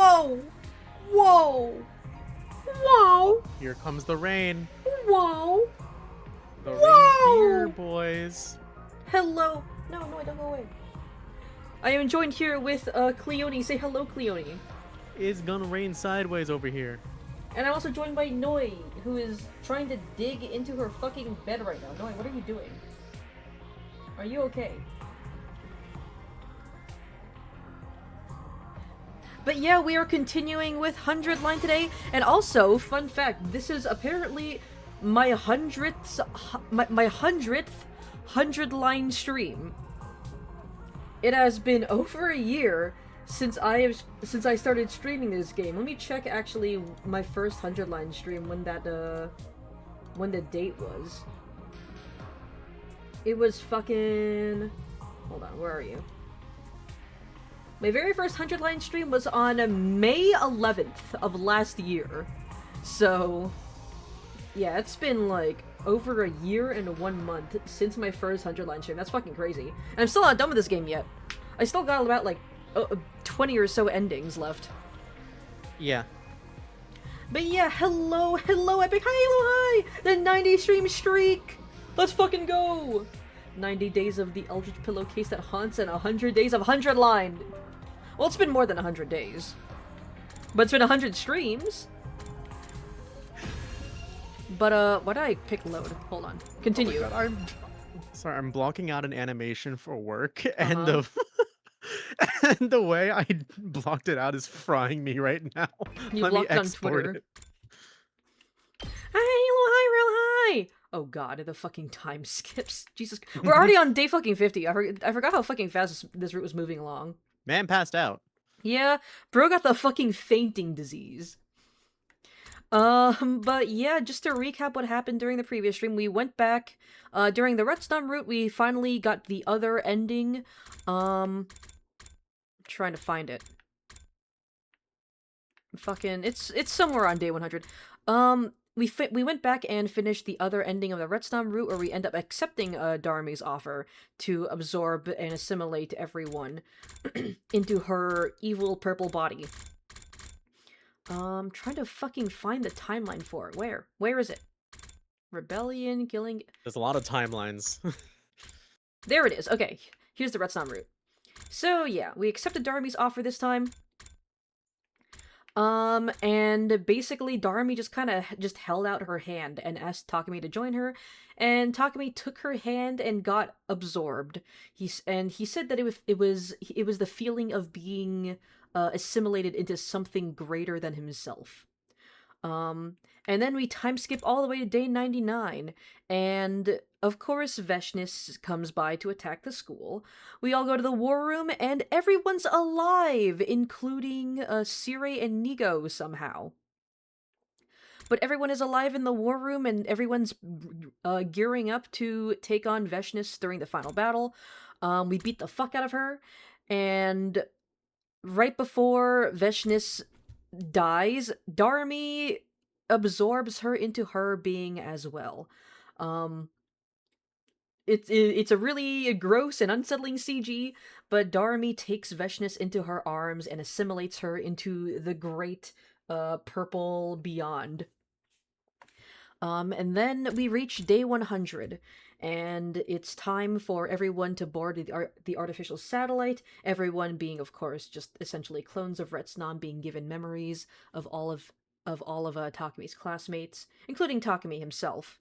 Whoa! Whoa! Whoa! Here comes the rain. Whoa! The rain's here, Whoa! boys. Hello. No, I don't go away. I am joined here with Cleone. Say hello, Cleone. It's gonna rain sideways over here. And I'm also joined by Noi, who is trying to dig into her fucking bed right now. Noi, what are you doing? Are you okay? But yeah, we are continuing with 100 line today, and also, fun fact, this is apparently my 100th 100 line stream. It has been over a year since I started streaming this game. Let me check actually my first 100 line stream when the date was. It was fucking... Hold on, where are you? My very first 100 line stream was on May 11th of last year. So, yeah, it's been like over a year and 1 month since my first 100 line stream. That's fucking crazy. And I'm still not done with this game yet. I still got about like 20 or so endings left. Yeah. But yeah, hello, Epic. Hi, the 90 stream streak. Let's fucking go. 90 days of the Eldritch Pillowcase that haunts and 100 days of 100 line. Well, it's been more than 100 days. But it's been 100 streams. But, why did I pick load? Hold on. Continue. Oh my God, I'm blocking out an animation for work, and the and the way I blocked it out is frying me right now. You Let me blocked it on export Twitter. it. Hi, real high! Oh god, the fucking time skips. Jesus. We're already on day fucking 50. I forgot how fucking fast this route was moving along. Man passed out. Yeah, bro got the fucking fainting disease. But yeah, just to recap what happened during the previous stream, we went back, during the Retstom route, we finally got the other ending. I'm trying to find it. Fucking, it's somewhere on day 100. We went back and finished the other ending of the Retstom route, where we end up accepting Dharmi's offer to absorb and assimilate everyone into her evil purple body. Trying to fucking find the timeline for it. Where is it? Rebellion, killing... There's a lot of timelines. There it is. Okay, here's the Retstom route. So yeah, we accepted Dharmi's offer this time. And basically Dharmi just kind of just held out her hand and asked Takumi to join her, and Takumi took her hand and got absorbed. He said that it was the feeling of being assimilated into something greater than himself. And then we time skip all the way to day 99, and of course Veshnis comes by to attack the school. We all go to the war room, and everyone's alive, including Sire and Nigo somehow. But everyone is alive in the war room, and everyone's gearing up to take on Veshnis during the final battle. We beat the fuck out of her, and right before Veshnis dies, Dharmi absorbs her into her being as well. It's a really gross and unsettling CG, but Dharmi takes Veshnis into her arms and assimilates her into the great purple beyond. And then we reach day 100, and it's time for everyone to board the artificial satellite, everyone being, of course, just essentially clones of Retsnom, being given memories of all of Takumi's classmates, including Takumi himself.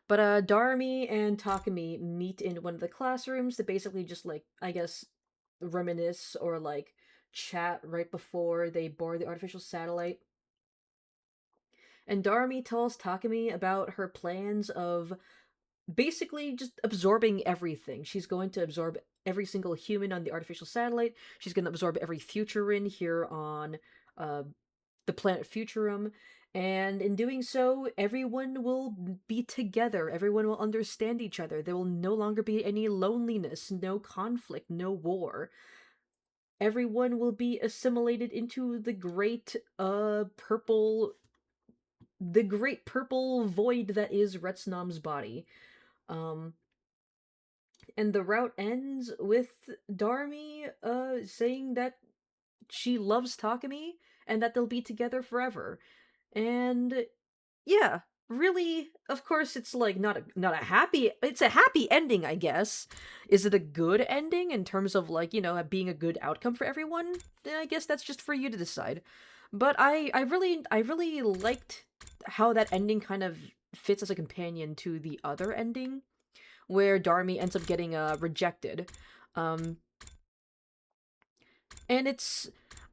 But Dharmi and Takumi meet in one of the classrooms to basically just, like, I guess, reminisce or, like, chat right before they board the artificial satellite. And Dharmi tells Takumi about her plans of basically just absorbing everything. She's going to absorb every single human on the artificial satellite. She's going to absorb every Futurin here on the planet Futurum. And in doing so, everyone will be together. Everyone will understand each other. There will no longer be any loneliness, no conflict, no war. Everyone will be assimilated into the great purple void that is Retsnom's body. And the route ends with Dharmi saying that she loves Takumi and that they'll be together forever. And yeah, really, of course it's like not a happy, it's a happy ending, I guess. Is it a good ending in terms of like, being a good outcome for everyone? I guess that's just for you to decide. But I really liked how that ending kind of fits as a companion to the other ending where Darmy ends up getting rejected. Um and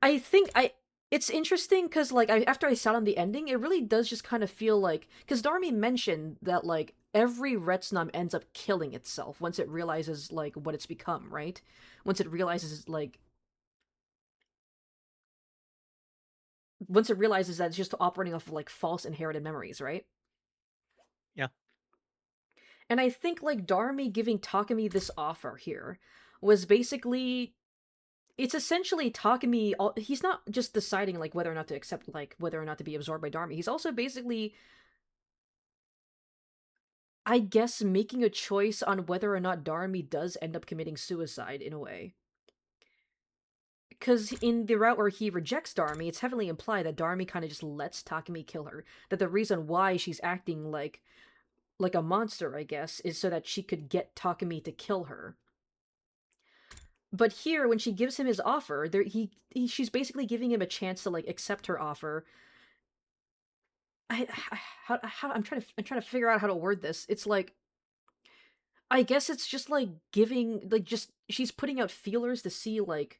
I think I it's interesting because like after I sat on the ending, it really does just kind of feel like because Darmy mentioned that like every Retsnam ends up killing itself once it realizes like what it's become, right? Once it realizes that it's just operating off of like false inherited memories, right? Yeah. And I think like Darmy giving Takumi this offer here was basically it's essentially Takumi. He's not just deciding like whether or not to accept, like whether or not to be absorbed by Darmy. He's also basically, I guess, making a choice on whether or not Darmy does end up committing suicide in a way. Because in the route where he rejects Darmy, it's heavily implied that Darmy kind of just lets Takumi kill her. That the reason why she's acting like a monster, I guess, is so that she could get Takumi to kill her. But here, when she gives him his offer, she's basically giving him a chance to like accept her offer. How I'm trying to figure out how to word this. It's like I guess it's just like giving like just she's putting out feelers to see like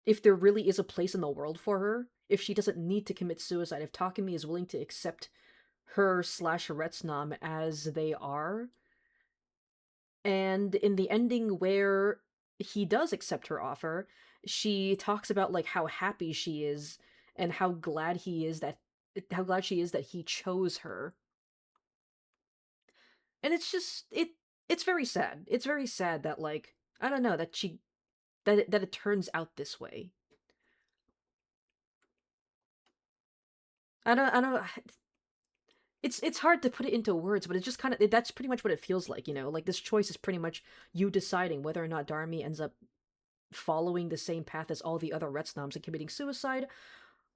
if there really is a place in the world for her, if she doesn't need to commit suicide, if Takumi is willing to accept her slash Retsnam as they are. And in the ending where he does accept her offer, she talks about like how happy she is and how glad she is that he chose her. And it's very sad. It's very sad that like I don't know that it turns out this way. I don't it's hard to put it into words, but it's just kind of that's pretty much what it feels like, like this choice is pretty much you deciding whether or not Darmy ends up following the same path as all the other Retsnoms and committing suicide,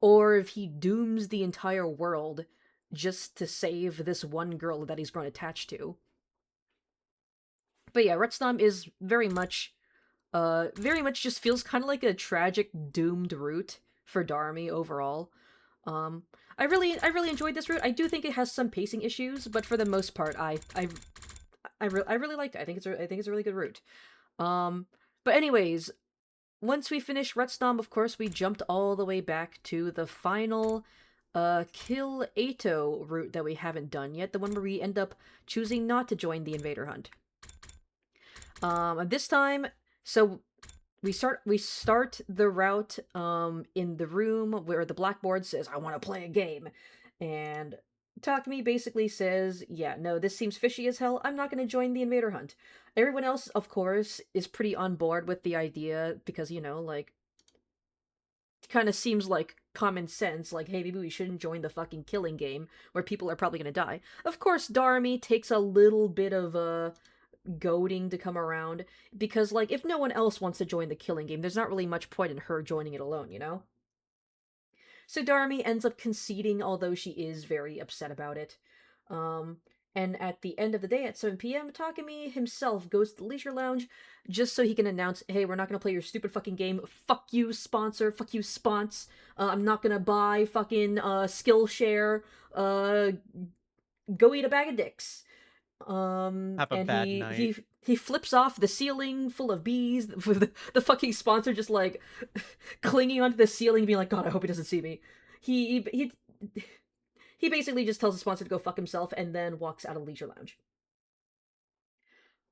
or if he dooms the entire world just to save this one girl that he's grown attached to. But yeah, Retsnom is very much just feels kind of like a tragic doomed route for Darmy overall. Um, I really enjoyed this route. I do think it has some pacing issues, but for the most part, I really liked it. I think it's a really good route. Um, but anyways, once we finished Retsnom, of course, we jumped all the way back to the final Kill Ato route that we haven't done yet, the one where we end up choosing not to join the Invader Hunt. This time, so we start the route in the room where the blackboard says I want to play a game, and Takumi basically says, yeah, no, this seems fishy as hell, I'm not going to join the Invader Hunt. Everyone else, of course, is pretty on board with the idea because, like, kind of seems like common sense, like, hey, maybe we shouldn't join the fucking killing game where people are probably going to die. Of course, Darmy takes a little bit of goading to come around because like if no one else wants to join the killing game, there's not really much point in her joining it alone. So Darmy ends up conceding, although she is very upset about it. um and at the end of the day at 7 p.m., Takumi himself goes to the leisure lounge just so he can announce, hey, we're not gonna play your stupid fucking game, fuck you sponsor, fuck you spons, I'm not gonna buy fucking Skillshare, uh go eat a bag of dicks. Have a And bad he night. he he flips off the ceiling full of bees with the fucking sponsor just like clinging onto the ceiling, being like, God, I hope he doesn't see me. He basically just tells the sponsor to go fuck himself and then walks out of Leisure Lounge.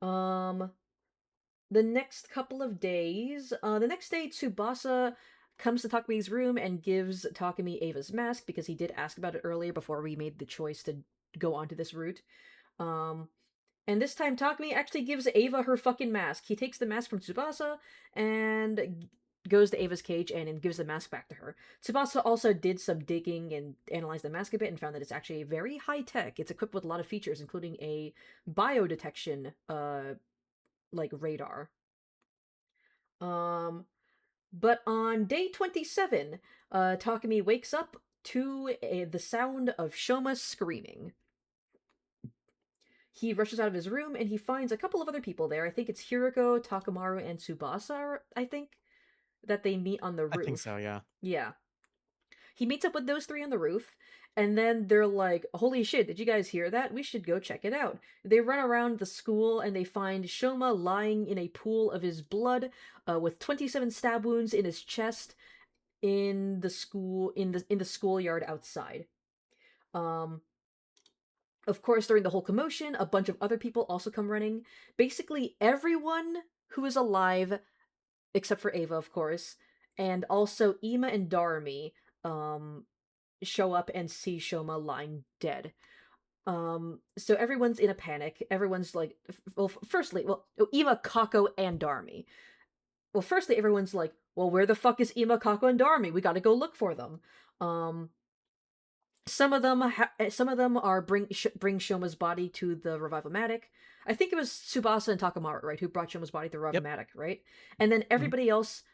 Um, the next couple of days, the next day, Tsubasa comes to Takumi's room and gives Takumi Ava's mask because he did ask about it earlier before we made the choice to go onto this route. Um, And this time, Takumi actually gives Ava her fucking mask. He takes the mask from Tsubasa and goes to Ava's cage and gives the mask back to her. Tsubasa also did some digging and analyzed the mask a bit and found that it's actually very high tech. It's equipped with a lot of features, including a biodetection, like radar. Um, But on day 27, Takumi wakes up to the sound of Shoma screaming. He rushes out of his room and he finds a couple of other people there. I think it's Hiroko, Takamaru, and Tsubasa, I think, that they meet on the I think so, roof. yeah. Yeah. He meets up with those three on the roof, and then they're like, "Holy shit, did you guys hear that? We should go check it out." They run around the school and they find Shoma lying in a pool of his blood, with 27 stab wounds in his chest in the schoolyard outside. Um, of course, during the whole commotion, a bunch of other people also come running. Basically, everyone who is alive, except for Ava, of course, and also Ima and Darmi, um, show up and see Shoma lying dead. So everyone's in a panic. Everyone's like, firstly, Ima, Kako, and Darmi. Well, firstly, everyone's like, well, where the fuck is Ima, Kako, and Darmi? We gotta go look for them. Um, some of them are bring Shoma's body to the Revival-matic. I think it was Tsubasa and Takamaru, right, who brought Shoma's body to the Yep. Revival-matic, right? And then Mhm. everybody else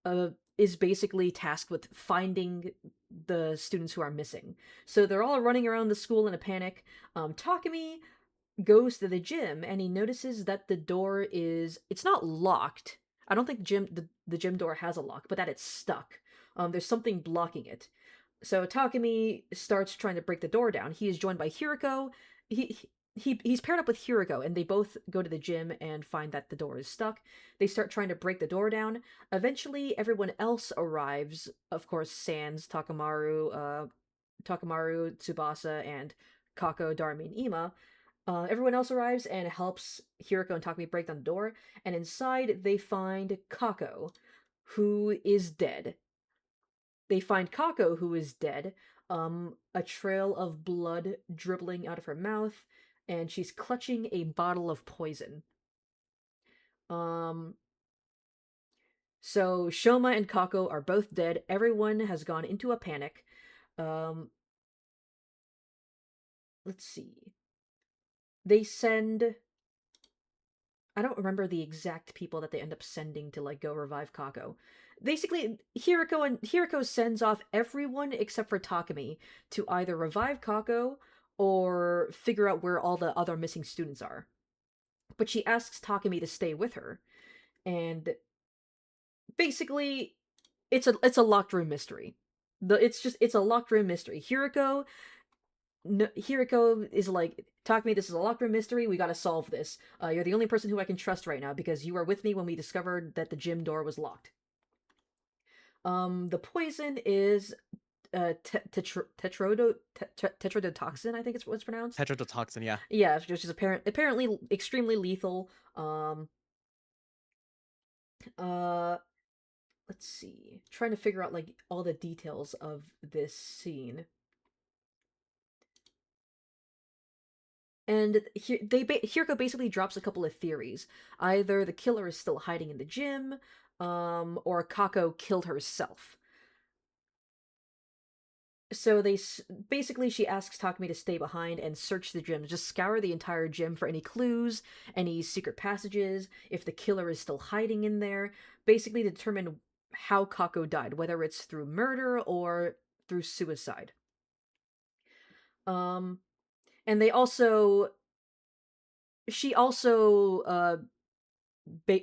uh, is basically tasked with finding the students who are missing. So they're all running around the school in a panic. Takumi goes to the gym and he notices that the door it's not locked. I don't think the gym door has a lock, but that it's stuck. There's something blocking it. So Takumi starts trying to break the door down. He is joined by Hiroko. He's paired up with Hiroko, and they both go to the gym and find that the door is stuck. They start trying to break the door down. Eventually, everyone else arrives. Of course, Sans, Takamaru, Tsubasa, and Kako, Darmi, and Ima. Everyone else arrives and helps Hiroko and Takumi break down the door. And inside, they find Kako, who is dead. They find Kako, who is dead, a trail of blood dribbling out of her mouth, and she's clutching a bottle of poison. Um, so Shoma and Kako are both dead. Everyone has gone into a panic. Um, let's see. They send. I don't remember the exact people that they end up sending to like go revive Kako. Basically, Hiroko sends off everyone except for Takumi to either revive Kako or figure out where all the other missing students are. But she asks Takumi to stay with her, and basically, it's a locked room mystery. It's a locked room mystery. Hiroko is like, Takumi, this is a locked room mystery. We gotta solve this. You're the only person who I can trust right now because you were with me when we discovered that the gym door was locked. The poison is tetrodotoxin. I think it's what's pronounced. Tetrodotoxin, yeah. Yeah, which is apparently extremely lethal. Uh, let's see. Trying to figure out like all the details of this scene. And Hirko basically drops a couple of theories. Either the killer is still hiding in the gym, or Kako killed herself. So basically she asks Takumi to stay behind and search the gym, just scour the entire gym for any clues, any secret passages, if the killer is still hiding in there, basically determine how Kako died, whether it's through murder or through suicide. Um, and she also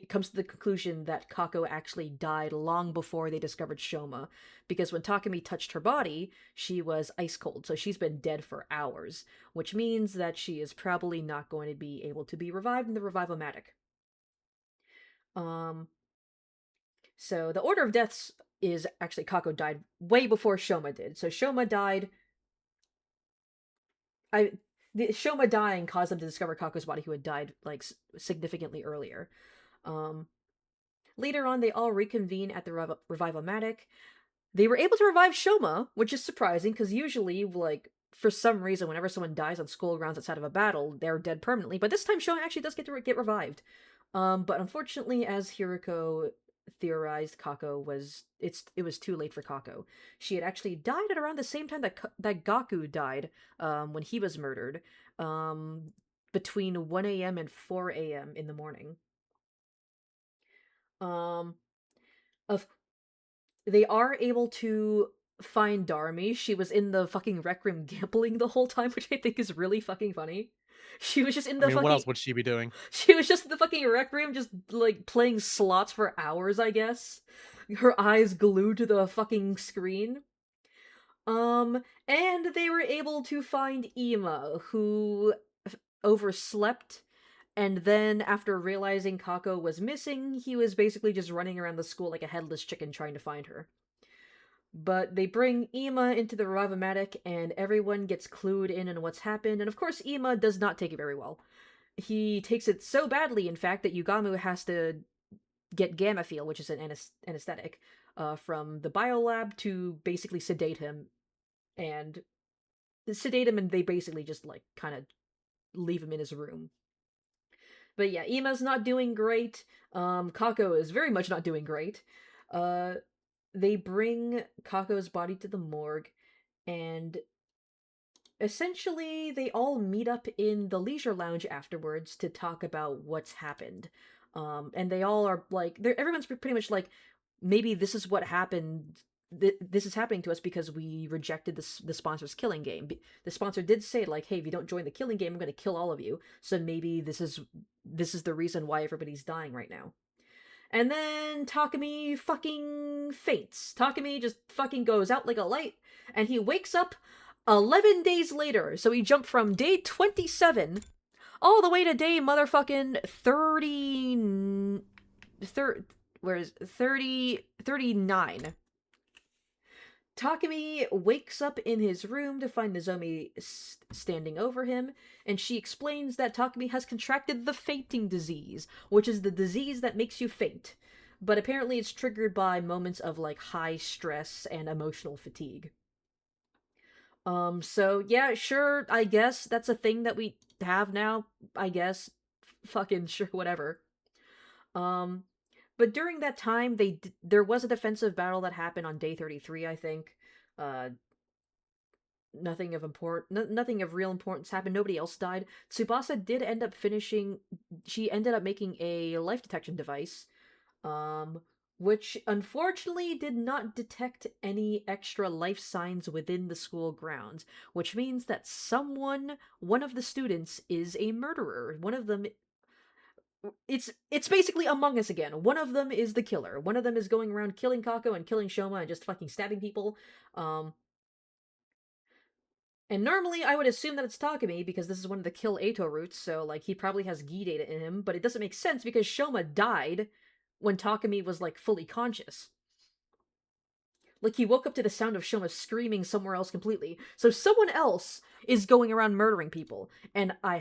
comes to the conclusion that Kako actually died long before they discovered Shoma, because when Takumi touched her body, she was ice cold, so she's been dead for hours, which means that she is probably not going to be able to be revived in the Revival-matic. Um, so the order of deaths is actually Kako died way before Shoma did. So Shoma died. I the Shoma dying caused them to discover Kako's body, who had died like significantly earlier. Um, Later on, they all reconvene at the Revival-matic. They were able to revive Shoma, which is surprising because usually, like, for some reason, whenever someone dies on school grounds outside of a battle, they're dead permanently. But this time, Shoma actually does get to get revived. But unfortunately, as Hiroko theorized, it was too late for Kako. She had actually died at around the same time that Gaku died, when he was murdered, um, between 1 a.m. and 4 a.m. in the morning. Um, of They are able to find Darmy. She was in the fucking rec room gambling the whole time, which I think is really fucking funny. She was just in I the mean, what else fucking would she be doing? she was just in the fucking rec room just like playing slots for hours, I guess. Her eyes glued to the fucking screen. And they were able to find Ima, who overslept, and then after realizing Kako was missing, he was basically just running around the school like a headless chicken trying to find her. But they bring Ima into the Ravamatic, and everyone gets clued in on what's happened, and of course Ima does not take it very well. He takes it so badly, in fact, that Yugamu has to get Gamafeel, which is an anesthetic, from the biolab to basically and sedate him, and they basically just like kind of leave him in his room. But yeah, Ima's not doing great. Kako is very much not doing great. Uh, they bring Kako's body to the morgue, and essentially they all meet up in the leisure lounge afterwards to talk about what's happened. And they all are like, everyone's pretty much like, maybe this is what happened. This is happening to us because we rejected the sponsor's killing game. The sponsor did say like, hey, if you don't join the killing game, I'm going to kill all of you. So maybe this is the reason why everybody's dying right now. And then Takumi fucking faints. Takumi just fucking goes out like a light, and he wakes up 11 days later. So he jumped from day 27 all the way to day motherfucking 30. Where is 39. Takumi wakes up in his room to find Nozomi standing over him, and she explains that Takumi has contracted the fainting disease, which is the disease that makes you faint. But apparently it's triggered by moments of like high stress and emotional fatigue. So yeah, sure, I guess that's a thing that we have now, I guess. Fucking sure, whatever. Um, but during that time, there was a defensive battle that happened on day 33, I think. Uh, nothing of real importance happened. Nobody else died. Tsubasa did end up finishing. She ended up making a life detection device, um, which unfortunately did not detect any extra life signs within the school grounds, which means that one of the students, is a murderer. One of them, it's basically Among Us again. One of them is the killer. One of them is going around killing Kako and killing Shoma and just fucking stabbing people. Um, and normally I would assume that it's Takumi because this is one of the kill Ato routes, so like he probably has Gi data in him, but it doesn't make sense because Shoma died when Takumi was like fully conscious. Like he woke up to the sound of Shoma screaming somewhere else completely. So someone else is going around murdering people. And I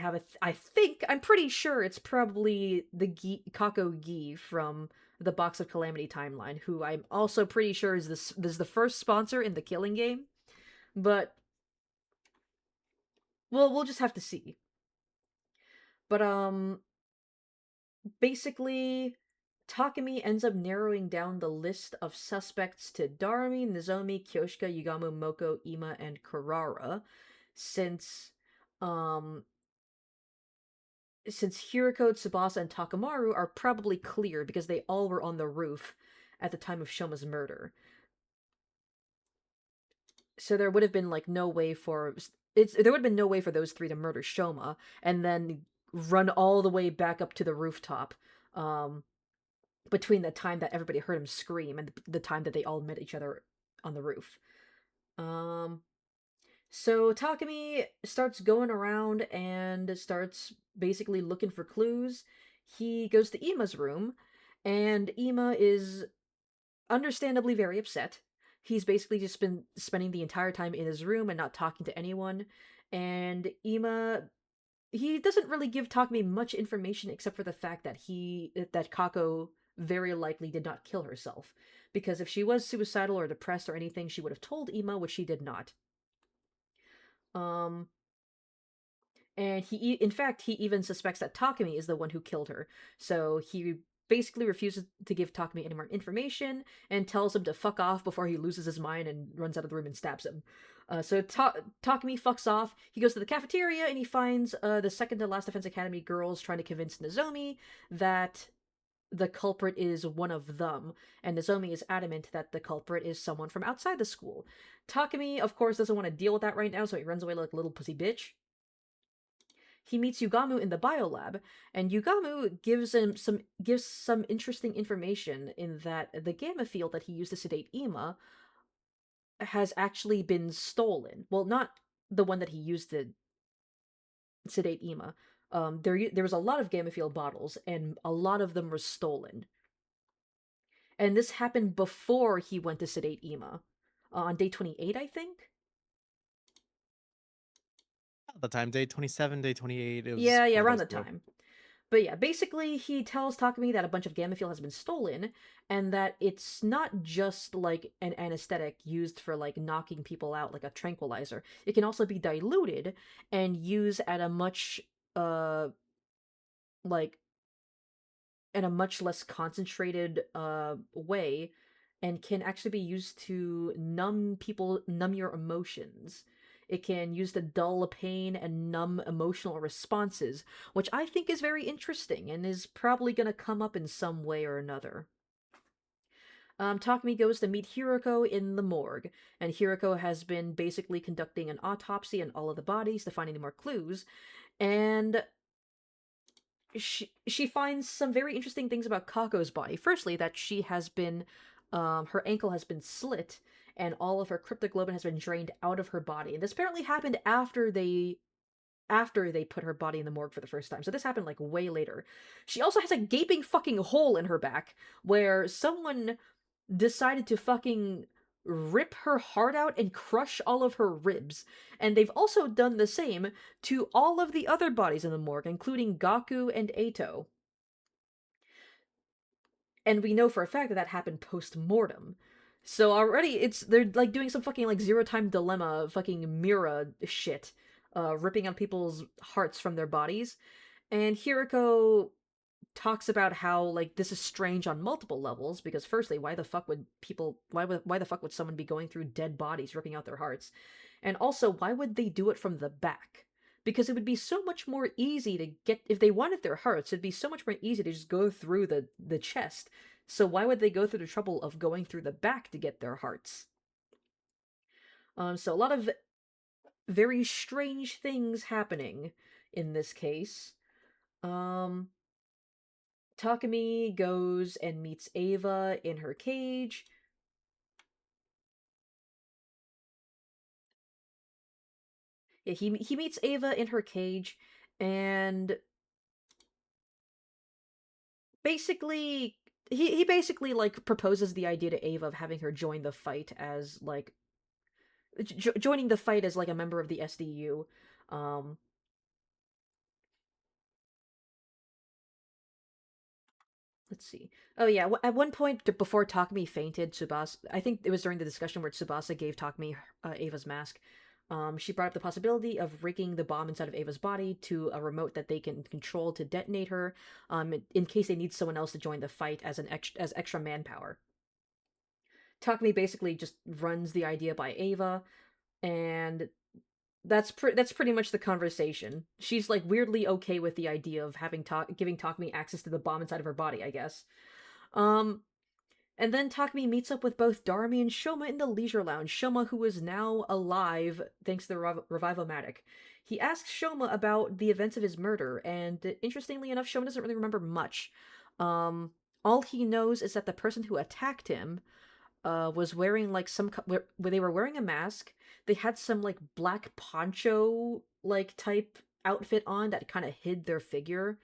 think I'm pretty sure it's probably the Kako Gi from the Box of Calamity timeline, who I'm also pretty sure is the first sponsor in the killing game. But we'll just have to see. But basically Takumi ends up narrowing down the list of suspects to Darumi, Nozomi, Kyoshika, Yugamu, Moko, Ima, and Kurara, since um since Hiriko, Tsubasa, and Takamaru are probably clear because they all were on the roof at the time of Shoma's murder. So there would have been like no way for there would have been no way for those three to murder Shoma and then run all the way back up to the rooftop. Between the time that everybody heard him scream and the time that they all met each other on the roof. Um, so Takumi starts going around and starts basically looking for clues. He goes to Ima's room, and Ima is understandably very upset. He's basically just been spending the entire time in his room and not talking to anyone. And Ima, he doesn't really give Takumi much information except for the fact that Kako very likely did not kill herself, because if she was suicidal or depressed or anything, she would have told Ima, which she did not. Um, and in fact, he even suspects that Takumi is the one who killed her. So he basically refuses to give Takumi any more information and tells him to fuck off before he loses his mind and runs out of the room and stabs him. So Takumi fucks off. He goes to the cafeteria and he finds the second to last Defense Academy girls trying to convince Nozomi that the culprit is one of them, and Nozomi is adamant that the culprit is someone from outside the school. Takumi, of course, doesn't want to deal with that right now, so he runs away like a little pussy bitch. He meets Yugamu in the biolab, and Yugamu gives some interesting information in that the gamma field that he used to sedate Ima has actually been stolen. Well, not the one that he used to sedate Ima. There was a lot of gamma field bottles, and a lot of them were stolen. And this happened before he went to sedate Ima, on day 28, I think. At the time, day 27, day 28, it was Yeah, one of around those the 2. time. But yeah, basically, he tells Takumi that a bunch of gamma fuel has been stolen, and that it's not just like an anesthetic used for like knocking people out like a tranquilizer. It can also be diluted and used at a much like in a much less concentrated way, and can actually be used to numb your emotions. It can use to dull pain and numb emotional responses, which I think is very interesting and is probably going to come up in some way or another. Takumi goes to meet Hiroko in the morgue, and Hiroko has been basically conducting an autopsy on all of the bodies to find any more clues, and she finds some very interesting things about Kako's body. Firstly, that she has been, her ankle has been slit, and all of her cryptoglobin has been drained out of her body. And this apparently happened after they put her body in the morgue for the first time. So this happened like way later. She also has a gaping fucking hole in her back where someone decided to fucking rip her heart out and crush all of her ribs. And they've also done the same to all of the other bodies in the morgue, including Gaku and Eito. And we know for a fact that that happened post-mortem. So already they're like doing some fucking like zero time dilemma fucking Mira shit, ripping out people's hearts from their bodies. And Hiroko talks about how like this is strange on multiple levels, because firstly, why the fuck would someone be going through dead bodies ripping out their hearts, and also why would they do it from the back? Because it would be so much more easy to get, if they wanted their hearts, it'd be so much more easy to just go through the chest. So why would they go through the trouble of going through the back to get their hearts? So a lot of very strange things happening in this case. um Takumi goes and meets Ava in her cage. Yeah, he meets Ava in her cage, and basically he basically like proposes the idea to Ava of having her join the fight as like joining the fight as like a member of the SDU. Um, let's see. Oh yeah, at one point before Takumi fainted, Tsubasa. I think it was during the discussion where Tsubasa gave Takumi Ava's mask. She brought up the possibility of rigging the bomb inside of Ava's body to a remote that they can control to detonate her, in case they need someone else to join the fight as as extra manpower. Takumi basically just runs the idea by Ava, and that's pretty much the conversation. She's like weirdly okay with the idea of giving Takumi access to the bomb inside of her body, I guess. Um, and then Takumi meets up with both Darumi and Shoma in the leisure lounge. Shoma, who is now alive thanks to the Revivomatic. He asks Shoma about the events of his murder, and interestingly enough, Shoma doesn't really remember much. All he knows is that the person who attacked him was wearing like where they were wearing a mask. They had some like black poncho like type outfit on that kind of hid their figure.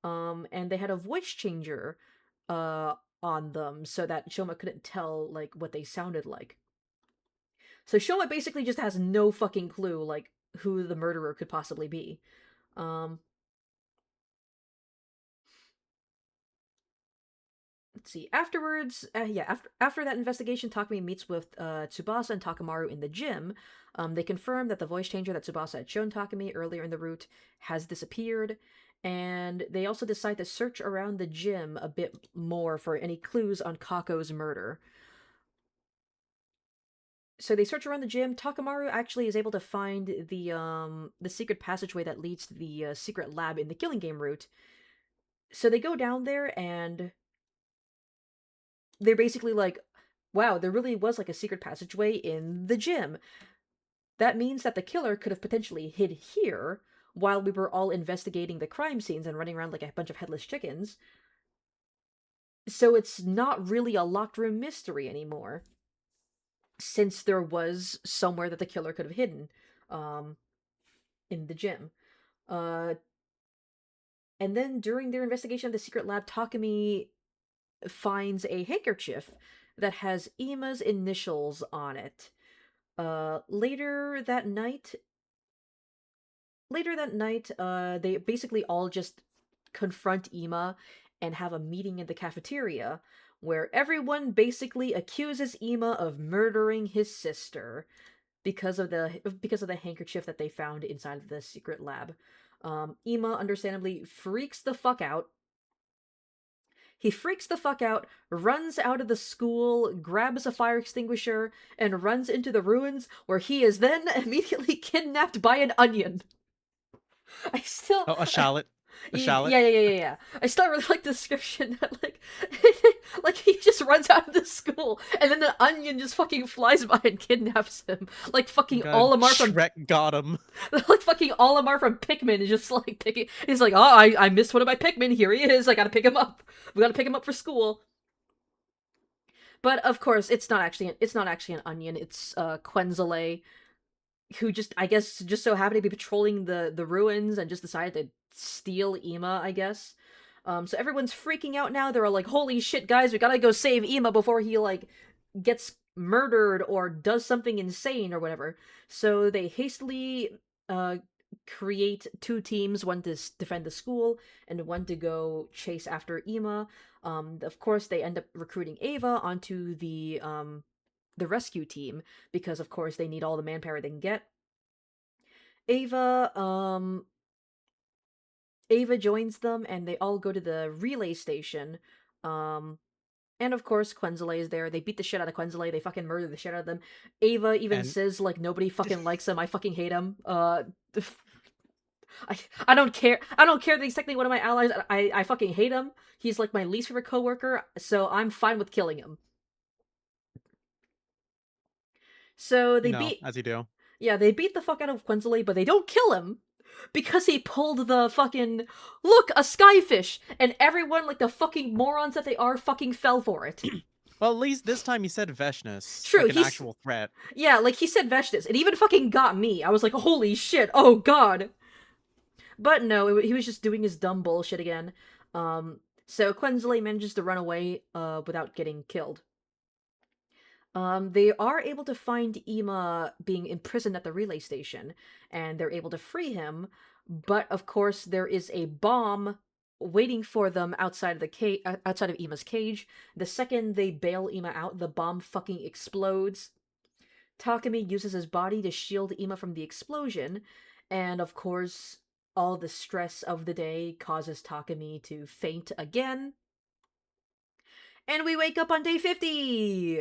And they had a voice changer uh on them so that Shoma couldn't tell like what they sounded like. So Shoma basically just has no fucking clue like who the murderer could possibly be. Um let's see. Afterwards, after that investigation, Takumi meets with Tsubasa and Takamaru in the gym. They confirm that the voice changer that Tsubasa had shown Takumi earlier in the route has disappeared, and they also decide to search around the gym a bit more for any clues on Kako's murder. So they search around the gym. Takamaru actually is able to find the secret passageway that leads to the secret lab in the Killing Game route. So they go down there, and they're basically like, wow, there really was like a secret passageway in the gym. That means that the killer could have potentially hid here while we were all investigating the crime scenes and running around like a bunch of headless chickens. So it's not really a locked room mystery anymore, since there was somewhere that the killer could have hidden um, in the gym. Uh, and then during their investigation of the secret lab, Takumi finds a handkerchief that has Ima's initials on it. Uh, later that night, they basically all just confront Ima and have a meeting in the cafeteria where everyone basically accuses Ima of murdering his sister because of the handkerchief that they found inside of the secret lab. Ima understandably freaks the fuck out. He freaks the fuck out, runs out of the school, grabs a fire extinguisher, and runs into the ruins where he is then immediately kidnapped by an onion. I still, Oh, a shallot. A shallot. yeah. I still really like the description that like he just runs out of the school and then the onion just fucking flies by and kidnaps him, like fucking God, Olimar from Shrek got him. like fucking Olimar from Pikmin is just like picking. He's like, oh, I missed one of my Pikmin. Here he is. I gotta pick him up. We gotta pick him up for school. But of course, it's not actually an onion. It's Quenzele, who just I guess just so happened to be patrolling the ruins and just decided to steal Ima, I guess. So everyone's freaking out now. They're all like, "Holy shit, guys, we gotta go save Ima before he like gets murdered or does something insane or whatever." So they hastily uh create two teams, one to defend the school and one to go chase after Ima. Of course, they end up recruiting Ava onto the rescue team because of course they need all the manpower they can get. Ava Ava joins them and they all go to the relay station. Um and of course Quenzele is there. They beat the shit out of Quenzele. They fucking murder the shit out of them. Ava even And says like nobody fucking likes him. I fucking hate him. I don't care. I don't care that he's technically one of my allies. I fucking hate him. He's like my least favorite coworker, so I'm fine with killing him. So they beat as you do. Yeah, they beat the fuck out of Quenzele, but they don't kill him because he pulled the fucking look, a skyfish, and everyone, like the fucking morons that they are, fucking fell for it. Well, at least this time he said Veshness, True, like an actual threat. yeah, like he said Veshtis. It even fucking got me. I was like, holy shit, oh god. But no, he was just doing his dumb bullshit again. So Quenzele manages to run away, without getting killed. They are able to find Ima being imprisoned at the relay station, and they're able to free him. But of course, there is a bomb waiting for them outside of outside of Ima's cage. The second they bail Ima out, the bomb fucking explodes. Takumi uses his body to shield Ima from the explosion, and of course, all the stress of the day causes Takumi to faint again. And we wake up on day 50!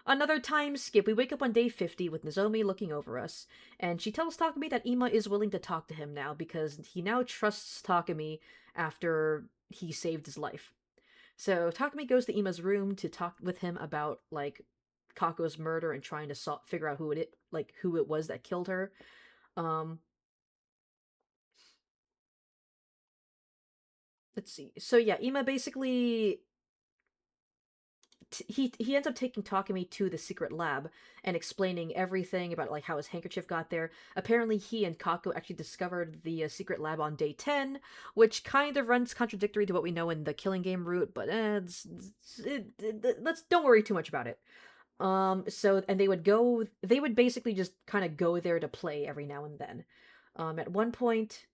Another time skip. We wake up on day 50 with Nozomi looking over us, and she tells Takumi that Ima is willing to talk to him now because he now trusts Takumi after he saved his life. So Takumi goes to Ima's room to talk with him about, like, Kako's murder and trying to figure out who it was that killed her. Let's see. So yeah, Ima basically he ends up taking Takumi to the secret lab and explaining everything about like how his handkerchief got there. Apparently, he and Kako actually discovered the secret lab on day 10, which kind of runs contradictory to what we know in the Killing Game route. But let's don't worry too much about it. So and they would basically just kind of go there to play every now and then. At one point,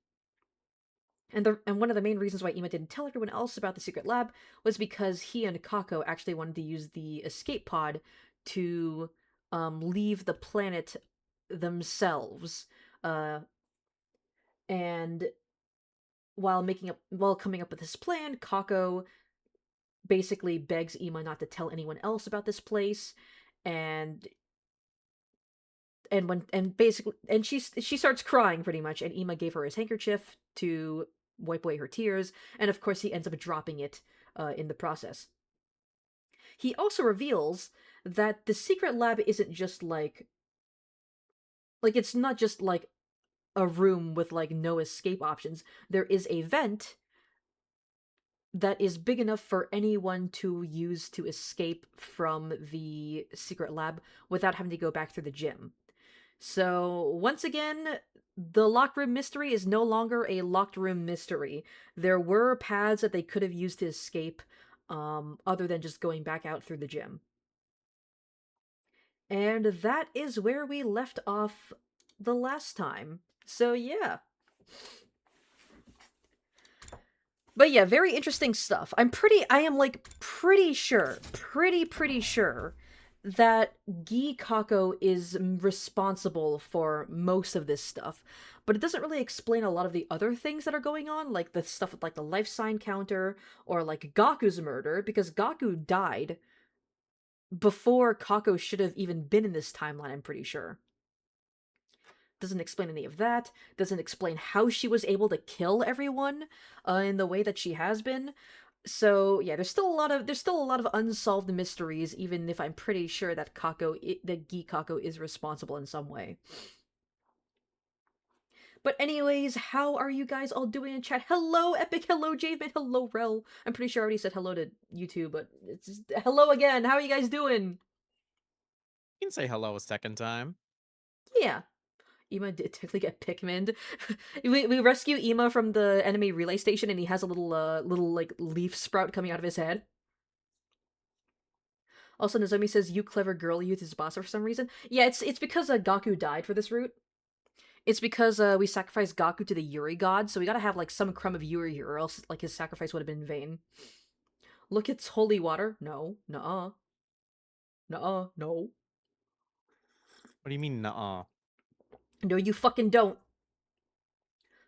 and one of the main reasons why Ima didn't tell everyone else about the secret lab was because he and Kako actually wanted to use the escape pod to leave the planet themselves. And while coming up with this plan, Kako basically begs Ima not to tell anyone else about this place, and she starts crying pretty much, and Ima gave her his handkerchief to wipe away her tears, and of course he ends up dropping it in the process. He also reveals that the secret lab isn't just like it's not just like a room with like no escape options. There is a vent that is big enough for anyone to use to escape from the secret lab without having to go back through the gym. So, once again, the locked room mystery is no longer a locked room mystery. There were paths that they could have used to escape, other than just going back out through the gym. And that is where we left off the last time. So, yeah. But yeah, very interesting stuff. I am like pretty sure that Gi Kako is responsible for most of this stuff. But it doesn't really explain a lot of the other things that are going on, like the stuff with like the life sign counter, or like Gaku's murder, because Gaku died before Kako should have even been in this timeline, I'm pretty sure. Doesn't explain any of that, doesn't explain how she was able to kill everyone in the way that she has been. So yeah, there's still a lot of unsolved mysteries, even if I'm pretty sure that Gi Kako is responsible in some way. But anyways, how are you guys all doing in chat? Hello, Epic. Hello, Javeman. Hello, Rel. I'm pretty sure I already said hello to you two, but it's just, hello again. How are you guys doing? You can say hello a second time. Yeah. Ima did technically get Pikmined. we rescue Ima from the enemy relay station, and he has a little like leaf sprout coming out of his head. Also, Nozomi says, "You clever girl, you this boss for some reason." Yeah, it's because Gaku died for this route. It's because we sacrificed Gaku to the Yuri god, so we gotta have like some crumb of Yuri here, or else like his sacrifice would have been in vain. Look, it's holy water. No, nuh-uh, nuh-uh, no. What do you mean, nuh-uh? No, you fucking don't.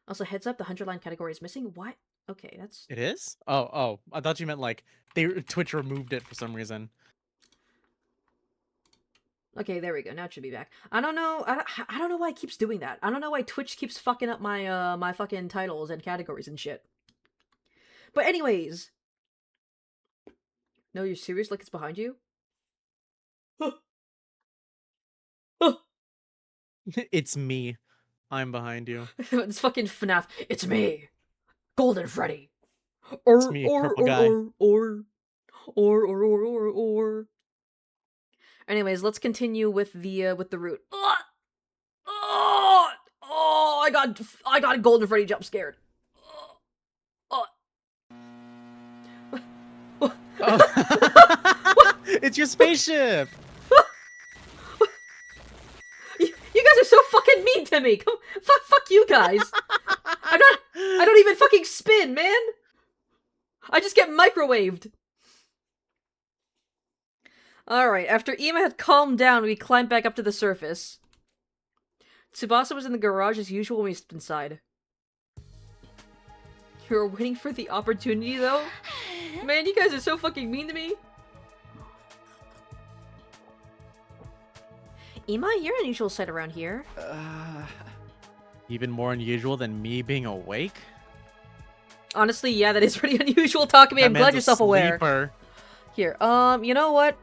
Also, heads up, the 100-line category is missing. What? Okay, that's... It is? Oh, I thought you meant like Twitch removed it for some reason. Okay, there we go. Now it should be back. I don't know. I don't know why it keeps doing that. I don't know why Twitch keeps fucking up my my fucking titles and categories and shit. But anyways, no, you're serious? Like it's behind you? It's me. I'm behind you. It's fucking FNAF. It's me, Golden Freddy. It's me, purple guy. Or. Anyways, let's continue with the route. Oh, I got Golden Freddy jump scared. It's your spaceship. You guys are so fucking mean to me. Fuck you guys. I don't even fucking spin, man. I just get microwaved. Alright, after Ima had calmed down, we climbed back up to the surface. Tsubasa was in the garage as usual when we stepped inside. You were waiting for the opportunity, though? Man, you guys are so fucking mean to me. Ima, you're an unusual sight around here. Even more unusual than me being awake? Honestly, yeah, that is pretty unusual. Takumi, I'm glad you're self-aware. Sleeper. Here, you know what?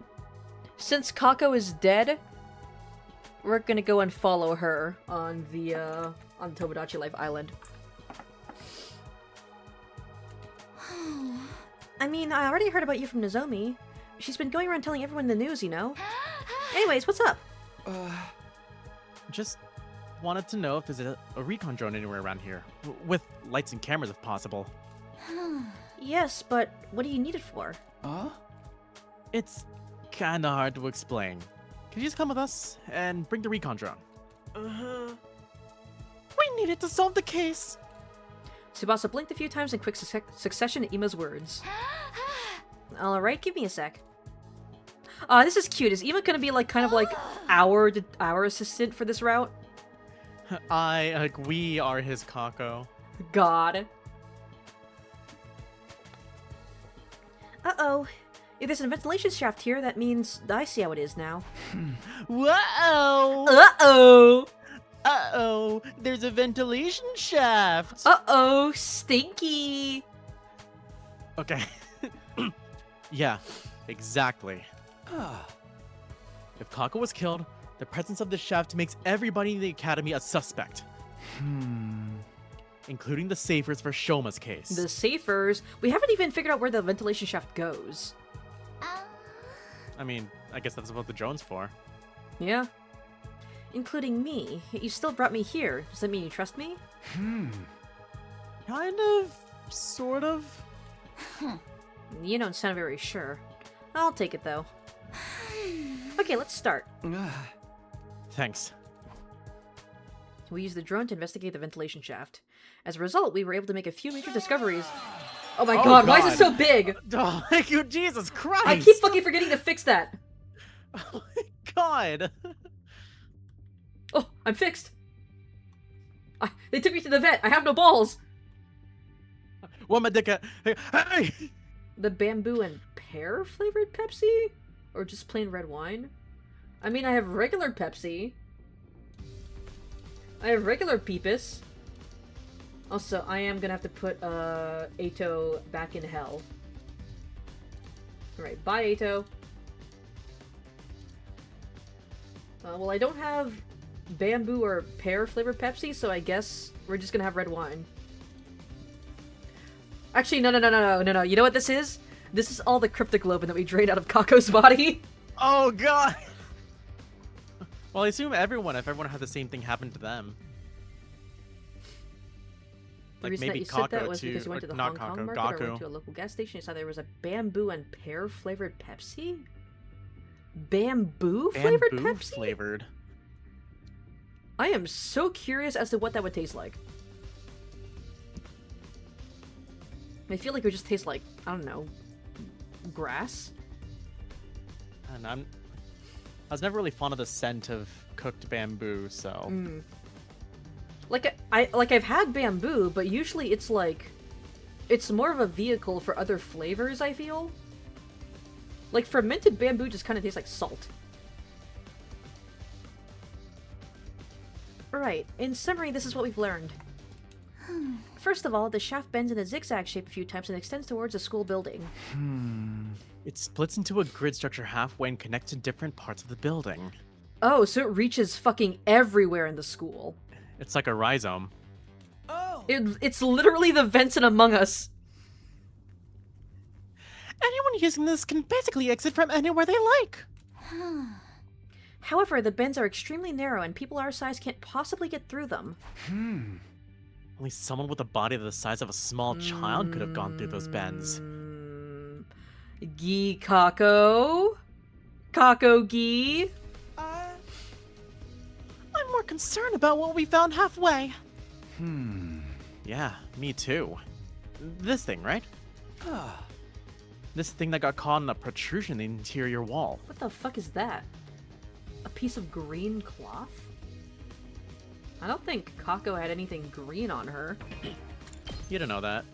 Since Kako is dead, we're gonna go and follow her on Tomodachi Life Island. I mean, I already heard about you from Nozomi. She's been going around telling everyone the news, you know? Anyways, what's up? Just wanted to know if there's a recon drone anywhere around here. With lights and cameras if possible. Yes, but what do you need it for? It's kinda hard to explain. Can you just come with us and bring the recon drone? We need it to solve the case! Tsubasa blinked a few times in quick succession at Ima's words. Alright, give me a sec. This is cute. Is Ima gonna be like kind of like our assistant for this route? We are his Kako. God. Uh-oh. If there's a ventilation shaft here, that means I see how it is now. Whoa! Uh-oh! Uh-oh! There's a ventilation shaft! Uh-oh! Stinky! Okay. Yeah. Exactly. If Kako was killed, the presence of the shaft makes everybody in the academy a suspect. Including the Safers for Shoma's case. The Safers? We haven't even figured out where the ventilation shaft goes. I mean, I guess that's what the drone's for. Yeah. Including me. You still brought me here. Does that mean you trust me? Kind of. Sort of. You don't sound very sure. I'll take it, though. Okay, let's start. Thanks. We used the drone to investigate the ventilation shaft. As a result, we were able to make a few major discoveries. Oh my god, why is it so big? Oh, thank you, Jesus Christ! I keep fucking forgetting to fix that. Oh my god. Oh, I'm fixed. They took me to the vet. I have no balls. Womadika. Hey! The bamboo and pear flavored Pepsi? Or just plain red wine? I mean, I have regular Pepsi. I have regular Peepus. Also, I am gonna have to put, Ato back in hell. Alright, bye, Ato. Well, I don't have bamboo or pear flavored Pepsi, so I guess we're just gonna have red wine. Actually, no. You know what this is? This is all the cryptoglobin that we drained out of Kako's body. Oh god! Well, I assume everyone, if everyone had the same thing happen to them. The Like reason maybe that you said that Kako was too, because you went to the not Hong Kong Kako, market or went Gaku. to a local gas station. You saw there was a bamboo and pear flavored Pepsi. Bamboo flavored Bamboo Pepsi. flavored. I am so curious as to what that would taste like. I feel like it would just taste like, I don't know, grass. And I was never really fond of the scent of cooked bamboo, so. Like I've had bamboo, but usually it's like, it's more of a vehicle for other flavors, I feel. Like fermented bamboo just kind of tastes like salt. Right, in summary, this is what we've learned. First of all, the shaft bends in a zigzag shape a few times and extends towards a school building. It splits into a grid structure halfway and connects to different parts of the building. Oh, so it reaches fucking everywhere in the school. It's like a rhizome. It's literally the vents in Among Us. Anyone using this can basically exit from anywhere they like. However, the bends are extremely narrow and people our size can't possibly get through them. Only someone with a body the size of a small child could have gone through those bends. Gee Kako? Kako Gee? I'm more concerned about what we found halfway. Yeah, me too. This thing, right? This thing that got caught in a protrusion in the interior wall. What the fuck is that? A piece of green cloth? I don't think Kako had anything green on her. You don't know that.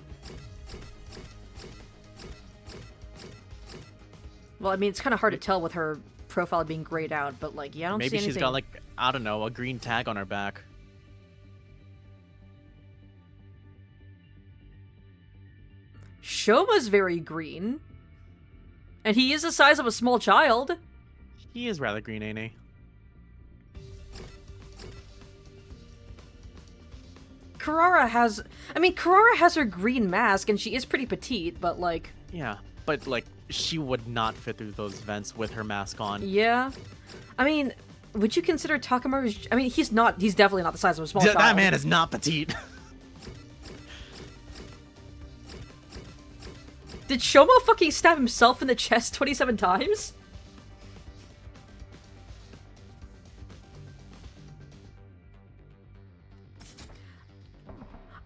Well, I mean, it's kind of hard to tell with her profile being grayed out, but like, yeah, I don't see Maybe anything. she's got like, I don't know, a green tag on her back. Shoma's very green. And he is the size of a small child. He is rather green, ain't he? Kurara has... I mean, Kurara has her green mask, and she is pretty petite, but like... Yeah, but like, she would not fit through those vents with her mask on. Yeah. I mean, would you consider Takamaru's... I mean, he's definitely not the size of a small child. That man is not petite. Did Shoma fucking stab himself in the chest 27 times?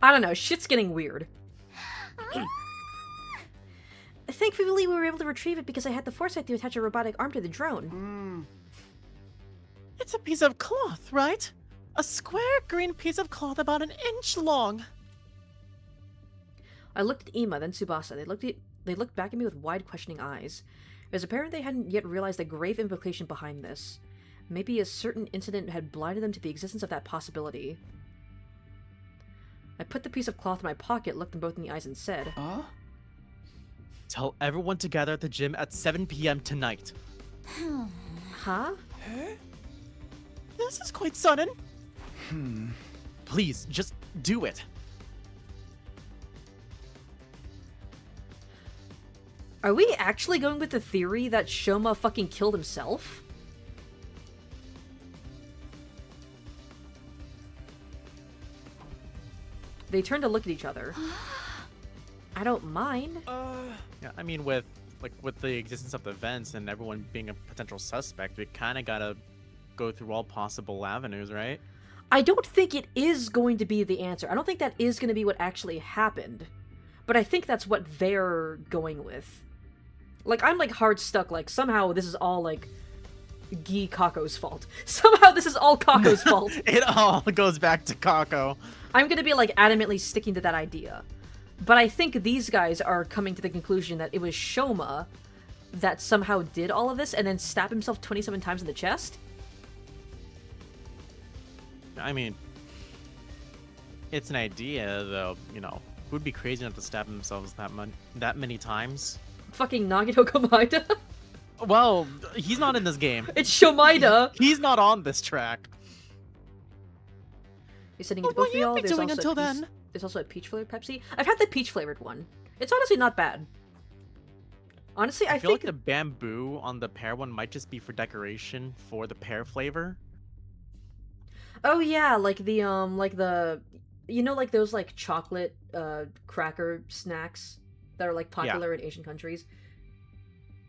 I don't know, shit's getting weird. Thankfully, we were able to retrieve it because I had the foresight to attach a robotic arm to the drone. It's a piece of cloth, right? A square green piece of cloth about an inch long. I looked at Ima, then Tsubasa. They looked back at me with wide, questioning eyes. It was apparent they hadn't yet realized the grave implication behind this. Maybe a certain incident had blinded them to the existence of that possibility. I put the piece of cloth in my pocket, looked them both in the eyes, and said, Tell everyone together at the gym at 7 p.m. tonight. Huh? This is quite sudden. Please, just do it. Are we actually going with the theory that Shoma fucking killed himself? They turn to look at each other. I don't mind. Yeah, I mean, with the existence of the events and everyone being a potential suspect, we kind of gotta go through all possible avenues, right? I don't think it is going to be the answer. I don't think that is going to be what actually happened. But I think that's what they're going with. Like, I'm, like, hard stuck. Like, somehow this is all, like, Guy Kako's fault. Somehow this is all Kako's fault. It all goes back to Kako. I'm gonna be, like, adamantly sticking to that idea. But I think these guys are coming to the conclusion that it was Shoma that somehow did all of this and then stabbed himself 27 times in the chest. I mean, it's an idea, though, you know. Who'd be crazy enough to stab themselves that many times? Fucking Nagito Komaida. Well, he's not in this game. It's Shomaida. He's not on this track. You're sending Well, it to both what of you y'all. be There's doing also until then? There's also a peach flavored Pepsi. I've had the peach flavored one. It's honestly not bad. Honestly, I feel think like the bamboo on the pear one might just be for decoration for the pear flavor. Oh yeah, like the you know, like those like chocolate cracker snacks that are like popular in Asian countries.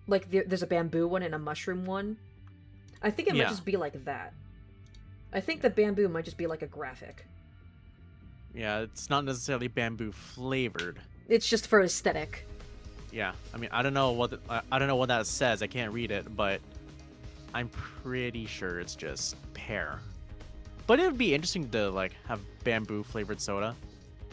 Like there's a bamboo one and a mushroom one. I think it might just be like that. I think the bamboo might just be like a graphic. Yeah, it's not necessarily bamboo flavored. It's just for aesthetic. Yeah, I mean, I don't know what I don't know what that says. I can't read it, but I'm pretty sure it's just pear. But it would be interesting to like have bamboo flavored soda.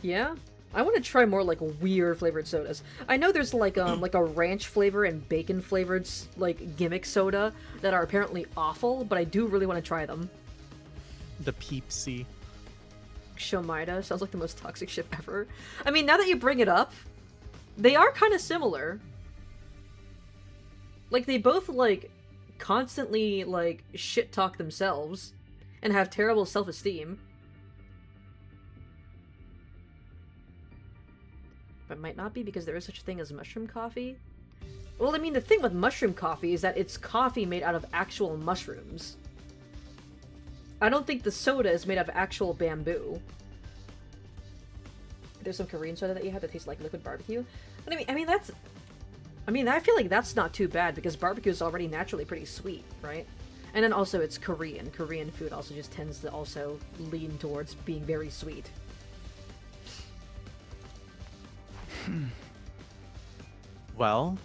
Yeah, I want to try more like weird flavored sodas. I know there's like like a ranch flavor and bacon flavored like gimmick soda that are apparently awful, but I do really want to try them. The Peepsy. Shomaida sounds like the most toxic ship ever. I mean, now that you bring it up, they are kind of similar. Like they both like constantly like shit talk themselves and have terrible self-esteem. But it might not be because there is such a thing as mushroom coffee. Well, I mean, the thing with mushroom coffee is that it's coffee made out of actual mushrooms. I don't think the soda is made out of actual bamboo. There's some Korean soda that you have that tastes like liquid barbecue. But I mean, that's... I mean, I feel like that's not too bad because barbecue is already naturally pretty sweet, right? And then also it's Korean. Korean food also just tends to also lean towards being very sweet. Well,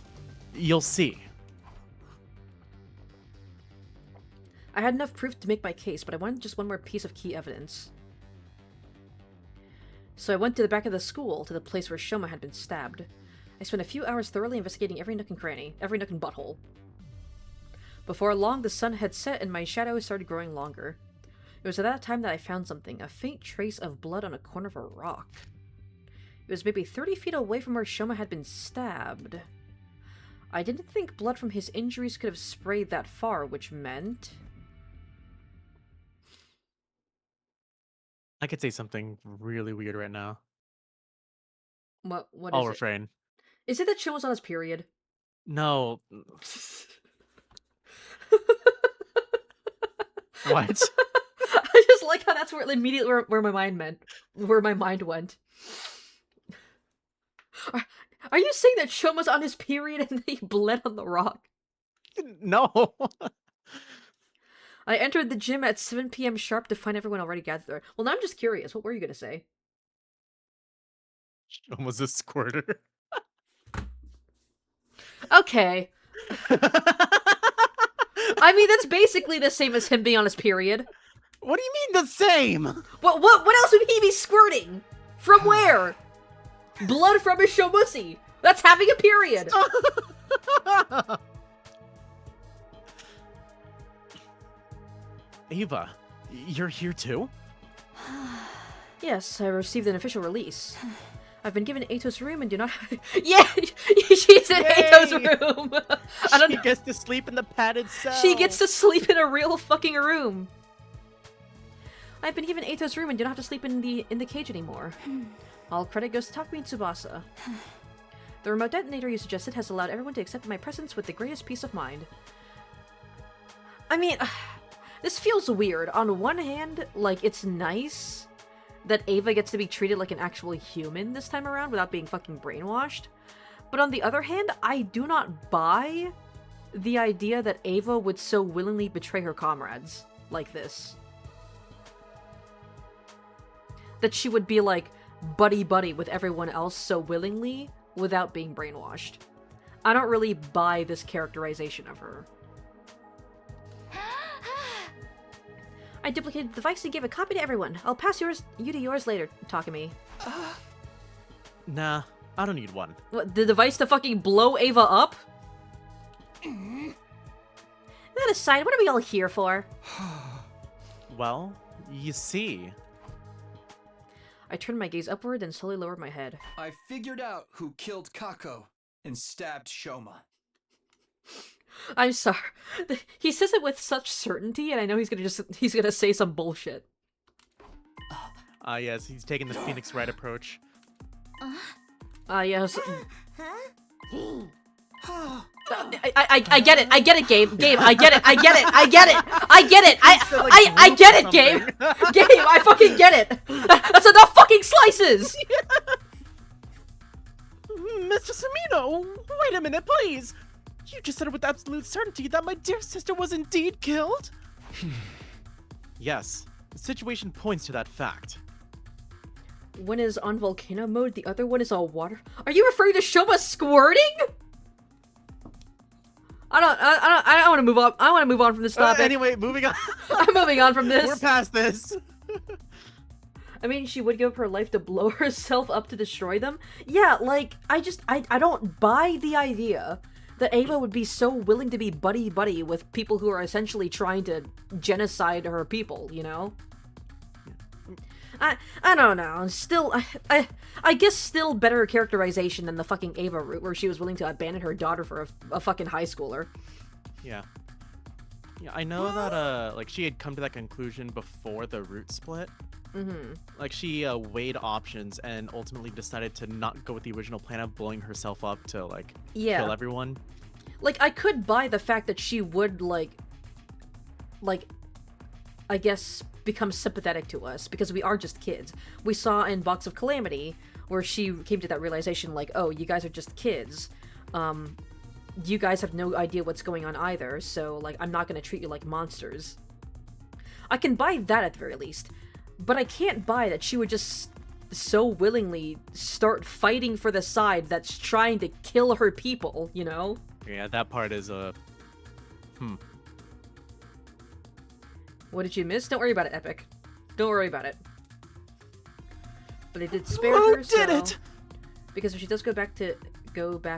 you'll see. I had enough proof to make my case, but I wanted just one more piece of key evidence. So I went to the back of the school, to the place where Shoma had been stabbed. I spent a few hours thoroughly investigating every nook and cranny, every nook and butthole. Before long, the sun had set and my shadow started growing longer. It was at that time that I found something, a faint trace of blood on a corner of a rock. It was maybe 30 feet away from where Shoma had been stabbed. I didn't think blood from his injuries could have sprayed that far, which meant... I could say something really weird right now. What I'll is it? refrain. Is it that Shoma's on his period? No. What? I just like how that's where immediately where my mind went. Are you saying that Shoma's on his period and he bled on the rock? No. I entered the gym at 7 p.m. sharp to find everyone already gathered there. Well, now I'm just curious. What were you gonna say? Almost a squirter. Okay. I mean, that's basically the same as him being on his period. What do you mean the same? What else would he be squirting? From where? Blood from his shomusi. That's having a period. Ava, you're here too? Yes, I received an official release. I've been given Ato's room and do not. Yeah, she's in Ato's room. I don't She know. gets to sleep in the padded cell. She gets to sleep in a real fucking room. I've been given Ato's room and do not have to sleep in the cage anymore. All credit goes to Takumi and Tsubasa. The remote detonator you suggested has allowed everyone to accept my presence with the greatest peace of mind. I mean, this feels weird. On one hand, like, it's nice that Ava gets to be treated like an actual human this time around without being fucking brainwashed. But on the other hand, I do not buy the idea that Ava would so willingly betray her comrades like this. That she would be like buddy-buddy with everyone else so willingly without being brainwashed. I don't really buy this characterization of her. I duplicated the device and gave a copy to everyone. I'll pass you to yours later, Takumi. Nah, I don't need one. What, the device to fucking blow Ava up? That aside, what are we all here for? Well, you see. I turned my gaze upward and slowly lowered my head. I figured out who killed Kako and stabbed Shoma. I'm sorry. He says it with such certainty, and I know he's gonna say some bullshit. Yes, he's taking the Phoenix Wright approach. Yes. I get it. I get it, Gabe. Gabe, I get it. I get it. I get it. I get it. I get it, Gabe. Gabe, I fucking get it. That's enough fucking slices. Mr. Sumino, wait a minute, please. You just said with absolute certainty that my dear sister was indeed killed? Yes, the situation points to that fact. One is on volcano mode, the other one is all water. Are you referring to Shoma squirting? I don't want to move on. I want to move on from this topic. Anyway, moving on. I'm moving on from this. We're past this. I mean, she would give up her life to blow herself up to destroy them. Yeah, like, I don't buy the idea that Ava would be so willing to be buddy-buddy with people who are essentially trying to genocide her people, you know? I don't know. Still, I guess still better characterization than the fucking Ava route where she was willing to abandon her daughter for a fucking high schooler. Yeah. Yeah, I know that, like, she had come to that conclusion before the route split. Mm-hmm. Like, she weighed options and ultimately decided to not go with the original plan of blowing herself up to, like, kill everyone. Like, I could buy the fact that she would, like, I guess, become sympathetic to us, because we are just kids. We saw in Box of Calamity, where she came to that realization, like, oh, you guys are just kids. You guys have no idea what's going on either, so, like, I'm not gonna treat you like monsters. I can buy that at the very least. But I can't buy that she would just so willingly start fighting for the side that's trying to kill her people, you know? Yeah, that part is, What did you miss? Don't worry about it, Epic. Don't worry about it. But they did spare her, Who did it? Because if she does go back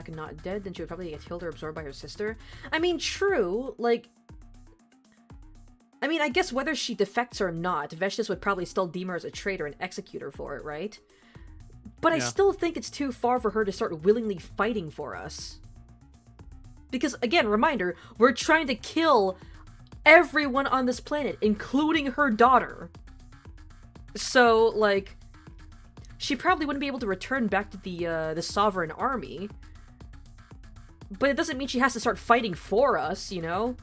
not dead, then she would probably get killed or absorbed by her sister. I mean, true, like... I mean, I guess whether she defects or not, Vestius would probably still deem her as a traitor and execute her for it, right? But I still think it's too far for her to start willingly fighting for us. Because, again, reminder, we're trying to kill everyone on this planet, including her daughter. So, like, she probably wouldn't be able to return back to the Sovereign Army. But it doesn't mean she has to start fighting for us, you know?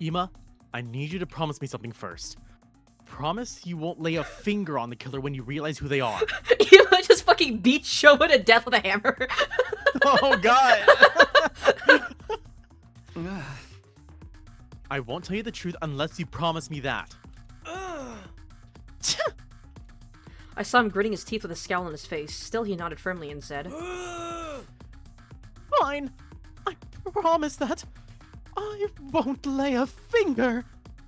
Ima, I need you to promise me something first. Promise you won't lay a finger on the killer when you realize who they are. You just fucking beat Shoma to death with a hammer. Oh, God. I won't tell you the truth unless you promise me that. I saw him gritting his teeth with a scowl on his face. Still, he nodded firmly and said, Fine. I promise that. I won't lay a finger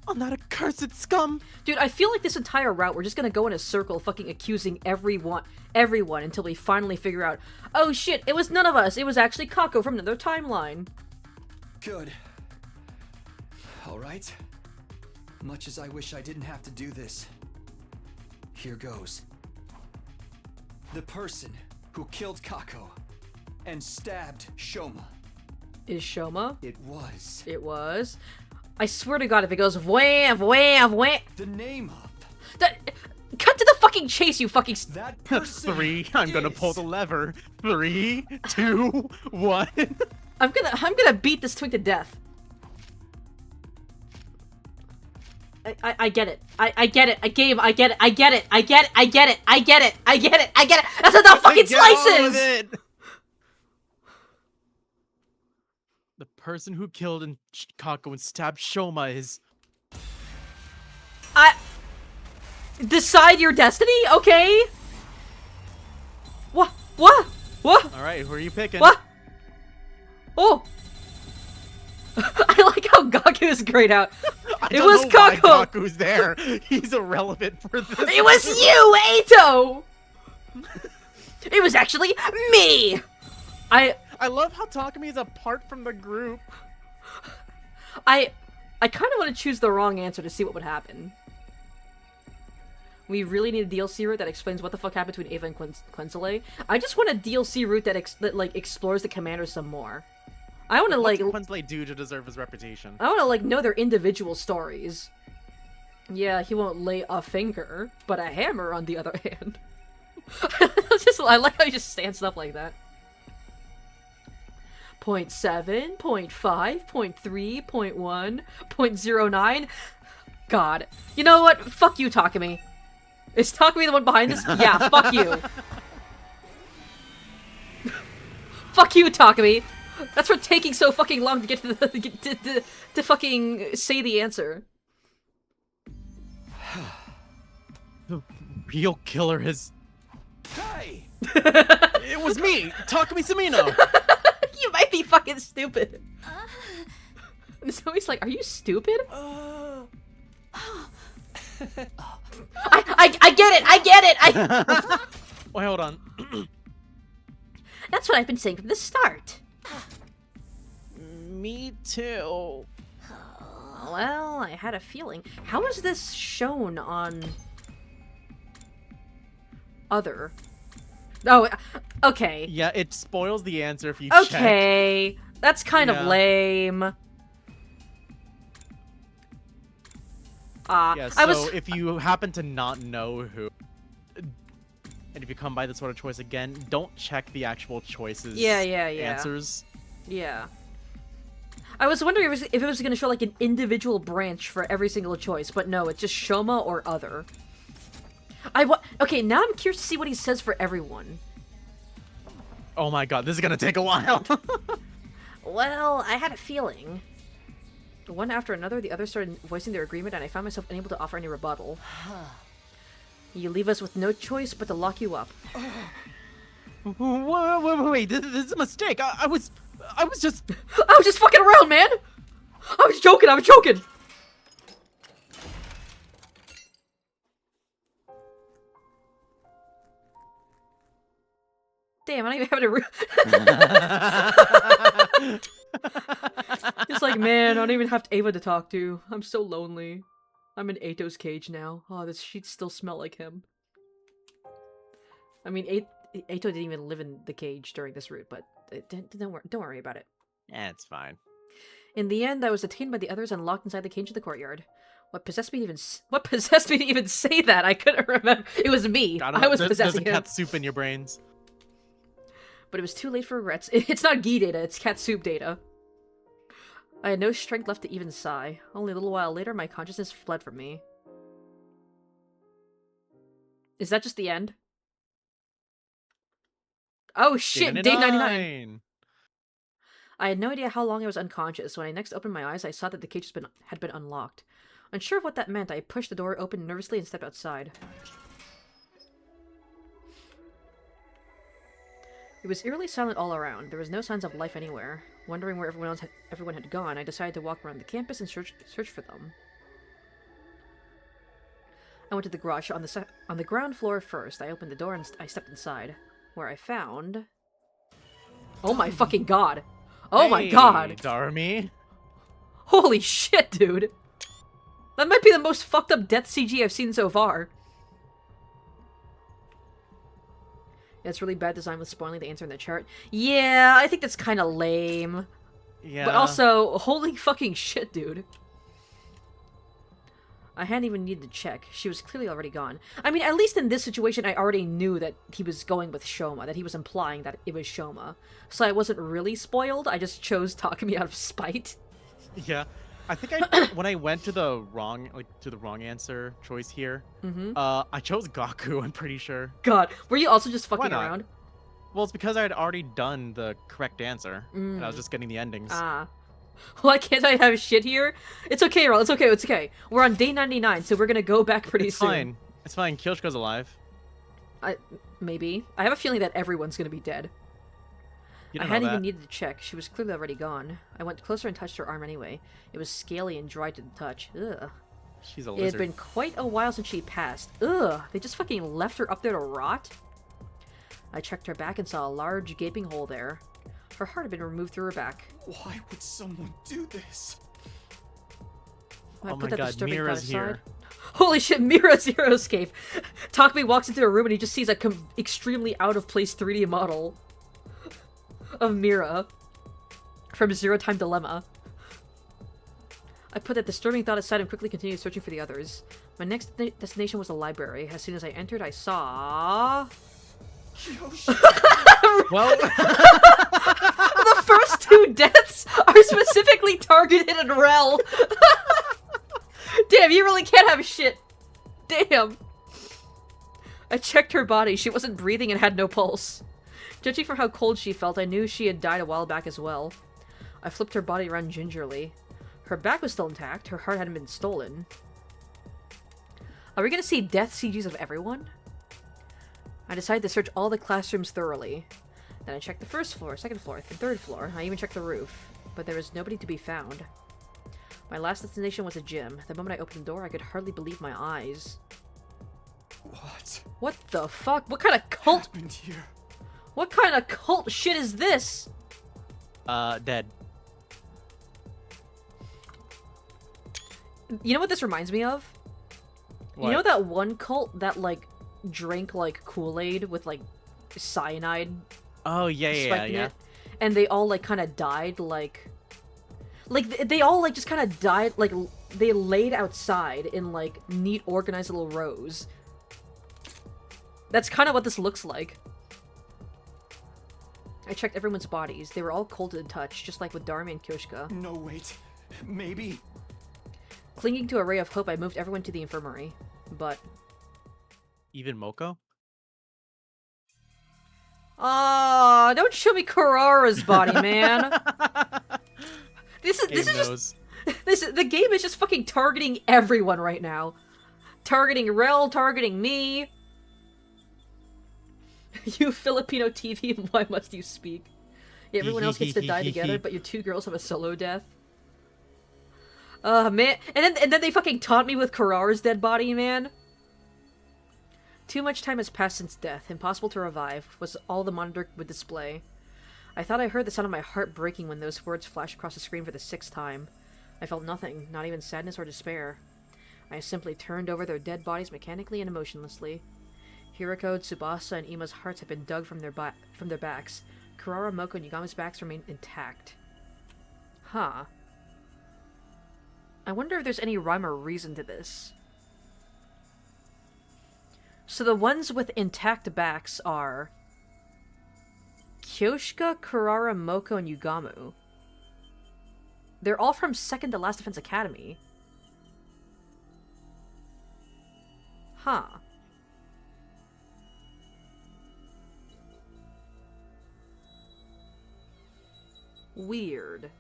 on that accursed scum. Dude, I feel like this entire route, we're just gonna go in a circle fucking accusing everyone until we finally figure out, oh shit, it was none of us. It was actually Kako from another timeline. Good. All right. Much as I wish I didn't have to do this, Here goes. The person who killed Kako and stabbed Shoma. Is Shoma? It was It was. I swear to God, if it goes wham, wham, wham. the name of Cut to the fucking chase, you fucking. that person. 3. I'm gonna pull the lever. 3, 2, 1. I'm gonna beat this twink to death. I get it. I get it. I get it. I get it. I get it. I get it. I get it. I get it. I get it. That's enough fucking Get on with slices! it. The person who killed and Kako and stabbed Shoma is. Decide your destiny? Okay. What? What? What? All right, who are you picking? What? Oh. I like how Gaku is grayed out. I It don't was know why Kako. Kaku's there. He's irrelevant for this. It was you, Ato! It was actually me! I love how Takumi is apart from the group. kind of want to choose the wrong answer to see what would happen. We really need a DLC route that explains what the fuck happened between Ava and Quinzale. I just want a DLC route that like explores the commanders some more. I want to What like did Quinsley do to deserve his reputation? I want to like know their individual stories. Yeah, he won't lay a finger, but a hammer on the other hand. I like how he just stands up like that. 0.7, 0.5, 0.3, 0.1, 0.09. God. You know what? Fuck you, Takumi. Is Takumi the one behind this? Yeah, fuck you. Fuck you, Takumi. That's for taking so fucking long to get to the to fucking say the answer. The real killer is. Hey! It was me, Takumi Samino. You might be fucking stupid. And so he's like, "Are you stupid?" I get it. I get it. Wait, hold on. That's what I've been saying from the start. Me too. Well, I had a feeling. How is this shown on other? Oh, okay. Yeah, it spoils the answer if you check. Okay. That's kind of Yeah. lame. Yeah, so I was if you happen to not know who, and if you come by this sort of choice again, don't check the actual choices. Yeah. Answers. Yeah. I was wondering if it was going to show like an individual branch for every single choice, but no, it's just Shoma or other. Okay, now I'm curious to see what he says for everyone. Oh my god, this is gonna take a while. Well, I had a feeling. One after another, the others started voicing their agreement, and I found myself unable to offer any rebuttal. You leave us with no choice but to lock you up. Wait, this is a mistake. I was just. I was just fucking around, man! I was joking! Damn, I don't even have to. It's like, man, I don't even have Ava to talk to. I'm so lonely. I'm in Ato's cage now. Oh, this she'd still smell like him. I mean, Ato didn't even live in the cage during this route, but don't worry about it. Eh, it's fine. In the end, I was detained by the others and locked inside the cage in the courtyard. What possessed me to even say that? I couldn't remember. It was me. I was possessing There's a him. cat soup in your brains. But it was too late for regrets. It's not Gi data, it's cat soup data. I had no strength left to even sigh. Only a little while later, my consciousness fled from me. Is that just the end? Oh shit, day 99! I had no idea how long I was unconscious. When I next opened my eyes, I saw that the cage had been unlocked. Unsure of what that meant, I pushed the door open nervously and stepped outside. It was eerily silent all around. There was no signs of life anywhere. Wondering where everyone had gone, I decided to walk around the campus and search for them. I went to the garage on the ground floor first. I opened the door and I stepped inside, where I found... Oh my fucking god! Oh my god! Darmy. Holy shit, dude! That might be the most fucked up death CG I've seen so far. It's really bad design with spoiling the answer in the chart. Yeah, I think that's kind of lame. Yeah. But also, holy fucking shit, dude. I hadn't even needed to check. She was clearly already gone. I mean, at least in this situation, I already knew that he was going with Shoma, that he was implying that it was Shoma. So I wasn't really spoiled, I just chose Takumi out of spite. Yeah. I think when I went to the wrong answer choice here, I chose Gaku, I'm pretty sure. God, were you also just fucking not? around? Well, it's because I had already done the correct answer, and I was just getting the endings. Ah. Why can't I have shit here? It's okay, Ral, it's okay, it's okay. We're on day 99, so we're gonna go back pretty soon. Fine. It's fine. Kyoshiko's alive. Maybe. I have a feeling that everyone's gonna be dead. You I don't know hadn't that. even needed to check. She was clearly already gone. I went closer and touched her arm anyway. It was scaly and dry to the touch. Ugh. She's a It had lizard. been quite a while since she passed. Ugh. They just fucking left her up there to rot? I checked her back and saw a large gaping hole there. Her heart had been removed through her back. Why would someone do this? I Oh put my that god, disturbing Mira's thought here. aside. Holy shit, Mira Zeroscape! Takumi walks into a room and he just sees a extremely out-of-place 3D model of Mira from Zero Time Dilemma. I put that disturbing thought aside and quickly continued searching for the others. My next destination was the library. As soon as I entered, I saw... Yoshi. Well, The first two deaths are specifically targeted at Rel. Damn, you really can't have shit. Damn. I checked her body. She wasn't breathing and had no pulse. Judging from how cold she felt, I knew she had died a while back as well. I flipped her body around gingerly. Her back was still intact. Her heart hadn't been stolen. Are we gonna see death CGs of everyone? I decided to search all the classrooms thoroughly. Then I checked the first floor, second floor, and third floor. I even checked the roof. But there was nobody to be found. My last destination was a gym. The moment I opened the door, I could hardly believe my eyes. What What the fuck? What kind of cult? happened here? What kind of cult shit is this? dead. You know what this reminds me of? What? You know that one cult that, like, drank, like, Kool-Aid with, like, cyanide Oh, yeah. spike in it? And they all, like, kind of died, like... Like, they all, like, just kind of died, like, they laid outside in, like, neat, organized little rows. That's kind of what this looks like. I checked everyone's bodies. They were all cold to the touch, just like with Dharma and Kyoshika. No, wait. Maybe. Clinging to a ray of hope, I moved everyone to the infirmary. But... Even Moko? Aw, don't show me Kurara's body, man! This is Game just... the game is just fucking targeting everyone right now. Targeting Rel, targeting me. You Filipino TV, why must you speak? Yeah, everyone else gets to die together, but your two girls have a solo death. Man. And then they fucking taunt me with Kurara's dead body, man. Too much time has passed since death. Impossible to revive, was all the monitor would display. I thought I heard the sound of my heart breaking when those words flashed across the screen for the 6th time. I felt nothing, not even sadness or despair. I simply turned over their dead bodies mechanically and emotionlessly. Hiroko, Tsubasa, and Ima's hearts had been dug from their backs. Kurara, Moko, and Yugama's backs remained intact. Huh. I wonder if there's any rhyme or reason to this. So the ones with intact backs are... Kyoshika, Kurara, Moko, and Yugamu. They're all from 2nd to Last Defense Academy. Huh. Weird.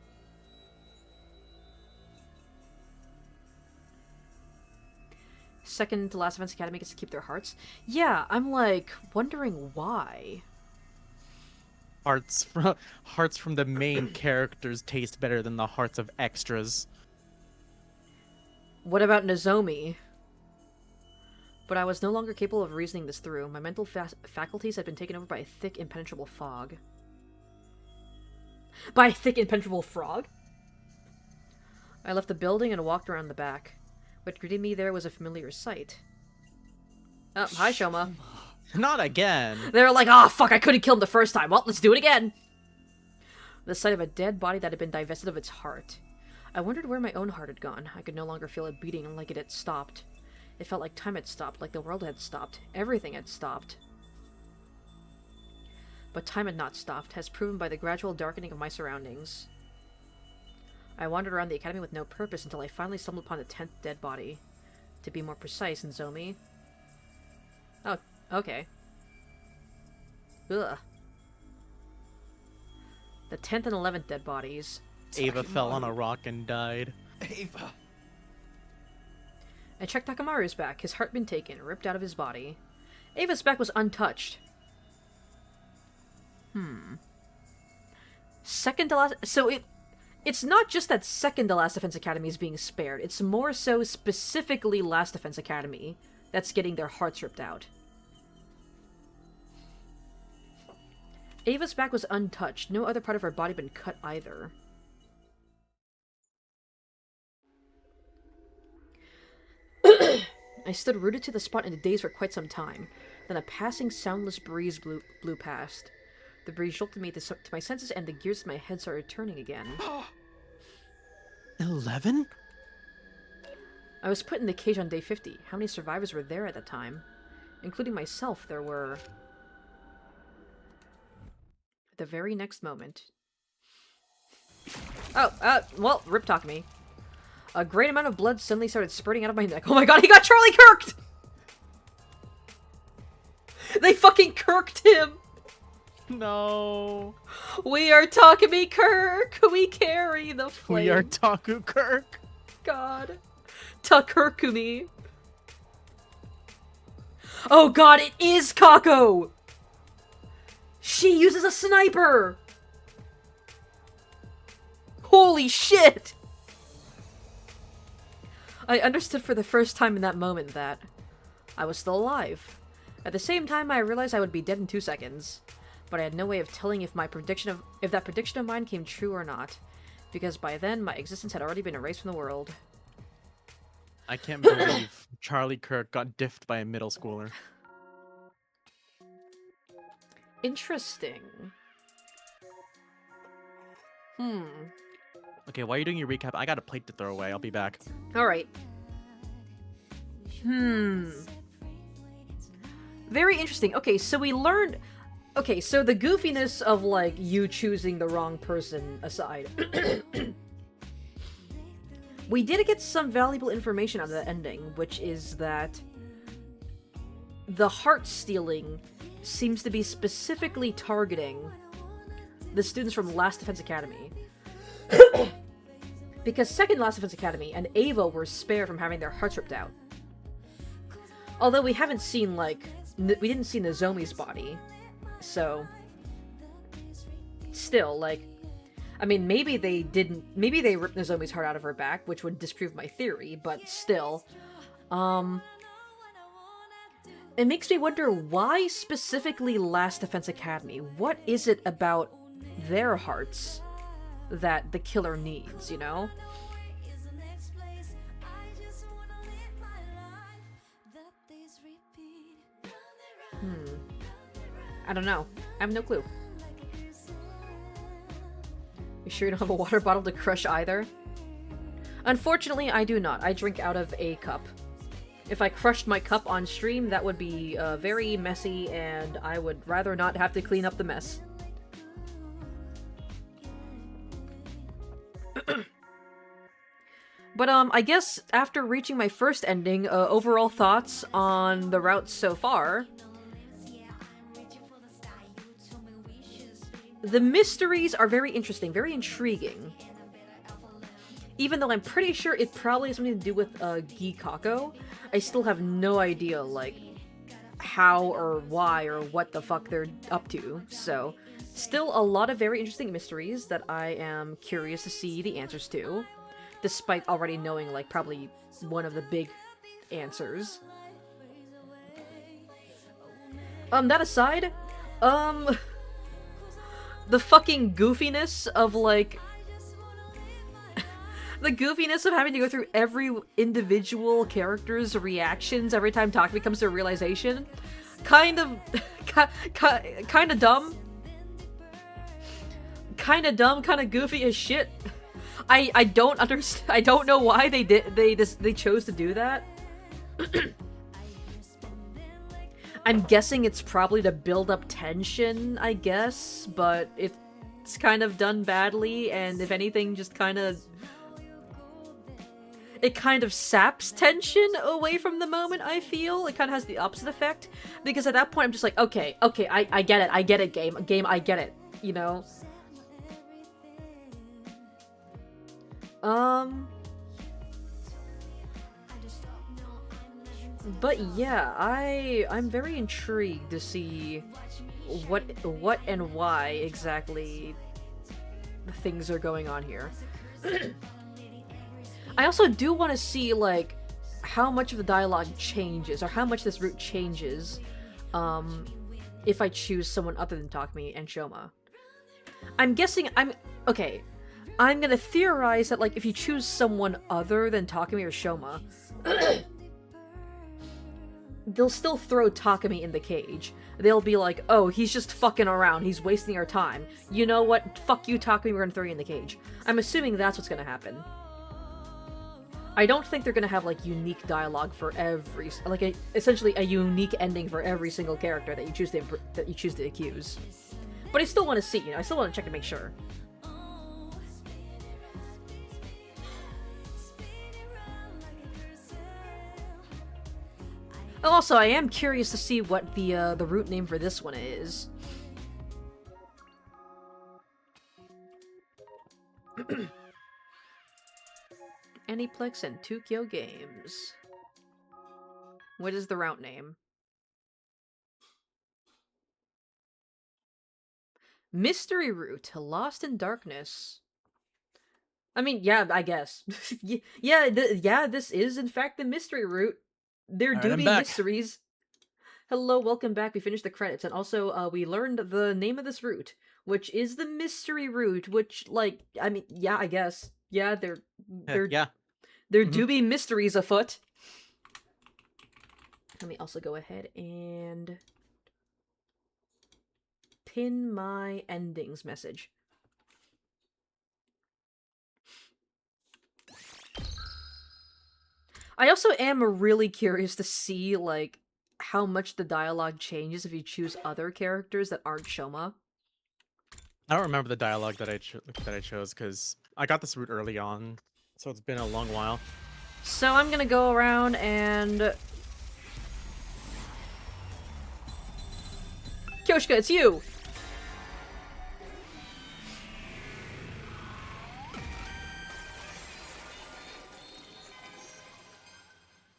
Second to Last Defense Academy gets to keep their hearts. Yeah, I'm like wondering why. Hearts from the main characters taste better than the hearts of extras. What about Nozomi? But I was no longer capable of reasoning this through. My mental faculties had been taken over by a thick, impenetrable fog. By a thick, impenetrable frog? I left the building and walked around the back. What greeted me there was a familiar sight. Oh, hi, Shoma. Not again. They're like, oh fuck, I couldn't kill him the first time. Well, let's do it again. The sight of a dead body that had been divested of its heart. I wondered where my own heart had gone. I could no longer feel it beating like it had stopped. It felt like time had stopped, like the world had stopped. Everything had stopped. But time had not stopped, as proven by the gradual darkening of my surroundings. I wandered around the academy with no purpose until I finally stumbled upon the 10th dead body. To be more precise, Nozomi. Oh, okay. Ugh. The 10th and 11th dead bodies. Ava fell on a rock and died. Ava. I checked Takamaru's back. His heart been taken, ripped out of his body. Ava's back was untouched. Second to last... So it's not just that second to Last Defense Academy is being spared. It's more so specifically Last Defense Academy that's getting their hearts ripped out. Ava's back was untouched. No other part of her body been cut either. I stood rooted to the spot in a daze for quite some time. Then a passing soundless breeze blew past. The breeze jolted me to my senses, and the gears in my head started turning again. 11? I was put in the cage on day 50. How many survivors were there at the time? Including myself, there were... At the very next moment... well, Rip Takumi. A great amount of blood suddenly started spurting out of my neck. Oh my god, he got Charlie Kirked! They fucking Kirked him! No. We are Takumi Kirk! We carry the flame. We are Taku Kirk. God. Takurkumi. Oh god, it is Kako! She uses a sniper! Holy shit! I understood for the first time in that moment that I was still alive. At the same time, I realized I would be dead in 2 seconds. But I had no way of telling if that prediction of mine came true or not. Because by then, my existence had already been erased from the world. I can't believe Charlie Kirk got diffed by a middle schooler. Interesting. Okay, while you're doing your recap, I got a plate to throw away. I'll be back. Alright. Very interesting. Okay, so we learned... Okay, so the goofiness of, like, you choosing the wrong person aside. We did get some valuable information out of the ending, which is that the heart stealing seems to be specifically targeting the students from Last Defense Academy. Because second Last Defense Academy and Ava were spared from having their hearts ripped out. Although we haven't seen, like... we didn't see Nozomi's body. So... Still, like... I mean, maybe they didn't... Maybe they ripped Nozomi's heart out of her back, which would disprove my theory, but still. It makes me wonder why specifically Last Defense Academy? What is it about their hearts that the killer needs, you know? I don't know. I have no clue. You sure you don't have a water bottle to crush either? Unfortunately, I do not. I drink out of a cup. If I crushed my cup on stream, that would be very messy, and I would rather not have to clean up the mess. But, I guess after reaching my first ending, overall thoughts on the route so far. The mysteries are very interesting, very intriguing. Even though I'm pretty sure it probably has something to do with, Gikako, I still have no idea, like, how or why or what the fuck they're up to. So, still a lot of very interesting mysteries that I am curious to see the answers to. Despite already knowing, like, probably one of the big answers. That aside, the fucking goofiness of, like... the goofiness of having to go through every individual character's reactions every time Takumi comes to a realization kind of, kind of dumb. Kind of dumb, kind of goofy as shit. I don't understand. I don't know why they chose to do that. I'm guessing it's probably to build up tension, I guess, but it's kind of done badly, and if anything, just kind of... It kind of saps tension away from the moment, I feel. It kind of has the opposite effect, because at that point I'm just like, okay, I get it, game, I get it, you know? But yeah, I'm very intrigued to see what and why exactly things are going on here. I also do want to see, like, how much of the dialogue changes, or how much this route changes, if I choose someone other than Takumi and Shoma. I'm guessing okay, I'm gonna theorize that, like, if you choose someone other than Takumi or Shoma, they'll still throw Takumi in the cage. They'll be like, oh, he's just fucking around, he's wasting our time. You know what? Fuck you, Takumi, we're gonna throw you in the cage. I'm assuming that's what's gonna happen. I don't think they're gonna have, like, unique dialogue for every, like, essentially a unique ending for every single character that you choose to accuse. But I still want to see, you know, I still want to check to make sure. Also, I am curious to see what the route name for this one is. Aniplex and Tokyo Games. What is the route name? Mystery Route, Lost in Darkness. I mean, yeah, I guess. yeah, this is in fact the mystery route. There do be mysteries. Hello, welcome back. We finished the credits, and also we learned the name of this route, which is the mystery route. Which, like, I mean, yeah, I guess, yeah, there do be mysteries afoot. Let me also go ahead and pin my endings message. I also am really curious to see, like, how much the dialogue changes if you choose other characters that aren't Shoma. I don't remember the dialogue that I chose because I got this route early on, so it's been a long while. So I'm gonna go around and... Kyoshika, it's you!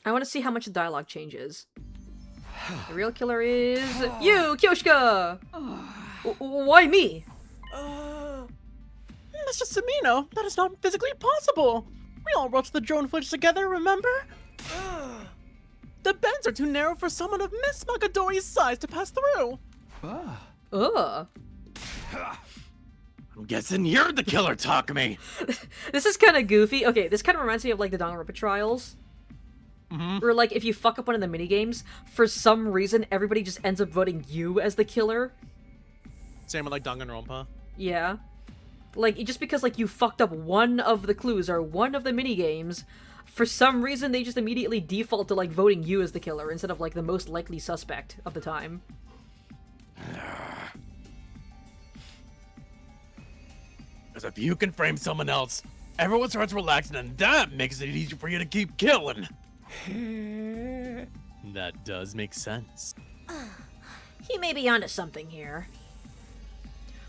I want to see how much the dialogue changes. The real killer is... you, Kyoshika! Why me? It's just Samino. That is not physically possible. We all rode to the drone footage together, remember? The bends are too narrow for someone of Miss Magadori's size to pass through. Ugh. I'm guessing you're the killer, Takumi. This is kind of goofy. Okay, this kind of reminds me of, like, the Danganronpa trials. Or, like, if you fuck up one of the minigames, for some reason, everybody just ends up voting you as the killer. Same with, like, Danganronpa. Yeah. Like, just because, like, you fucked up one of the clues or one of the minigames, for some reason, they just immediately default to, like, voting you as the killer instead of, like, the most likely suspect of the time. Because if you can frame someone else, everyone starts relaxing, and that makes it easier for you to keep killing. That does make sense. He may be onto something here.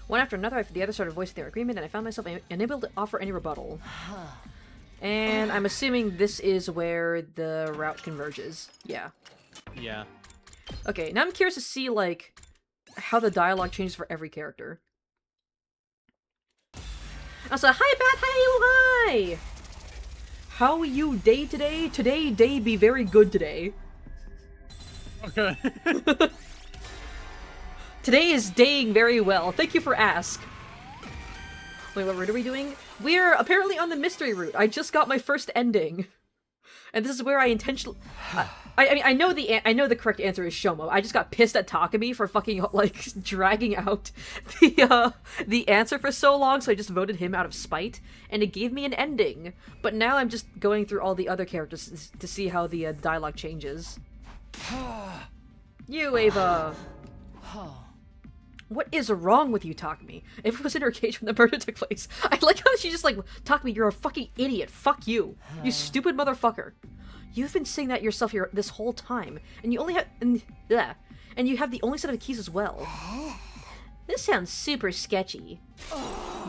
One after another, the others started voicing their agreement, and I found myself unable to offer any rebuttal. And I'm assuming this is where the route converges. Yeah. Yeah. Okay, now I'm curious to see, like, how the dialogue changes for every character. Also, hi, Pat! Hi! How are you day today? Today, day be very good today. Okay. Today is daying very well. Thank you for ask. Wait, what route are we doing? We're apparently on the mystery route. I just got my first ending. And this is where I intentionally. I mean, I know the correct answer is Shomo. I just got pissed at Takumi for fucking like dragging out the answer for so long, so I just voted him out of spite, and it gave me an ending. But now I'm just going through all the other characters to see how the dialogue changes. You, Ava. What is wrong with you, Takumi? If it was in her cage when the murder took place. I like how she's just like, Takumi, you're a fucking idiot. Fuck you. You stupid motherfucker. You've been saying that yourself here this whole time, and you only have and you have the only set of keys as well. This sounds super sketchy.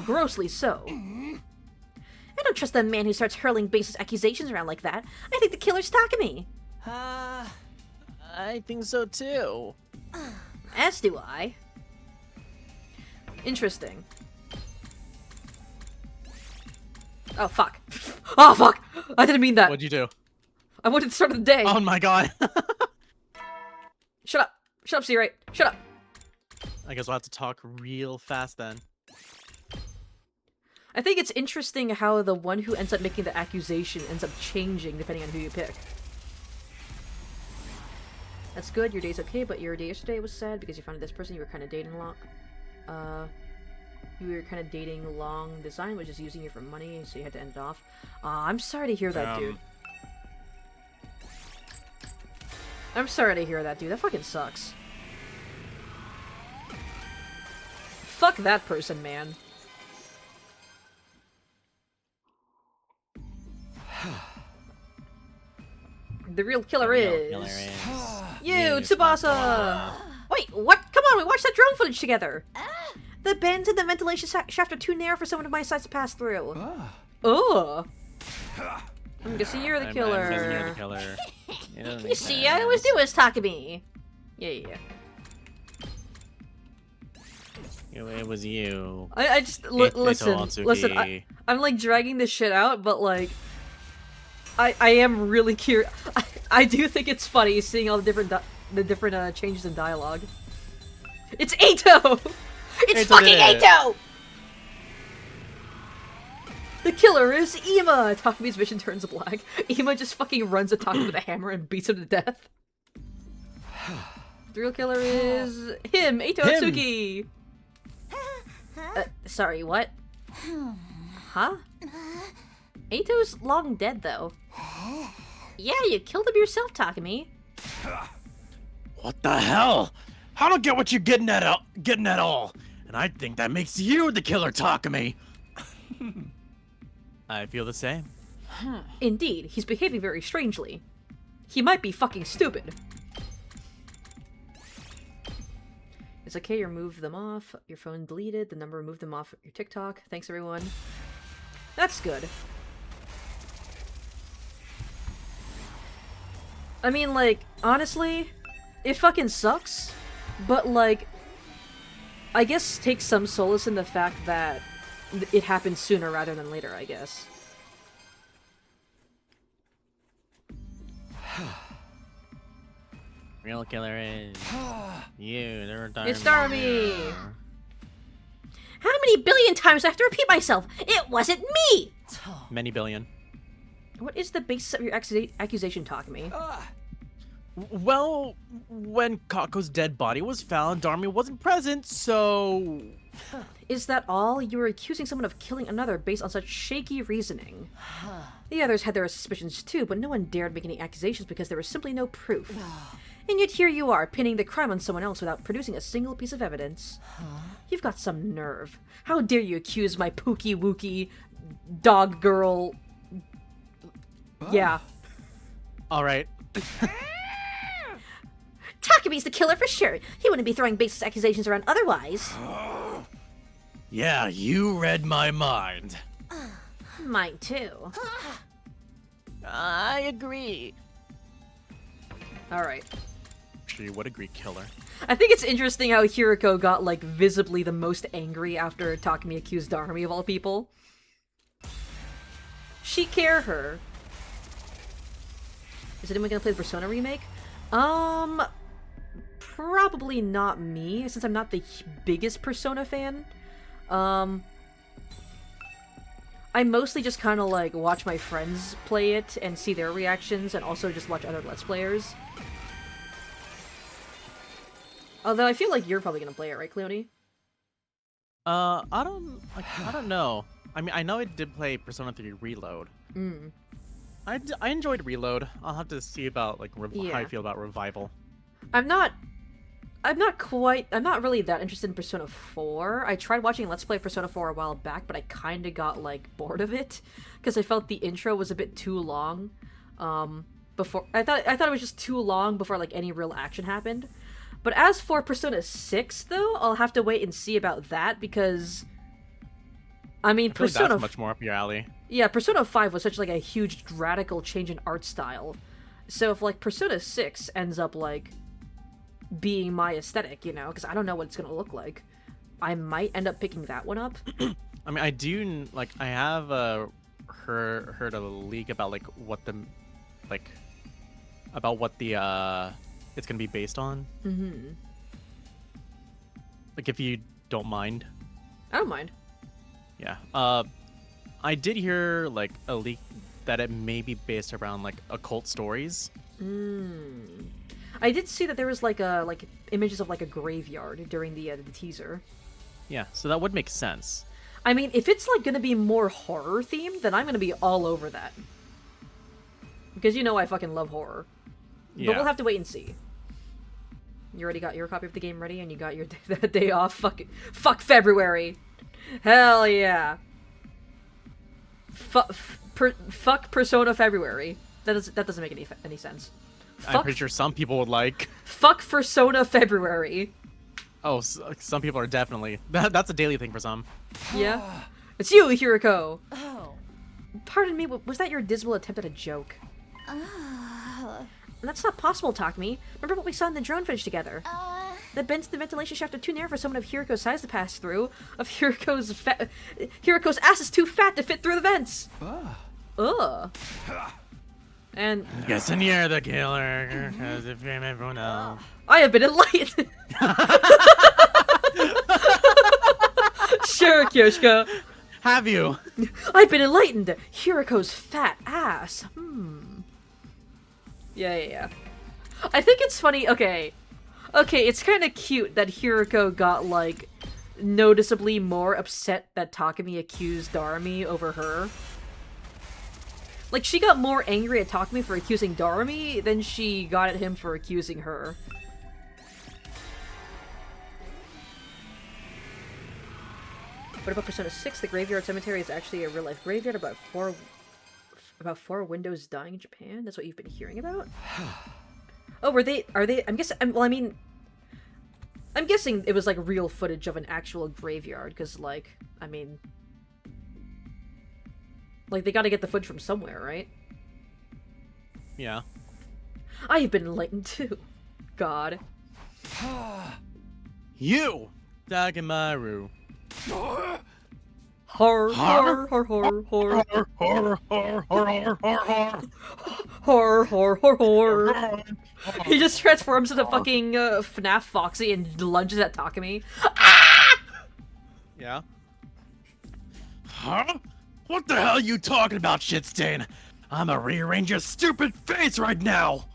Grossly so. I don't trust the man who starts hurling baseless accusations around like that. I think the killer's Takumi. I think so too. As do I. Interesting. Oh, fuck. Oh, fuck! I didn't mean that. What'd you do? I wanted to start the day. Oh my god. Shut up. Shut up, C-Right. Shut up. I guess we'll have to talk real fast then. I think it's interesting how the one who ends up making the accusation ends up changing depending on who you pick. That's good, your day's okay, but your day yesterday was sad because you found this person you were kind of dating long. You were kind of dating long design, which is using you for money, so you had to end it off. I'm sorry to hear that, dude. I'm sorry to hear that, dude. That fucking sucks. Fuck that person, man. The real killer is... You, Tsubasa! Wait, what? Come on, we watched that drone footage together! The bends in the ventilation shaft are too narrow for someone of my size to pass through. Oh. I'm guessing you're the killer. I'm guessing you're the killer. You see, I always do as Takumi. Yeah. It was you. I just listen. I'm like dragging this shit out, but like, I am really curious. I do think it's funny seeing all the different changes in dialogue. It's Eito. It's fucking Eito. The killer is Ima! Takumi's vision turns black. Ima just fucking runs at Takumi with a hammer and beats him to death. The real killer is... him! Eito Atsuki! Sorry, what? Huh? Eito's long dead, though. Yeah, you killed him yourself, Takumi. What the hell? I don't get what you're getting at all. And I think that makes you the killer, Takumi. I feel the same. Indeed, he's behaving very strangely. He might be fucking stupid. It's okay, you removed them off. Your phone deleted. The number removed them off your TikTok. Thanks, everyone. That's good. I mean, like, honestly, it fucking sucks. But, like, I guess take some solace in the fact that it happened sooner rather than later, I guess. Real killer is you. It's Darby! How many billion times do I have to repeat myself? It wasn't me! Many billion. What is the basis of your accusation, Takumi? Well, when Kako's dead body was found, Darmy wasn't present, so... Is that all? You were accusing someone of killing another based on such shaky reasoning. The others had their suspicions too, but no one dared make any accusations because there was simply no proof. And yet here you are, pinning the crime on someone else without producing a single piece of evidence. You've got some nerve. How dare you accuse my Pookie Wookie dog girl... Yeah. Alright. Takumi's the killer for sure. He wouldn't be throwing baseless accusations around otherwise. Yeah, you read my mind. Mine too. I agree. Alright. She would agree, killer. I think it's interesting how Hiriko got, like, visibly the most angry after Takumi accused Darumi of all people. She care her. Is anyone gonna play the Persona remake? Probably not me, since I'm not the biggest Persona fan. I I mostly just kind of like watch my friends play it and see their reactions, and also just watch other Let's Players. Although I feel like you're probably gonna play it, right, Cleone? I don't know. I mean, I know I did play Persona 3 Reload. Mm. I enjoyed Reload. I'll have to see about like how Yeah. I feel about Revival. I'm not really that interested in Persona 4. I tried watching Let's Play Persona 4 a while back, but I kind of got like bored of it because I felt the intro was a bit too long. Before I thought it was just too long before like any real action happened. But as for Persona 6 though, I'll have to wait and see about that because I mean I feel like Persona that's much more up your alley. Yeah, Persona 5 was such like a huge radical change in art style. So if like Persona 6 ends up like being my aesthetic, you know, because I don't know what it's gonna look like, I might end up picking that one up. I mean, I do like I have heard a leak about like what the it's gonna be based on. Mm-hmm. Like if you don't mind. I don't mind. Yeah. I did hear like a leak that it may be based around like occult stories. I did see that there was like images of like a graveyard during the teaser. Yeah, so that would make sense. I mean, if it's like gonna be more horror themed, then I'm gonna be all over that. Because you know I fucking love horror. Yeah. But we'll have to wait and see. You already got your copy of the game ready, and you got your that day off. Fuck February. Hell yeah. Fuck Persona February. That doesn't make any sense. I'm pretty sure some people would like. Fuck Persona February. Oh, some people are definitely. That's a daily thing for some. Yeah. It's you, Hiriko. Oh. Pardon me, was that your dismal attempt at a joke? That's not possible, Takumi. Remember what we saw in the drone footage together? The ventilation shaft are too narrow for someone of Hiriko's size to pass through. Hiriko's ass is too fat to fit through the vents. Ugh. And Guessing you're the killer, because if everyone else. I have been enlightened. Sure, Kyoshka. Have you? I've been enlightened. Hiriko's fat ass. Yeah. I think it's funny. Okay, it's kind of cute that Hiriko got like noticeably more upset that Takumi accused Darumi over her. Like, she got more angry at Takumi for accusing Darumi than she got at him for accusing her. What about Persona 6? The graveyard cemetery is actually a real-life graveyard about four windows dying in Japan? That's what you've been hearing about? Oh, are they, I'm guessing, I'm guessing it was, like, real footage of an actual graveyard, because, like, I mean... Like, they gotta get the footage from somewhere, right? Yeah. I have been enlightened too. God. You, Dagamaru. Horror, horror, horror, horror, horror. Horror, horror, horror, horror. He just transforms into fucking FNAF Foxy and lunges at Takumi. Yeah. Huh? What the hell are you talking about, Shitstain? I'ma rearrange your stupid face right now!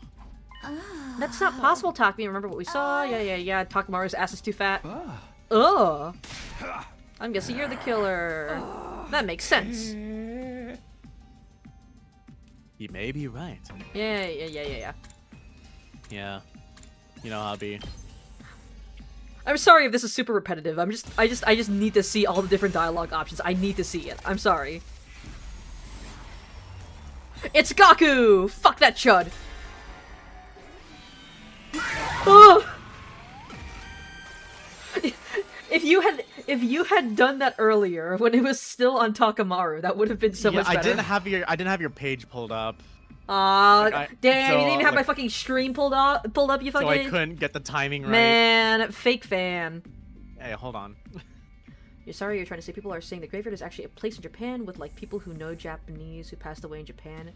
That's not possible, Takumi. Remember what we saw? Yeah. Takamaru's ass is too fat. Ugh. I'm guessing you're the killer. That makes sense. You may be right. Yeah. Yeah. You know how it be. I'm sorry if this is super repetitive. I just need to see all the different dialogue options. I need to see it. I'm sorry. It's Gaku! Fuck that chud! Oh! If you had done that earlier when it was still on Takamaru, that would have been so much better. I didn't have your page pulled up. Damn, so, you didn't even have my like- fucking stream pulled up, you fucking... So I couldn't get the timing right. Man, fake fan. Hey, hold on. You're sorry, you're trying to say people are saying the graveyard is actually a place in Japan with, like, people who know Japanese who passed away in Japan,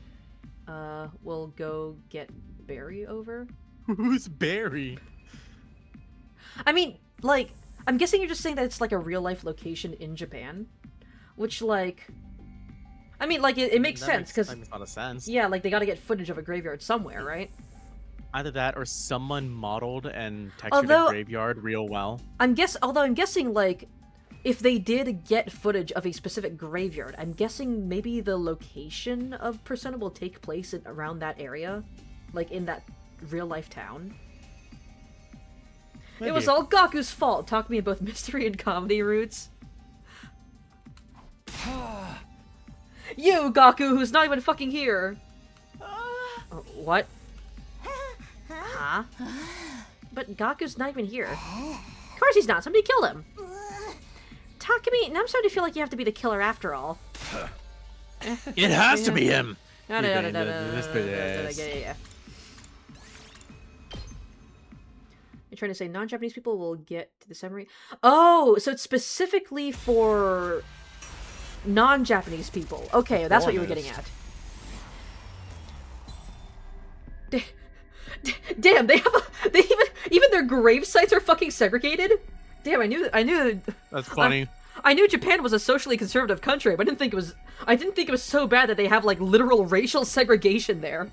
will go get Barry over? Who's Barry? I mean, like, I'm guessing you're just saying that it's, like, a real-life location in Japan? Which, like... I mean, like, it makes sense, because, that makes a lot of sense. yeah, like, they gotta get footage of a graveyard somewhere, right? Either that or someone modeled and textured Although- a graveyard real well. Although I'm guessing, like, if they did get footage of a specific graveyard, I'm guessing maybe the location of Persona will take place around that area, like, in that real-life town. Maybe. It was all Gaku's fault. Talk to me both mystery and comedy roots. You, Gaku, who's not even fucking here. What? Huh? But Gaku's not even here. Of course he's not. Somebody killed him. Takumi, now I'm starting to feel like you have to be the killer after all. It has to be him. No. This bit Yeah. You're trying to say non-Japanese people will get to the summary? Oh, so it's specifically for non-Japanese people. Okay, that's what you were getting at. Damn, they even their grave sites are fucking segregated? Damn, I knew That's funny. I knew Japan was a socially conservative country, but I didn't think it was so bad that they have like literal racial segregation there.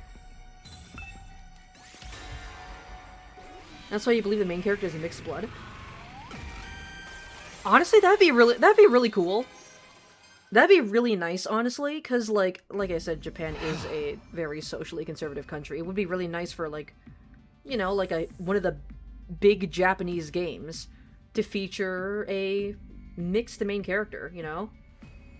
That's why you believe the main character is a mixed blood. Honestly, that'd be really cool. That'd be really nice, honestly, because like I said, Japan is a very socially conservative country. It would be really nice for like, you know, like one of the big Japanese games to feature a mixed main character, you know?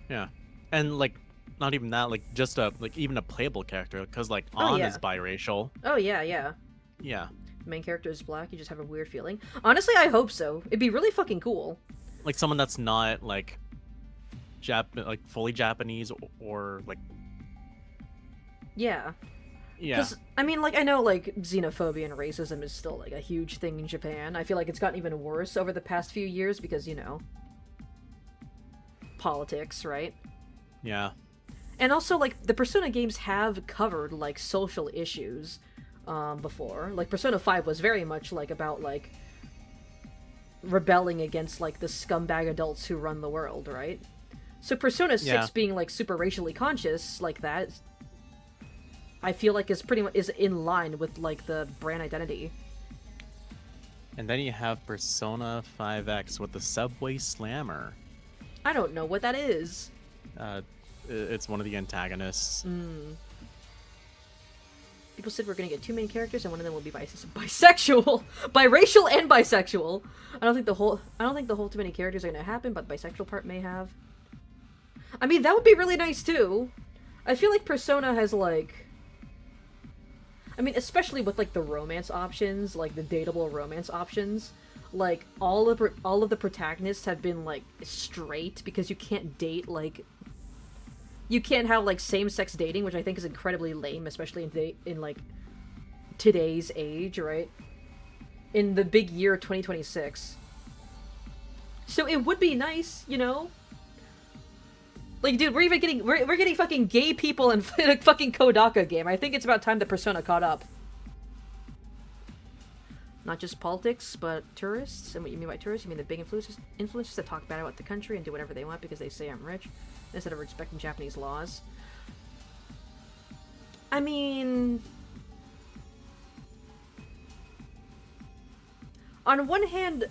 Yeah, and like, not even that, like just even a playable character, because like Oh, An yeah. is biracial. Oh yeah. Yeah, The main character is black, you just have a weird feeling. Honestly, I hope so. It'd be really fucking cool. like someone that's not like fully Japanese or like Yeah. yeah. Because, I mean, like, I know, like, xenophobia and racism is still, like, a huge thing in Japan. I feel like it's gotten even worse over the past few years because, you know, politics, right? Yeah. And also, like, the Persona games have covered, like, social issues before. Like, Persona 5 was very much, like, about, like, rebelling against, like, the scumbag adults who run the world, right? So Persona 6 Yeah. being, like, super racially conscious like that, I feel like is pretty much is in line with, like, the brand identity. And then you have Persona 5X with the Subway Slammer. I don't know what that is. It's one of the antagonists. People said we're gonna get two main characters and one of them will be bisexual, biracial and bisexual. I don't think the whole too many characters are gonna happen, but the bisexual part may have. I mean, that would be really nice too. I feel like Persona has like, I mean, especially with like the romance options, like the dateable romance options, like all of the protagonists have been like straight because you can't date like. You can't have like same-sex dating, which I think is incredibly lame, especially in like today's age, right? In the big year 2026. So it would be nice, you know? Like, dude, we're getting fucking gay people in a fucking Kodaka game. I think it's about time that Persona caught up. Not just politics, but tourists. And what you mean by tourists? You mean the big influencers that talk bad about the country and do whatever they want because they say I'm rich, instead of respecting Japanese laws. I mean, on one hand,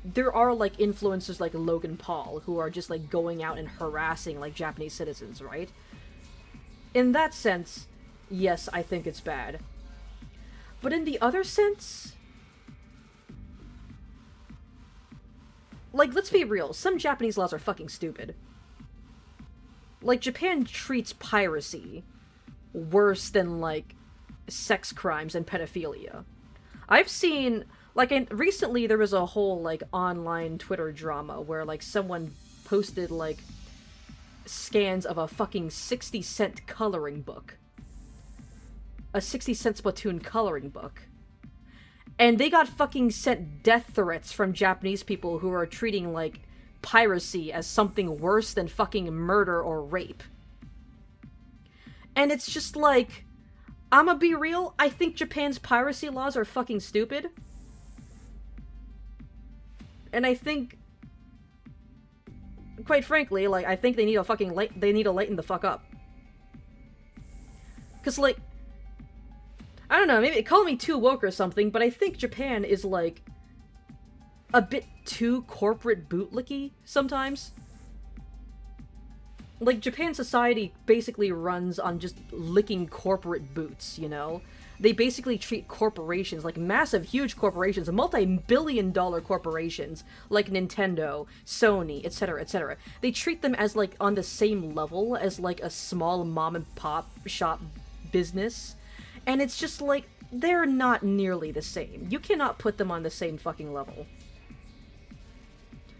there are like influencers like Logan Paul who are just like going out and harassing like Japanese citizens, right? In that sense, yes, I think it's bad. But in the other sense, like, let's be real, some Japanese laws are fucking stupid. Like, Japan treats piracy worse than, like, sex crimes and pedophilia. I've seen, like, recently there was a whole, like, online Twitter drama where, like, someone posted, like, scans of a fucking 60-cent coloring book. A 60-cent Splatoon coloring book. And they got fucking sent death threats from Japanese people who are treating, like, piracy as something worse than fucking murder or rape. And it's just like, I'ma be real, I think Japan's piracy laws are fucking stupid. And I think quite frankly, like, I think they need to lighten the fuck up. Cause, like, I don't know, maybe call me too woke or something, but I think Japan is, like, a bit too corporate bootlicky sometimes. Like, Japan society basically runs on just licking corporate boots, you know? They basically treat corporations, like massive, huge corporations, multi-billion-dollar corporations, like Nintendo, Sony, etc., etc. They treat them as, like, on the same level as, like, a small mom-and-pop shop business. And it's just, like, they're not nearly the same. You cannot put them on the same fucking level.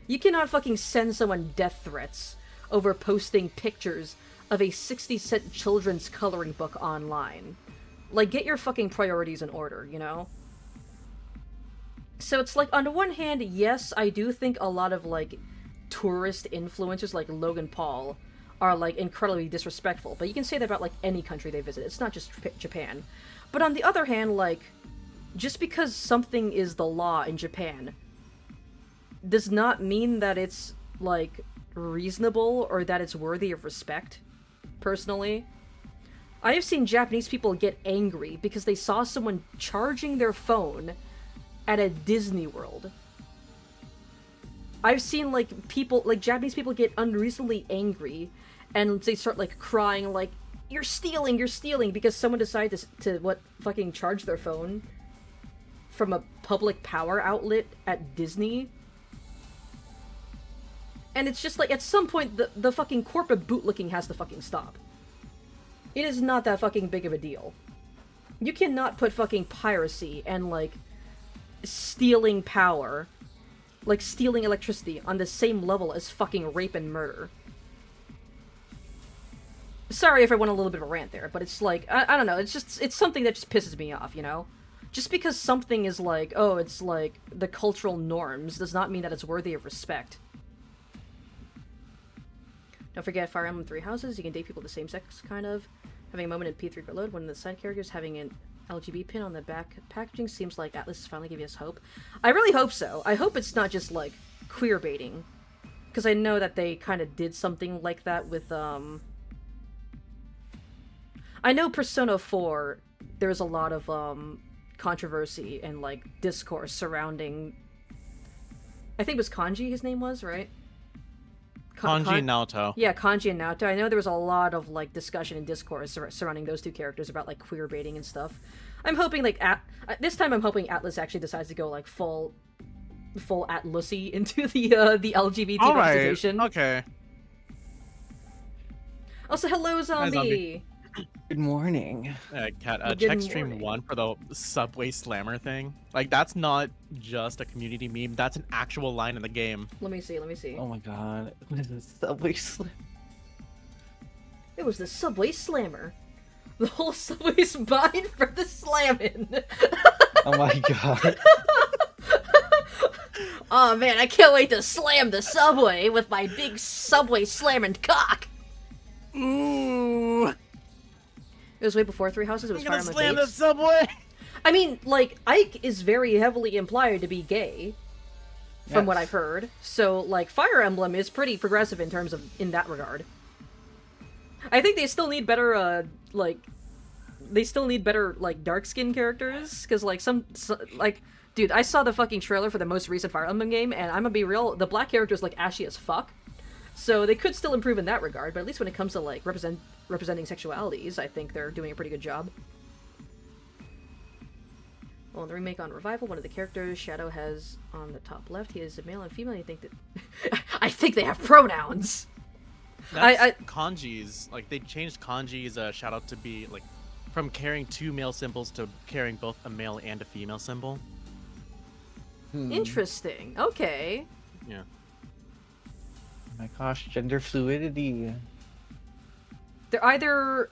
You cannot fucking send someone death threats over posting pictures of a 60-cent children's coloring book online. Like, get your fucking priorities in order, you know? So it's like, on the one hand, yes, I do think a lot of, like, tourist influencers like Logan Paul are, like, incredibly disrespectful, but you can say that about, like, any country they visit. It's not just Japan. But on the other hand, like, just because something is the law in Japan does not mean that it's, like, reasonable or that it's worthy of respect, personally. I have seen Japanese people get angry because they saw someone charging their phone at a Disney World. I've seen, like, people, like, Japanese people get unreasonably angry and they start, like, crying, like, you're stealing, because someone decided to fucking charge their phone from a public power outlet at Disney. And it's just like, at some point, the fucking corporate bootlicking has to fucking stop. It is not that fucking big of a deal. You cannot put fucking piracy and, like, stealing power, like stealing electricity, on the same level as fucking rape and murder. Sorry if I went a little bit of a rant there, but it's like, I don't know, it's something that just pisses me off, you know? Just because something is like, oh, it's like the cultural norms does not mean that it's worthy of respect. Don't forget Fire Emblem Three Houses, you can date people of the same sex, kind of. Having a moment in P3 Reload, one of the side characters having an LGB pin on the back packaging seems like Atlus is finally giving us hope. I really hope so. I hope it's not just, like, queer baiting. Because I know that they kind of did something like that with, I know Persona 4, there's a lot of, controversy and, like, discourse surrounding... I think it was Kanji his name was, right? Kanji and Naoto. Yeah, Kanji and Naoto. I know there was a lot of, like, discussion and discourse surrounding those two characters about, like, queer baiting and stuff. I'm hoping, like, this time I'm hoping Atlus actually decides to go, like, full Atlusy into the LGBT representation. Okay. Also, hello, Zombie! Good morning. Kat, Good check stream morning. 1 for the Subway Slammer thing. Like, that's not just a community meme, that's an actual line in the game. Let me see. Oh my god. What is this? Subway Slam? It was the Subway Slammer. The whole Subway's mine for the slamming. Oh my god. Oh man, I can't wait to slam the Subway with my big Subway slamming cock. Ooh! It was way before Three Houses. It was I'm gonna Fire Emblem slam the 8. Subway! I mean, like, Ike is very heavily implied to be gay, from what Yes. I've heard. So, like, Fire Emblem is pretty progressive in terms of, in that regard. I think they still need better, like, dark skin characters, because, like, like, dude, I saw the fucking trailer for the most recent Fire Emblem game, and I'm gonna be real, the black character is, like, ashy as fuck. So they could still improve in that regard, but at least when it comes to, like, representing sexualities, I think they're doing a pretty good job. Well, in the remake on Revival, one of the characters Shadow has on the top left, he is a male and female. You think that... I think they have pronouns! That's kanjis. Like, they changed kanji's shout out to be, like, from carrying two male symbols to carrying both a male and a female symbol. Interesting. Okay. Yeah. Oh my gosh, gender fluidity. They are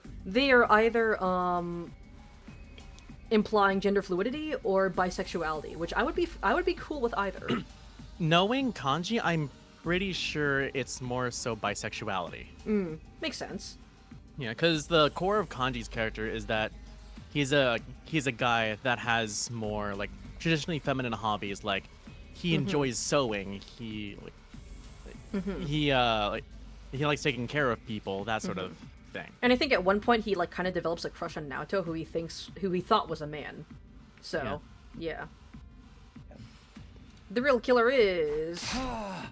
either implying gender fluidity or bisexuality, which I would be cool with either. Knowing kanji, I'm pretty sure it's more so bisexuality. Makes sense. Yeah, because the core of Kanji's character is that he's a guy that has more like traditionally feminine hobbies. Like he enjoys sewing. he likes taking care of people, that sort of thing. And I think at one point he like kind of develops a crush on Naoto, who he thought was a man. So, yeah. The real killer is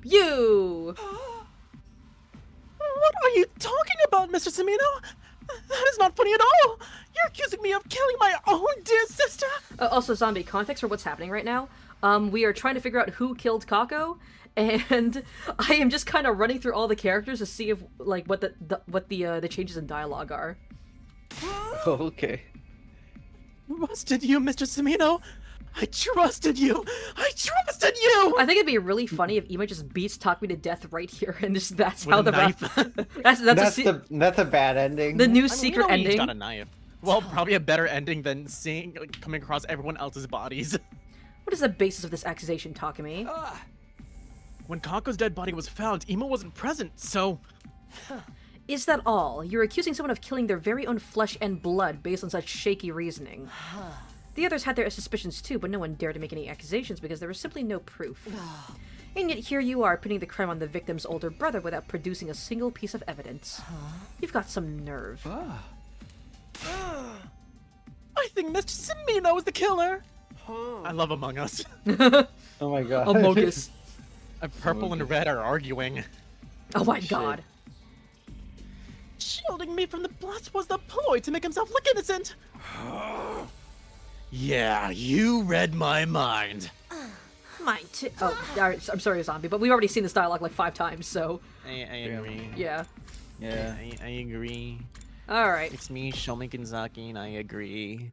you. What are you talking about, Mr. Samino? That is not funny at all! You're accusing me of killing my own dear sister! Also, zombie context for what's happening right now. We are trying to figure out who killed Kako, and I am just kind of running through all the characters to see if like what the changes in dialogue are. Okay. Trusted you, Mr. Samino! I trusted you! I trusted you! I think it'd be really funny if Ima just beats Takumi to death right here, and just that's With how a the knife. That's a bad ending. the new I mean, secret we know he's ending. got a knife. Well, probably a better ending than seeing coming across everyone else's bodies. What is the basis of this accusation, Takumi? When Kako's dead body was found, Ima wasn't present, so... Is that all? You're accusing someone of killing their very own flesh and blood based on such shaky reasoning. The others had their suspicions too, but no one dared to make any accusations because there was simply no proof. And yet here you are, pinning the crime on the victim's older brother without producing a single piece of evidence. You've got some nerve. I think Mr. Samino is the killer! I love Among Us. Oh my god. Amogus. Purple and red are arguing. Oh my Shit. god. Shielding me from the blast was the ploy to make himself look innocent! Yeah, you read my mind. Mine too. Oh, alright, I'm sorry, zombie, but we've already seen this dialogue like 5 times, so I agree. yeah. Yeah. I agree. Alright. It's me, Shomi Kanzaki, and I agree.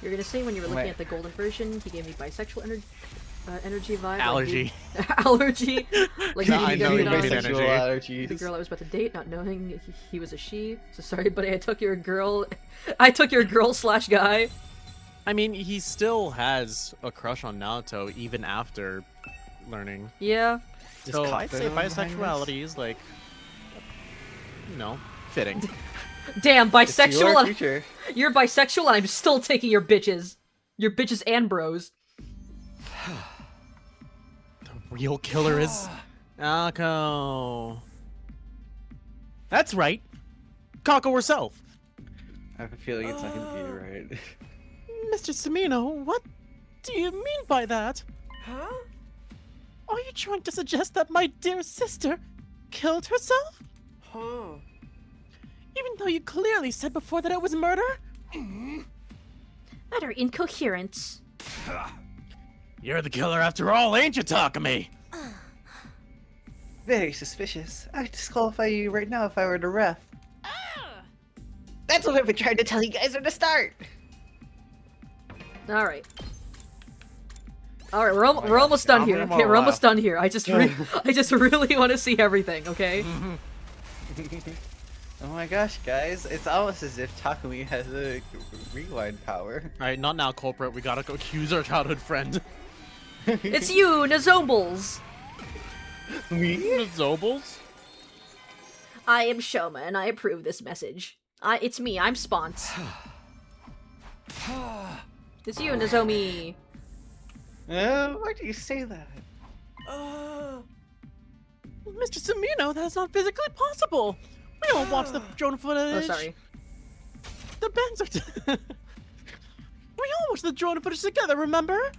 You're gonna say when you were looking Wait. at the golden version, he gave me bisexual energy vibe. Allergy. Like allergy. Like I you know got you it mean on energy. allergies. the girl I was about to date, not knowing he was a she. So sorry, buddy, I took your girl. I took your girl/guy. I mean, he still has a crush on Naoto even after learning. Yeah. So Kaito I'd say behind this? bisexuality is like, fitting. Damn, It's your bisexual. future. You're bisexual, and I'm still taking your bitches. Your bitches and bros. The real killer is Kako. That's right. Kako herself. I have a feeling it's not gonna be right. Mr. Samino, what do you mean by that? Huh? Are you trying to suggest that my dear sister killed herself? Even though you clearly said before that it was murder? Utter incoherence. You're the killer after all, ain't you, Takumi? Very suspicious. I'd disqualify you right now if I were the ref. That's what I've been trying to tell you guys from the start. All right, we're almost done here. Okay, we're almost done here. I just really want to see everything. Okay. Oh my gosh, guys! It's almost as if Takumi has a rewind power. Alright, not now, culprit. We gotta go accuse our childhood friend. It's you, Nozobles. Me? Zobles? I am Shoma, and I approve this message. It's me. I'm Spons. It's you, Nozomi. Why do you say that? Mr. Samino, that's not physically possible. We all watched the drone footage. Oh, sorry. The bends are. We all watched the drone footage together, remember?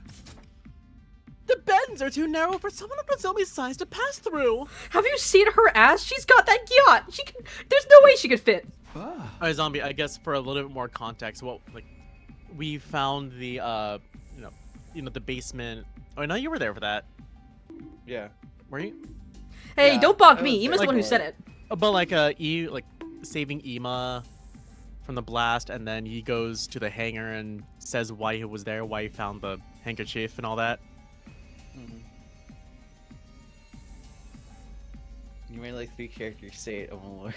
The bends are too narrow for someone of Nozomi's size to pass through. Have you seen her ass? She's got that yacht. She can. There's no way she could fit. Alright, zombie. I guess for a little bit more context, we found the the basement. Oh, no, you were there for that. Yeah. Were you? Hey, Yeah, don't bog I me. was Ima's the there one who for said it. it. But saving Ima from the blast, and then he goes to the hangar and says why he was there, why he found the handkerchief and all that. You made like 3 characters say it, oh my lord.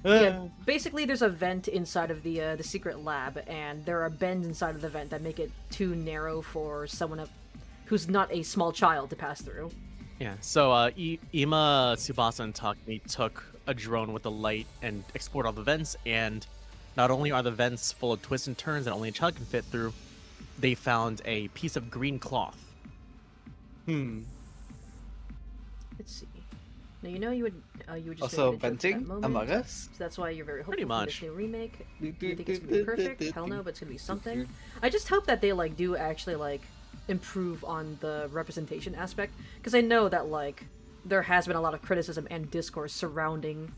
Yeah, basically there's a vent inside of the secret lab, and there are bends inside of the vent that make it too narrow for someone who's not a small child to pass through. Yeah, so Ima, Tsubasa, and Takumi took a drone with a light and explored all the vents, and not only are the vents full of twists and turns that only a child can fit through, they found a piece of green cloth. Let's see. Now you know you would just Also, make a joke at that venting moment, Among Us. So that's why you're very hopeful Pretty for much. this new remake. You think it's gonna be perfect? Hell no, but it's gonna be something. I just hope that they like do actually like improve on the representation aspect, because I know that like there has been a lot of criticism and discourse surrounding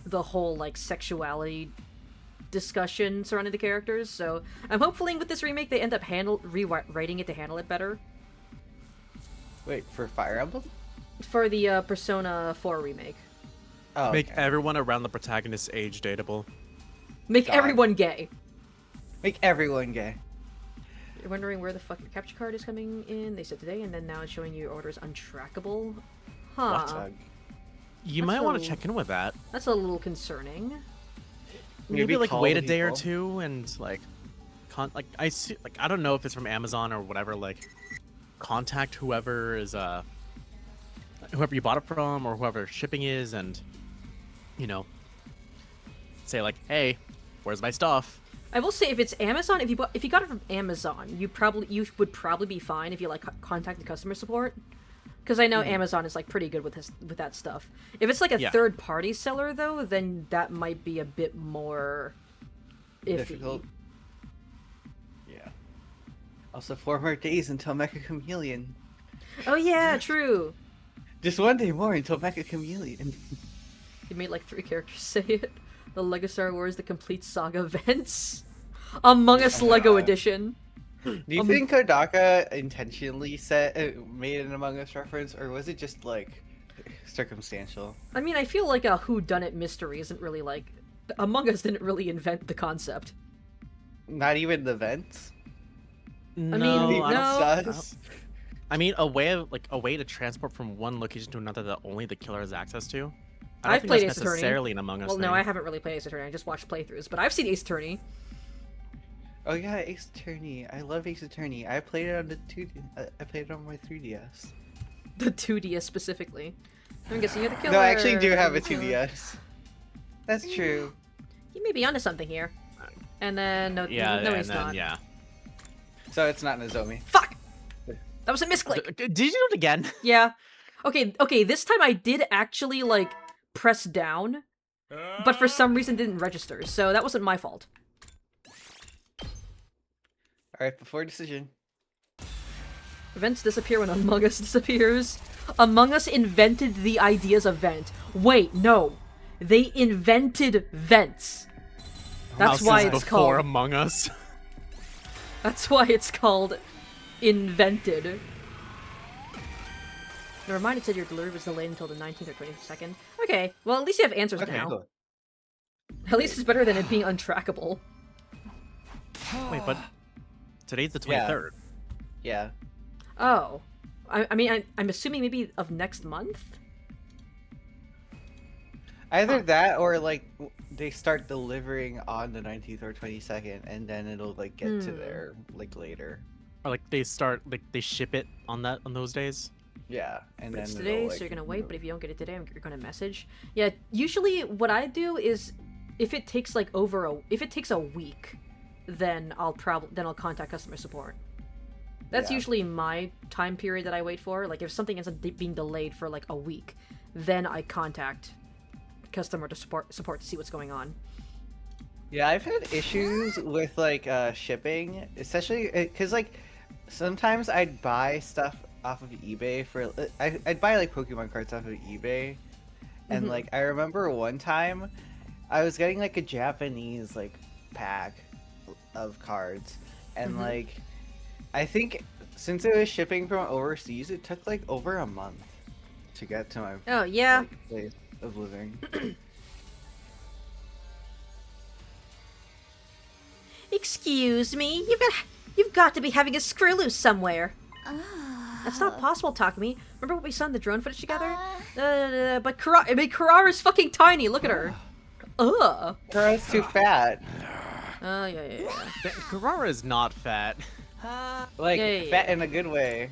the whole like sexuality discussion surrounding the characters. So I'm hopefully with this remake they end up rewriting it to handle it better. Wait, for Fire Emblem? For the Persona 4 remake. Oh, Make okay. everyone around the protagonist age dateable. Make God. everyone gay. Make everyone gay. You're wondering where the fuck your capture card is coming in? They said today, and then now it's showing you your order is untrackable. Huh. What? You That's might want a- to check in with that. That's a little concerning. Maybe like call wait the a day or people. two and like, I see like I don't know if it's from Amazon or whatever. Like, contact whoever is whoever you bought it from or whoever shipping is, and you know, say like, hey, where's my stuff? I will say, if it's Amazon, if you got it from Amazon, you would probably be fine if you like contacted customer support, because I know Amazon is like pretty good with that stuff. If it's like a Yeah. third party seller though, then that might be a bit more iffy. Difficult. Yeah. Also, 4 more days until Mecha Chameleon. Oh yeah, true. Just 1 day more until Mecha Chameleon. You made like 3 characters say it. The Lego Star Wars: The Complete Saga events. Among Us Lego Edition. Do you think Kodaka intentionally made an Among Us reference, or was it just like circumstantial? I mean, I feel like a whodunit mystery isn't really like... Among Us didn't really invent the concept. Not even the vents. No, mean, I don't- no. Sus? I mean, a way to transport from one location to another that only the killer has access to. I don't I've think played that's Ace Attorney. necessarily an Among Us Well, thing. no, I haven't really played Ace Attorney. I just watched playthroughs, but I've seen Ace Attorney. Oh yeah, Ace Attorney. I love Ace Attorney. I played it on the I played it on my 3DS. The 2DS specifically. I'm guessing you're the killer. No, I actually do have a 2DS. That's true. You may be onto something here. And then, no, Yeah, no, and he's then, not. yeah. So it's not Nozomi. Fuck! That was a misclick. Did you do it again? Yeah. Okay, this time I did actually, like, press down, but for some reason didn't register, so that wasn't my fault. Alright, before decision. Events disappear when Among Us disappears. Among Us invented the ideas of vent. Wait, no. They invented vents. That's Now, why since it's before called... Among Us. That's why it's called invented. Never mind, it said your delivery was delayed until the 19th or 22nd. Okay, well at least you have answers Okay, now. cool. At least it's better than it being untrackable. Wait, but today's the Yeah. 23rd. Yeah. Oh. I mean, I'm assuming maybe of next month? Either Huh. that or like they start delivering on the 19th or 22nd and then it'll like get to Hmm. there like later. Or like they ship it on those days. Yeah, and But then it's it'll, today, like, so you're gonna wait, but if you don't get it today, you're gonna message. Yeah, usually what I do is if it takes like if it takes a week, then I'll contact customer support. That's Yeah. usually my time period that I wait for. Like if something ends up being delayed for like a week, then I contact customer support to see what's going on. Yeah, I've had issues with like shipping, especially because like sometimes I'd buy stuff off of eBay for I'd buy like Pokemon cards off of eBay, and Mhm. like I remember one time I was getting like a Japanese like pack of cards, and Mhm. like I think since it was shipping from overseas, it took like over a month to get to my Oh yeah. like, place of living. Excuse me, you've got to be having a screw loose somewhere. That's not possible, Takumi. Remember what we saw in the drone footage together? But Karara's fucking tiny. Look at her. Ugh. Girl's too fat. Oh yeah. Karara is not fat. Like Yeah. fat in a good way,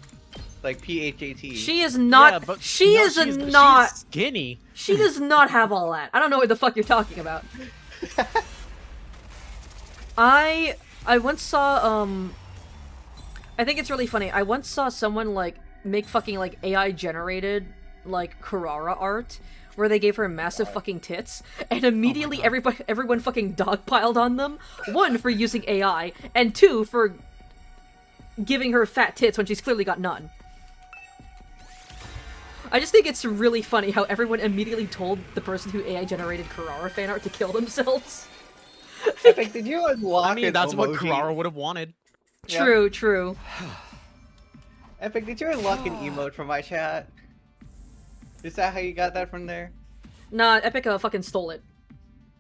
like PHAT. She is not. Yeah, but she no, is she's not. skinny. She does not have all that. I don't know what the fuck you're talking about. I once saw I think it's really funny. I once saw someone like make fucking like AI generated like Kurara art where they gave her massive fucking tits, and immediately everyone fucking dogpiled on them. 1, for using AI, and 2, for giving her fat tits when she's clearly got none. I just think it's really funny how everyone immediately told the person who AI generated Kurara fan art to kill themselves. Epic, did you unlock I mean, an that's what emoji? Kurara would have wanted. Yeah. True, true. Epic, did you unlock an emote from my chat? Is that how you got that from there? Nah, Epic fucking stole it.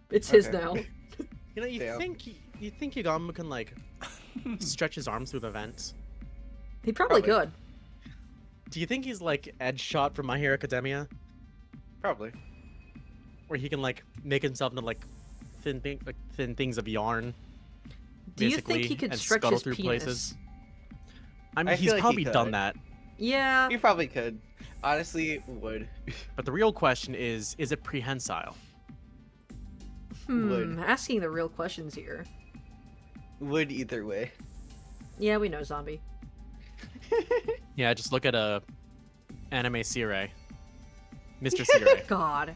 It's his Okay. now. You know, you Damn. think Yagami can like stretch his arms through the vents? He probably Probably. could. Do you think he's like Ed Shot from My Hero Academia, Probably. where he can like make himself into like thin things of yarn? Do you think basically, he could and stretch scuttle his through penis? places? I mean, I he's feel like he probably done could. that. Yeah. You probably could. Honestly, would. But the real question is it prehensile? would. Asking the real questions here. Would either way. Yeah, we know, zombie. Yeah, just look at anime Sire. Mr. Sire. God.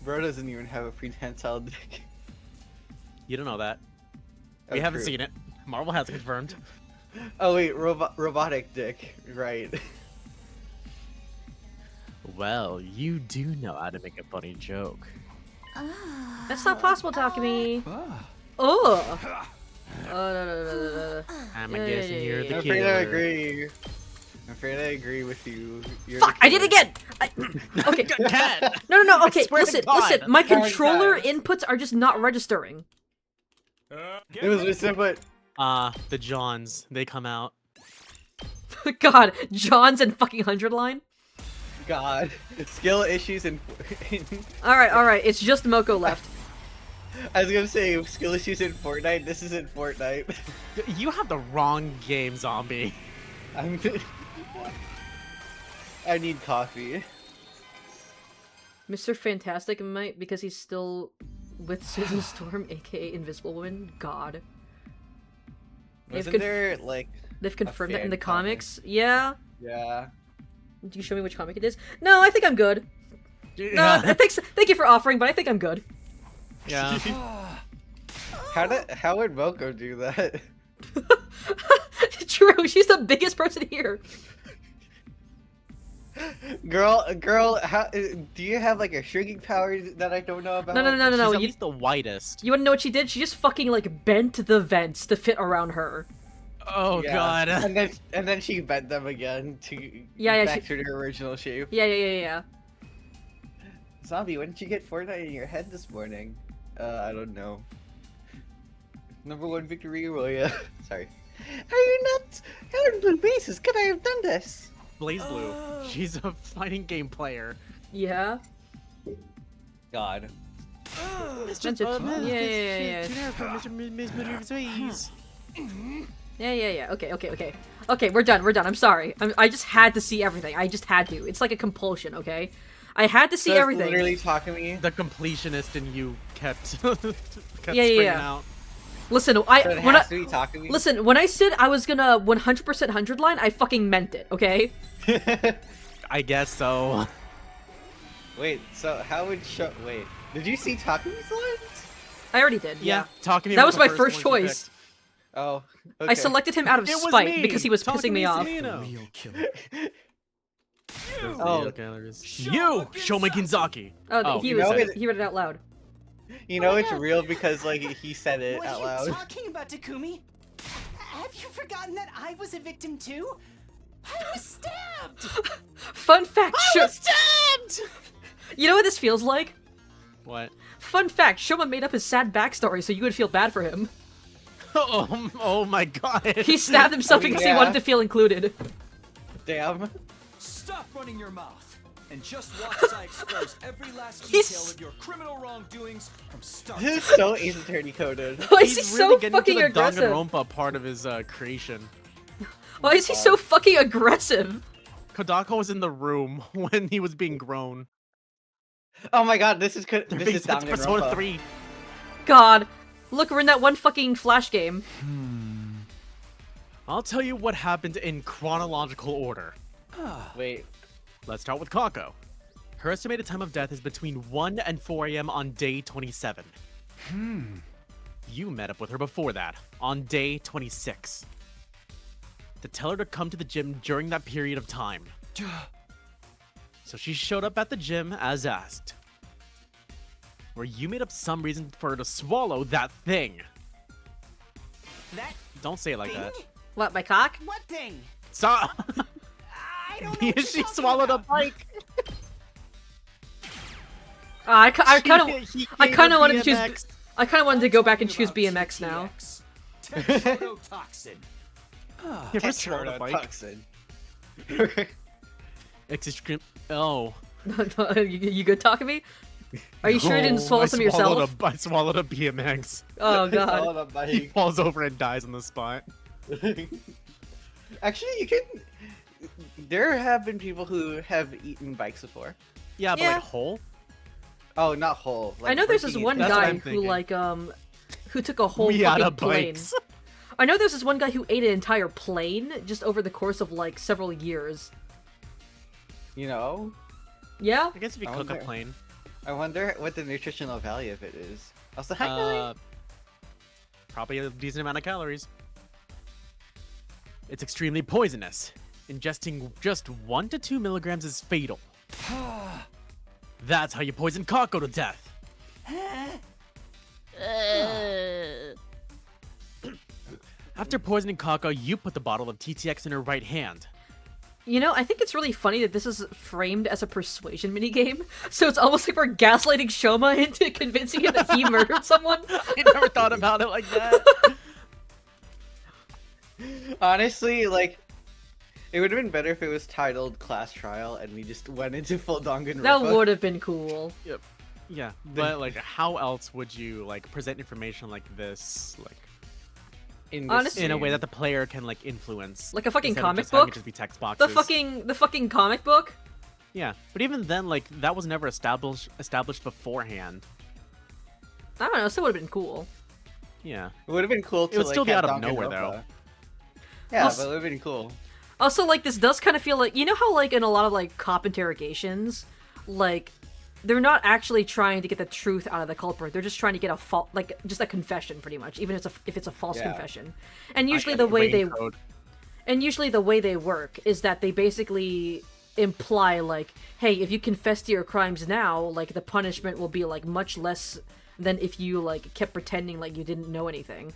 Bro doesn't even have a prehensile dick. You don't know that. We Oh, haven't true. seen it. Marvel has confirmed. Oh wait, robotic dick. Right. Well, you do know how to make a funny joke. That's not possible, Takumi. Ah. Oh. I'm Yeah, guessing yeah, you're yeah, the I'm killer. afraid I agree. I'm afraid I agree with you. You're Fuck! the I did it killer. again. Okay. Cat! No, no, no. Okay, swear to listen, God. listen. My Karen controller died. inputs are just not registering. It was just but The Johns, they come out. God, John's and fucking 100 line. God. Skill issues in All right. It's just Moko left. I was gonna say skill issues in Fortnite. This isn't Fortnite. You have the wrong game, zombie. I'm. I need coffee. Mr. Fantastic might because he's still with Susan Storm, aka Invisible Woman. God. They've Wasn't conf- there like? They've confirmed that in fan the comic? comics. Yeah. Yeah. Do you show me which comic it is? No, I think I'm good. No, Yeah. thank you for offering, but I think I'm good. Yeah. How would Moko do that? True, she's the biggest person here. Girl, how do you have like a shrinking power that I don't know about? No. She's at You, least the whitest. you wanna know what she did? She just fucking like bent the vents to fit around her. Oh Yeah. god. And then she bent them again to Yeah, back she- to their original shape. Yeah. Zombie, when did you get Fortnite in your head this morning? I don't know. #1 victory Roya. Sorry. Are you not? How in blue bases could I have done this? Blaze Blue. She's a fighting game player. Yeah. God. That's it. Yeah. Yeah. Okay, we're done. I'm sorry. I just had to see everything. I just had to. It's like a compulsion, okay? I had to see So it's everything. Literally talking to me. The completionist in you kept Yeah, springing yeah. out. Listen, So it when I has to be talking to me. listen, when I said I was gonna 100% 100 line, I fucking meant it, okay? I guess so. Wait. So how would show? Wait. Did you see Takumi's lines? I already did. Yeah. Talking That was my first choice. Oh. I selected him out of It was spite me, because he was pissing me Takumi off. Sumino. Real killer. Oh. You, Shoma Kinzaki. Oh, he you was said it. he read it out loud. You know it's real because like he said it What out are you loud. talking about, Takumi? Have you forgotten that I was a victim too? I was stabbed! Fun fact, stabbed! you know what this feels like? What? Fun fact, Shoma made up his sad backstory so you would feel bad for him. Oh my god. He stabbed himself I mean, because he yeah. wanted to feel included. Damn. Stop running your mouth and just watch as I expose every last He's- detail of your criminal wrongdoings from start This to is so Ace Attorney coded. Why is he He's so really getting fucking into the aggressive? Danganronpa part of his creation. Why is he so fucking aggressive? Kodako was in the room when he was being grown. Oh my god, this is They're this being is sent to Persona Danganronpa. 3. God. Look, we're in that one fucking Flash game. I'll tell you what happened in chronological order. Wait. Let's start with Kako. Her estimated time of death is between 1 and 4 a.m. on day 27. You met up with her before that, on day 26. To tell her to come to the gym during that period of time. So she showed up at the gym as asked. Where you made up some reason for her to swallow that thing. That Don't say it like thing? that. What, my cock? What thing? Stop! I don't know what She you're talking swallowed about. a bike. I kind of He I gave kind her of wanted to choose. BMX. I kind of wanted to go back and choose Talking about BMX now. TTX. Tetrodotoxin. You ever swallowed a bike? Toxin. Extreme. Oh. you good talking me? Are you sure you didn't No, swallow I some yourself? I swallowed a BMX. Oh god. He falls over and dies on the spot. Actually, you can. There have been people who have eaten bikes before. Yeah, but Yeah. like whole? Oh, not whole. I know there's this breaking it one That's what guy I'm who thinking. like who took a whole We out fucking of plane. bikes. I know there's this one guy who ate an entire plane just over the course of like several years. You know, Yeah? I guess if you I cook a wonder- plane. I wonder what the nutritional value of it is. Also, hi, Probably a decent amount of calories. It's extremely poisonous. Ingesting just 1 to 2 milligrams is fatal. That's how you poison Kako to death. After poisoning Kako, you put the bottle of TTX in her right hand. You know, I think it's really funny that this is framed as a persuasion minigame. So it's almost like we're gaslighting Shoma into convincing him that he murdered someone. I never thought about it like that. honestly, like, it would have been better if it was titled Class Trial and we just went into full Danganronpa. That would have been cool. Yeah, but like, how else would you like present information like this, like in, Honestly- in a way that the player can like influence, Like a fucking instead of comic just having it book? just be text boxes. The fucking comic book? Yeah, but even then, like that was never established beforehand. I don't know, it still would have been cool. Yeah, it would have been cool to It would like, still be have out of nowhere, Danganronpa. though. Yeah, Also- but it would have been cool. Also, like, this does kind of feel like, you know how, like, in a lot of, like, cop interrogations, like, they're not actually trying to get the truth out of the culprit. They're just trying to get a like, just a confession, pretty much, even if it's a false Yeah. confession. And usually I the get way rain they code. and usually the way they work is that they basically imply, like, hey, if you confess to your crimes now, like, the punishment will be, like, much less than if you, like, kept pretending like you didn't know anything.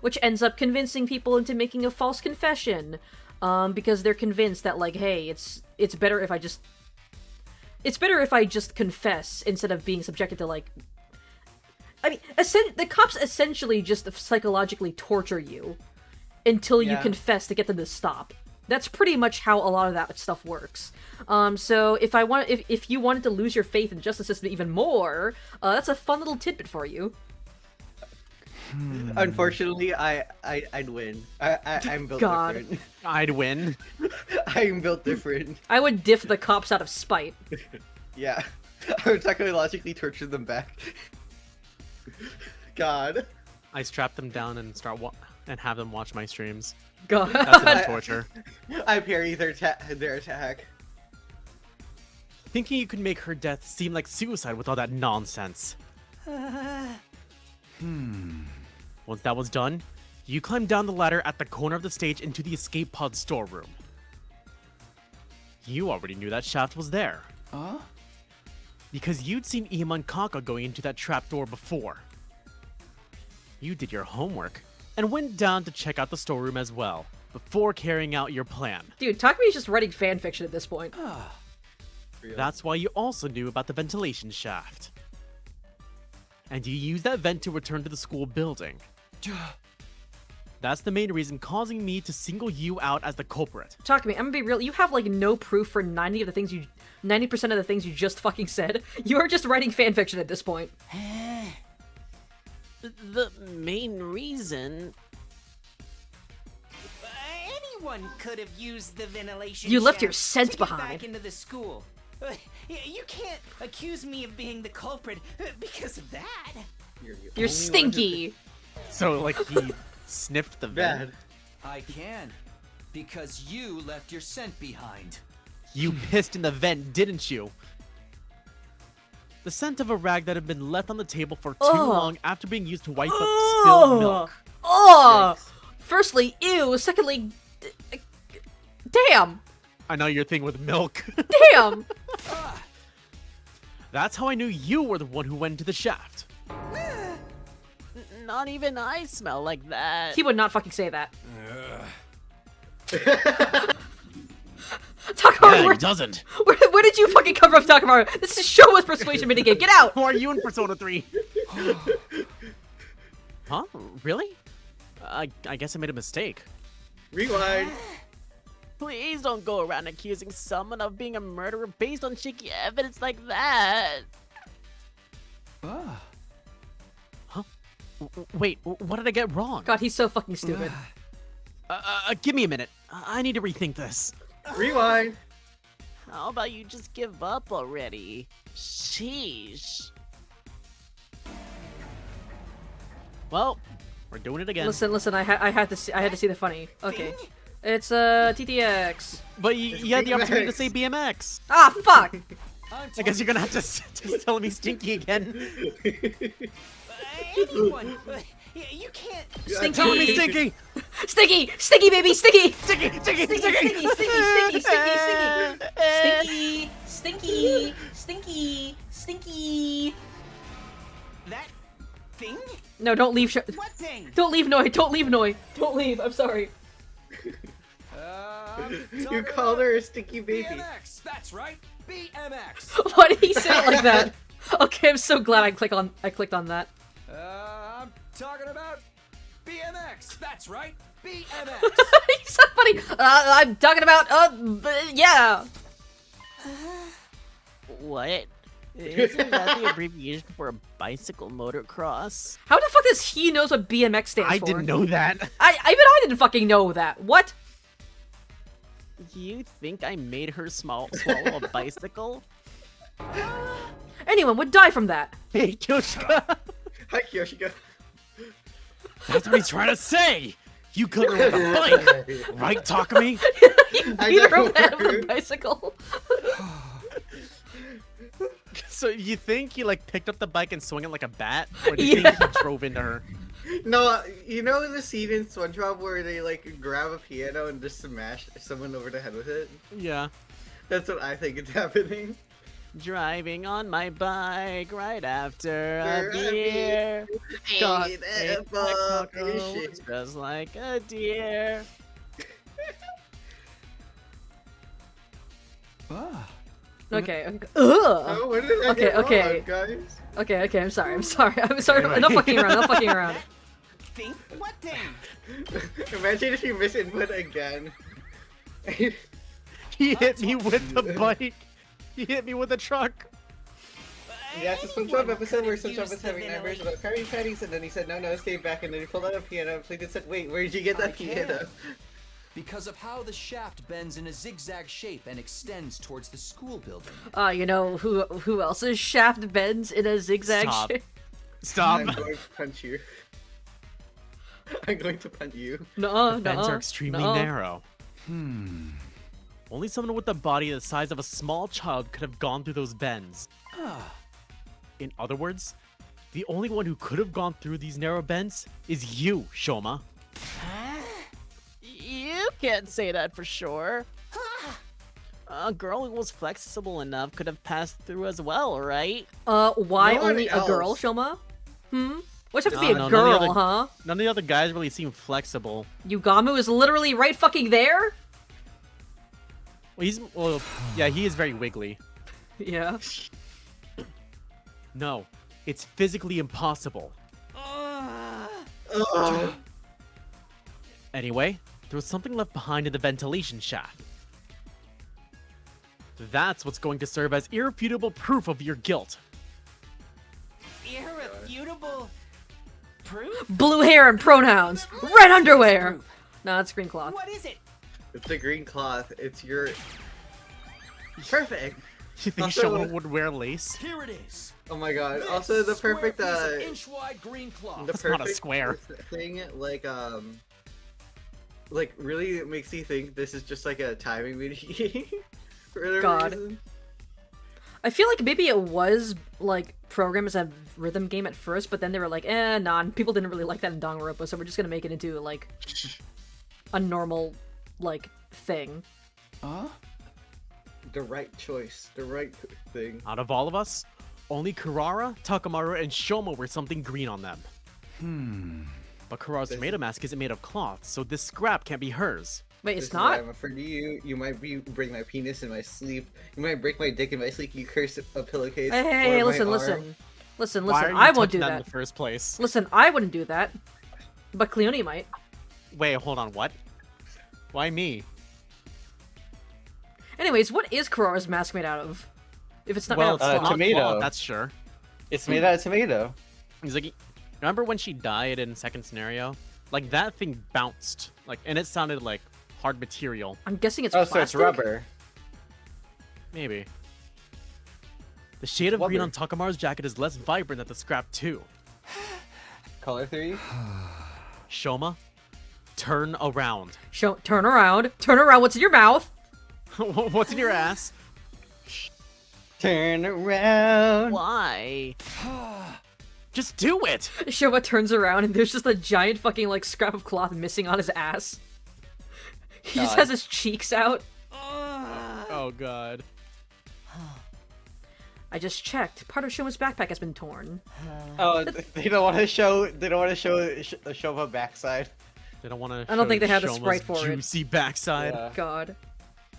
Which ends up convincing people into making a false confession, because they're convinced that, like, hey, it's better if I just confess instead of being subjected to, like, I mean, the cops essentially just psychologically torture you until you Yeah. confess to get them to stop. That's pretty much how a lot of that stuff works. So if you wanted to lose your faith in the justice system even more, that's a fun little tidbit for you. Unfortunately, I'd win. I'm built God. different. I'd win. I'm built different. I would diff the cops out of spite. Yeah, I would technologically torture them back. God. I strap them down and and have them watch my streams. God. That's enough torture. I parry their attack. Thinking you could make her death seem like suicide with all that nonsense. Once that was done, you climbed down the ladder at the corner of the stage into the escape pod storeroom. You already knew that shaft was there. Huh? Because you'd seen Ima and Kaka going into that trapdoor before. You did your homework and went down to check out the storeroom as well, before carrying out your plan. Dude, Takumi is just writing fanfiction at this point. That's why you also knew about the ventilation shaft. And you used that vent to return to the school building. That's the main reason causing me to single you out as the culprit. Takumi, I'm gonna be real. You have like no proof for 90% of the things you just fucking said. You are just writing fanfiction at this point. The main reason... Anyone could have used the ventilation. You left your shaft scent to get behind. Back into the school. You can't accuse me of being the culprit because of that. You're stinky. So, like, he sniffed the vent? Bad. I can. Because you left your scent behind. You pissed in the vent, didn't you? The scent of a rag that had been left on the table for too Ugh. long after being used to wipe up spilled milk. Oh! Yikes. Firstly, ew. Secondly, damn! I know your thing with milk. Damn! That's how I knew you were the one who went into the shaft. Not even I smell like that. He would not fucking say that. Yeah, Takamaru, he where, doesn't. where did you fucking come from, Takamaru? This is Showa's persuasion minigame. Get out! Who are you in Persona 3? Huh? Really? I guess I made a mistake. Rewind. Please don't go around accusing someone of being a murderer based on shaky evidence like that. Ah. Wait, what did I get wrong? God, he's so fucking stupid. Give me a minute. I need to rethink this. Rewind. How about you just give up already? Sheesh. Well, we're doing it again. Listen. I had to see the funny. Okay, it's TTX. But you had the opportunity to say BMX. Ah, fuck! I guess you're gonna have to just tell me Stinky again. Anyone, you can't. Stinky. Tell me Stinky. Sticky, baby, sticky, Stinky. stinky, stinky. That thing? No, don't leave. What thing? Don't leave, Noi. Don't leave, Noi. Don't leave. I'm sorry. You called her a sticky baby. BMX, that's right. BMX. Why did he say it like that? Okay, I'm so glad I clicked on that. I'm talking about BMX, that's right. BMX. He's so funny. I'm talking about yeah. What? Isn't that the abbreviation for a bicycle motocross? How the fuck does he knows what BMX stands I for? didn't know that. Even I didn't fucking know that. What? You think I made her swallow a bicycle? Anyone would die from that. Hey, Kyoshika! Hi, Kyoshika. That's what he's trying to say! You killed her with a bike! Right, Takumi? You I beat her know, over the head with a right? bicycle. So you think he like picked up the bike and swung it like a bat? Or do you think he drove into her? No, you know the scene in SpongeBob where they like grab a piano and just smash someone over the head with it? Yeah. That's what I think is happening. Driving on my bike right after a A beer. Got Ain't ate that by fucking Coco, shit. just like a deer. Ah. Okay. Ugh. Oh, what did I Okay, get okay. wrong, guys? Okay. I'm sorry. I'm sorry. Anyway. Enough fucking around. Enough fucking around. Thing? What thing? Imagine if you misinput again. He hit me with the bike. He hit me with the truck. Yeah, it's a SpongeBob episode where SpongeBob was having nightmares about Krabby Patties, and then he said, no, stay back, and then he pulled out a piano and played and said, wait, where did you get I that piano? can. Because of how the shaft bends in a zigzag shape and extends towards the school building. You know who else's shaft bends in a zigzag Stop. shape? Stop. I'm going to punch you. I'm going to punch you. No, Bends are extremely narrow. Hmm. Only someone with a body the size of a small child could have gone through those bends. In other words, the only one who could have gone through these narrow bends is you, Shoma. You can't say that for sure. A girl who was flexible enough could have passed through as well, right? Why No one only a girl, else. Shoma? Why'd you have to be No, a none of the girl, other- huh? None of the other guys really seem flexible. Yugamu is literally right fucking there? Well, yeah, he is very wiggly. Yeah. No, it's physically impossible. Oh. Anyway, there was something left behind in the ventilation shaft. That's what's going to serve as irrefutable proof of your guilt. Irrefutable proof? Blue hair and pronouns. Red underwear. No, it's green cloth. What is it? It's a green cloth. It's your... Perfect! You think Also- Shoma would wear lace? Here it is. Oh my god. This Also, the square perfect, piece of inch-wide green cloth. the That's perfect not a square. thing, like, really makes you think this is just like a timing video game. For whatever God. reason. I feel like maybe it was like programmed as a rhythm game at first, but then they were like, nah, and people didn't really like that in Danganronpa, so we're just gonna make it into like a normal like thing. Huh? The right choice. The right thing. Out of all of us, only Kurara, Takamaru, and Shoma were something green on them. But Kurara's tomato mask isn't made of cloth, so this scrap can't be hers. Wait, This it's is why not? I'm afraid of you. You might break my penis in my sleep. You might break my dick in my sleep. You curse a pillowcase. Hey, or listen, my listen. arm. Listen, Why are listen, you I won't touching do that that. in the first place? Listen, I wouldn't do that. But Cleone might. Wait, hold on, what? Why me? Anyways, what is Kurara's mask made out of? If it's not Well, made out of it's cloth. not tomato. cloth, that's sure. It's made out of tomato. He's like, remember when she died in second scenario? Like that thing bounced, like, and it sounded like hard material. I'm guessing it's Oh, plastic? so it's rubber. Maybe. The shade of green Rubber. on Takamaru's jacket is less vibrant than the scrap too. Color theory. Shoma, turn around. Turn around. Turn around. What's in your mouth? What's in your ass? Turn around. Why? Just do it! Shoma turns around and there's just a giant fucking like scrap of cloth missing on his ass. He just God. has his cheeks out. Oh god. I just checked. Part of Shoma's backpack has been torn. Oh, they don't want to show. They don't want to show a backside. They don't want to. I don't think they have the sprite for it. Juicy backside. Yeah. God.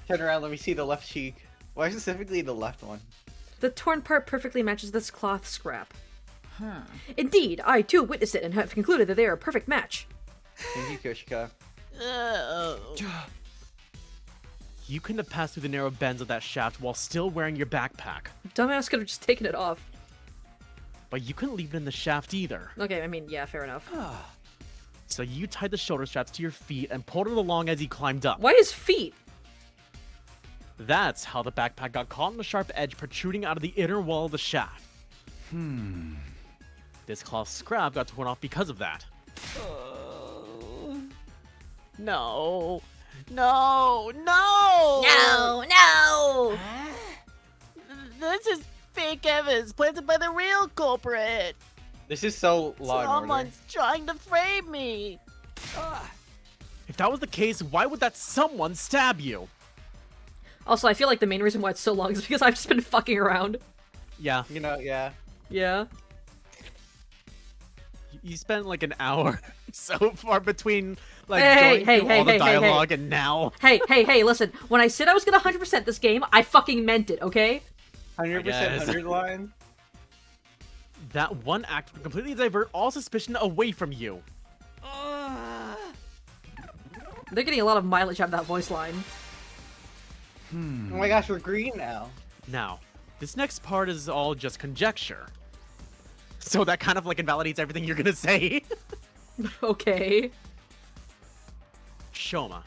Turn around. Let me see the left cheek. Why specifically the left one? The torn part perfectly matches this cloth scrap. Indeed, I too witnessed it and have concluded that they are a perfect match. Thank you, Koshika. You couldn't have passed through the narrow bends of that shaft while still wearing your backpack. Dumbass could have just taken it off. But you couldn't leave it in the shaft either. Okay, I mean, yeah, fair enough. So you tied the shoulder straps to your feet and pulled it along as he climbed up. Why his feet? That's how the backpack got caught on the sharp edge protruding out of the inner wall of the shaft. This cloth scrap got torn off because of that. No. No. No. no! This is fake evidence planted by the real culprit. This is so Law and Order. trying to frame me. If that was the case, why would that someone stab you? Also, I feel like the main reason why it's so long is because I've just been fucking around. Yeah, You know, yeah. Yeah. you spent like an hour so far between like Hey, going hey, through hey, all the hey, hey, hey. dialogue and now. Hey, listen. When I said I was gonna 100% this game, I fucking meant it, okay? 100%, guess. 100 line. That one act would completely divert all suspicion away from you. They're getting a lot of mileage out of that voice line. Oh my gosh, we're green now. Now, this next part is all just conjecture. So that kind of like invalidates everything you're gonna say. Okay. Shoma,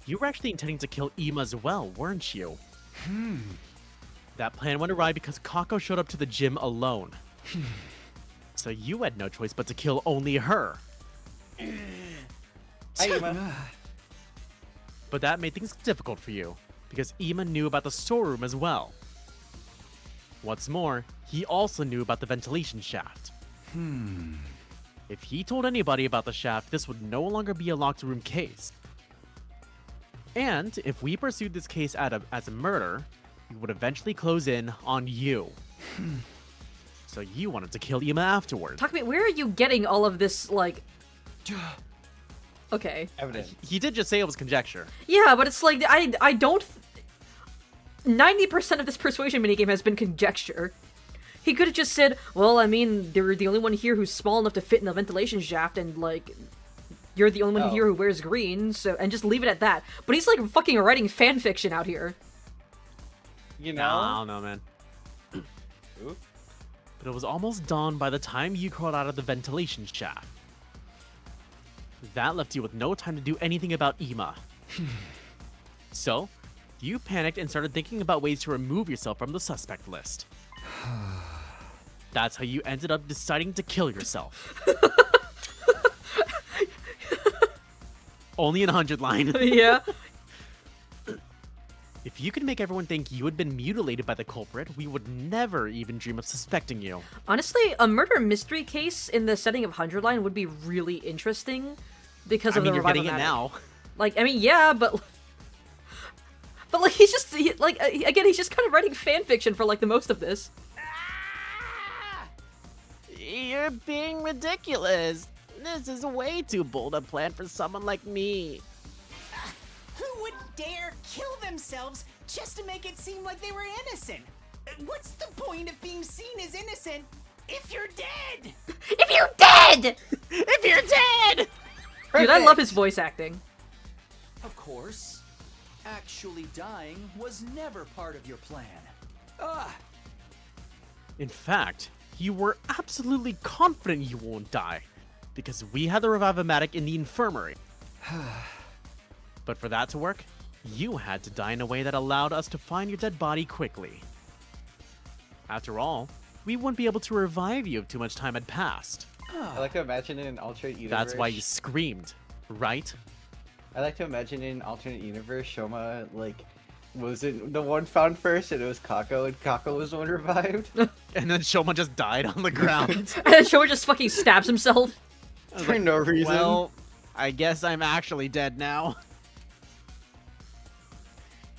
you were actually intending to kill Ima as well, weren't you? That plan went awry because Kako showed up to the gym alone. So you had no choice but to kill only her. Hi, Ima. But that made things difficult for you, because Ima knew about the storeroom as well. What's more, he also knew about the ventilation shaft. If he told anybody about the shaft, this would no longer be a locked room case. And if we pursued this case as a murder, we would eventually close in on you. So you wanted to kill Ima afterwards. Talk to me, where are you getting all of this, like... Okay. Evidence. He did just say it was conjecture. Yeah, but it's like, I don't... 90% of this persuasion minigame has been conjecture. He could have just said, well, I mean, they're the only one here who's small enough to fit in the ventilation shaft, and, like, you're the only one Oh. here who wears green, so, and just leave it at that. But he's, like, fucking writing fanfiction out here. You No, know? I don't know, man. Ooh. But it was almost dawn by the time you crawled out of the ventilation shaft. That left you with no time to do anything about Ima. So, you panicked and started thinking about ways to remove yourself from the suspect list. That's how you ended up deciding to kill yourself. Only in 100 line. Yeah. If If you could make everyone think you had been mutilated by the culprit, we would never even dream of suspecting you. Honestly, a murder mystery case in the setting of 100 Line would be really interesting because I of mean, the you're revival getting it magic. now. Like, I mean, yeah, but like he's just again, he's just kind of writing fan fiction for like the most of this. Ah! You're being ridiculous. This is way too bold a plan for someone like me. Who would dare kill themselves just to make it seem like they were innocent? What's the point of being seen as innocent if you're dead? If you're dead, If you're dead! dude, I love his voice acting. Of course. Actually dying was never part of your plan. Ah! In fact, you were absolutely confident you won't die, because we had the Revivomatic in the infirmary. But for that to work, you had to die in a way that allowed us to find your dead body quickly. After all, we wouldn't be able to revive you if too much time had passed. I like to imagine in an alternate universe. That's why you screamed, right? I like to imagine in an alternate universe, Shoma like wasn't the one found first, and it was Kako, and Kako was the one revived. And then Shoma just died on the ground. And then Showa just fucking stabs himself. For no reason. Well, I guess I'm actually dead now.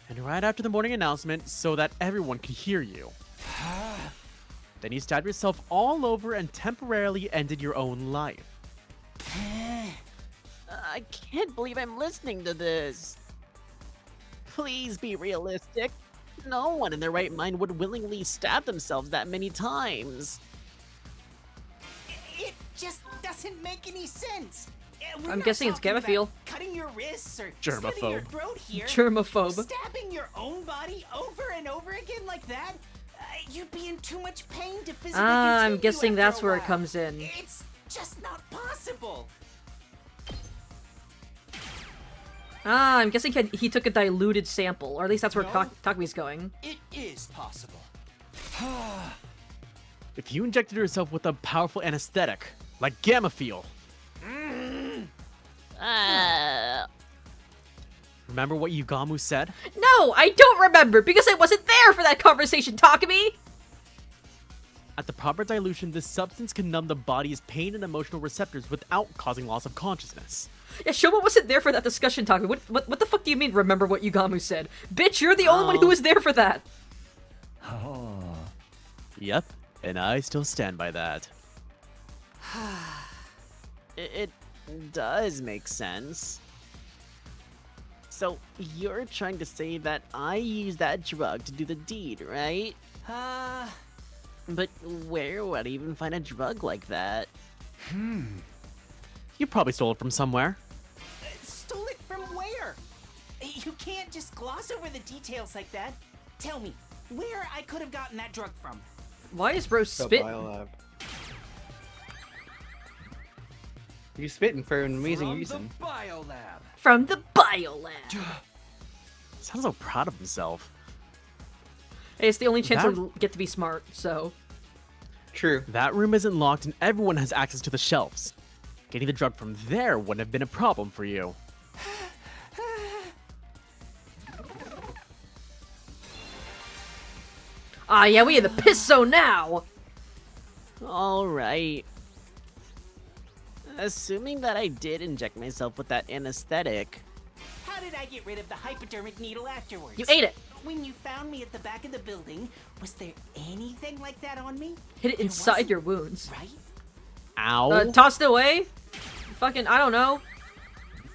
And right after the morning announcement, so that everyone could hear you. Then you stabbed yourself all over and temporarily ended your own life. I can't believe I'm listening to this. Please be realistic. No one in their right mind would willingly stab themselves that many times. It just doesn't make any sense. We're I'm not guessing it's talking about Gamma-Feel. Cutting your wrists or slitting your Germaphobe. throat here. Germaphobe. Stabbing your own body over and over again like that? You'd be in too much pain to physically Ah, I'm continue guessing after that's a where it while. comes in. It's just not possible. Ah, I'm guessing he took a diluted sample, or at least that's where No. Takumi's going. It is possible. If you injected yourself with a powerful anesthetic, like Gamma-Feel. Remember what Yugamu said? No, I don't remember because I wasn't there for that conversation, Takumi. At the proper dilution, this substance can numb the body's pain and emotional receptors without causing loss of consciousness. Yeah, Shoma wasn't there for that discussion, Takumi. What the fuck do you mean? Remember what Yugamu said? Bitch, you're the only one who was there for that. Yep, and I still stand by that. It does make sense. So, you're trying to say that I used that drug to do the deed, right? But where would I even find a drug like that? You probably stole it from somewhere. Stole it from where? You can't just gloss over the details like that. Tell me, where I could have gotten that drug from. Why is bro The spit? biolab. You're spitting for an amazing From reason. the biolab. From the biolab. Sounds so proud of himself. Hey, it's the only chance That- we'll get to be smart, so. True. That room isn't locked and everyone has access to the shelves. Getting the drug from there wouldn't have been a problem for you. Ah, yeah, we in the piss zone now. Alright. Assuming that I did inject myself with that anesthetic. How did I get rid of the hypodermic needle afterwards? You ate it. When you found me at the back of the building, was there anything like that on me? Hit it There inside wasn't, your wounds. Right? Ow. Tossed it away? Fucking, I don't know.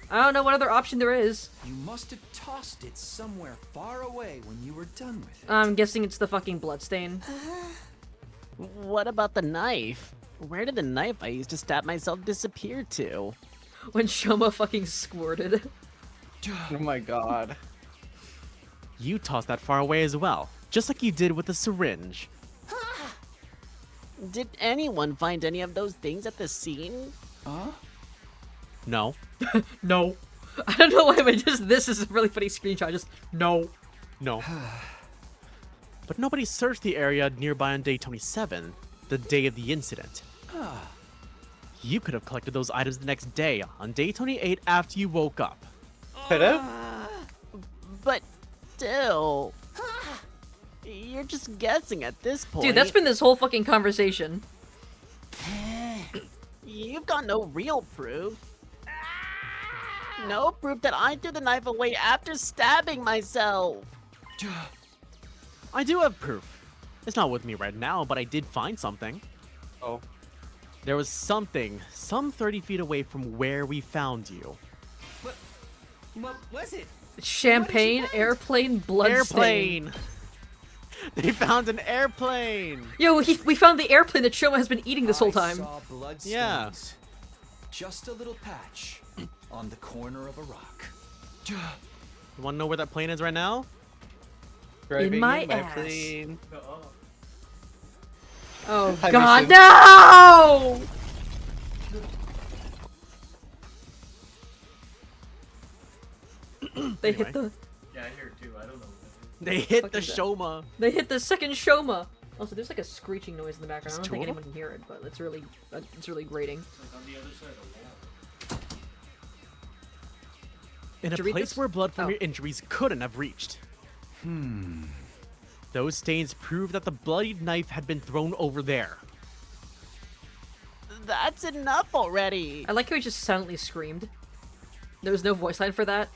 I don't know what other option there is. You must have tossed it somewhere far away when you were done with it. I'm guessing it's the fucking bloodstain. What about the knife? Where did the knife I used to stab myself disappear to? When Shoma fucking squirted. Oh my god. You tossed that far away as well, just like you did with the syringe. Did anyone find any of those things at the scene? No. No. I don't know why, but just this is a really funny screenshot. Just, no. No. But nobody searched the area nearby on day 27, the day of the incident. You could have collected those items the next day, on day 28 after you woke up. Could have? But still, you're just guessing at this point. Dude, that's been this whole fucking conversation. You've got no real proof. No proof that I threw the knife away after stabbing myself. I do have proof. It's not with me right now, but I did find something. Oh. There was something some 30 feet away from where we found you. What was it? Champagne, find? airplane, bloodstain. Airplane! They found an airplane! Yo, we found the airplane that Shoma has been eating this whole time. I saw blood stains. Yeah. Just a little patch on the corner of a rock. You wanna know where that plane is right now? Driving my in my ass. plane. Oh Hi, god, Mission. no! They hit Anyway. the Yeah, I hear it too. I don't know. They hit the fuck is that? Shoma. they hit the second Shoma. Also, there's like a screeching noise in the background. I There's don't think two of anyone can hear it, but it's really grating. It's like on the other side of the wall. In a Did you read place this? where blood from Oh. your injuries couldn't have reached. Those stains prove that the bloodied knife had been thrown over there. That's enough already. I like how he just silently screamed. There was no voice line for that.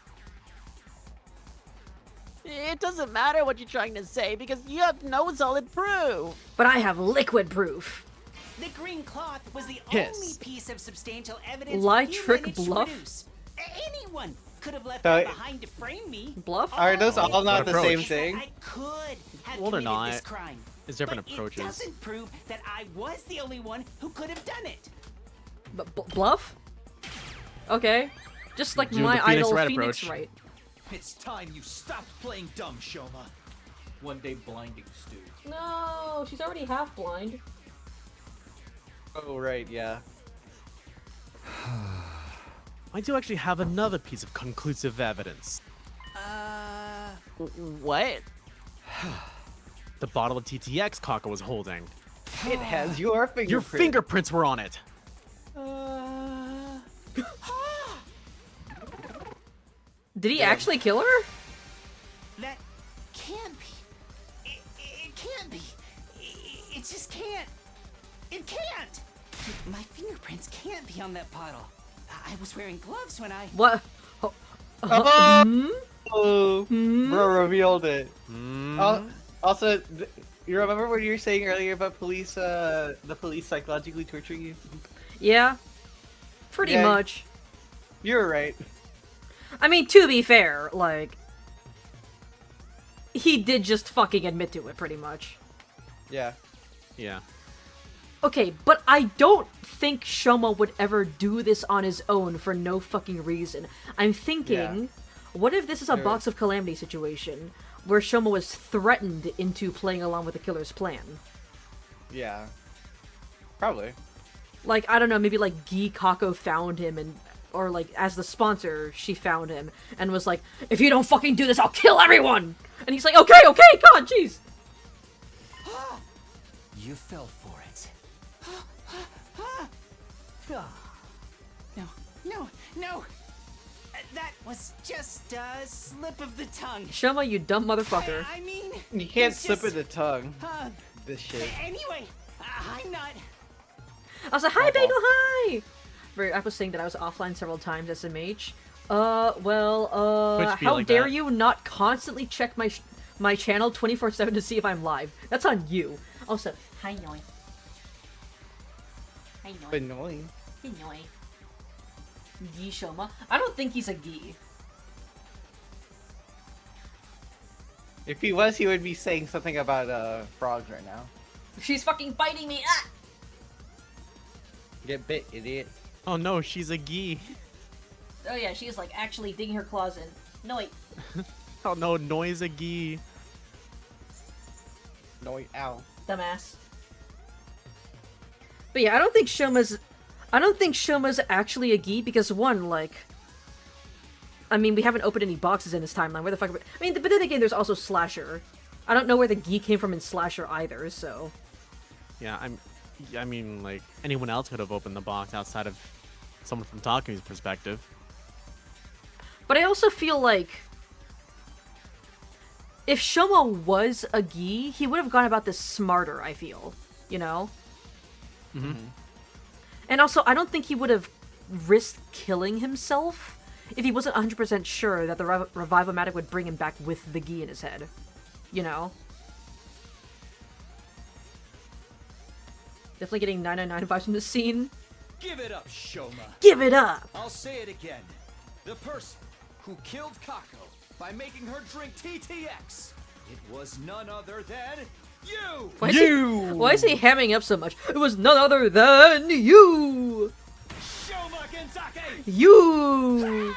It doesn't matter what you're trying to say because you have no solid proof. But I have liquid proof. The green cloth was the Yes. only piece of substantial evidence Lie, you trick, managed to bluff? produce. Anyone could have left So- that behind to frame me. Bluff? Are those all not the approach. same That thing? I could have Well, they're committed this not. crime. There's different But approaches. It doesn't prove that I was the only one who could have done it. Bluff? Okay. Just like Doing my the Phoenix idol Wright Phoenix approach. Wright. It's time you stopped playing dumb, Shoma. One day blinding Stu. No, she's already half blind. Oh, right, yeah. I do actually have another piece of conclusive evidence. What? The bottle of TTX Kako was holding. It has your fingerprint. Your fingerprints were on it. Did he actually kill her? That can't be. It can't be. It just can't. It can't. My fingerprints can't be on that bottle. I was wearing gloves when I. What? Oh, bro revealed it. Mm. Also, you remember what you were saying earlier about police, the police psychologically torturing you? Yeah. Pretty Yeah. much. You were right. I mean, to be fair, like... He did just fucking admit to it, pretty much. Yeah. Yeah. Okay, but I don't think Shoma would ever do this on his own for no fucking reason. I'm thinking, what if this is a You're Box of Calamity situation, where Shoma was threatened into playing along with the killer's plan? Yeah. Probably. Like, I don't know, maybe like Guy Kako found him and... Or like, as the sponsor, she found him and was like, if you don't fucking do this, I'll kill everyone! And he's like, okay, god, jeez! You fell for it. No. That was just a slip of the tongue. Shoma, you dumb motherfucker. I mean. You can't it's slip just- of the tongue. This a- shit. Anyway, I'm not. I was like, hi, Oh, Bagel, hi! I was saying that I was offline several times, SMH. Twitch be how like dare that. you not constantly check my channel 24/7 to see if I'm live? That's on you. Also, hi, Noi. Hi, Noi. Annoying. Hi, Noi. Gi Shoma. I don't think he's a Gi. If he was, he would be saying something about frogs right now. She's fucking biting me! Ah! Get bit, idiot. Oh no, she's a Gi. Oh yeah, she's like actually digging her claws in. Noi. Oh no, Noi's a Gi. No, ow. Dumbass. But yeah, I don't think Shoma's actually a Gi because one, like, I mean, we haven't opened any boxes in this timeline. Where the fuck? I mean, but then again, there's also Slasher. I don't know where the Gi came from in Slasher either. So Yeah, I mean, like, anyone else could have opened the box outside of someone from Taku's perspective. but I also feel like if Shoma was a Gi, he would have gone about this smarter, I feel. You know? Mm-hmm. And also, I don't think he would have risked killing himself if he wasn't 100% sure that the Revive-O-Matic would bring him back with the Gi in his head. You know? Definitely getting 999 vibes from this scene. Give it up, Shoma. Give it up! I'll say it again. The person who killed Kako by making her drink TTX. It was none other than you! Why is he hamming up so much? It was none other than you! Shoma Genzake! You!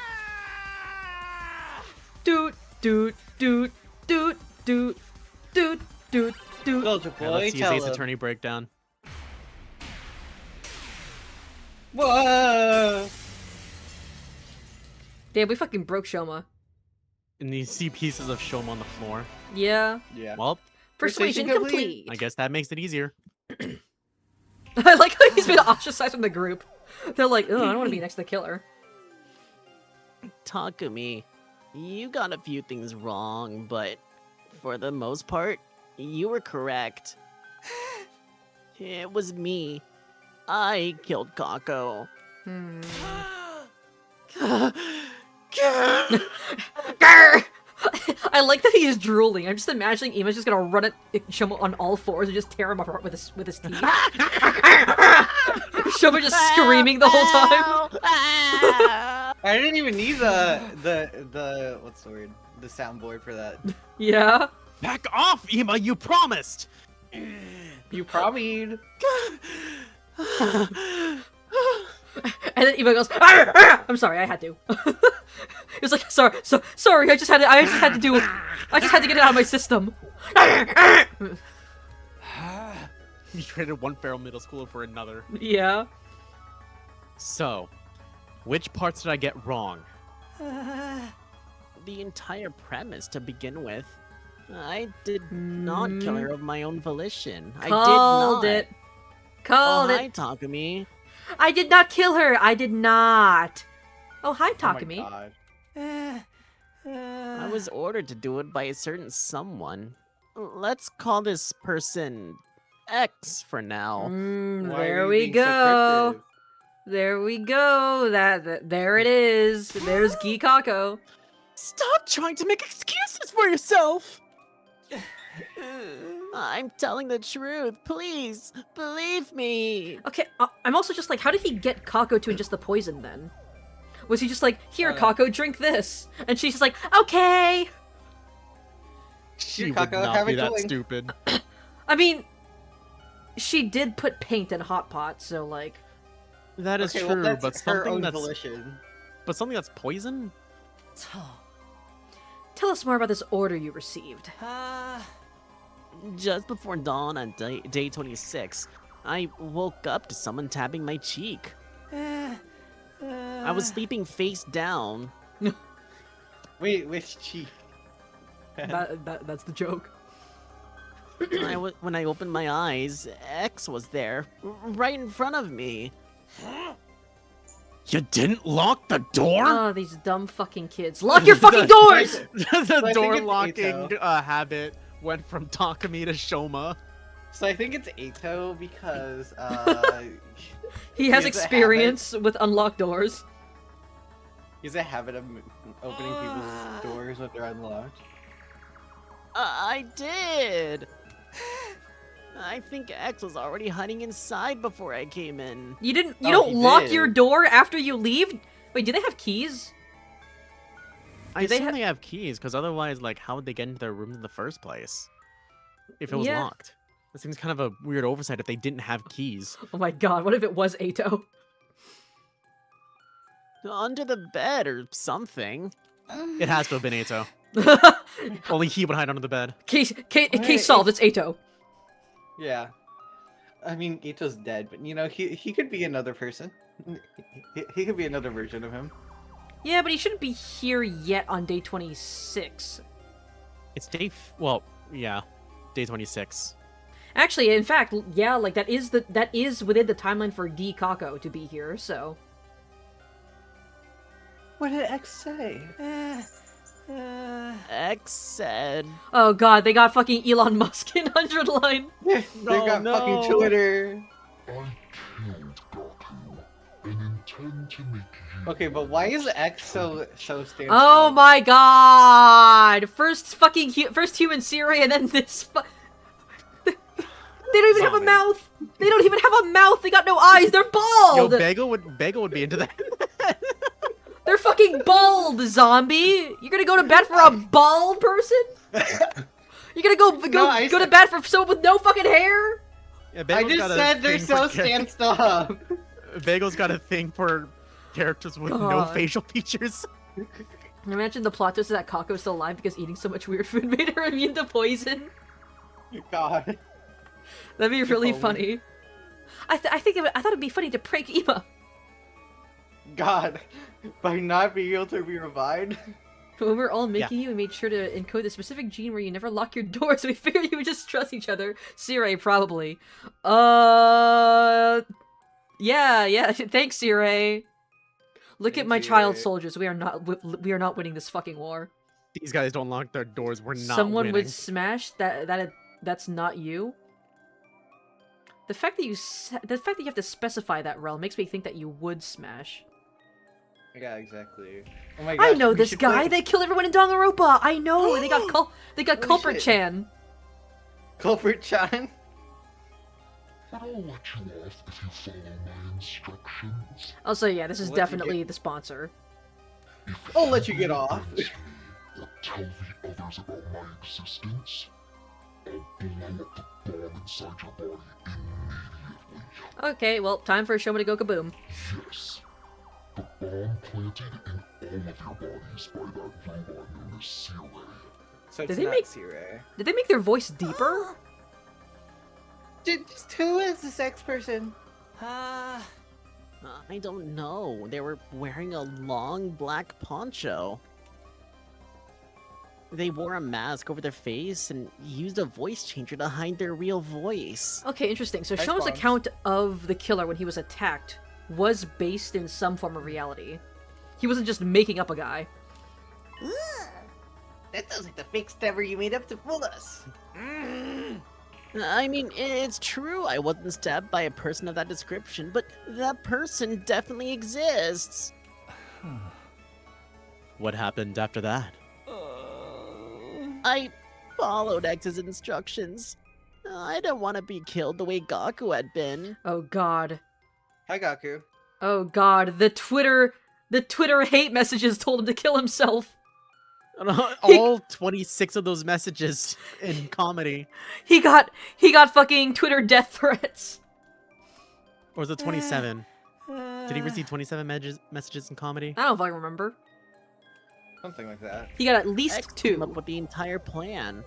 Ah! Doot, doot, doot, doot, doot, doot, doot, doot. Soldier Yeah, boy, let's use tell Ace him. Attorney breakdown. Whoa! Damn, we fucking broke Shoma. And you see pieces of Shoma on the floor. Yeah. Yeah. Well, Persuasion Persuasion complete. I guess that makes it easier. I like how he's been ostracized from the group. They're like, oh, I don't want to be next to the killer. Takumi, you got a few things wrong, but for the most part, you were correct. It was me. I killed Kako. Hmm. I like that he's drooling. I'm just imagining Ima's just gonna run at Shoma on all fours and just tear him apart with his teeth. Shoma just screaming the whole time. I didn't even need the what's the word? The soundboard for that. Yeah. Back off, Ema! You promised. You promised. And then Eva goes, "Arr, arr!" I'm sorry, I had to. It was like, sorry, I just had to get it out of my system. You traded one feral middle schooler for another. Yeah. So, which parts did I get wrong? The entire premise to begin with. I did not kill her of my own volition. I did not. Called it. Called Oh, it. hi, Takumi. I did not kill her. I did not. Oh, hi, Takumi. Oh my God. I was ordered to do it by a certain someone. Let's call this person X for now. Why are There you we being so go. cryptic? There we go. There it is. There's Gikako. Stop trying to make excuses for yourself! I'm telling the truth. Please, believe me. Okay, I'm also just like, how did he get Kako to ingest the poison then? Was he just like, here, Uh. Kako, drink this? And she's just like, okay. She Here, would Kako, not have be a that toy. stupid. I mean, she did put paint in Hot Pot, so like, That is Okay, true, well, that's but her something own that's volition. poison. tell us more about this order you received. Just before dawn on day 26, I woke up to someone tapping my cheek. I was sleeping face down. Wait, which cheek? That's the joke. When I opened my eyes, X was there, right in front of me. You didn't lock the door? Oh, these dumb fucking kids. Lock your fucking doors! The think door it's locking Ito. habit went from Takumi to Shoma. So I think it's Ato because He has He has a experience with unlocked doors. he's a habit of opening people's doors when they're unlocked. I did. I think X was already hiding inside before I came in. You didn't. You Oh, don't he lock did. your door after you leave. Wait, do they have keys? I Do they assume ha- they have keys, because otherwise, like, how would they get into their rooms in the first place? If it was Yeah. locked. That seems kind of a weird oversight if they didn't have keys. Oh my god! What if it was Ato? Under the bed or something. It has to have been Ato. Only he would hide under the bed. Case Wait, solved. It's Ato. Yeah. I mean, Ito's dead, but you know, he could be another person. He could be another version of him. Yeah, but he shouldn't be here yet on day 26. It's day... yeah. Day 26. Actually, in fact, yeah, like that is within the timeline for D Kako to be here. So What did X say? X said, Oh god, they got fucking Elon Musk in 100 line. They got no. fucking Twitter. I killed Gaku and intend to make you. Okay, but why is X so standstill? Oh my god! First fucking first human Siri, and then this. They don't even have a Zombie. mouth. They don't even have a mouth. They got no eyes. They're Yo, bald. Bagel would be into that. They're fucking bald, zombie. You're gonna go to bat for a bald person? You're gonna go I go to said- bat for someone with no fucking hair? Yeah, I Bagel's just got a said they're thing so for char- standstill up. Bagel's got a thing for characters with no God. facial features. Imagine the plot twist is that Kako's still alive because eating so much weird food made her immune to poison. God. That'd be really only. funny. I thought it'd be funny to prank Ima. God. By not being able to be revived. When we were all making you, we made sure to encode the specific gene where you never lock your door, so we figured you would just trust each other. Sirei, probably. Yeah. Thanks, Sirei. Look at Thank my you, child Sirei. soldiers. We are not winning this fucking war. These guys don't lock their doors. We're not Someone winning. would smash that's not you. The fact that you have to specify that, Rel, makes me think that you would smash. Yeah, exactly. Oh my I gosh, know we this should guy. play They killed everyone in Danganronpa. I know. They got Holy Culprit shit. Chan. Culprit Chan. But I'll let you off if you follow my instructions. Also, yeah, this is Let you definitely the sponsor. If I'll let you get off. against me or tell the others about my existence, I'll blow up the bomb inside your body immediately. Okay, well, time for Shoma to go kaboom. Yes. The bomb planted in all of your bodies by that robot known as Sirei. So Did it's they not make- Sirei. Did they make their voice deeper? Just who is this X person? I don't know. They were wearing a long black poncho. They wore a mask over their face and used a voice changer to hide their real voice. Okay, interesting. So Nice Shoma's bombs. account of the killer when he was attacked was based in some form of reality. He wasn't just making up a guy. That sounds like the fake stabber you made up to fool us. I mean, it's true I wasn't stabbed by a person of that description, but that person definitely exists. What happened after that? I followed X's instructions. I didn't want to be killed the way Gaku had been. Oh god. Hi, Gaku. Oh god. The Twitter hate messages told him to kill himself. All 26 of those messages in comedy. He got fucking Twitter death threats. Or was it 27? Did he receive 27 messages in comedy? I don't know if I remember. Something like that. He got at least X came 2. up with the entire plan.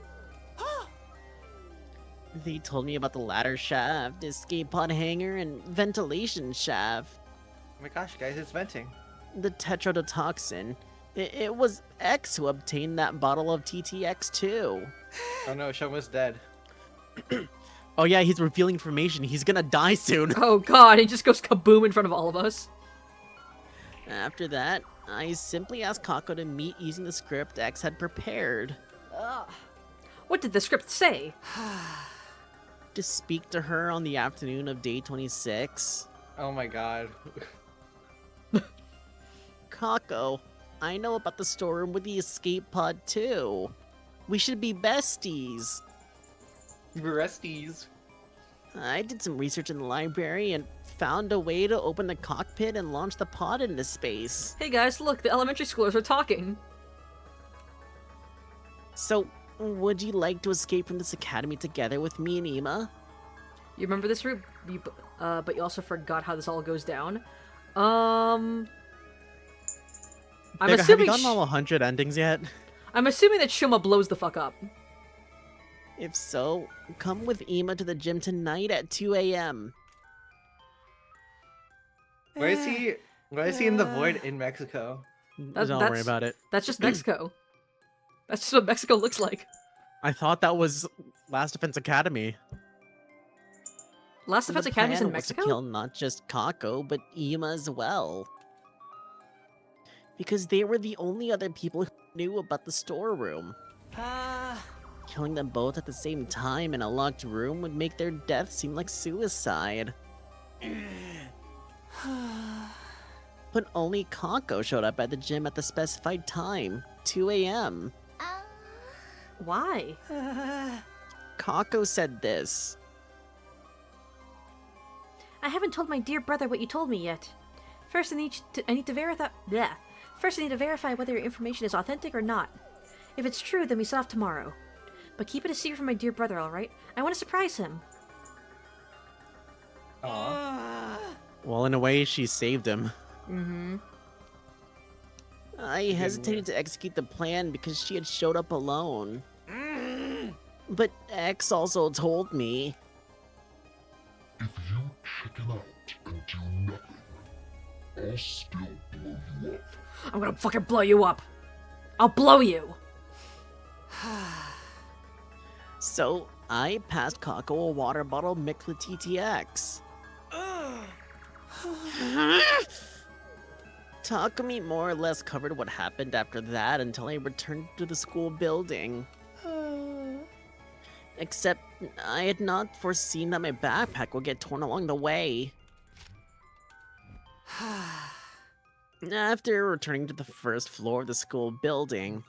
They told me about the ladder shaft, escape pod hanger, and ventilation shaft. Oh my gosh, guys, it's venting. The tetrodotoxin. It was X who obtained that bottle of TTX2. Oh no, Shoma's dead. Oh yeah, he's revealing information. He's gonna die soon. Oh god, he just goes kaboom in front of all of us. After that, I simply asked Kako to meet using the script X had prepared. What did the script say? To speak to her on the afternoon of day 26. Oh my god. Kako, I know about the storeroom with the escape pod too. We should be besties. Resties. I did some research in the library and found a way to open the cockpit and launch the pod into space. Hey guys, look, the elementary schoolers are talking. So, would you like to escape from this academy together with me and Ima? You remember this route, but you also forgot how this all goes down. I'm Vega, have you assuming gotten all 100 endings yet? I'm assuming that Shuma blows the fuck up. If so, come with Ima to the gym tonight at 2 a.m. Why is he? Why is he in the void in Mexico? Don't worry that's- about it. That's just Mexico. That's just what Mexico looks like. I thought that was Last Defense Academy. Last Defense Academy's in plan was to Mexico? kill not just Kako, but Ima as well. Because they were the only other people who knew about the storeroom. Uh, Killing them both at the same time in a locked room would make their death seem like suicide. But only Kako showed up at the gym at the specified time, 2 a.m. Why? Kako said this. I haven't told my dear brother what you told me yet. First, I need to verify. Bleh. First, I need to verify whether your information is authentic or not. If it's true, then we set off tomorrow. But keep it a secret from my dear brother, all right? I want to surprise him. Aww. Well, in a way, she saved him. Mm-hmm. I hesitated to execute the plan because she had showed up alone. But X also told me. If you chicken out and do nothing, I'll still blow you up. I'm gonna fucking blow you up. I'll blow you. So I passed Kako a water bottle mixed with TTX. Takumi more or less covered what happened after that until I returned to the school building. Except I had not foreseen that my backpack would get torn along the way. After returning to the first floor of the school building,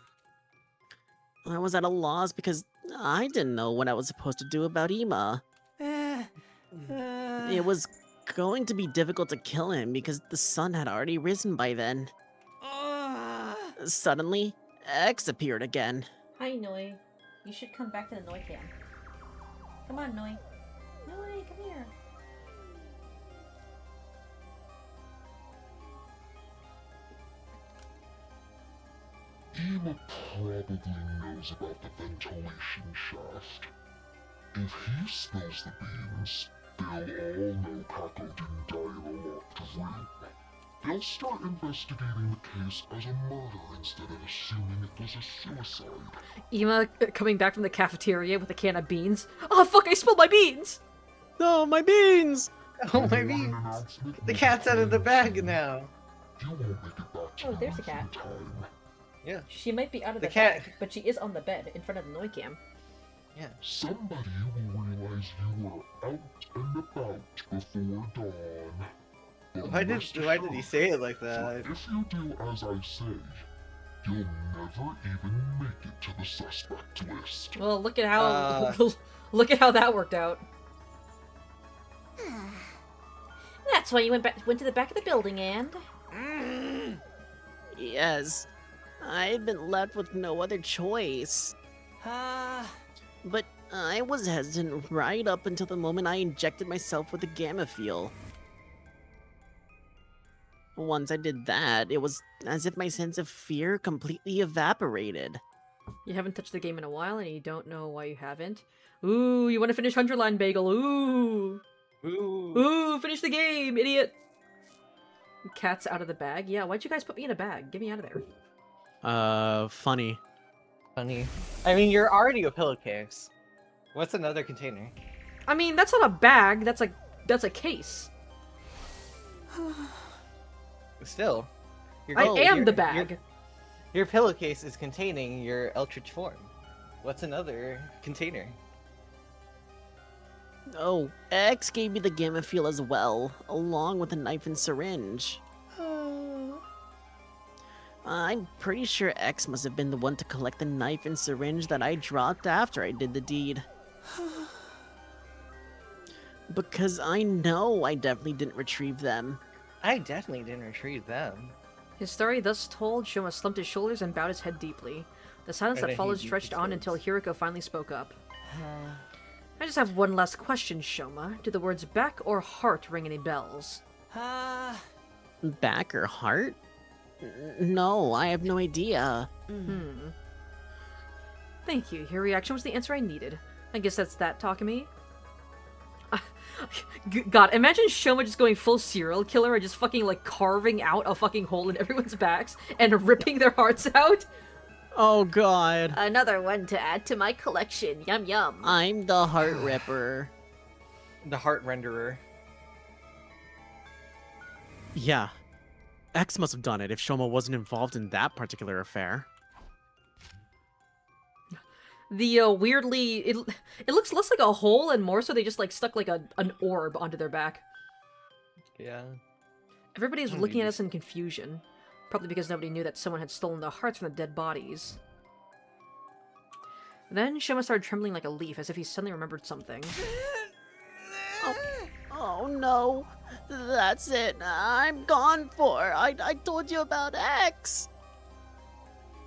I was at a loss because I didn't know what I was supposed to do about Ima. It was going to be difficult to kill him because the sun had already risen by then. Suddenly, X appeared again. Hi, Noi. You should come back to the Noi camp. Come on, Noi. Noi, come here. Ima probably knows about the ventilation shaft. If he spills the beans, they'll all know Kako didn't die in a locked room. They'll start investigating the case as a murder instead of assuming it was a suicide. Ima coming back from the cafeteria with a can of beans. Oh fuck, I spilled my beans! No, my beans! Oh my beans! The cat's out of the bag now. You won't make it back to Oh, there's the Earth in cat. time. Yeah. She might be out of The the cat- bag, but she is on the bed in front of the Noi cam. Somebody will realize you were out and about before dawn. But Why rest did he assured, say it like for that? if you do as I say, you'll never even make it to the suspect list. Well, look at how Uh. look at how that worked out. That's why you went to the back of the building, and Yes, I've been left with no other choice. But I was hesitant right up until the moment I injected myself with the gamma fuel. Once I did that, it was as if my sense of fear completely evaporated. you haven't touched the game in a while, and you don't know why you haven't. Ooh, you want to finish 100-line bagel? Ooh, ooh, finish the game, idiot! Cat's out of the bag. Yeah, why'd you guys put me in a bag? Get me out of there. Funny. Funny. I mean, you're already a pillowcase. What's another container? I mean, that's not a bag. That's a case. Still. I am your- the bag. Your pillowcase is containing your Eldritch form. What's another container? Oh, X gave me the gamma fuel as well, along with a knife and syringe. I'm pretty sure X must have been the one to collect the knife and syringe that I dropped after I did the deed. Because I know I definitely didn't retrieve them. I definitely didn't retrieve them. His story thus told, Shoma slumped his shoulders and bowed his head deeply. The silence that followed stretched on until Hiriko finally spoke up. I just have one last question, Shoma. Do the words back or heart ring any bells? Back or heart? No, I have no idea. Thank you. Your reaction was the answer I needed. I guess that's that, Takumi. God, imagine Shoma just going full serial killer and just fucking like carving out a fucking hole in everyone's backs and ripping their hearts out. Oh god. Another one to add to my collection. Yum yum. I'm the heart ripper. The heart renderer. Yeah. X must have done it if Shoma wasn't involved in that particular affair. The weirdly, it looks less like a hole and more so they just like stuck like an orb onto their back. Yeah. Everybody's looking at us in confusion, probably because nobody knew that someone had stolen the hearts from the dead bodies. Then Shoma started trembling like a leaf, as if he suddenly remembered something. Oh no, that's it. I'm gone for. I told you about X.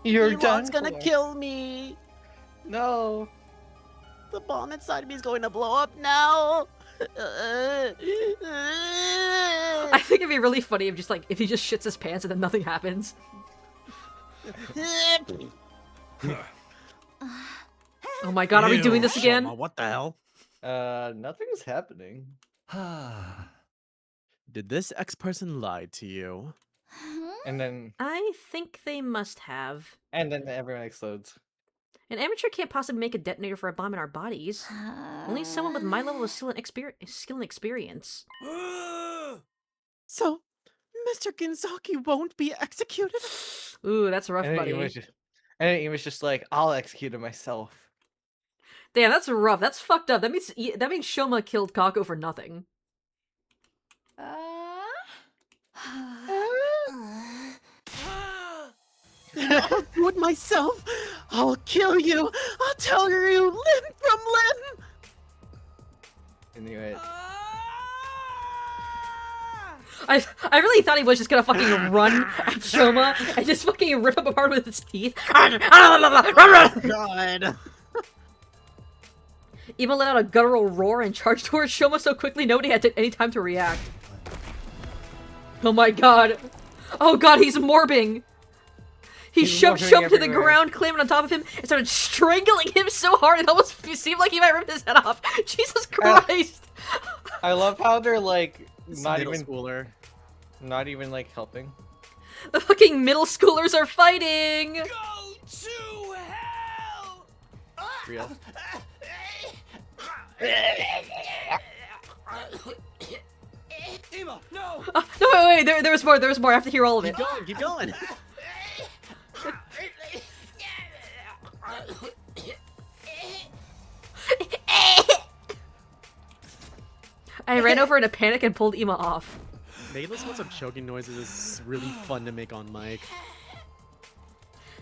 You're done. Elon's gonna kill me. No. The bomb inside me is going to blow up now. I think it'd be really funny if if he just shits his pants and then nothing happens. Oh my god, are we doing this again? Shoma, what the hell? Nothing's happening. Did this X-person lie to you? And then I think they must have. everyone explodes. An amateur can't possibly make a detonator for a bomb in our bodies. Only someone with my level of skill and experience. So, Mr. Ginzaki won't be executed? Ooh, that's rough, And buddy. he was just like, I'll execute him myself. Damn, that's rough. That's fucked up. That means Shoma killed Kako for nothing. I'll do it myself. I'll kill you. I'll tear you limb from limb. Anyway. I really thought he was just gonna fucking run at Shoma and just fucking rip him apart with his teeth. God. Ima let out a guttural roar and charged towards Shoma so quickly nobody had any time to react. Oh my god. Oh god, he's morbing. He shoved morbing Shoma to the everywhere. ground, clambering on top of him, and started strangling him so hard it almost seemed like he might rip his head off. Jesus Christ! I love how they're like Middle schooler. not even like helping. The fucking middle schoolers are fighting! Go to hell! Real. Ema, no! No, wait, there was more, I have to hear all of it. Keep going. I ran over in a panic and pulled Ima off. Making those sorts of choking noises is really fun to make on mic.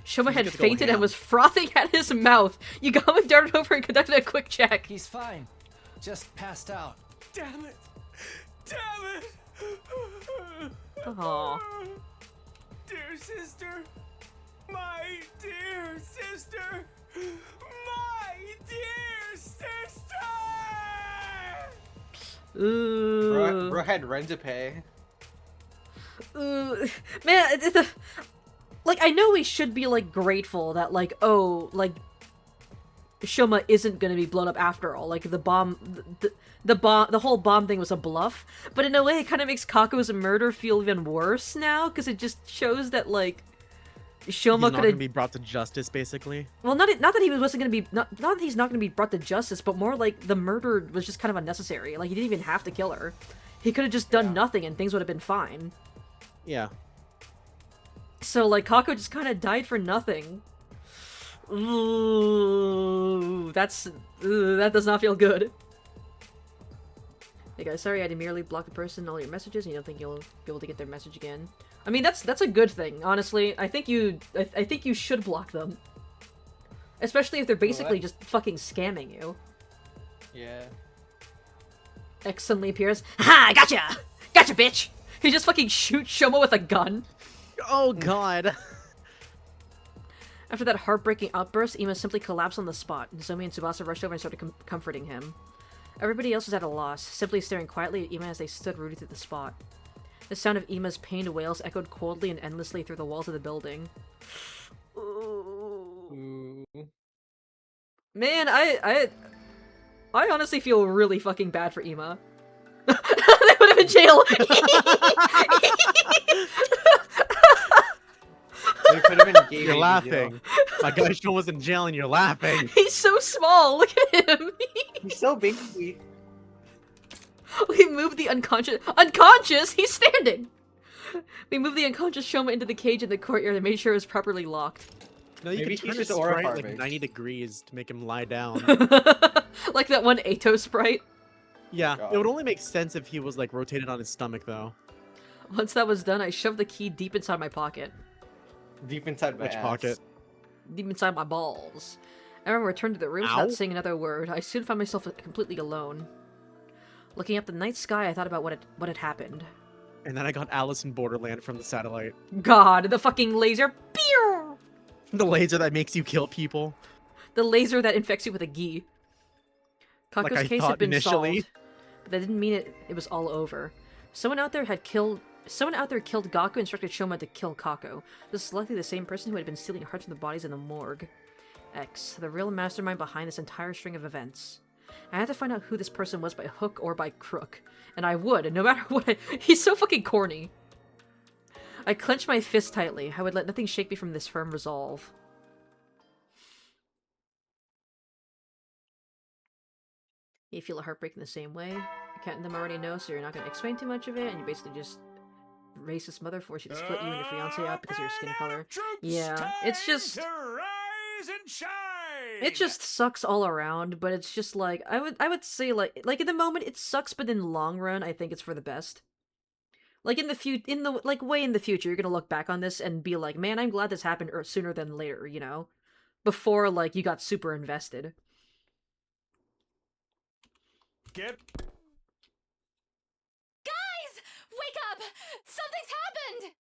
Shoma had get to go fainted and ham. was frothing at his mouth. Yagami darted over and conducted a quick check. He's fine. Just passed out. Damn it! Damn it! Aww. Dear sister! My dear sister! My dear sister! Ooh. Bro had rent to pay. Ooh. Man, like, I know we should be, like, grateful that, like, oh, like, Shoma isn't gonna be blown up after all. Like, the whole bomb thing was a bluff. But in a way, it kind of makes Kako's murder feel even worse now, because it just shows that, like, He's Shoma not could gonna have... be brought to justice, basically. Well, not that he wasn't gonna be... Not that he's not gonna be brought to justice, but more like the murder was just kind of unnecessary. Like, he didn't even have to kill her. He could have just done nothing and things would have been fine. Yeah. So, like, Kako just kind of died for nothing. Ooh, that does not feel good. Hey guys, sorry I merely blocked the person in all your messages and you don't think you'll be able to get their message again. I mean, that's a good thing, honestly. I think you should block them. Especially if they're basically just fucking scamming you. Yeah. X suddenly appears. Ha! Gotcha! Gotcha, bitch! He just fucking shoots Shoma with a gun. Oh god. After that heartbreaking outburst, Ima simply collapsed on the spot. Nozomi and Tsubasa rushed over and started comforting him. Everybody else was at a loss, simply staring quietly at Ima as they stood rooted to the spot. The sound of Ima's pained wails echoed coldly and endlessly through the walls of the building. Ooh. Man, I honestly feel really fucking bad for Ima. They would have in jail! They put him in game. You're laughing. My guy Sean was in jail and you're laughing. He's so small, look at him! He's so baby. We moved the unconscious? He's standing! We moved the unconscious Shoma into the cage in the courtyard and made sure it was properly locked. No, you Maybe can he's turn just his aura sprite like farming. 90 degrees to make him lie down. Like that one Ato sprite. Yeah, God. it would only make sense if he was like rotated on his stomach though. Once that was done, I shoved the key deep inside my pocket. Deep inside my Which ass. pocket? Deep inside my balls. I remember returned to the room without Ow. saying another word. I soon found myself completely alone. Looking up the night sky, I thought about what had happened. And then I got Alice in Borderland from the satellite. God, the fucking laser. Pew! The laser that makes you kill people. The laser that infects you with a gi. Kako's I case thought had been initially. solved, but that didn't mean it was all over. Someone out there killed Gaku and instructed Shoma to kill Kako. This is likely the same person who had been stealing hearts from the bodies in the morgue. X, the real mastermind behind this entire string of events. I had to find out who this person was by hook or by crook. And I would, no matter what. He's so fucking corny. I clenched my fist tightly. I would let nothing shake me from this firm resolve. You feel a heartbreak in the same way? You can't them already know, so you're not going to explain too much of it, and you basically just racist mother force you to split you and your fiance out because of your skin color. Yeah, it's just... It just sucks all around, but it's just like, I would say like in the moment it sucks, but in the long run, I think it's for the best. Like way in the future, you're gonna look back on this and be like, man, I'm glad this happened sooner than later, you know? Before, like, you got super invested. Get Guys! Wake up! Something's happened!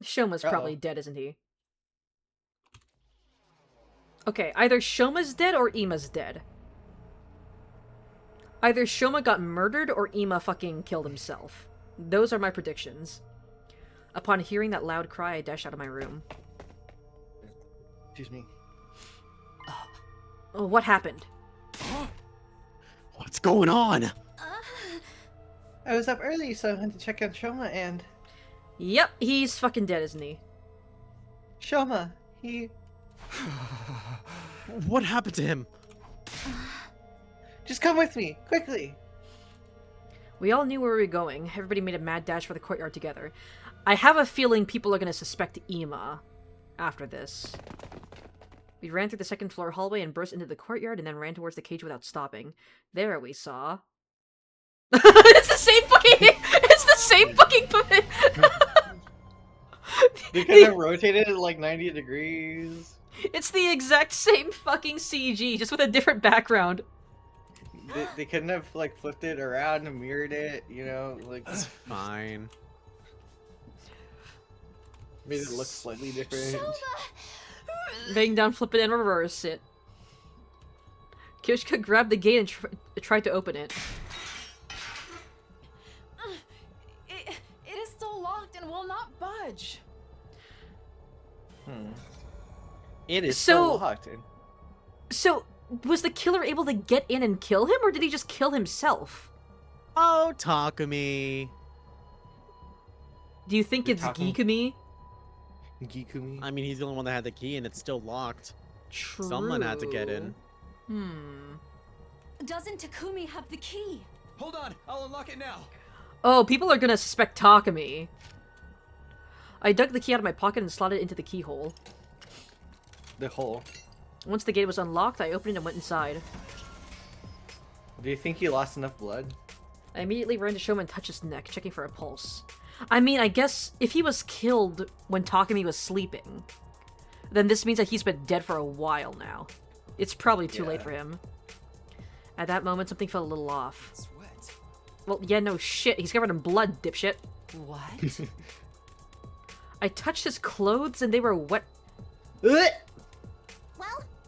Shoma's probably dead, isn't he? Okay, either Shoma's dead or Ima's dead. Either Shoma got murdered or Ima fucking killed himself. Those are my predictions. Upon hearing that loud cry, I dashed out of my room. Excuse me. Oh, what happened? What's going on? I was up early, so I went to check on Shoma, and Yep, he's fucking dead, isn't he? Shoma, he What happened to him? just come with me, quickly. We all knew where we were going. Everybody made a mad dash for the courtyard together. I have a feeling people are gonna suspect Ima after this. We ran through the second floor hallway and burst into the courtyard and then ran towards the cage without stopping. There we saw... It's the same fucking... It's the same fucking... They kind of rotated it like 90 degrees. It's the exact same fucking CG, just with a different background. They couldn't have like flipped it around and mirrored it, you know, like It's fine. made it look slightly different. Bang down, flip it, and reverse it. Kyoshika grabbed the gate and tried to open it. It is still locked and will not budge. It is So- so locked. So, was the killer able to get in and kill him, or did he just kill himself? Oh, Takumi. Do you think You're it's talking- Gikumi? Gikumi. I mean, he's the only one that had the key and it's still locked. Someone had to get in. Doesn't Takumi have the key? Hold on, I'll unlock it now. Oh, people are gonna suspect Takumi. I dug the key out of my pocket and slotted it into the keyhole. The hole. Once the gate was unlocked, I opened it and went inside. Do you think he lost enough blood? I immediately ran to Shoma and touched his neck, checking for a pulse. I mean, I guess if he was killed when Takumi was sleeping, then this means that he's been dead for a while now. It's probably too late Yeah. for him. At that moment, something felt a little off. Sweat. Well, yeah, no shit. He's covered in blood, dipshit. What? I touched his clothes and they were wet. Well,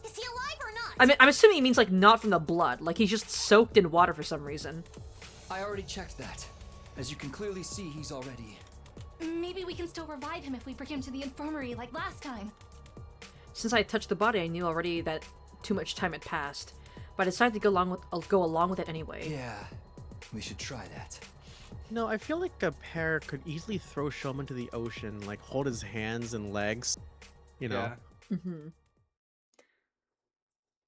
is he alive or not? I'm assuming he means, like, not from the blood. Like, he's just soaked in water for some reason. I already checked that. As you can clearly see, he's already... Maybe we can still revive him if we bring him to the infirmary like last time. Since I had touched the body, I knew already that too much time had passed. But I decided to go along with it anyway. Yeah, we should try that. No, I feel like a pair could easily throw Shoma into the ocean, like hold his hands and legs. You know. Yeah.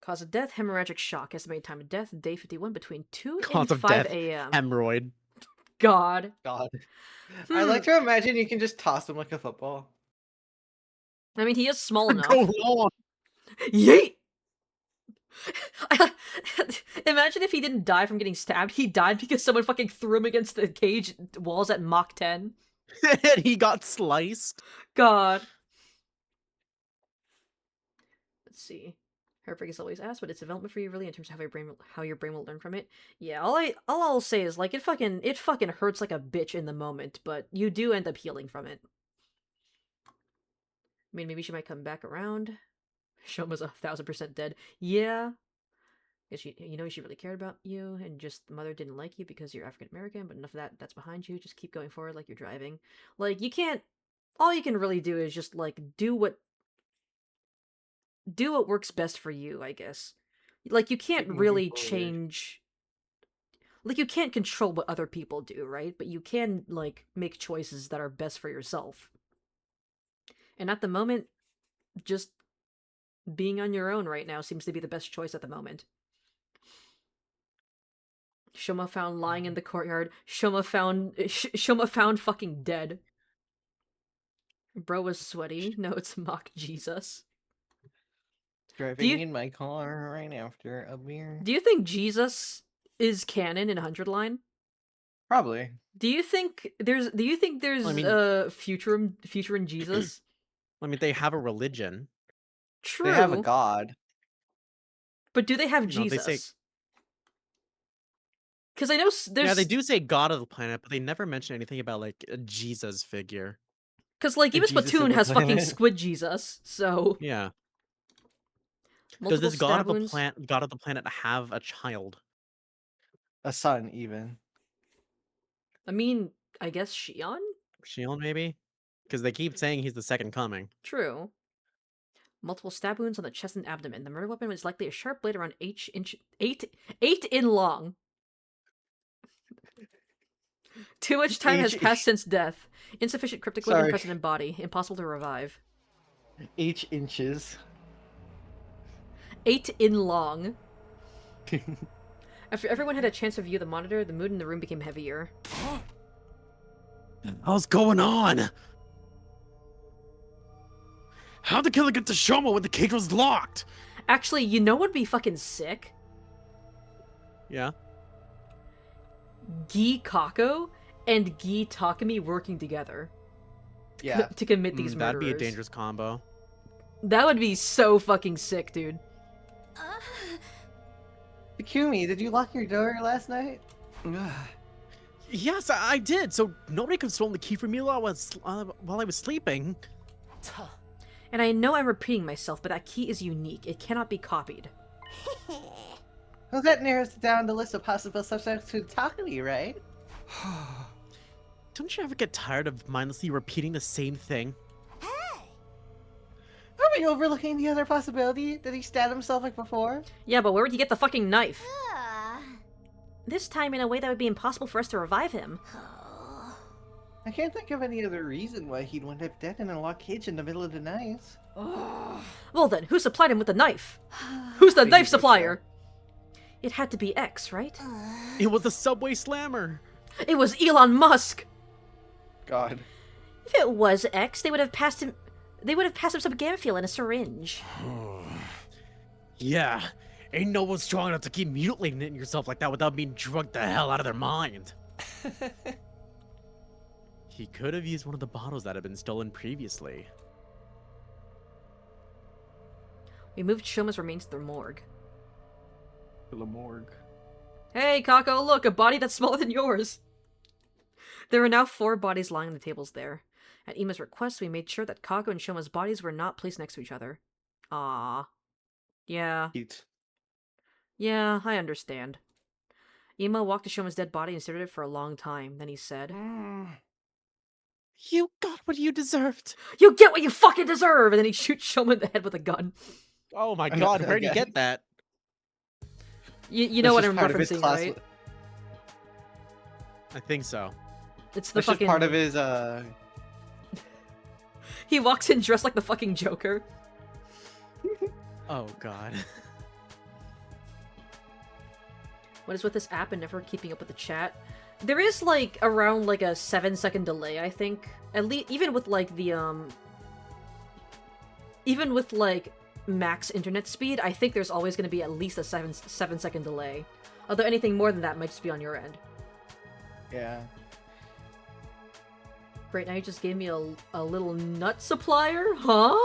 Cause of death, hemorrhagic shock. Estimated time of death, day 51, between 2 Cause and of 5 death, a.m. hemorrhoid. God. God. I like to imagine you can just toss him like a football. I mean, he is small enough. Go on. Yeet! Imagine if he didn't die from getting stabbed. He died because someone fucking threw him against the cage walls at Mach 10. And he got sliced. God. Let's see. Heartbreak is always asked, but it's development for you really in terms of how your brain will learn from it. Yeah, all I'll say is like it fucking hurts like a bitch in the moment, but you do end up healing from it. I mean, maybe she might come back around. Shoma's 1,000% dead. Yeah. She really cared about you, and just the mother didn't like you because you're African American, but enough of that's behind you. Just keep going forward like you're driving. Like, you can't... All you can really do is just, like, do what works best for you, I guess. Like, you can't really change... Like, you can't control what other people do, right? But you can, like, make choices that are best for yourself. And at the moment, just being on your own right now seems to be the best choice at the moment. Shoma found lying in the courtyard. Shoma found fucking dead. Bro was sweaty. No, it's Mock Jesus. Driving in my car right after a beer. Do you think Jesus is canon in 100 Line? Probably. Do you think there's future in Jesus? I mean, they have a religion. True. They have a god. But do they have No, they say- Jesus? Because I know there's... Yeah, they do say God of the planet, but they never mention anything about, like, a Jesus figure. Because, like, even Jesus Splatoon of the has fucking planet. Squid Jesus, so... Yeah. Multiple Does this God of stab the planet have a child? A son, even. I mean, I guess Shion? Shion, maybe? Because they keep saying he's the second coming. True. Multiple stab wounds on the chest and abdomen. The murder weapon was likely a sharp blade around 8 in long. Too much time has passed since death. Insufficient cryptic living present in body. Impossible to revive. 8 inches. 8 in long. After everyone had a chance to view the monitor, the mood in the room became heavier. What's going on? How'd the killer get to Shoma when the cage was locked? Actually, you know what'd be fucking sick? Yeah. Gi Kako and Gi Takumi working together. Yeah. To commit these murderers. That'd be a dangerous combo. That would be so fucking sick, dude. Takumi, did you lock your door last night? Yes, I did. So nobody could steal the key from me while I was sleeping. And I know I'm repeating myself, but that key is unique. It cannot be copied. Well, that narrows down the list of possible suspects to Takumi, right? Don't you ever get tired of mindlessly repeating the same thing? Are we overlooking the other possibility? Did he stab himself like before? Yeah, but where would he get the fucking knife? This time in a way that would be impossible for us to revive him. I can't think of any other reason why he'd wind up dead in a locked cage in the middle of the night. Well then, who supplied him with the knife? Who's the knife supplier? It had to be X, right? It was the Subway Slammer. It was Elon Musk. God. If it was X, they would have passed him some Gamfiel in a syringe. Yeah. Ain't no one strong enough to keep mutilating yourself like that without being drugged the hell out of their mind. He could have used one of the bottles that had been stolen previously. We moved Shoma's remains to the morgue. The morgue. Hey, Kako, look, a body that's smaller than yours. There are now 4 bodies lying on the tables there. At Ima's request, we made sure that Kako and Shoma's bodies were not placed next to each other. Ah, yeah. Cute. Yeah, I understand. Ima walked to Shoma's dead body and stared at it for a long time. Then he said, You got what you deserved. You get what you fucking deserve! And then he shoots Shoma in the head with a gun. Oh my god, where did you get that? You know what I'm referencing, right? I think so. It's the That's fucking... just part of his, He walks in dressed like the fucking Joker. Oh god. What is with this app and never keeping up with the chat? There is, like, around, like, a 7-second delay, I think. At least, even with, like, the, even with like max internet speed, I think there's always going to be at least a 7-second delay. Although anything more than that might just be on your end. Yeah. Great, now you just gave me a little nut supplier, huh?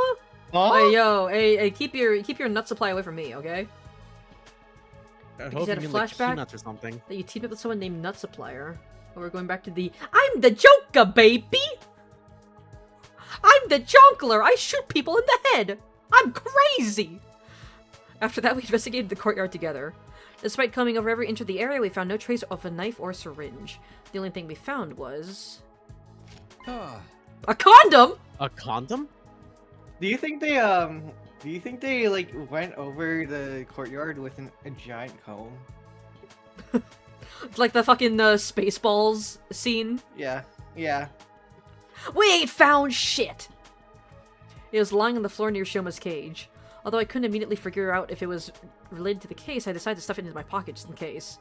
Huh? Hey yo, hey, keep your nut supply away from me, okay? I Because hope you you had a mean like flashback? peanuts or something. That you teamed up with someone named Nut Supplier. Well, we're going back to the I'm the Joker, baby! I'm the Jonkler! I shoot people in the head! I'm crazy! After that, we investigated the courtyard together. Despite combing over every inch of the area, we found no trace of a knife or syringe. The only thing we found was... a condom?! A condom? Do you think they like went over the courtyard with a giant comb? Like the fucking Spaceballs scene. Yeah. Yeah. We ain't found shit! It was lying on the floor near Shoma's cage. Although I couldn't immediately figure out if it was related to the case, I decided to stuff it into my pocket just in case.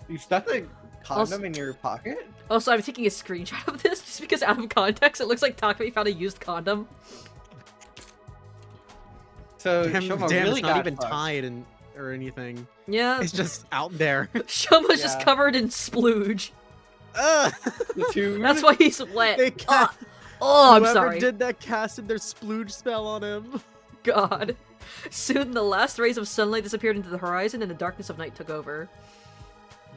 You stuck a condom Also- in your pocket? Also, I'm taking a screenshot of this just because out of context, it looks like Takumi found a used condom. So Damn, Shoma damn, really it's not got even fucked. tied or anything. Yeah, It's just out there. Shoma's just Yeah. covered in splooge. Ugh. The tube. That's why he's wet. They Ah. Oh, I'm Whoever sorry. did that casted their splooge spell on him. God. Soon, the last rays of sunlight disappeared into the horizon and the darkness of night took over.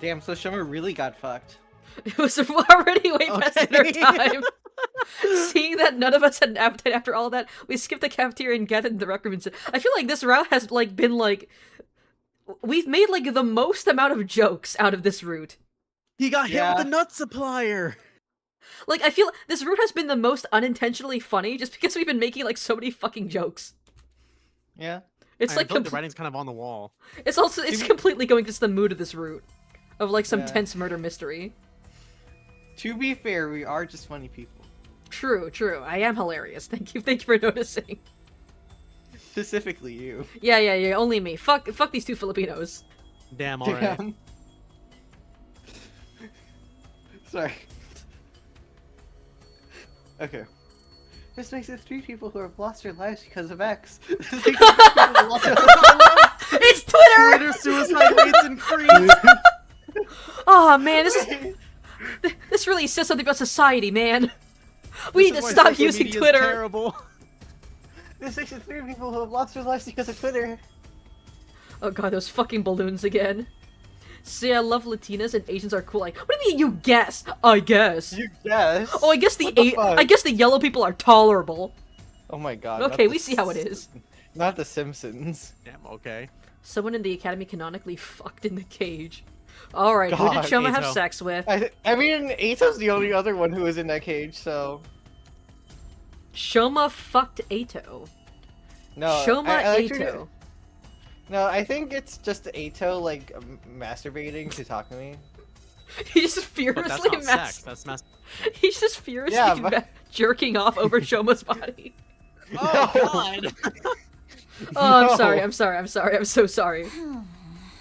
Damn, so Shoma really got fucked. It was already way past dinner Okay. time. Seeing that none of us had an appetite after all that, we skipped the cafeteria and gathered in the rec room. I feel like this route has like been like we've made like the most amount of jokes out of this route. He got hit Yeah. with the nut supplier. Like I feel this route has been the most unintentionally funny just because we've been making like so many fucking jokes. Yeah. It's I like feel like the com- writing's kind of on the wall. it's completely going to the mood of this route of like some Yeah. tense murder mystery. To be fair, we are just funny people. True. I am hilarious. Thank you for noticing. Specifically you. Yeah. Only me. Fuck these two Filipinos. Damn, alright. Damn. Sorry. Okay. This makes it 3 people who have lost their lives because of X. This makes it 3 people who have lost their lives. It's Twitter. Twitter suicide rates increase. Oh man, this really says something about society, man. We need to stop using Twitter. Terrible. This makes it 3 people who have lost their lives because of Twitter. Oh god, those fucking balloons again. See, I love Latinas and Asians are cool. Like, what do you mean you guess? I guess. You guess. Oh, I guess What the fuck? I guess the yellow people are tolerable. Oh my god. not Okay, the we see how it is. Not the Simpsons. Damn, okay. Someone in the academy canonically fucked in the cage. All right, who did God, Shoma have Eito. sex with? I mean, Ato's the only other one who was in that cage, so... Shoma fucked Ato. No, Shoma I like Ato. No, I think it's just Ato, like, masturbating to Takumi. He just But furiously that's not sex. That's mas- He's just furiously Yeah, but- jerking off over Shoma's body. Oh No. god. Oh, I'm No. sorry. I'm so sorry.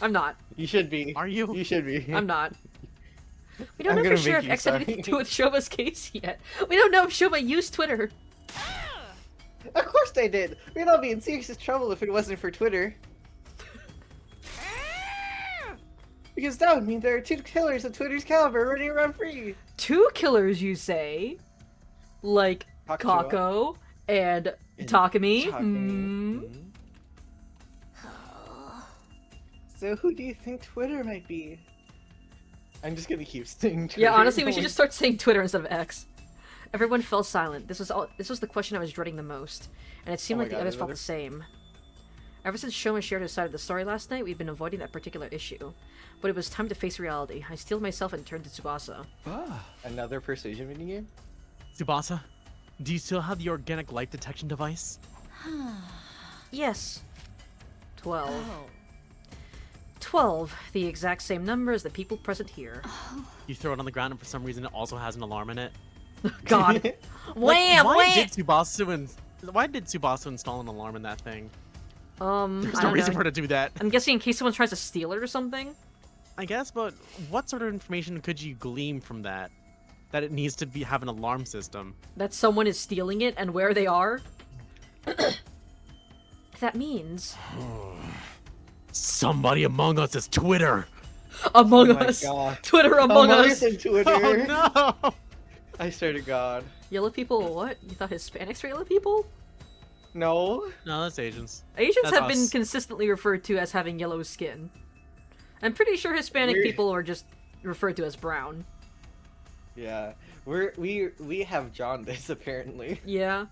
I'm not. You should be. Are you? You should be. I'm not. We don't I'm know for gonna sure make if you X had anything sorry. to do with Shoma's case yet. We don't know if Shoma used Twitter. Of course they did. We'd all be in serious trouble if it wasn't for Twitter. Because that would mean there are 2 killers of Twitter's caliber running around free. 2 killers, you say? Like Kakuya. Kako and And Takumi? Takumi. Hmm. So who do you think Twitter might be? I'm just gonna keep saying Twitter. Yeah, honestly, we should just start saying Twitter instead of X. Everyone fell silent. This was the question I was dreading the most, and it seemed Oh my like the God, others felt another- the same. Ever since Shoma shared his side of the story last night, we've been avoiding that particular issue. But it was time to face reality. I steeled myself and turned to Tsubasa. Another persuasion minigame? Tsubasa, do you still have the organic life detection device? Yes. 12. 12. The exact same number as the people present here. You throw it on the ground and for some reason it also has an alarm in it. God. Like, Wham! why Wham! did Tsubasa install an alarm in that thing? There's There's I no don't reason know. for her to do that. I'm guessing in case someone tries to steal it or something? I guess, but what sort of information could you glean from that? That it needs to have an alarm system. That someone is stealing it and where they are? think that means. Somebody Among Us is Twitter. Among Oh my Us. God. Twitter Among Us. and Twitter. Oh no! I swear to God. Yellow people, what? You thought Hispanics were yellow people? No. No, that's Asians. Asians That's have been us. consistently referred to as having yellow skin. I'm pretty sure Hispanic Weird. people are just referred to as brown. Yeah. We have jaundice apparently. Yeah.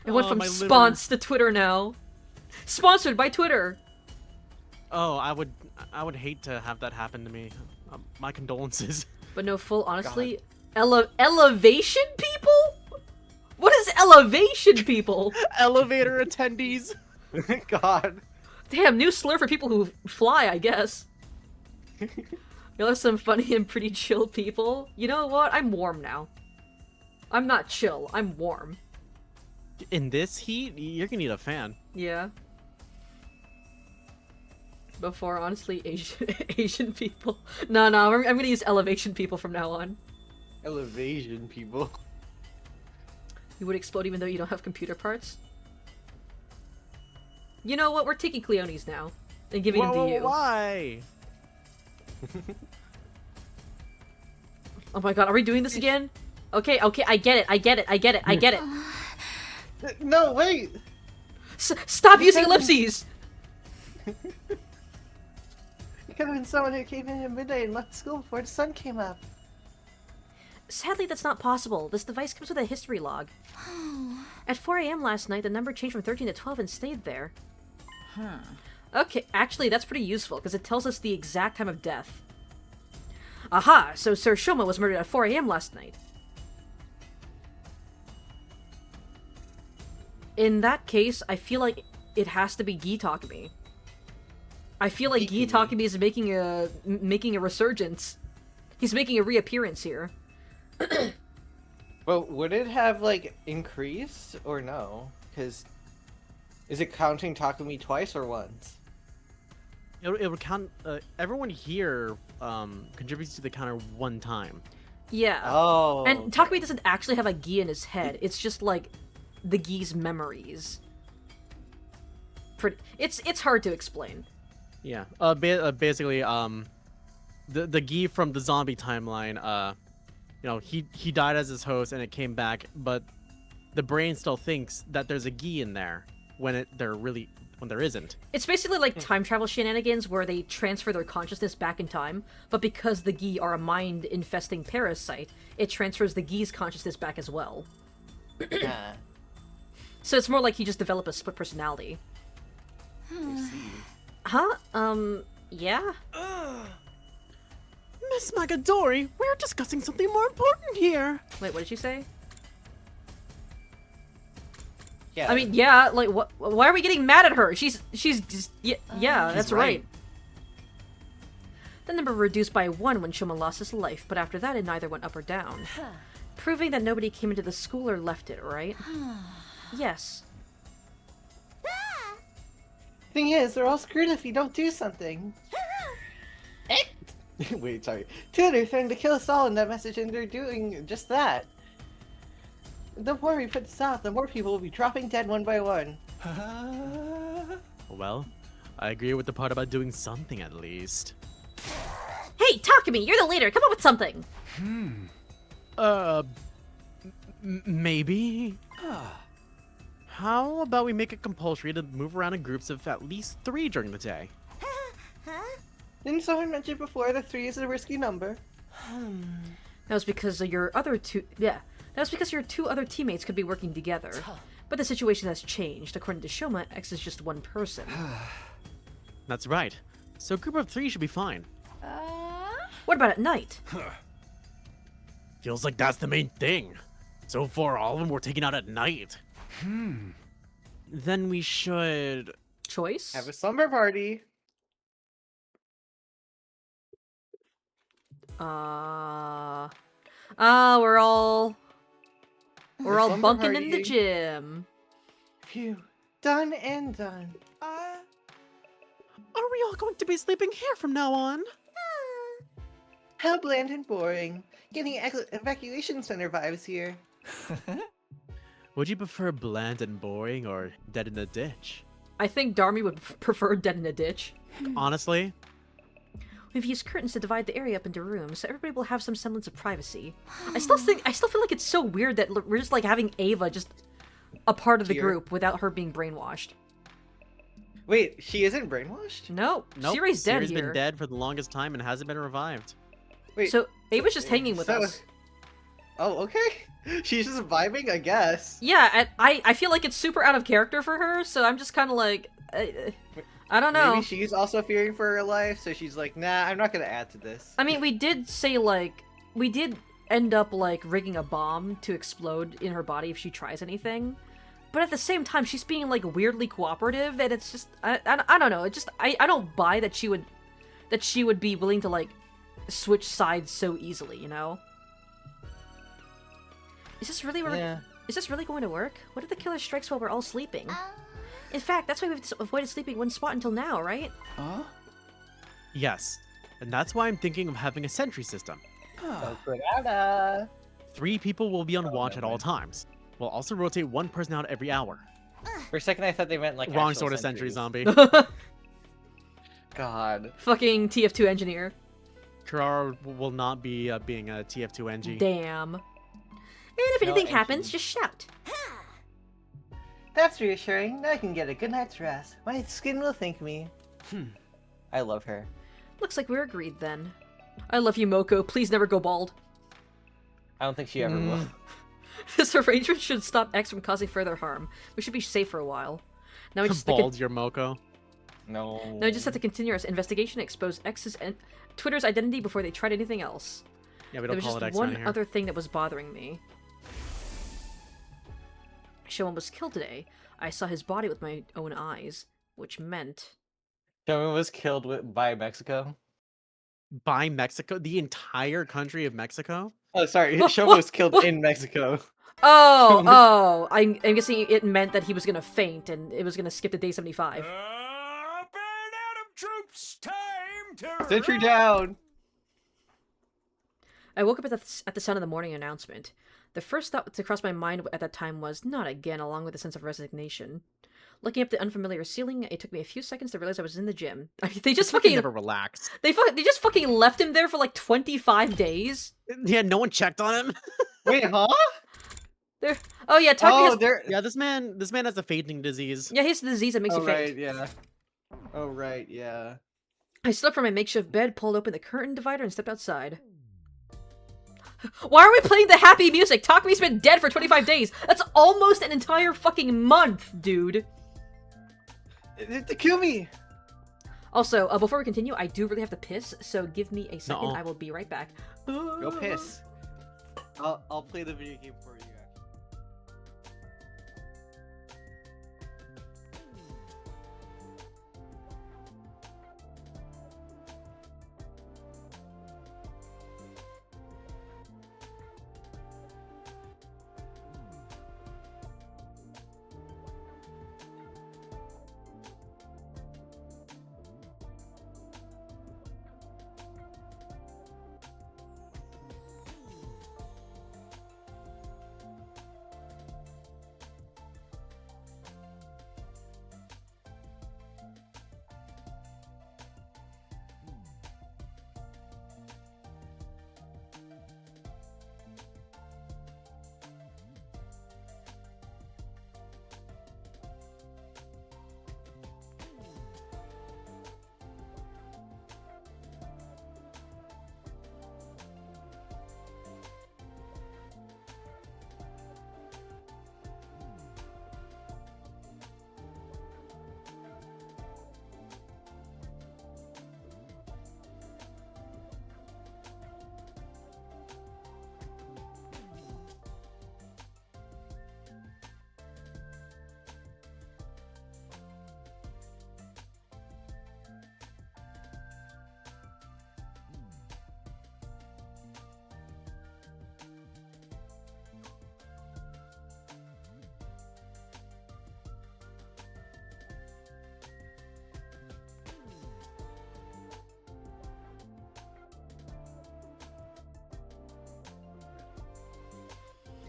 It went Oh, from my liver. spons to Twitter now. Sponsored by Twitter. Oh, I would hate to have that happen to me. My condolences. But no, full honestly, elevation people? What is elevation people? Elevator attendees. God. Damn, new slur for people who fly, I guess. Y'all are some funny and pretty chill people. You know what? I'm warm now. I'm not chill, I'm warm. In this heat, you're gonna need a fan. Yeah. Before, honestly, Asian people. No, I'm gonna use elevation people from now on. Elevation people. You would explode even though you don't have computer parts? You know what? We're taking Cleones now. And giving them to you. Why? Oh my god, are we doing this again? Okay, I get it. No, wait. Stop using ellipses! It could have been someone who came in at midnight and left school before the sun came up. Sadly, that's not possible. This device comes with a history log. At 4 a.m. last night, the number changed from 13 to 12 and stayed there. Okay, actually, that's pretty useful, because it tells us the exact time of death. Aha! So Sir Shoma was murdered at 4 a.m. last night. In that case, I feel like it has to be Gi Takumi. I feel like Gi Takumi is making a resurgence. He's making a reappearance here. But would it have, like, increased or no? Because is it counting Takumi twice or once? It would count. Everyone here contributes to the counter one time. Yeah. Oh. And Takumi doesn't actually have a Gi in his head. It's just like the Gi's memories. It's hard to explain. Yeah. Basically, the Gi from the zombie timeline. You know, he died as his host and it came back, but the brain still thinks that there's a Gi in there when there isn't. It's basically like time travel shenanigans where they transfer their consciousness back in time, but because the Gi are a mind-infesting parasite, it transfers the Gi's consciousness back as well. Yeah. So it's more like he just developed a split personality. I see. Huh? Yeah? Miss Magadori, we're discussing something more important here. Wait, what did you say? Yeah. I mean, yeah, like, why are we getting mad at her? She's just, yeah, that's right. The number reduced by 1 when Shoma lost his life, but after that it neither went up or down. Proving that nobody came into the school or left it, right? Yes. Thing is, they're all screwed if you don't do something. Wait, sorry. Twitter threatened to kill us all in that message, and they're doing just that. The more we put this out, the more people will be dropping dead one by one. Well, I agree with the part about doing something at least. Hey, Takumi, you're the leader. Come up with something. Maybe. How about we make it compulsory to move around in groups of at least 3 during the day? Didn't someone mention before that 3 is a risky number? That was because of your other two. Yeah, that was because your 2 other teammates could be working together. But the situation has changed. According to Shoma, X is just 1 person. That's right. So a group of 3 should be fine. What about at night? Feels like that's the main thing. So far, all of them were taken out at night. Then we should... Choice? Have a slumber party. We're all slumber bunking in the party. gym. Phew. Done and done. Are we all going to be sleeping here from now on? How bland and boring. Getting evacuation center vibes here. Would you prefer bland and boring or dead in the ditch? I think Darmy would prefer dead in a ditch. Honestly, We've used curtains to divide the area up into rooms, so everybody will have some semblance of privacy. I still feel like it's so weird that we're just like having Ava just a part of the Here. group without her being brainwashed. Wait, she isn't brainwashed? No, nope. Siri's dead Siri's here. been dead for the longest time and hasn't been revived. Wait. So Ava's just hanging with so- us. Oh, okay. She's just vibing, I guess. Yeah, I feel like it's super out of character for her, so I'm just kind of like, I don't know. Maybe she's also fearing for her life, so she's like, nah, I'm not gonna add to this. I mean, we did say, like, we did end up, like, rigging a bomb to explode in her body if she tries anything. But at the same time, she's being, like, weirdly cooperative, and it's just, I don't know, it just, I don't buy that she would be willing to, like, switch sides so easily, you know? Is this really, Yeah. is this really going to work? What if the killer strikes while we're all sleeping? In fact, that's why we've avoided sleeping one spot until now, right? Huh? Yes, and that's why I'm thinking of having a sentry system. Oh, Granada. 3 people will be on watch at all times. We'll also rotate one person out every hour. For a second, I thought they meant like Wrong actual sort of sentry sentries. zombie. God. Fucking TF2 engineer. Kurara will not be being a TF2 NG. Damn. And if No anything engine. happens, just shout. That's reassuring. Now I can get a good night's rest. My skin will thank me. I love her. Looks like we're agreed then. I love you, Moko. Please never go bald. I don't think she ever will. This arrangement should stop X from causing further harm. We should be safe for a while. Now we just Bald your Moko. No. now we just have to continue our investigation and expose X's and Twitter's identity before they tried anything else. Yeah, we There don't was call it just X one around here. other thing that was bothering me. Showan was killed today. I saw his body with my own eyes, which meant... Shogun was killed by Mexico. By Mexico? The entire country of Mexico? Oh, sorry. Shogun was killed in Mexico. Oh, I'm guessing it meant that he was gonna faint and it was gonna skip to day 75. Troops, time to Sentry down. I woke up at the sound of the morning announcement. The first thought to cross my mind at that time was, not again, along with a sense of resignation. Looking up the unfamiliar ceiling, it took me a few seconds to realize I was in the gym. They just Fucking fucking... never relaxed. They just fucking left him there for like 25 days? Yeah, no one checked on him. Wait, huh? There... Oh yeah, Takumi has... there. Yeah, this man has a fainting disease. Yeah, he has a disease that makes Oh, you faint. right, yeah. Oh, right, yeah. I stood up from my makeshift bed, pulled open the curtain divider, and stepped outside. Why are we playing the happy music? Takumi's been dead for 25 days. That's almost an entire fucking month, dude. Takumi! Also, before we continue, I do really have to piss, so give me a second. Nuh-uh. I will be right back. Go piss. I'll play the video game for you.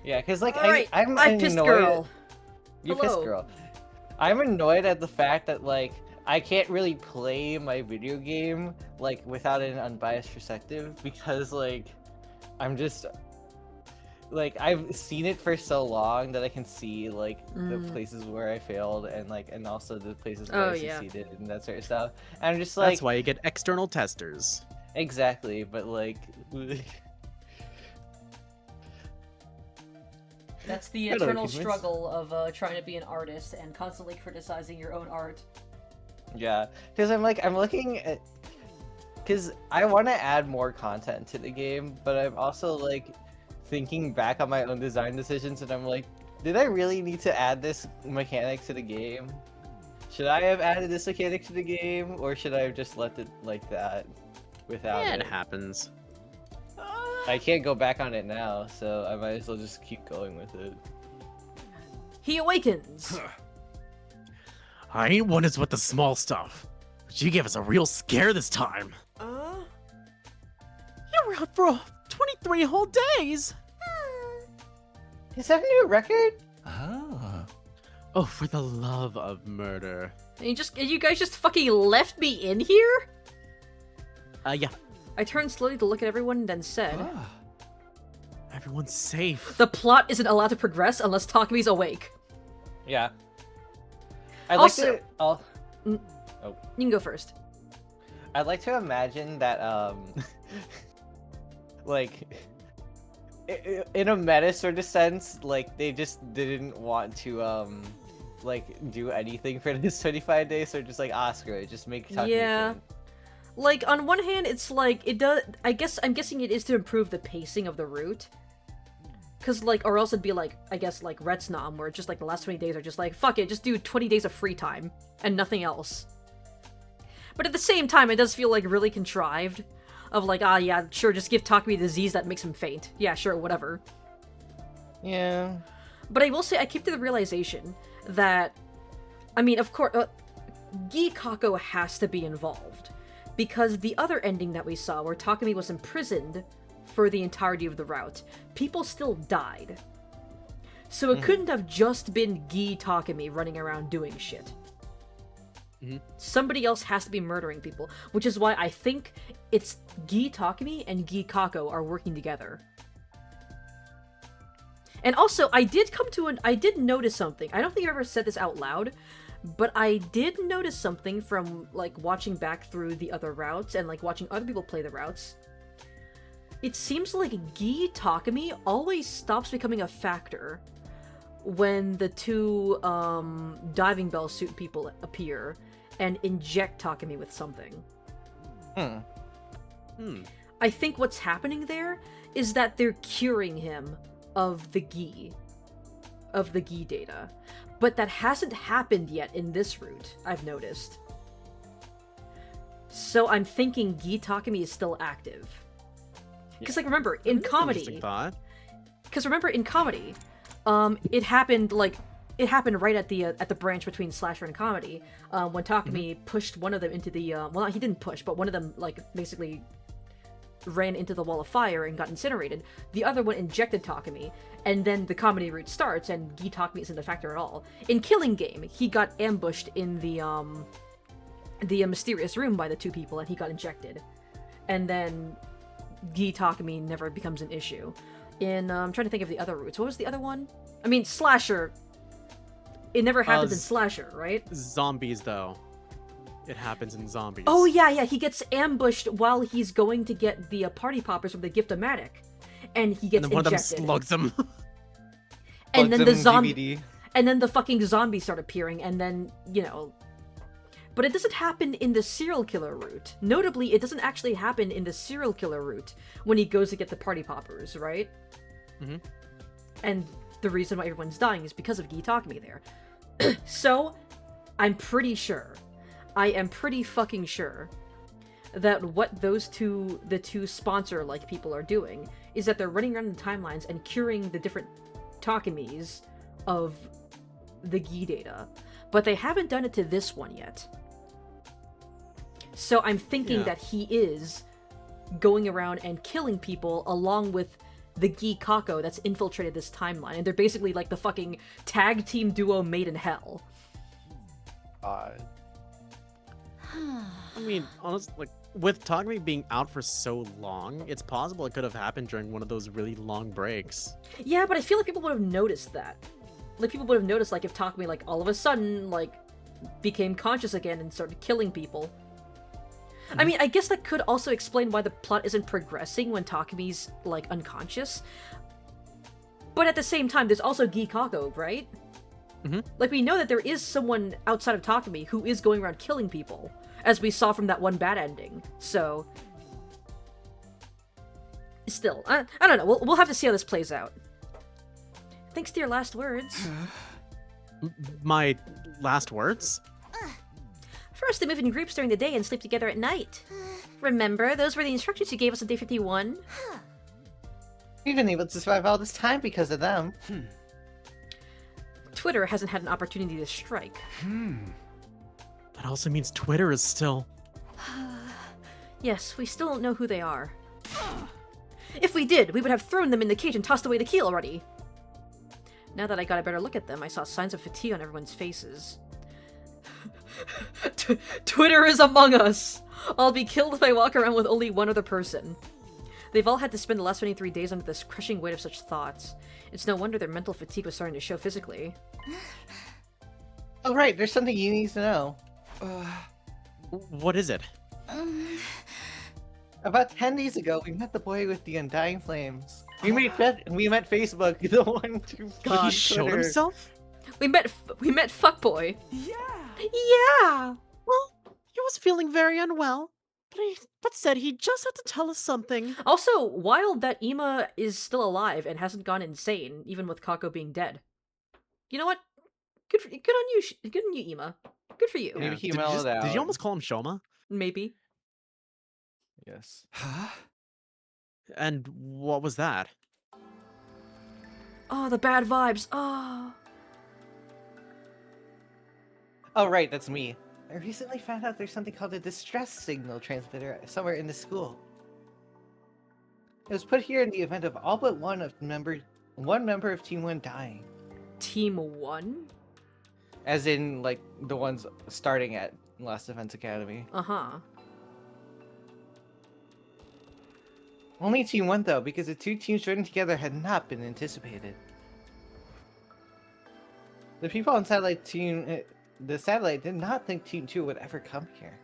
Yeah, because like Alright, I'm I pissed annoyed. girl. You Hello. pissed girl. I'm annoyed at the fact that like I can't really play my video game like without an unbiased perspective because like I'm just like I've seen it for so long that I can see like the places where I failed and also the places where I succeeded and that sort of stuff. And I'm just like That's why you get external testers. exactly, but like That's the Hello, eternal Kidmans. struggle of trying to be an artist and constantly criticizing your own art. yeah, because I'm looking at because I want to add more content to the game, but I'm also like thinking back on my own design decisions, and I'm like, did I really need to add this mechanic to the game? Should I have added this mechanic to the game, or should I have just left it like that without Yeah, it? it happens. I can't go back on it now, so I might as well just keep going with it. He awakens! I ain't one is with the small stuff, but you gave us a real scare this time. You were out for 23 whole days. Is that a new record? Oh, for the love of murder. And you guys just fucking left me in here? Yeah, I turned slowly to look at everyone and then said, everyone's safe. the plot isn't allowed to progress unless Takami's awake. Yeah. I'd Also- like to. Oh, You can go first. I'd like to imagine that like in a meta sort of sense, like they just didn't want to like do anything for this 25 days, so just like screw it, just make Takumi Yeah. King. Like, on one hand, it's like, it does, I'm guessing it is to improve the pacing of the route. Cause, like, or else it'd be like, I guess, like, Retsnam, where just, like, the last 20 days are just like, fuck it, just do 20 days of free time, and nothing else. But at the same time, it does feel, like, really contrived. Of, like, yeah, sure, just give Takumi a disease that makes him faint. Yeah, sure, whatever. Yeah. But I will say, I came to the realization that, I mean, of course, Gi Kako has to be involved. Because the other ending that we saw, where Takumi was imprisoned for the entirety of the route, people still died. So it couldn't have just been Gi Takumi running around doing shit. Somebody else has to be murdering people, which is why I think it's Gi Takumi and Gi Kako are working together. And also, I did notice something. I don't think I've ever said this out loud, but I did notice something from, like, watching back through the other routes and, like, watching other people play the routes. It seems like Gi Takumi always stops becoming a factor when the two, diving bell suit people appear and inject Takumi with something. I think what's happening there is that they're curing him of the Gi data. But that hasn't happened yet in this route, I've noticed. So I'm thinking Gi Takumi is still active. Because, like, remember, in comedy... Interesting thought. Because remember, in comedy, it happened right at the branch between slasher and comedy, when Takumi pushed one of them into the, well, he didn't push, but one of them, like, basically ran into the wall of fire and got incinerated. The other one injected Takumi, and then the comedy route starts, and Gi Takumi isn't a factor at all. In Killing Game, he got ambushed in the mysterious room by the two people, and he got injected. And then Gi Takumi never becomes an issue. I'm trying to think of the other routes. What was the other one? I mean, Slasher. It never happens in Slasher, right? Zombies, though. It happens in Zombies. Oh, yeah, he gets ambushed while he's going to get the party poppers from the Gift-O-Matic. And he gets And then one injected. of them slugs him. And then the Bugs him zombie... DVD. And then the fucking zombies start appearing, and then, But it doesn't happen in the serial killer route. Notably, it doesn't actually happen in the serial killer route when he goes to get the party poppers, right? And the reason why everyone's dying is because of Gi Takumi there. So, I'm pretty sure, I am pretty fucking sure, that what the two sponsor-like people are doing is that they're running around the timelines and curing the different Takumis of the Gi data. But they haven't done it to this one yet. So I'm thinking that he is going around and killing people along with the Gi Kako that's infiltrated this timeline. And they're basically like the fucking tag team duo made in hell. odd. I mean, honestly, like with Takumi being out for so long, it's possible it could have happened during one of those really long breaks. Yeah, but I feel like people would have noticed that. Like, people would have noticed, like, if Takumi, like, all of a sudden, like, became conscious again and started killing people. I mean, I guess that could also explain why the plot isn't progressing when Takumi's, like, unconscious. But at the same time, there's also Gikako, right? Like, we know that there is someone outside of Takumi who is going around killing people, as we saw from that one bad ending. So, still, I don't know. We'll have to see how this plays out. Thanks to your last words. My last words? First, they move in groups during the day and sleep together at night. Remember, those were the instructions you gave us on day 51. We've been able to survive all this time because of them. Twitter hasn't had an opportunity to strike. That also means Twitter is still... Yes, we still don't know who they are. If we did, we would have thrown them in the cage and tossed away the key already. Now that I got a better look at them, I saw signs of fatigue on everyone's faces. Twitter is among us! I'll be killed if I walk around with only one other person. They've all had to spend the last 23 days under this crushing weight of such thoughts. It's no wonder their mental fatigue was starting to show physically. Oh right, there's something you need to know. What is it? About 10 days ago, we met the boy with the undying flames. We met Facebook, the one to He showed Twitter. himself? We met Fuckboy. Yeah. Yeah! Well, he was feeling very unwell, but said he just had to tell us something. Also, wild that Ima is still alive and hasn't gone insane, even with Kako being dead. You know what? Good on you, Ima. Good for you. Maybe he Did you mellowed out. Did you almost call him Shoma? Maybe. Yes. Huh? And what was that? Oh, the bad vibes. Oh. Oh right, that's me. I recently found out there's something called a distress signal transmitter somewhere in the school. It was put here in the event of all but one member of Team 1 dying. Team 1? As in, like, the ones starting at Last Defense Academy. Uh-huh. Only Team 1 though, because the two teams joining together had not been anticipated. The people on the satellite did not think Team 2 would ever come here.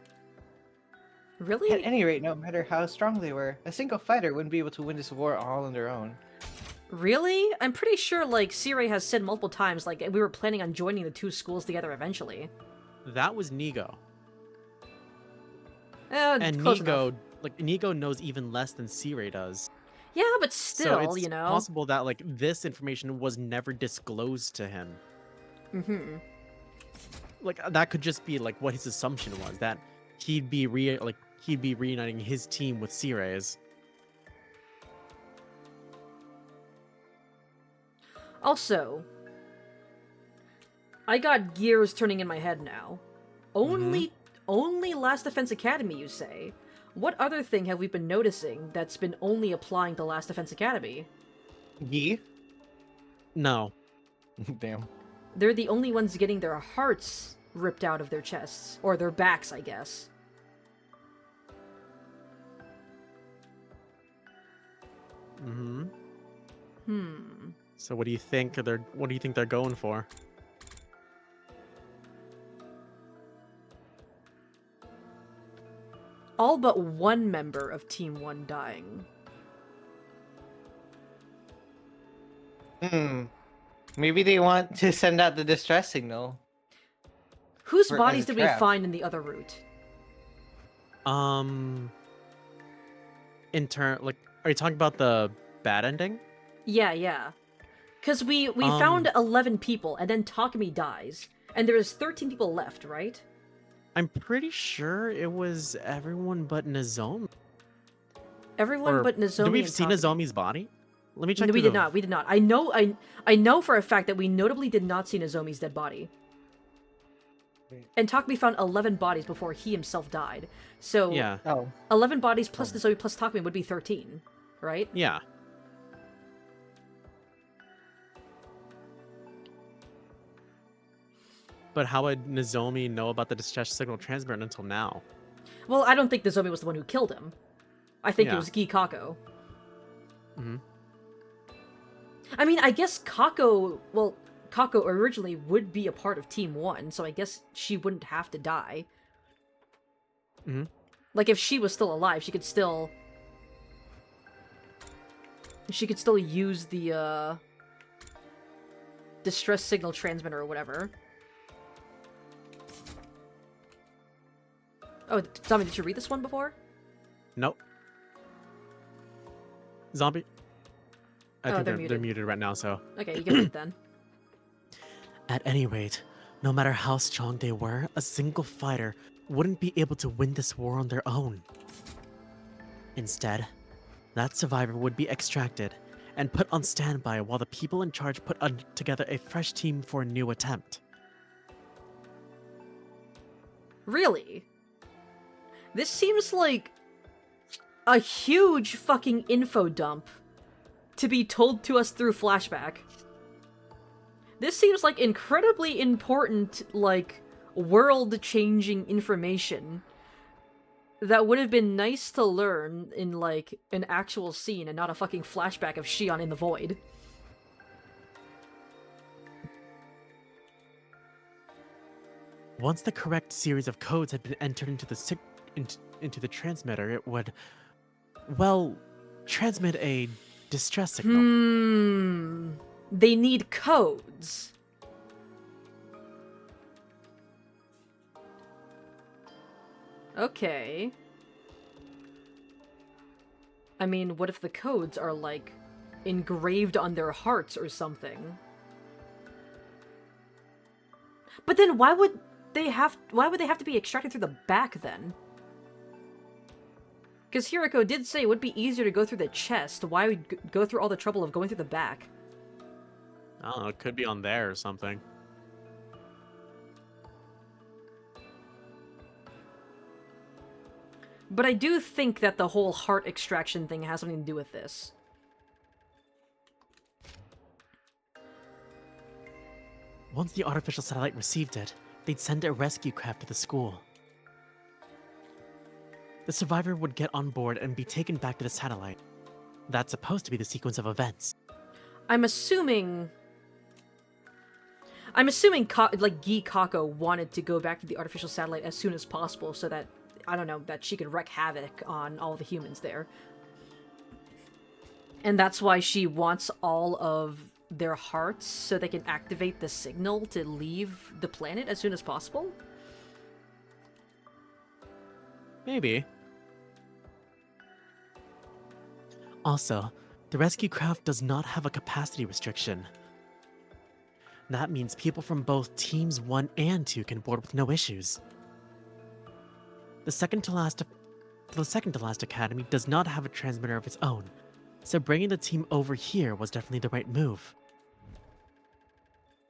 Really? At any rate, no matter how strong they were, a single fighter wouldn't be able to win this war all on their own. Really? I'm pretty sure, like, Sirei has said multiple times, like, we were planning on joining the two schools together eventually. That was Nigo. And close enough. Nigo knows even less than Sirei does. Yeah, but still, so it's you know. possible that, like, this information was never disclosed to him. Mm-hmm. Like, that could just be, like, what his assumption was, that he'd be reuniting his team with Sirei's. Also, I got gears turning in my head now. Only Last Defense Academy, you say? What other thing have we been noticing that's been only applying to Last Defense Academy? Yi? No. Damn. They're the only ones getting their hearts ripped out of their chests. Or their backs, I guess. Mm-hmm. Hmm. So what do you think they're going for? All but one member of Team 1 dying. Maybe they want to send out the distress signal. Whose As bodies a did we trap. find in the other route? Are you talking about the bad ending? Yeah. Because we found 11 people, and then Takumi dies. And there's 13 people left, right? I'm pretty sure it was everyone but Nozomi. Everyone Or but Nozomi Did we and see Takumi. Nozomi's body? Let me check. No, we through did not. We did not. I know for a fact that we notably did not see Nozomi's dead body. And Takumi found 11 bodies before he himself died. So Yeah. 11 bodies plus Nozomi plus Takumi would be 13, right? Yeah. But how would Nozomi know about the distress signal transmitter until now? Well, I don't think Nozomi was the one who killed him. I think it Yeah. was Gikako. Hmm. I mean, I guess Kako originally would be a part of Team 1, so I guess she wouldn't have to die. Mhm. Like, if she was still alive, she could still use the, distress signal transmitter or whatever. Oh, Tommy, did you read this one before? Nope. Zombie. I Oh, think they're they're muted. muted right now, so. Okay, you can read it then. At any rate, no matter how strong they were, a single fighter wouldn't be able to win this war on their own. Instead, that survivor would be extracted and put on standby while the people in charge put together a fresh team for a new attempt. Really? This seems like a huge fucking info dump to be told to us through flashback. This seems like incredibly important, like, world-changing information that would have been nice to learn in, like, an actual scene and not a fucking flashback of Shion in the void. Once the correct series of codes had been entered into the transmitter, it would, well, transmit a distress signal. They need codes. Okay. I mean, what if the codes are, like, engraved on their hearts or something? But then why would they have to be extracted through the back then? Because Hiriko did say it would be easier to go through the chest. Why would go through all the trouble of going through the back? I don't know. It could be on there or something. But I do think that the whole heart extraction thing has something to do with this. Once the artificial satellite received it, they'd send a rescue craft to the school. The survivor would get on board and be taken back to the satellite. That's supposed to be the sequence of events. I'm assuming like Gikako wanted to go back to the artificial satellite as soon as possible so that, I don't know, that she could wreak havoc on all the humans there. And that's why she wants all of their hearts so they can activate the signal to leave the planet as soon as possible? Maybe. Also, the rescue craft does not have a capacity restriction. That means people from both Teams 1 and 2 can board with no issues. The second to last academy does not have a transmitter of its own, so bringing the team over here was definitely the right move.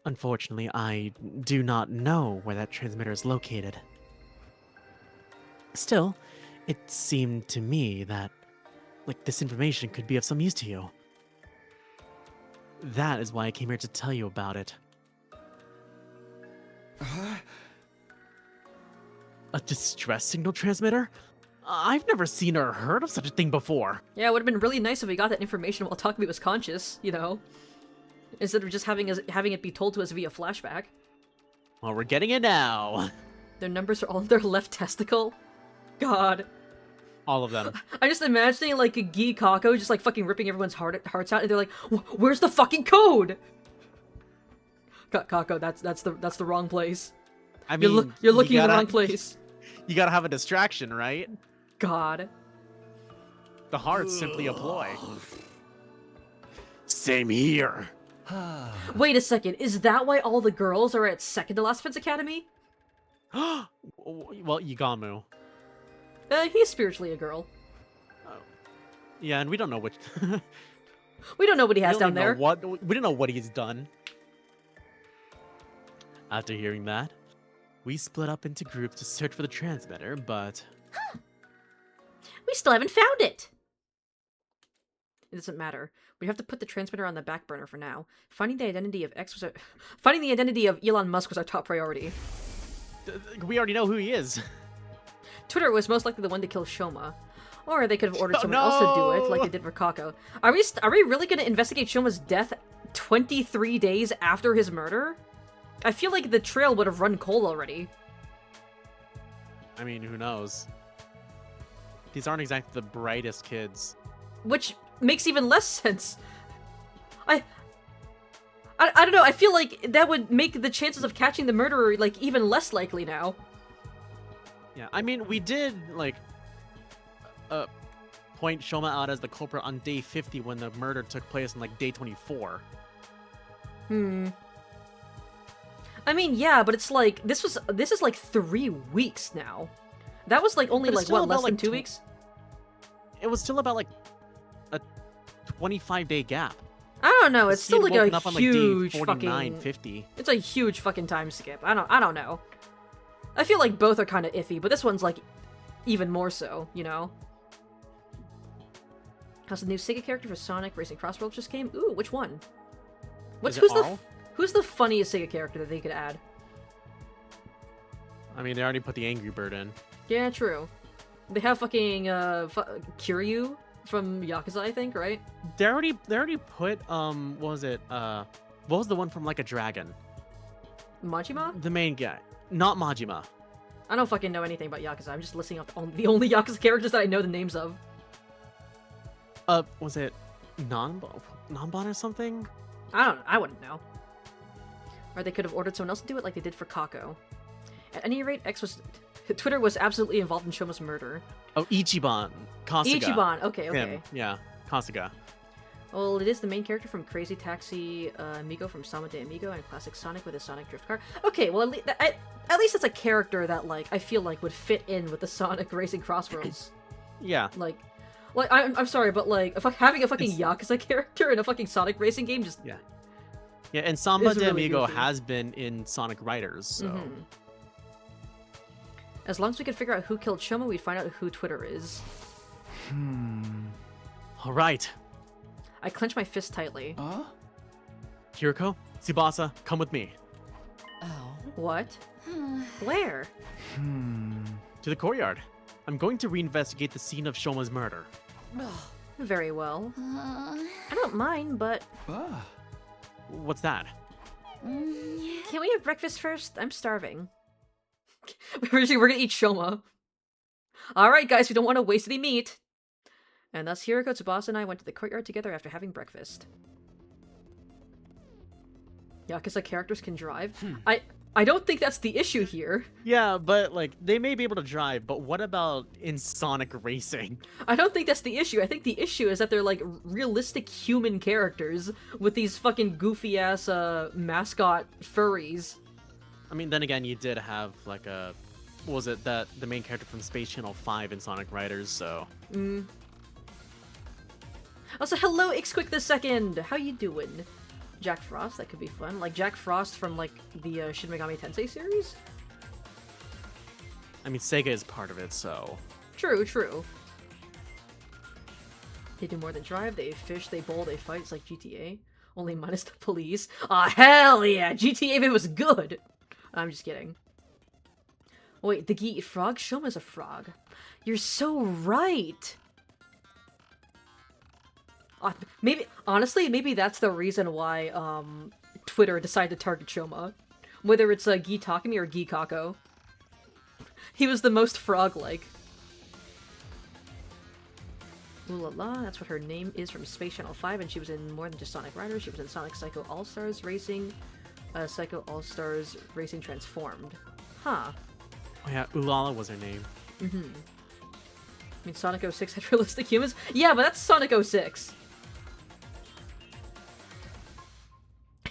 Unfortunately, I do not know where that transmitter is located. Still, it seemed to me that, like, this information could be of some use to you. That is why I came here to tell you about it. A distress signal transmitter? I've never seen or heard of such a thing before. Yeah, it would have been really nice if we got that information while Takumi was conscious, you know? Instead of just having it be told to us via flashback. Well, we're getting it now. Their numbers are all in their left testicle. God. All of them. I'm just imagining, like, a Gikako just, like, fucking ripping everyone's hearts out, and they're like, where's the fucking code? Kako, that's the wrong place. I mean, you're looking in the wrong place. You gotta have a distraction, right? God. The heart's simply a ploy. Same here. Wait a second, is that why all the girls are at second to last Defense Academy? Well, Yagamu. He's spiritually a girl. Yeah, and we don't know which. We don't know what he has We don't down even there. know we don't know what he's done. After hearing that, we split up into groups to search for the transmitter, but We still haven't found it. It doesn't matter. We have to put the transmitter on the back burner for now. Finding the identity of finding the identity of Elon Musk was our top priority. We already know who he is. Twitter was most likely the one to kill Shoma. Or they could have ordered someone else to do it, like they did for Kako. Are we really gonna investigate Shoma's death 23 days after his murder? I feel like the trail would have run cold already. I mean, who knows? These aren't exactly the brightest kids. Which makes even less sense. I don't know, I feel like that would make the chances of catching the murderer, like, even less likely now. Yeah, I mean, we did, like, point Shoma out as the culprit on day 50 when the murder took place on, like, day 24. I mean, yeah, but it's like, this is like 3 weeks now. That was like only But like, it's what, still less about, than like, 2 weeks? It was still about, like, a 25-day gap. I don't know, it's He had still like woken a up on, like, day huge 49, fucking... 50. It's a huge fucking time skip. I don't know. I feel like both are kind of iffy, but this one's like even more so, you know? How's the new Sega character for Sonic Racing Crossworld just came? Ooh, which one? Is it Arl? Who's the funniest Sega character that they could add? I mean, they already put the Angry Bird in. Yeah, true. They have fucking Kiryu from Yakuza, I think, right? They already put what was it? What was the one from Like a Dragon? Majima? The main guy, not Majima. I don't fucking know anything about Yakuza. I'm just listing off the only Yakuza characters that I know the names of. Was it Nanban or something? I wouldn't know. Or they could have ordered someone else to do it like they did for Kako. At any rate, Twitter was absolutely involved in Shoma's murder. Oh, Ichiban. Kasuga. Ichiban, okay. Him. Yeah, Kasuga. Well, it is the main character from Crazy Taxi, Amigo from Sama de Amigo, and Classic Sonic with his Sonic Drift car. Okay, well, at least it's a character that, like, I feel like would fit in with the Sonic Racing Crossroads. Yeah. Like I'm sorry, but like having a fucking Yakuza character in a fucking Sonic racing game just Yeah, and Samba de really Amigo goofy. has been in Sonic Riders, so As long as we can figure out who killed Shoma, we'd find out who Twitter is. All right. I clench my fist tightly. Kiriko, Tsubasa, come with me Oh. What? Where? to the courtyard. I'm going to reinvestigate the scene of Shoma's murder. Very well. I don't mind, but What's that? can we have breakfast first? I'm starving. We're gonna eat Shoma. Alright guys, we don't want to waste any meat. And thus Hiroko, Tsubasa, and I went to the courtyard together after having breakfast. Yakuza characters can drive? I don't think that's the issue here. Yeah, but like they may be able to drive, but what about in Sonic Racing? I don't think that's the issue. I think the issue is that they're like realistic human characters with these fucking goofy ass mascot furries. I mean, then again, you did have like a what was it that the main character from Space Channel 5 in Sonic Riders, so Also, hello Ixquick the Second! How you doing? Jack Frost, that could be fun. Like Jack Frost from like the Shin Megami Tensei series? I mean, Sega is part of it, so True, true. They do more than drive, they fish, they bowl, they fight. It's like GTA. Only minus the police. Aw, hell yeah! GTA if it was good! I'm just kidding. Wait, the Geet Frog? Shoma's a frog. You're so right! Honestly, maybe that's the reason why, Twitter decided to target Shoma. Whether it's Gi Takumi or Gi Kako. He was the most frog-like. Ooh la la, that's what her name is from Space Channel 5, and she was in more than just Sonic Riders. She was in Sonic Psycho All-Stars Racing, Psycho All-Stars Racing Transformed. Huh. oh yeah, Ulala was her name. I mean, Sonic 06 had realistic humans? Yeah, but that's Sonic 06.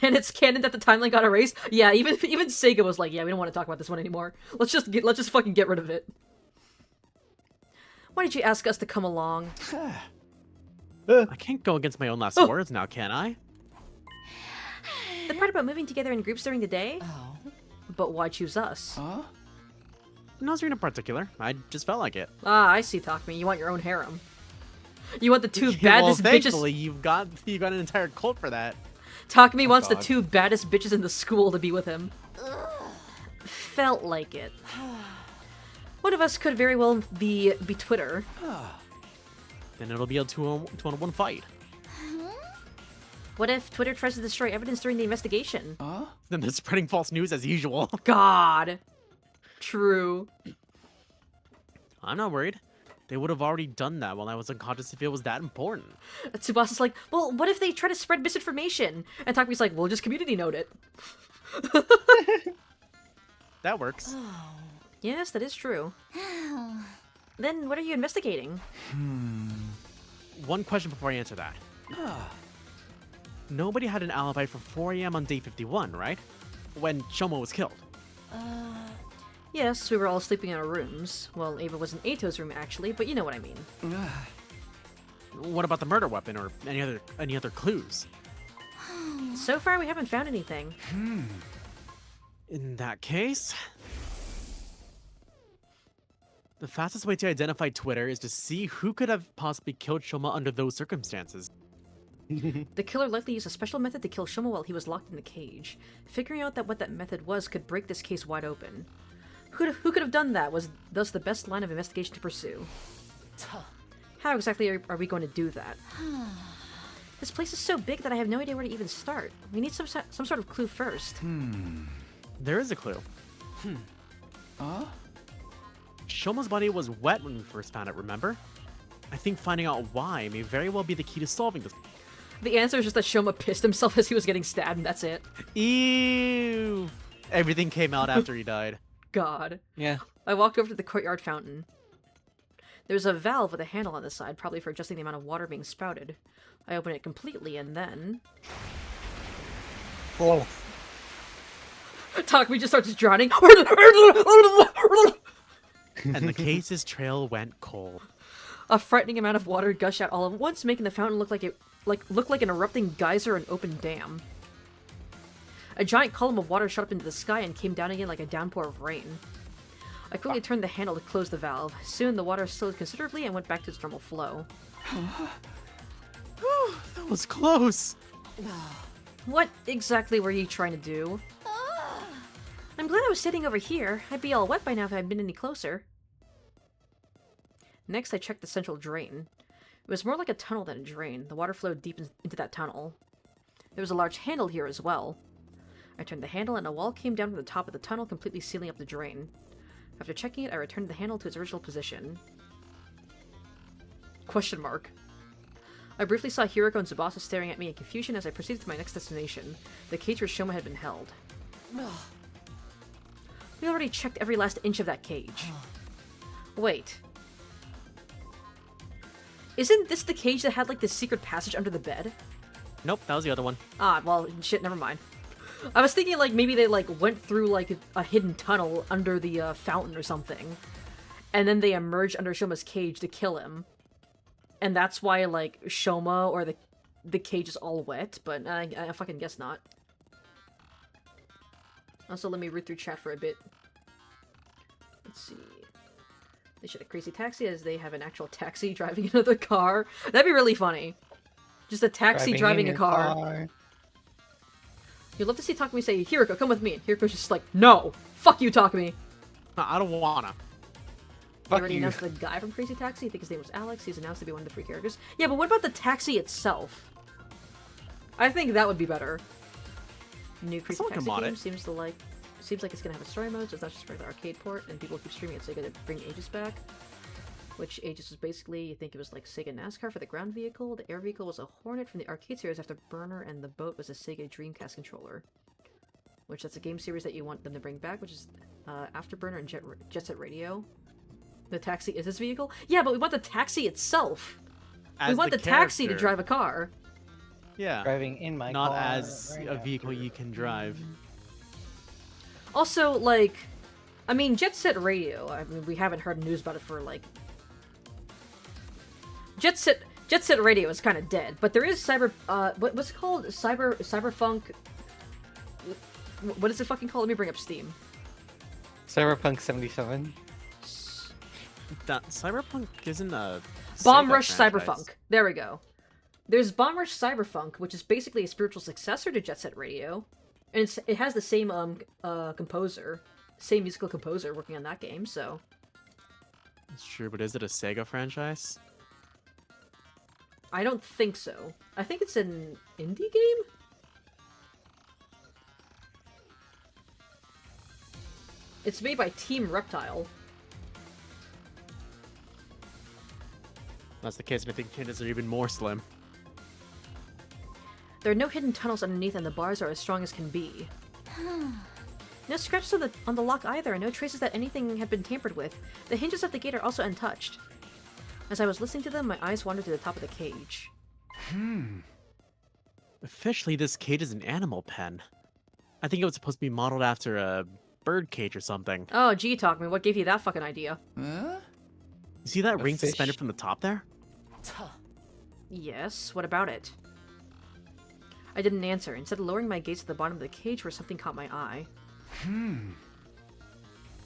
And it's canon that the timeline got erased? Yeah, even Sega was like, yeah, we don't want to talk about this one anymore. Let's just fucking get rid of it. Why did you ask us to come along? I can't go against my own last words now, can I? The part about moving together in groups during the day? Oh. But why choose us? No reason in particular. I just felt like it. Ah, I see, Takumi. You want your own harem. You want the two Well, baddest bitches? thankfully, you got an entire cult for that. Takumi Oh, wants the God. two baddest bitches in the school to be with him. Felt like it. One of us could very well be Twitter. Then it'll be a 2-on-1 fight. What if Twitter tries to destroy evidence during the investigation? Then they're spreading false news as usual. God. True. I'm not worried. They would have already done that while I was unconscious if it was that important. Tsubasa's like, well, what if they try to spread misinformation? And Takumi's like, well, just community note it. That works. Yes, that is true. Then what are you investigating? One question before I answer that. Nobody had an alibi for 4 a.m. on day 51, right? When Shoma was killed. Yes, we were all sleeping in our rooms. Well, Ava was in Eito's room, actually, but you know what I mean. What about the murder weapon or any other clues? So far, we haven't found anything. In that case, the fastest way to identify Twitter is to see who could have possibly killed Shoma under those circumstances. The killer likely used a special method to kill Shoma while he was locked in the cage. Figuring out what that method was could break this case wide open. Who could have done that was thus the best line of investigation to pursue. How exactly are we going to do that? This place is so big that I have no idea where to even start. We need some sort of clue first. There is a clue. Shoma's body was wet when we first found it, remember? I think finding out why may very well be the key to solving this. The answer is just that Shoma pissed himself as he was getting stabbed, and that's it. Ew! Everything came out after he died. God. Yeah. I walked over to the courtyard fountain. There's a valve with a handle on the side, probably for adjusting the amount of water being spouted. I open it completely, and then... Whoa. Takumi just starts drowning. And the case's trail went cold. A frightening amount of water gushed out all at once, making the fountain look like an erupting geyser and open dam. A giant column of water shot up into the sky and came down again like a downpour of rain. I quickly turned the handle to close the valve. Soon the water slowed considerably and went back to its normal flow. That was close. What exactly were you trying to do? I'm glad I was sitting over here. I'd be all wet by now if I had been any closer. Next, I checked the central drain. It was more like a tunnel than a drain. The water flowed deep into that tunnel. There was a large handle here as well. I turned the handle and a wall came down from the top of the tunnel, completely sealing up the drain. After checking it, I returned the handle to its original position. Question mark. I briefly saw Hiroko and Tsubasa staring at me in confusion as I proceeded to my next destination, the cage where Shoma had been held. We already checked every last inch of that cage. Wait. Isn't this the cage that had, like, this secret passage under the bed? Nope, that was the other one. Ah, well, shit, never mind. I was thinking, like, maybe they, like, went through, like, a hidden tunnel under the, fountain or something. And then they emerged under Shoma's cage to kill him. And that's why, like, Shoma or the cage is all wet, but I fucking guess not. Also, let me read through chat for a bit. Let's see. They should have Crazy Taxi as they have an actual taxi driving another car. That'd be really funny. Just a taxi driving a car. You'd love to see Takumi say, Hiroko, come with me. And Hiroko's just like, no! Fuck you, Takumi! I don't wanna. They already announced the guy from Crazy Taxi. I think his name was Alex. He's announced to be one of the 3 characters. Yeah, but what about the taxi itself? I think that would be better. New Crazy Someone can Taxi mod game it. seems like it's gonna have a story mode, so it's not just for the arcade port, and people keep streaming it, so they're gonna bring Aegis back. Which Aegis was basically, you think it was like Sega NASCAR for the ground vehicle, the air vehicle was a Hornet from the arcade series after Burner, and the boat was a Sega Dreamcast controller. Which that's a game series that you want them to bring back, which is Afterburner and Jet Set Radio. The taxi is this vehicle? Yeah, but we want the taxi itself! We want the taxi to drive a car! Yeah. Driving in my Not car. as right a vehicle after. you can drive. Also, like, I mean, Jet Set Radio, I mean, we haven't heard news about it for, like... Jet Set Radio is kind of dead, but there is what's it called? Cyberpunk... What is it fucking called? Let me bring up Steam. Cyberpunk 77. That Cyberpunk isn't a Bomb Sega Rush franchise. Cyberfunk. There we go. There's Bomb Rush Cyberfunk, which is basically a spiritual successor to Jet Set Radio, and it has the same composer, same musical composer working on that game. So It's true, but is it a Sega franchise? I don't think so. I think it's an indie game. It's made by Team Reptile. If that's the case, and I think candidates are even more slim. There are no hidden tunnels underneath, and the bars are as strong as can be. No scratches on the lock either, and no traces that anything had been tampered with. The hinges of the gate are also untouched. As I was listening to them, my eyes wandered to the top of the cage. Officially, this cage is an animal pen. I think it was supposed to be modeled after a bird cage or something. Oh, gee, talk me. What gave you that fucking idea? Huh? You see that A ring fish? suspended from the top there? Yes, what about it? I didn't answer, instead lowering my gaze to the bottom of the cage where something caught my eye.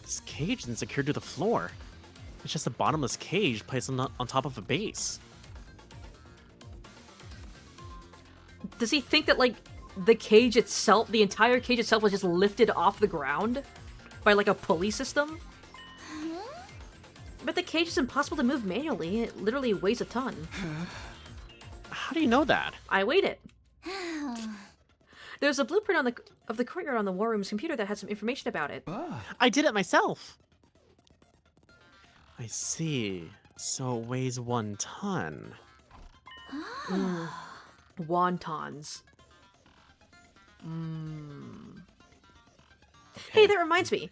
This cage isn't secured to the floor. It's just a bottomless cage placed on top of a base. Does he think that, like, the cage itself, the entire cage itself was just lifted off the ground by, like, a pulley system? But the cage is impossible to move manually. It literally weighs a ton. How do you know that? I weighed it. There's a blueprint of the courtyard on the War Room's computer that had some information about it. I did it myself. I see. So it weighs 1 ton. Wontons. Hey, that reminds me.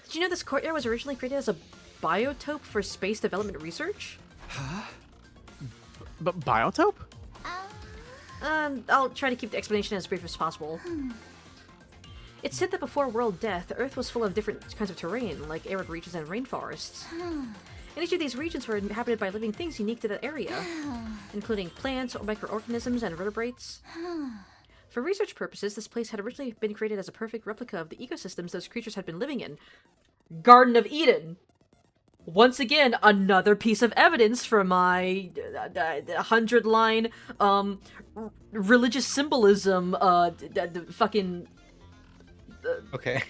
Did you know this courtyard was originally created as a biotope for space development research? But biotope? I'll try to keep the explanation as brief as possible. It's said that before world death, the Earth was full of different kinds of terrain, like arid regions and rainforests. And each of these regions were inhabited by living things unique to that area, including plants, microorganisms, and vertebrates. For research purposes, this place had originally been created as a perfect replica of the ecosystems those creatures had been living in. Garden of Eden! Once again, another piece of evidence for my 100-line religious symbolism, fucking... Okay.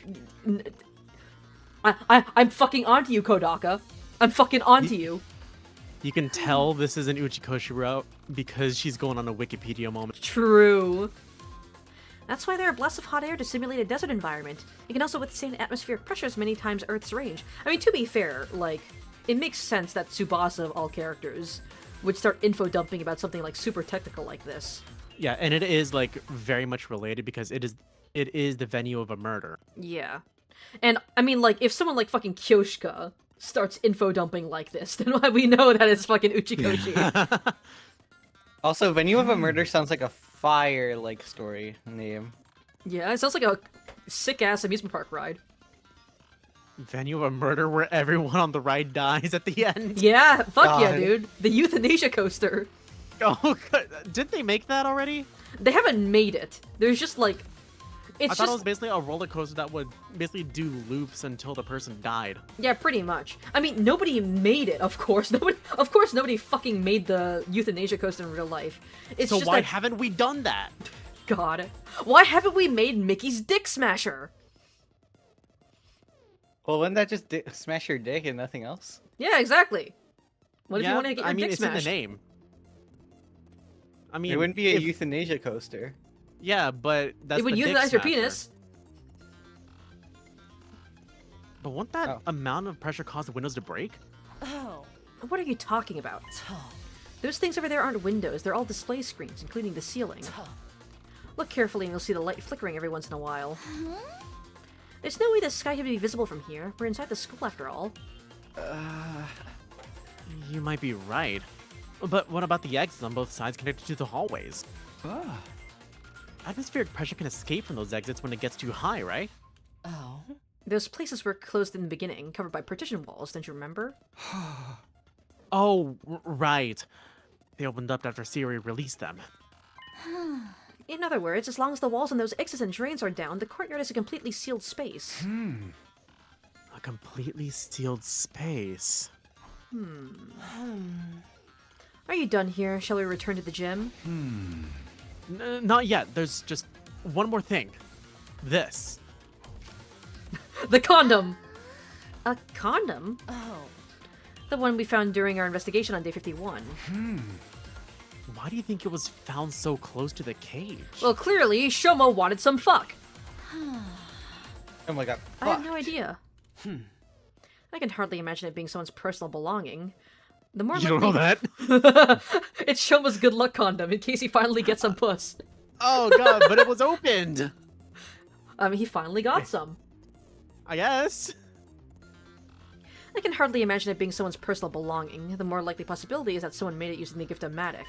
I'm fucking onto you, Kodaka. I'm fucking onto you. You can tell this is an Uchikoshi route because she's going on a Wikipedia moment. True. That's why there are blasts of hot air to simulate a desert environment. It can also withstand atmospheric pressures many times Earth's range. I mean, to be fair, like, it makes sense that Tsubasa of all characters would start info dumping about something like super technical like this. Yeah, and it is like very much related because it is the venue of a murder. Yeah. And I mean, like, if someone like fucking Kyoshika starts info dumping like this, then we know that it's fucking Uchikoshi. Also, Venue of a Murder sounds like a fire-like story name. Yeah, it sounds like a sick-ass amusement park ride. Venue of a murder where everyone on the ride dies at the end. Yeah, fuck yeah, God. dude. The euthanasia coaster. Oh, did they make that already? They haven't made it. There's just like... It's I thought just... it was basically a roller coaster that would basically do loops until the person died. Yeah, pretty much. I mean, nobody made it, of course. Nobody fucking made the euthanasia coaster in real life. It's So just why that... haven't we done that? God. Why haven't we made Mickey's Dick Smasher? Well, wouldn't that just smash your dick and nothing else? Yeah, exactly. What if you Yeah, want to get your I mean, dick it's smashed? in the name. I mean, It wouldn't be a if- euthanasia coaster. Yeah, but that's It would the dick euthanize your smasher. penis. But won't that Oh. amount of pressure cause the windows to break? Oh. What are you talking about? Those things over there aren't windows. They're all display screens, including the ceiling. Look carefully and you'll see the light flickering every once in a while. There's no way the sky can be visible from here. We're inside the school after all. You might be right. But what about the exits on both sides connected to the hallways? Atmospheric pressure can escape from those exits when it gets too high, right? Oh. Those places were closed in the beginning, covered by partition walls, don't you remember? Oh, right. They opened up after Siri released them. In other words, as long as the walls on those exits and drains are down, the courtyard is a completely sealed space. A completely sealed space. Are you done here? Shall we return to the gym? Not yet. There's just one more thing. This. The condom! A condom? Oh. The one we found during our investigation on day 51. Why do you think it was found so close to the cage? Well, clearly, Shomo wanted some fuck. Oh my god. I have no idea. I can hardly imagine it being someone's personal belonging. The more You don't know that? It's Shoma's good luck condom in case he finally gets some puss. Oh god, but it was opened. He finally got some. I guess. I can hardly imagine it being someone's personal belonging. The more likely possibility is that someone made it using the Gift-O-Matic.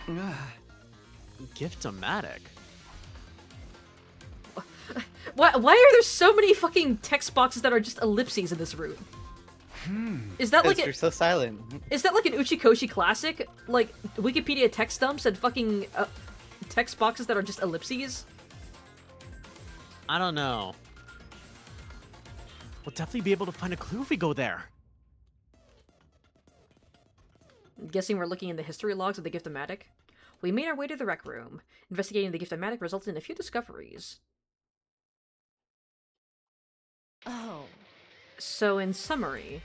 Gift-O-Matic? Why are there so many fucking text boxes that are just ellipses in this route? Is that like You're so silent. Is that like an Uchikoshi classic? Like Wikipedia text dumps and fucking text boxes that are just ellipses? I don't know. We'll definitely be able to find a clue if we go there. I'm guessing we're looking in the history logs of the Gift-O-Matic. We made our way to the rec room. Investigating the Gift-O-Matic resulted in a few discoveries. Oh. So, in summary,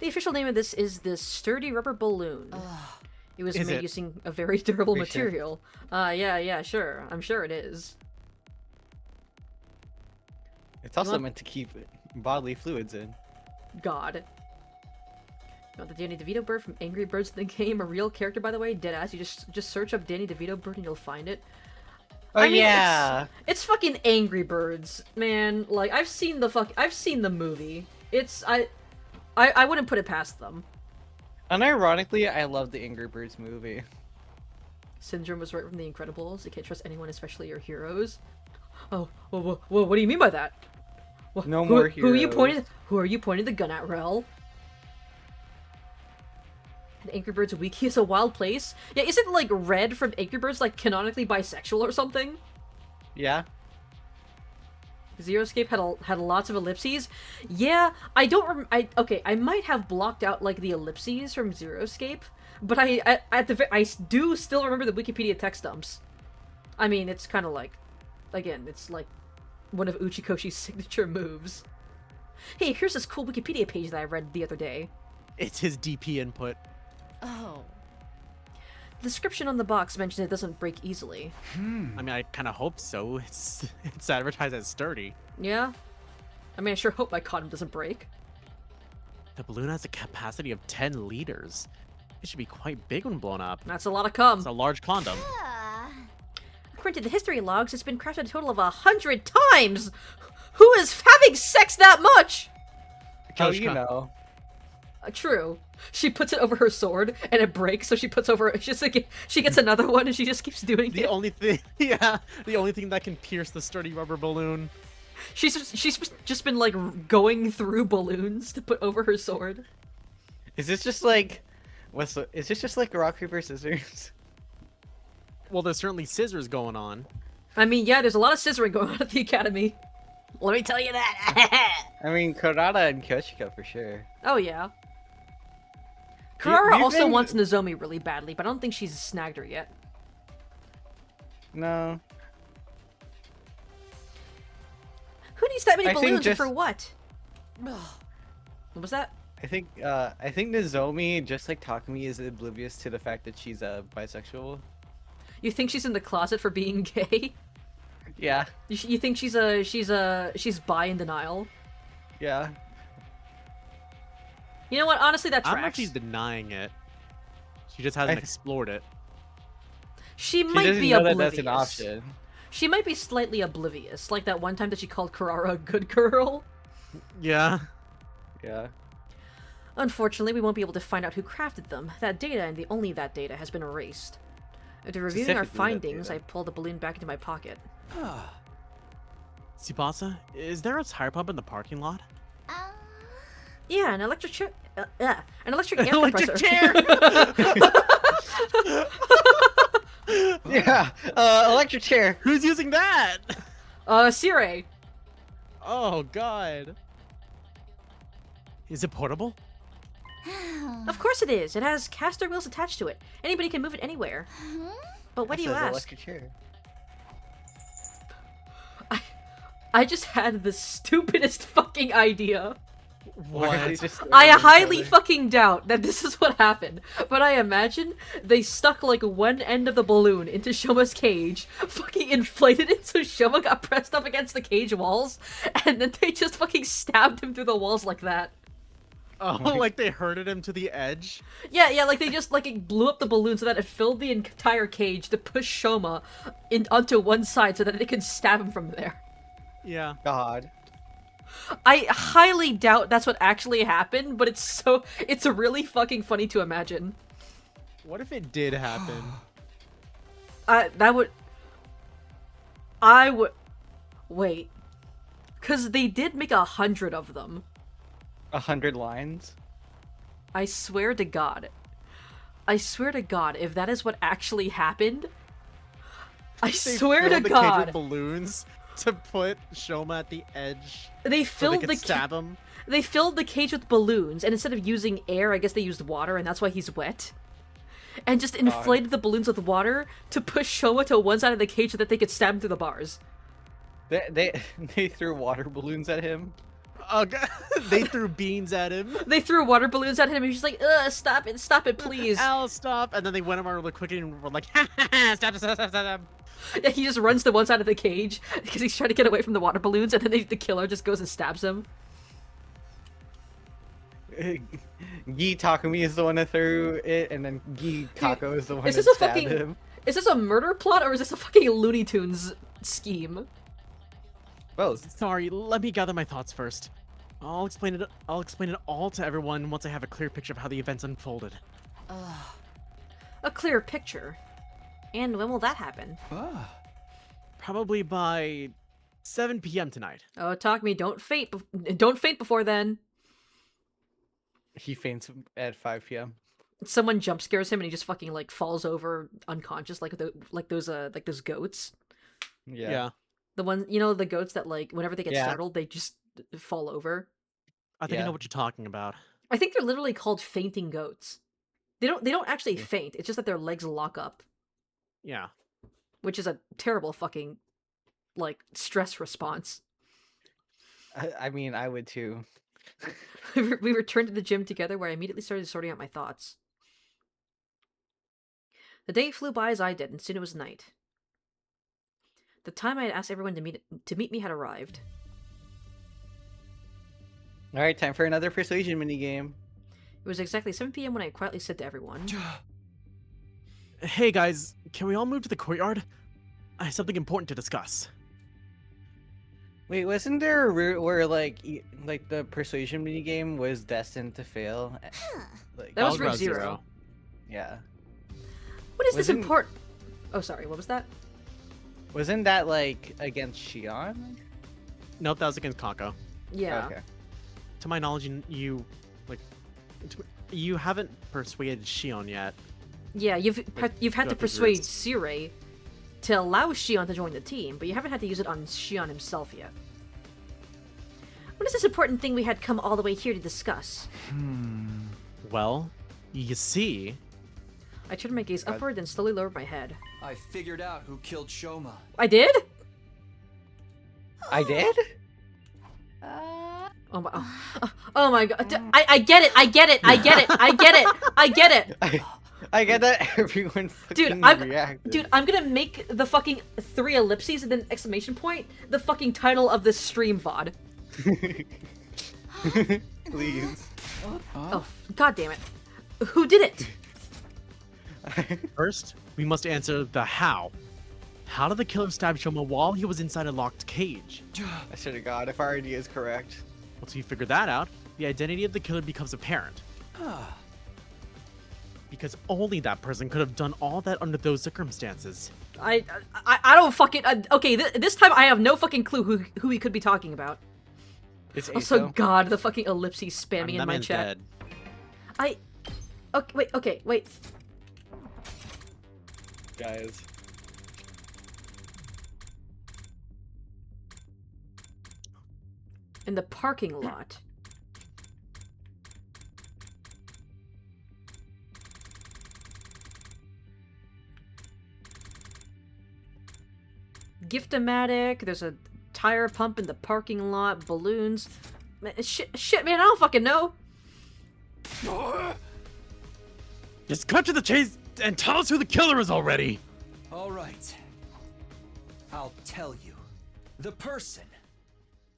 the official name of this is the Sturdy Rubber Balloon. It was Is made it? using a very durable Pretty sure. material. Yeah, sure. I'm sure it is. It's also want- meant to keep bodily fluids in. God. You want the Danny DeVito bird from Angry Birds in the game? A real character, by the way? Deadass. You just search up Danny DeVito bird and you'll find it. Oh I mean, yeah. It's fucking Angry Birds, man. Like, I've seen the movie. I wouldn't put it past them. Unironically, I love the Angry Birds movie. Syndrome was right from The Incredibles. You can't trust anyone, especially your heroes. Oh, whoa, what do you mean by that? No more Who are you heroes. Who are you pointing the gun at, Rel? And Angry Birds Wiki is a wild place. Yeah, isn't like Red from Angry Birds like canonically bisexual or something? Yeah. Zeroscape had lots of ellipses. Yeah, I don't okay, I might have blocked out like the ellipses from Zeroscape, but I do still remember the Wikipedia text dumps. I mean, it's kind of like, again, it's like one of Uchikoshi's signature moves. Hey, here's this cool Wikipedia page that I read the other day. It's his DP input. Oh. The description on the box mentions it doesn't break easily. I mean, I kind of hope so. It's advertised as sturdy. Yeah? I mean, I sure hope my condom doesn't break. The balloon has a capacity of 10 liters. It should be quite big when blown up. That's a lot of cum. It's a large condom. According to the history logs, it's been crafted a total of 100 times! Who is having sex that much? Oh, you know. True. She puts it over her sword, and it breaks, so she puts over... she gets another one, and she just keeps doing The it. only thing, yeah, the only thing that can pierce the sturdy rubber balloon. She's just been, like, going through balloons to put over her sword. Is this just like, is this just like rock paper scissors? Well, there's certainly scissors going on. I mean, yeah, there's a lot of scissoring going on at the Academy. Let me tell you that. I mean, Kurata and Kyoshika for sure. Oh, yeah. Kurara we've also been- wants Nozomi really badly, but I don't think she's snagged her yet. No. Who needs that many I think balloons and just- for what? What was that? I think Nozomi, just like Takumi, is oblivious to the fact that she's bisexual. You think she's in the closet for being gay? Yeah. You think she's bi in denial? Yeah. You know what? Honestly, that I don't know if tracks. she's denying it. She just hasn't I- explored it. She She might doesn't be know that oblivious. that's an option. She might be slightly oblivious, like that one time that she called Kurara a good girl. Yeah. Yeah. Unfortunately, we won't be able to find out who crafted them. That data and only that data has been erased. After reviewing our Specifically that findings, data. I pulled the balloon back into my pocket. Tsubasa, is there a tire pump in the parking lot? Yeah, an electric chair. An electric air Electric compressor. Yeah. Electric chair. Who's using that? Sire. Oh god. Is it portable? Of course it is. It has caster wheels attached to it. Anybody can move it anywhere. But what do you That says ask? electric chair. I just had the stupidest fucking idea. Why are they just I throwing each highly other? fucking doubt that this is what happened, but I imagine they stuck like one end of the balloon into Shoma's cage, fucking inflated it so Shoma got pressed up against the cage walls, and then they just fucking stabbed him through the walls like that. Oh, like they herded him to the edge? Yeah, like they just like it blew up the balloon so that it filled the entire cage to push Shoma onto one side so that they could stab him from there. Yeah. God. I highly doubt that's what actually happened, but it's really fucking funny to imagine. What if it did happen? I would wait, cause they did make 100 of them. 100 lines? I swear to God, if that is what actually happened, I swear to filled the cage God, with balloons to put Shoma at the edge. they So filled they could stab him. They filled the cage with balloons, and instead of using air, I guess they used water, and that's why he's wet. And just inflated the balloons with water to push Shoma to one side of the cage so that they could stab him through the bars. They threw water balloons at him. They threw beans at him. They threw water balloons at him, and he was just like, ugh, stop it, please. Al, stop! And then they went over really quickly and were like, ha ha ha, stop. Yeah, he just runs to one side of the cage because he's trying to get away from the water balloons, and then the killer just goes and stabs him. Gi Takumi is the one that threw it, and then Gi Kako is the one Is that this a stabbed fucking him. is this a murder plot or is this a fucking Looney Tunes scheme? Both. Sorry, let me gather my thoughts first. I'll explain it all to everyone once I have a clear picture of how the events unfolded. A clear picture. And when will that happen? Probably by 7 p.m. tonight. Oh, Takumi, don't faint before then. He faints at 5 p.m. Someone jump scares him and he just fucking like falls over unconscious like those goats. Yeah. The one, the goats that like whenever they get startled they just fall over. I think I know what you're talking about. I think they're literally called fainting goats. They don't actually faint. It's just that their legs lock up, Yeah. which is a terrible fucking like stress response. I mean, I would too. We returned to the gym together where I immediately started sorting out my thoughts. The day flew by as I did, and soon it was night. The time I had asked everyone to meet me had arrived. Alright, time for another persuasion minigame. It was exactly 7 p.m. when I quietly said to everyone, Hey guys, can we all move to the courtyard? I have something important to discuss. Wait, wasn't there a route where like the persuasion minigame was destined to fail? Like, That was Route Route Zero. yeah. What is this Wasn't- important? Oh, sorry, what was that? Wasn't that like against Shion? Nope, that was against Kako. Yeah. Okay. To my knowledge, you haven't persuaded Shion yet. Yeah, you've had to throughout these persuade routes. Sirei to allow Shion to join the team, but you haven't had to use it on Shion himself yet. What is this important thing we had come all the way here to discuss? Well, you see, I turned my gaze upward and slowly lowered my head. I figured out who killed Shoma. I did? I did? Oh my god. I get it. I get it. I get it. I get that everyone fucking reacted. Dude, I'm gonna make the fucking 3 ellipses and then exclamation point the fucking title of this stream VOD. Please. Oh, god damn it. Who did it? first, we must answer the how. How did the killer stab Shoma while he was inside a locked cage? I swear to God, if our idea is correct. Once we figure that out, the identity of the killer becomes apparent. Because only that person could have done all that under those circumstances. I don't fucking... okay, this time I have no fucking clue who he could be talking about. It's Also, Aso. God, the fucking ellipses spamming in that my man's chat. dead. Okay, wait. Guys. In the parking lot. Gift-O-Matic, there's a tire pump in the parking lot, balloons. Shit, man, I don't fucking know. Just cut to the chase and tell us who the killer is already. All right. I'll tell you. The person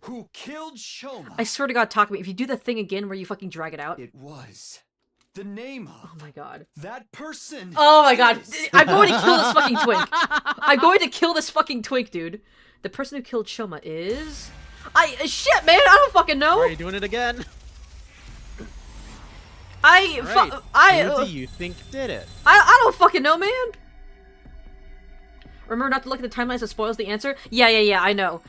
who killed Shoma. I swear to God, Takumi, if you do the thing again where you fucking drag it out. It was the name of. Oh my God. That person. Oh my God. I'm going to kill this fucking twink. I'm going to kill this fucking twink, dude. The person who killed Shoma is... Shit, man, I don't fucking know. Are you doing it again? Who do you think did it? I don't fucking know, man. Remember not to look at the timelines that spoils the answer? Yeah, I know.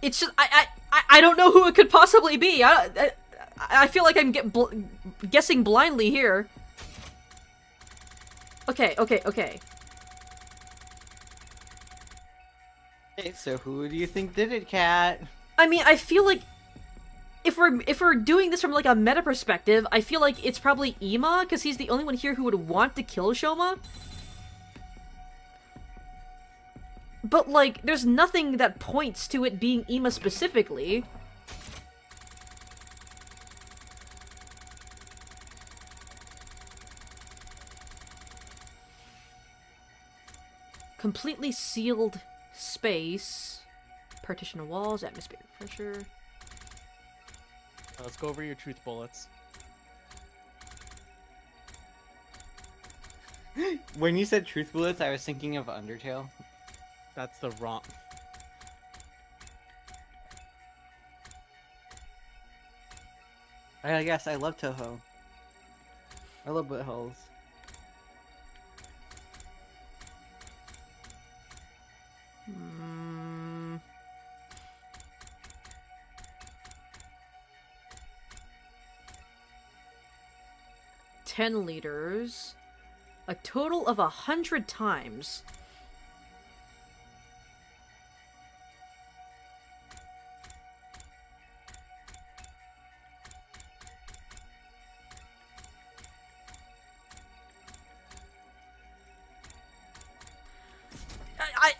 It's just, I don't know who it could possibly be. I feel like I'm guessing blindly here. Okay. Okay, so who do you think did it, Cat? I mean, I feel like if we're doing this from like a meta perspective, I feel like it's probably Ima, because he's the only one here who would want to kill Shoma. But like, there's nothing that points to it being Ima specifically. Completely sealed space. Partition of walls, atmospheric pressure. Let's go over your truth bullets. When you said truth bullets, I was thinking of Undertale. That's the wrong... I guess I love Toho. I love buttholes. Mm. $10 liters. A total of 100 times.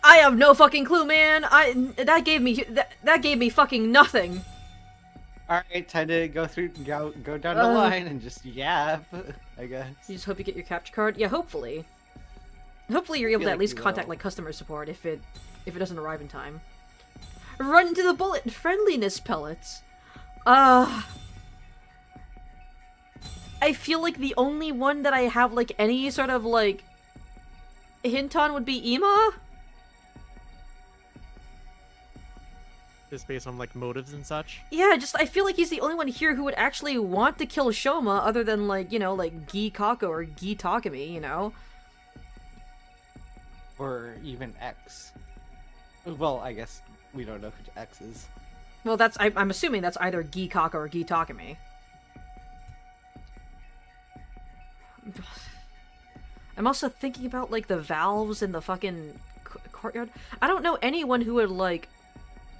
I have no fucking clue, man. That gave me fucking nothing. All right, time to go down the line and just yap, I guess. You just hope you get your capture card. Yeah, hopefully. Hopefully you're able to at least contact like customer support if it doesn't arrive in time. Run into the bullet friendliness pellets. I feel like the only one that I have like any sort of like hint on would be Ima. Just based on like motives and such. Yeah, just I feel like he's the only one here who would actually want to kill Shoma, other than like, you know, like Gi Kako or Gi Takumi, you know? Or even X. Well, I guess we don't know who X is. Well, I'm assuming that's either Gi Kako or Gi Takumi. I'm also thinking about like the valves in the fucking courtyard. I don't know anyone who would like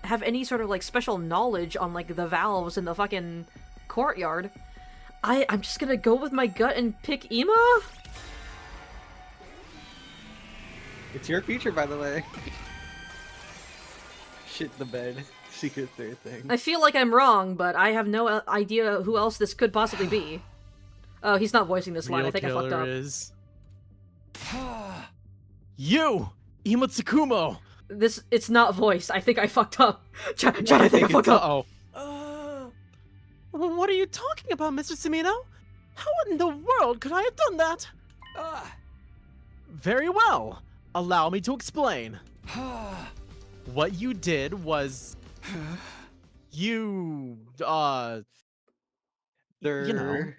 have any sort of like special knowledge on like the valves in the fucking courtyard. I'm just gonna go with my gut and pick Ima? It's your future, by the way. Shit the bed. Secret third thing. I feel like I'm wrong, but I have no idea who else this could possibly be. Oh, he's not voicing this line. I think I fucked up. Is... you! Ima Tsukumo! It's not voiced. I think I fucked up. Chad, I think I fucked up. What are you talking about, Mr. Sumino? How in the world could I have done that? Very well. Allow me to explain. What you did was... you, you know...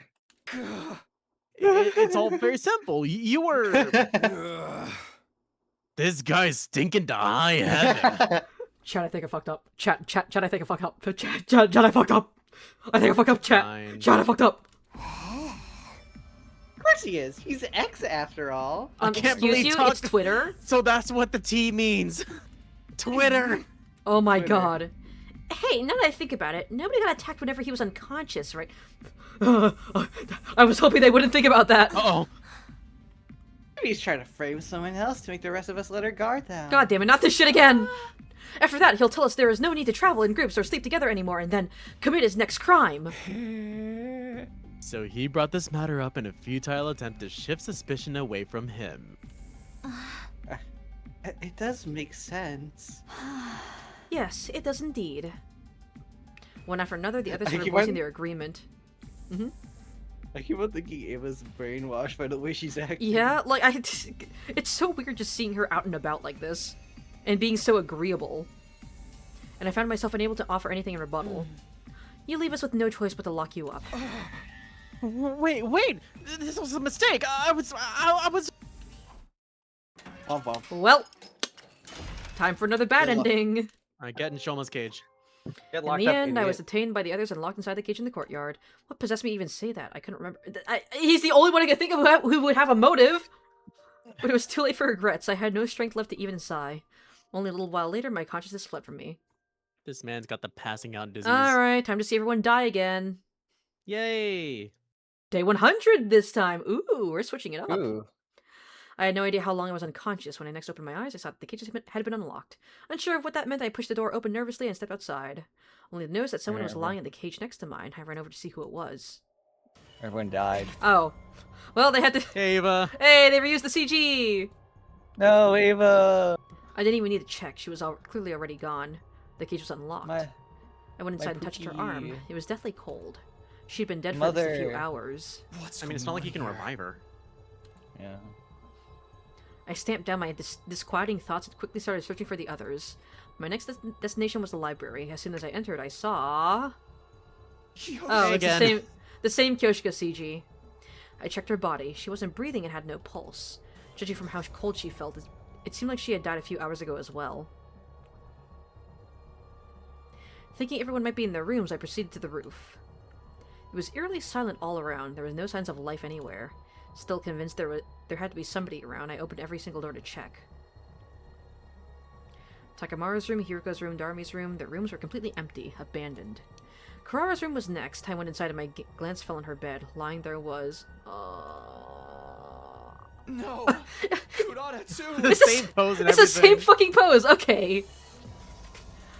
it's all very simple. You were... This guy's stinking to high heaven. Chad, I think I fucked up. Chad, I think I fucked up. Chad, I fucked up. I think I fucked up. Chad, I fucked up. Of course he is. He's X after all. I can't excuse believe you, talk... it's Twitter. So that's what the T means. Twitter. Oh my god. Hey, now that I think about it, nobody got attacked whenever he was unconscious, right? I was hoping they wouldn't think about that. Uh-oh. Maybe he's trying to frame someone else to make the rest of us let our guard down. God damn it, not this shit again! After that, he'll tell us there is no need to travel in groups or sleep together anymore, and then commit his next crime. So he brought this matter up in a futile attempt to shift suspicion away from him. It does make sense. Yes, it does indeed. One after another, the others I started keep voicing on- their agreement. Mm-hmm. I keep on thinking Ava's brainwashed by the way she's acting. Yeah, like, it's so weird just seeing her out and about like this, and being so agreeable. And I found myself unable to offer anything in rebuttal. You leave us with no choice but to lock you up. Wait! This was a mistake. I was. Womp womp. Well, time for another bad Good luck. ending. I get in Shoma's cage. Get In locked the up, end, I idiot. was detained by the others and locked inside the cage in the courtyard. What possessed me to even say that? I couldn't remember. He's the only one I can think of who would have a motive! But it was too late for regrets. I had no strength left to even sigh. Only a little while later, my consciousness fled from me. This man's got the passing out disease. Alright, time to see everyone die again. Yay! Day 100 this time! Ooh, we're switching it up. Ooh. I had no idea how long I was unconscious. When I next opened my eyes, I saw that the cage had been unlocked. Unsure of what that meant, I pushed the door open nervously and stepped outside. Only to notice that someone was lying in the cage next to mine. I ran over to see who it was. Everyone died. Oh. Well, they had to... Hey, Ava. Hey, they reused the CG! No, Ava! I didn't even need to check. She was clearly already gone. The cage was unlocked. My I went inside and touched her arm. Pookie. It was deathly cold. She'd been dead for just a few Mother. hours. What's I mean, it's not like you can revive her. Yeah. I stamped down my disquieting thoughts and quickly started searching for the others. My next destination was the library. As soon as I entered, I saw... Oh, it's Again. the same Kyoshika CG. I checked her body. She wasn't breathing and had no pulse. Judging from how cold she felt, it seemed like she had died a few hours ago as well. Thinking everyone might be in their rooms, I proceeded to the roof. It was eerily silent all around. There was no signs of life anywhere. Still convinced there had to be somebody around, I opened every single door to check. Takamaru's room, Hiriko's room, Darumi's room, their rooms were completely empty, abandoned. Kurara's room was next. I went inside and my glance fell on her bed. Lying there was... No! Kurara too! The same pose and It's the everything. same fucking pose, okay.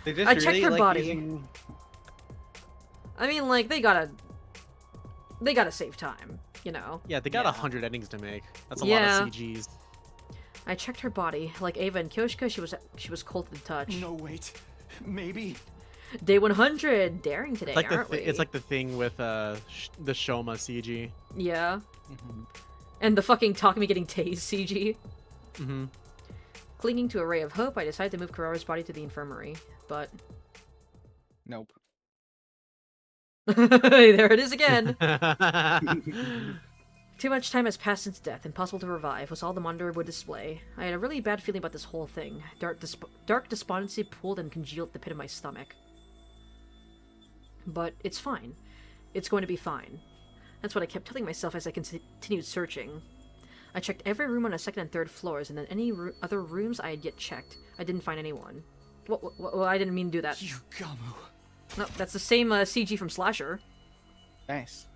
They just I checked really her like body. using... I mean, like, they gotta save time, you know? Yeah, they got Yeah. 100 endings to make. That's a Yeah. lot of CGs. I checked her body. Like Ava and Kyoshika, she was cold to the touch. No, wait. Maybe. Day 100! Daring today, It's like aren't we? it's like the thing with the Shoma CG. Yeah. Mhm. And the fucking Takumi getting tased CG. Mm-hmm. Clinging to a ray of hope, I decided to move Kurara's body to the infirmary. But... Nope. there it is again! Too much time has passed since death. Impossible to revive, was all the monitor would display. I had a really bad feeling about this whole thing. Dark despondency pooled and congealed at the pit of my stomach. But it's fine. It's going to be fine. That's what I kept telling myself as I continued searching. I checked every room on the second and third floors, and then any other rooms I had yet checked. I didn't find anyone. Well, I didn't mean to do that. Yugamu. No, that's the same CG from Slasher. Nice.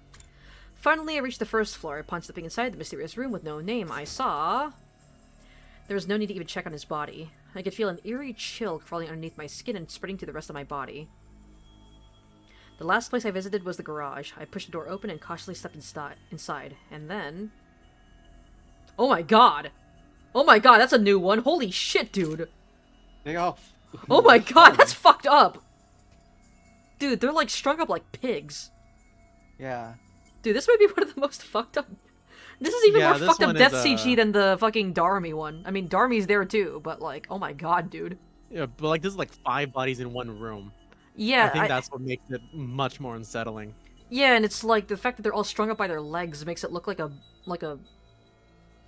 Finally, I reached the first floor. Upon stepping inside the mysterious room with no name, I saw... There was no need to even check on his body. I could feel an eerie chill crawling underneath my skin and spreading to the rest of my body. The last place I visited was the garage. I pushed the door open and cautiously stepped inside. And then... Oh my god! Oh my god, that's a new one! Holy shit, dude! They all... Oh my god, that's fucked up! Dude, they're like strung up like pigs. Yeah. Dude, this might be one of the most fucked up... This is even Yeah, more this fucked up one death is, CG than the fucking Darmy one. I mean, Darmy's there too, but like, oh my god, dude. Yeah, but like this is like 5 bodies in one room. Yeah, I think that's what makes it much more unsettling. yeah, and it's like the fact that they're all strung up by their legs makes it look like a Like a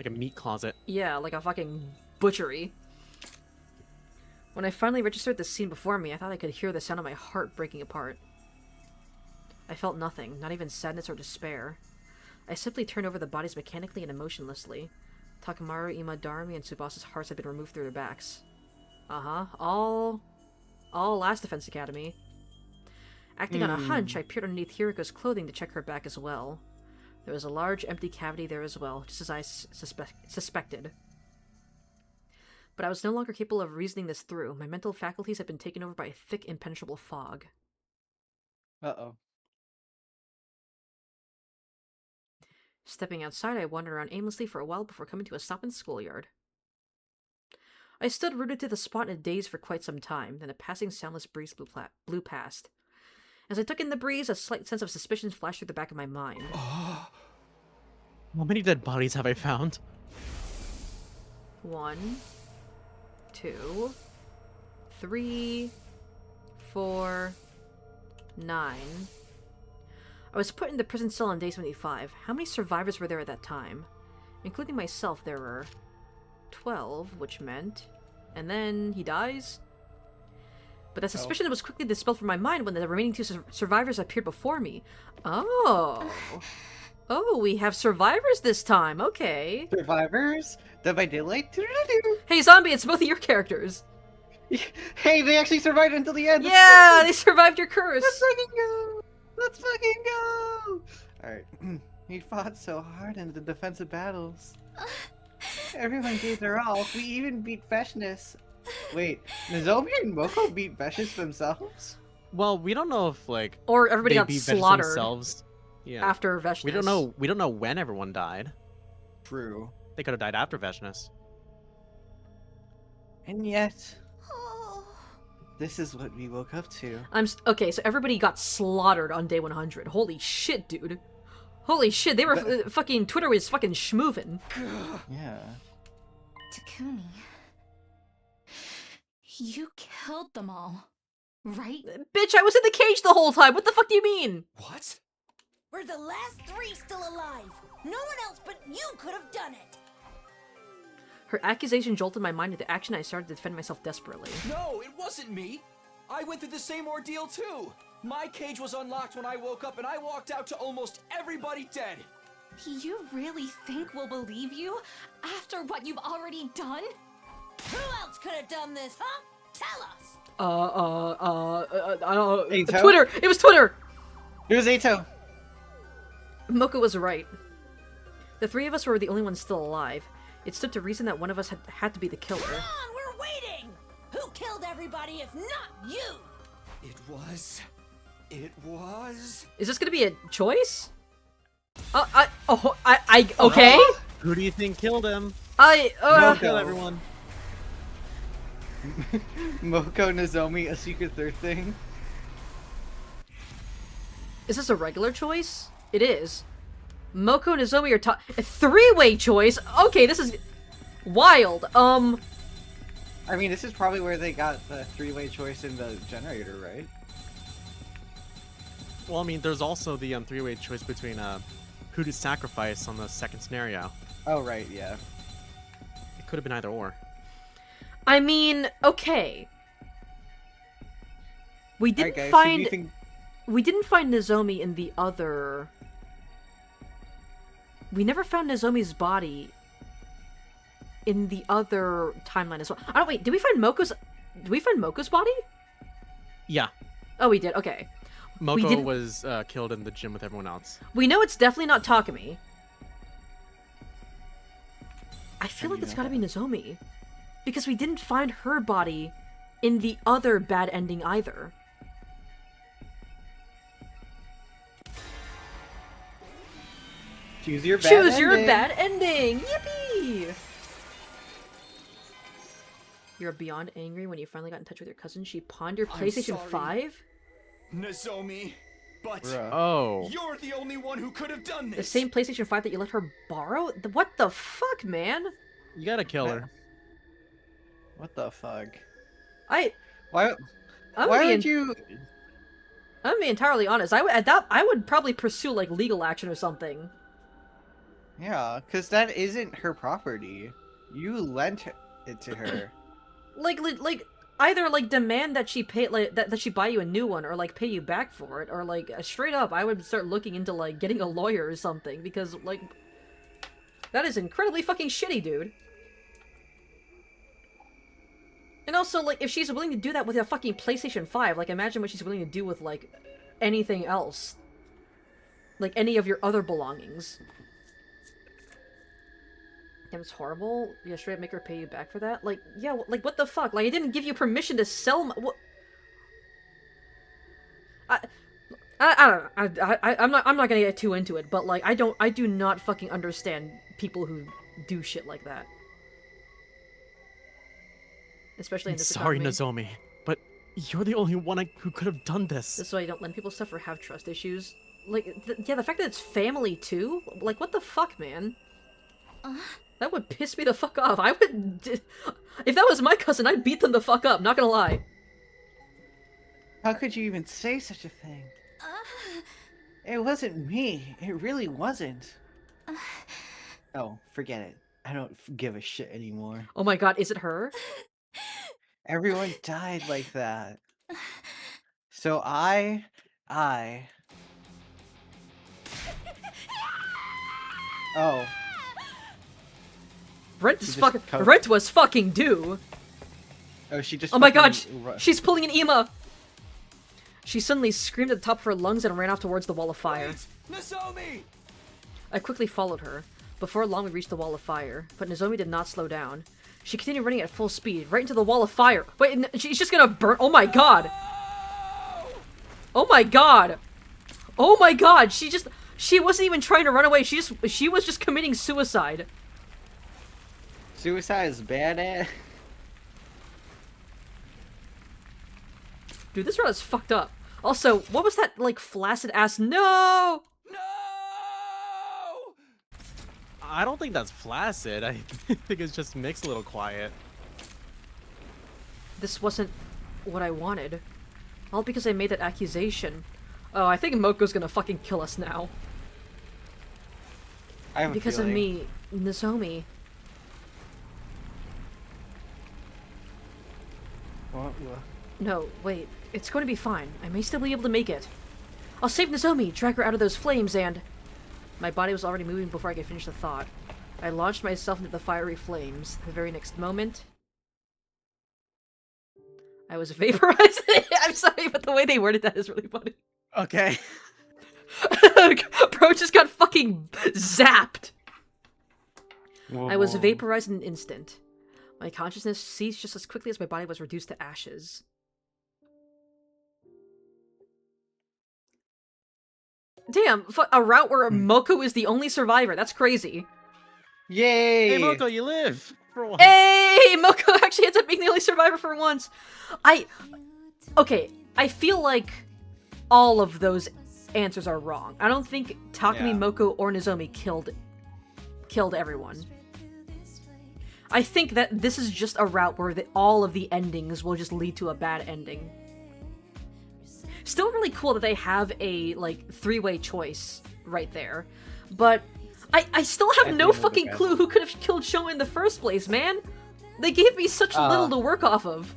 meat closet. yeah, like a fucking butchery. When I finally registered the scene before me, I thought I could hear the sound of my heart breaking apart. I felt nothing, not even sadness or despair. I simply turned over the bodies mechanically and emotionlessly. Takamaru, Ima, Darumi, and Tsubasa's hearts had been removed through their backs. All Last Defense Academy. Acting on a hunch, I peered underneath Hiriko's clothing to check her back as well. There was a large empty cavity there as well, just as I suspected. But I was no longer capable of reasoning this through. My mental faculties had been taken over by a thick, impenetrable fog. Uh-oh. Stepping outside, I wandered around aimlessly for a while before coming to a stop in the schoolyard. I stood rooted to the spot in a daze for quite some time, then a passing soundless breeze blew past. As I took in the breeze, a slight sense of suspicion flashed through the back of my mind. How many dead bodies have I found? 1, 2, 3, 4, 9. I was put in the prison cell on day 75. How many survivors were there at that time? Including myself, there were 12, which meant... And then he dies? But that suspicion was quickly dispelled from my mind when the remaining 2 survivors appeared before me. Oh. Oh, we have survivors this time. Okay. Survivors? Dead by Daylight? Hey, Zombie, it's both of your characters. Hey, they actually survived until the end! Yeah, they survived your curse! Let's fucking go! Let's fucking go! Alright. We fought so hard in the defensive battles. Everyone gave their all. We even beat Veshness. Wait, Nozomi and Moko beat Veshness themselves? Well, we don't know if like Or everybody they got beat Veshness slaughtered themselves. Yeah. after Veshness. We don't know. We don't know when everyone died. True. They could have died after Veshness. And yet, this is what we woke up to. Okay, so everybody got slaughtered on day 100. Holy shit, dude. Holy shit, they were fucking Twitter was fucking schmoovin'. Yeah. Takumi. You killed them all, right? Bitch, I was in the cage the whole time. What the fuck do you mean? What? We're the last 3 still alive. No one else but you could have done it. Her accusation jolted my mind into action. I started to defend myself desperately. No, it wasn't me. I went through the same ordeal too. My cage was unlocked when I woke up and I walked out to almost everybody dead. You really think we'll believe you after what you've already done? Who else could have done this, huh? Tell us. Aito? Twitter! It was Twitter! It was Aito. Moko was right. The 3 of us were the only ones still alive. It stood to reason that one of us had to be the killer. Come on, we're waiting. Who killed everybody if not you? It was... Is this gonna be a choice? Okay. Who do you think killed him? Moko. Everyone. Moko, Nozomi, a secret third thing. Is this a regular choice? It is. Moko and Nozomi are a 3-way choice? Okay, this is wild. I mean, this is probably where they got the 3-way choice in the generator, right? Well, I mean, there's also the 3-way choice between who to sacrifice on the second scenario. Oh, right, yeah. It could have been either or. I mean, okay. We didn't guys, find... We didn't find Nozomi in the other... We never found Nozomi's body in the other timeline as well. Oh, wait, did we find Moko's body? Yeah. Oh, we did, okay. Moko was killed in the gym with everyone else. We know it's definitely not Takumi. I feel like it's gotta be Nozomi. Because we didn't find her body in the other bad ending either. Choose your bad ending. Choose your bad ending! Yippee! You're beyond angry when you finally got in touch with your cousin. She pawned your PlayStation 5? Nozomi, but you're the only one who could have done this. The same PlayStation 5 that you let her borrow? What the fuck, man? You gotta kill her. What the fuck? Why would you? I'm gonna be entirely honest. I would probably pursue like legal action or something. Yeah, because that isn't her property. You lent it to her. like either like demand that she pay that she buy you a new one, or like pay you back for it, or like straight up I would start looking into like getting a lawyer or something, because like that is incredibly fucking shitty, dude. And also, like, if she's willing to do that with a fucking PlayStation 5, like, imagine what she's willing to do with, like, anything else. Like, any of your other belongings. Damn, it's horrible. Yeah, should I make her pay you back for that? Like, yeah, like, what the fuck? Like, I didn't give you permission to sell my... What? I don't know. I'm not gonna get too into it, but, like, I do not fucking understand people who do shit like that. Especially in this Sorry, economy. Nozomi, but you're the only one who could have done this. This is why you don't lend people stuff or have trust issues. Like, yeah, the fact that it's family, too? Like, what the fuck, man? That would piss me the fuck off. I would... If that was my cousin, I'd beat them the fuck up, not gonna lie. How could you even say such a thing? It wasn't me. It really wasn't. Oh, forget it. I don't give a shit anymore. Oh my god, is it her? Everyone died like that. So I... Oh. Rent She is just fucking... co- Rent was fucking due! Oh, she just Oh my god, fucking she's pulling an Ema! She suddenly screamed at the top of her lungs and ran off towards the wall of fire. Nozomi! I quickly followed her. Before long we reached the wall of fire, but Nozomi did not slow down. She continued running at full speed, right into the wall of fire. Wait, she's just gonna burn- Oh my god! Oh my god! Oh my god! She wasn't even trying to run away, she was just committing suicide. Suicide is bad. Dude, this route is fucked up. Also, what was that, like, flaccid ass- No! I don't think that's flaccid. I think it's just Mick's a little quiet. This wasn't what I wanted. All because I made that accusation. Oh, I think Moko's gonna fucking kill us now. I have a Because feeling. of me, Nozomi. What? No, wait. It's going to be fine. I may still be able to make it. I'll save Nozomi, drag her out of those flames, and... My body was already moving before I could finish the thought. I launched myself into the fiery flames. The very next moment... I was vaporized. I'm sorry, but the way they worded that is really funny. Okay. Bro just got fucking zapped! Whoa, I was whoa. vaporized in an instant. My consciousness ceased just as quickly as my body was reduced to ashes. Damn, a route where Moko is the only survivor. That's crazy. Yay! Hey, Moko, you live! For once. Hey! Moko actually ends up being the only survivor for once. Okay, I feel like all of those answers are wrong. I don't think Takumi, Yeah. Moko, or Nozomi killed everyone. I think that this is just a route where all of the endings will just lead to a bad ending. Still really cool that they have a, like, three-way choice right there. But I still have no fucking clue who could have killed Showa in the first place, man! They gave me such little to work off of.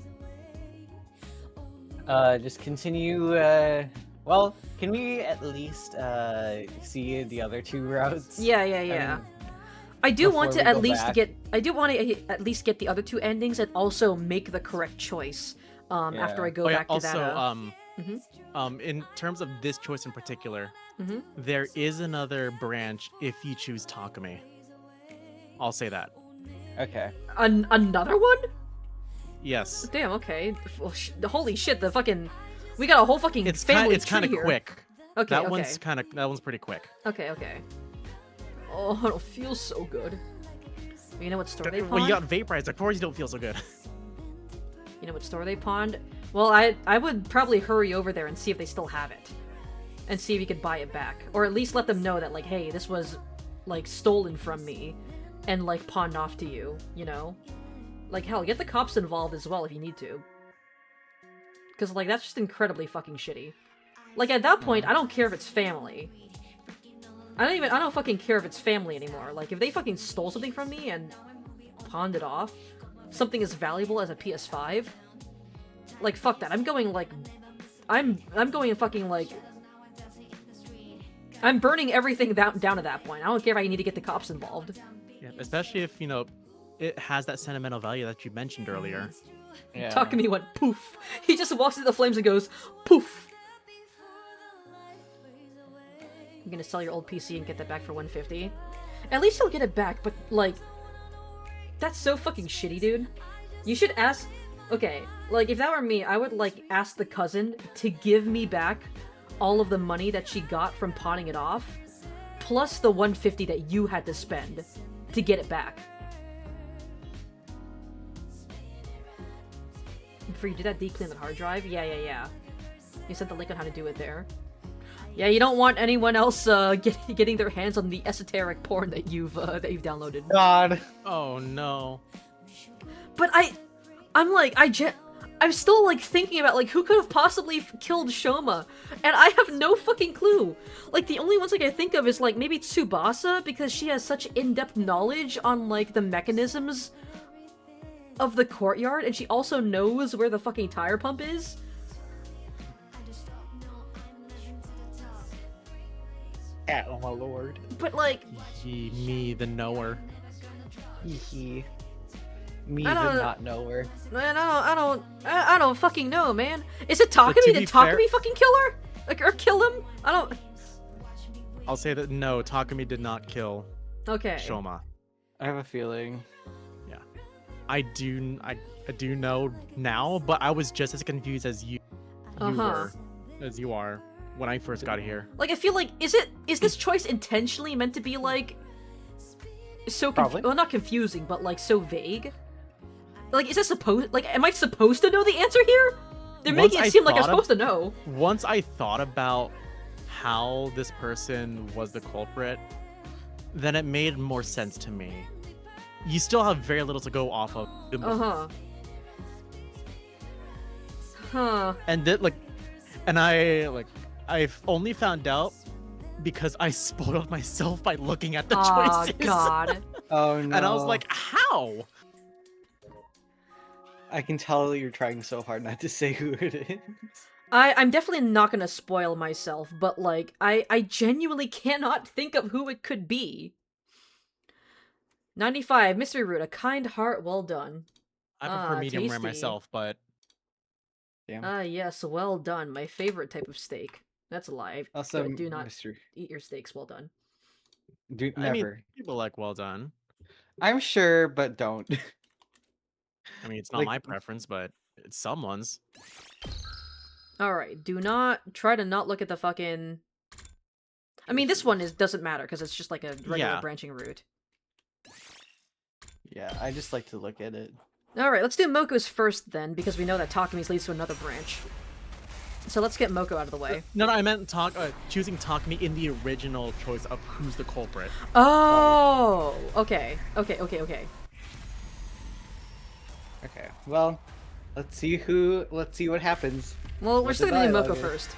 Just continue, well, can we at least, see the other two routes? Yeah. I do want before to we go back. I do want to at least get the other two endings and also make the correct choice, after I go back to also, that, in terms of this choice in particular, Mhm. there is another branch if you choose Takumi. I'll say that. Okay. Another one? Yes. Damn, okay. Well, holy shit, we got a whole fucking It's family it's kind of tree here. quick. Okay, that okay. one's pretty quick. Okay. Oh, I don't feel so good. You know what store they pawned? When you got vaporized, of course you don't feel so good. You know what store they pawned? Well, I would probably hurry over there and see if they still have it. And see if you could buy it back. Or at least let them know that, like, hey, this was, like, stolen from me. And, like, pawned off to you, you know? Like, hell, get the cops involved as well if you need to. Because, like, that's just incredibly fucking shitty. Like, at that point, I don't care if it's family. I don't fucking care if it's family anymore. Like, if they fucking stole something from me and pawned it off, something as valuable as a PS5, like, fuck that. I'm going, like, I'm going fucking, like, I'm burning everything down at that point. I don't care if I need to get the cops involved. Yeah, especially if, you know, it has that sentimental value that you mentioned earlier. Yeah. Takumi went poof. He just walks into the flames and goes poof. I'm gonna sell your old PC and get that back for $150. At least he'll get it back, but, like, That's so fucking shitty, dude. You should ask... Okay, like, if that were me, I would, like, ask the cousin to give me back all of the money that she got from pawning it off, plus the 150 that you had to spend to get it back. Before you did that deep clean the hard drive? Yeah. You sent the link on how to do it there. Yeah, you don't want anyone else getting their hands on the esoteric porn that you've downloaded. God. Oh no. But I'm still like thinking about like who could have possibly killed Shoma, and I have no fucking clue. Like the only ones I can think of is like maybe Tsubasa, because she has such in-depth knowledge on like the mechanisms of the courtyard, and she also knows where the fucking tire pump is. Oh my lord. But like, Me, the knower. Me, the I don't- not knower. man, I don't fucking know, man. Is it Takumi? to Did be fair- Takumi fucking kill her? Like, or kill him? I don't. I'll say that no, Takumi did not kill Okay. Shoma. I have a feeling. I do know now, but I was just as confused as you were, as you are when I first got here. Like, I feel like, is this choice intentionally meant to be, like, so Probably. well, not confusing, but, like, so vague? Like, is that supposed, like, am I supposed to know the answer here? They're Once making it I seem like I'm thought supposed to know. Once I thought about how this person was the culprit, then it made more sense to me. You still have very little to go off of. Huh. And that, like, I've only found out because I spoiled myself by looking at the Aw, choices. God. Oh no. And I was like, how? I can tell you're trying so hard not to say who it is. I'm definitely not gonna spoil myself, but, like, I genuinely cannot think of who it could be. 95, Mystery Root, a kind heart, well done. I prefer medium rare tasty. myself, but Damn. Yes, well done. My favorite type of steak. That's a lie. Also, Do not mystery. eat your steaks. Well done. Do I mean, never. people like well done. I'm sure, but don't. I mean, it's not Like- my preference, but it's someone's. Alright, do not try to not look at the fucking... I mean, this one doesn't matter, because it's just like a regular Yeah. branching route. Yeah, I just like to look at it. Alright, let's do Moko's first then, because we know that Takumi's leads to another branch. So let's get Moko out of the way. No, I meant choosing Takumi in the original choice of who's the culprit. Oh! Okay. Okay. Okay, well, let's see what happens. Well, we're with still the gonna do Moko dialogue. first.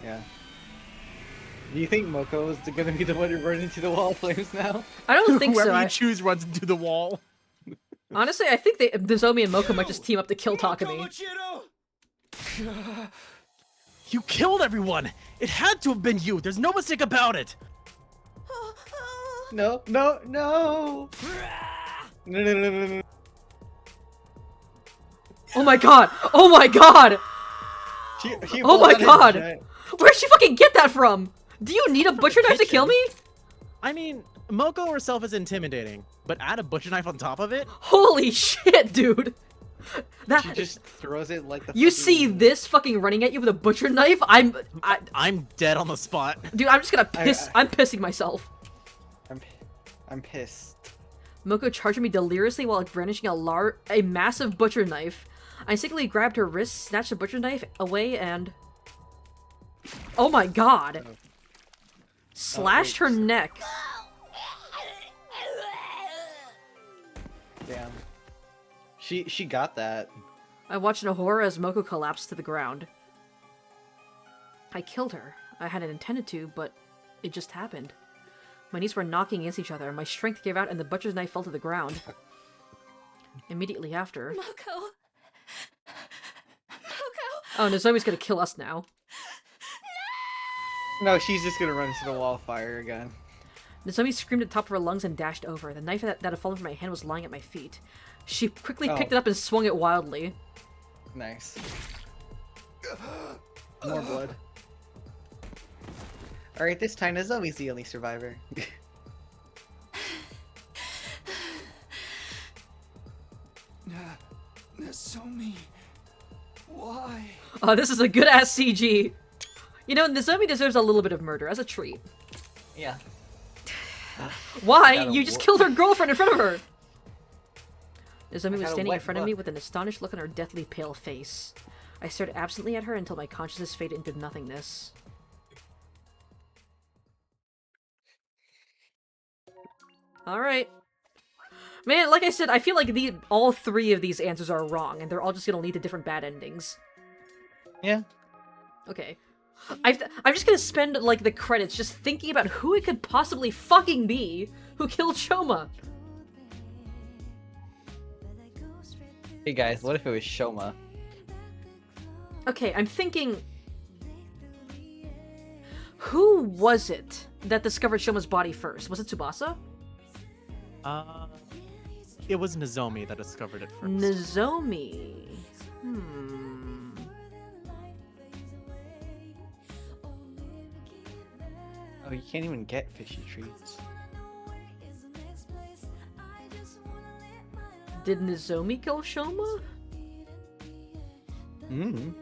Yeah. Do you think Moko is gonna be the one to run into the wall of flames now? I don't think Whoever so. you choose runs into the wall. Honestly, I think Nozomi and Moko might just team up to kill Takumi. You killed everyone! It had to have been you! There's no mistake about it! No. No. Oh my god! Oh my god! She Oh pulled my out a god! giant- Where'd she fucking get that from? Do you need a butcher knife to kill me? I mean, Moko herself is intimidating, but add a butcher knife on top of it? Holy shit, dude! She just throws it like the. You fucking- see this fucking running at you with a butcher knife? I'm dead on the spot. Dude, I'm just gonna piss. I'm pissing myself. I'm pissed. Moko charged me deliriously while brandishing a massive butcher knife. I instinctively grabbed her wrist, snatched the butcher knife away, and... Oh my god! Slashed her neck. Damn. She got that. I watched in horror as Moko collapsed to the ground. I killed her. I hadn't intended to, but it just happened. My knees were knocking against each other, my strength gave out and the butcher's knife fell to the ground. Immediately after... Moko! Oh, Nozomi's gonna kill us now. No, she's just gonna run into the wall of fire again. Nozomi screamed at the top of her lungs and dashed over. The knife that had fallen from my hand was lying at my feet. She quickly picked it up and swung it wildly. Nice. More blood. Alright, this time Nozomi's the only survivor. Nozomi, why? Oh, this is a good ass CG. You know, Nozomi deserves a little bit of murder as a treat. Yeah. Why? Gotta You just wo- killed her girlfriend in front of her. Nozomi was gotta standing in wet front of me look. with an astonished look on her deathly pale face. I stared absently at her until my consciousness faded into nothingness. Alright. Man, like I said, I feel like all three of these answers are wrong, and they're all just gonna lead to different bad endings. Yeah. Okay. I'm just gonna spend, like, the credits just thinking about who it could possibly fucking be who killed Shoma. Hey guys, what if it was Shoma? Okay, I'm thinking... Who was it that discovered Shoma's body first? Was it Tsubasa? It was Nozomi that discovered it first. Nozomi. Oh, you can't even get fishy treats. Did Nozomi kill Shoma? Mm.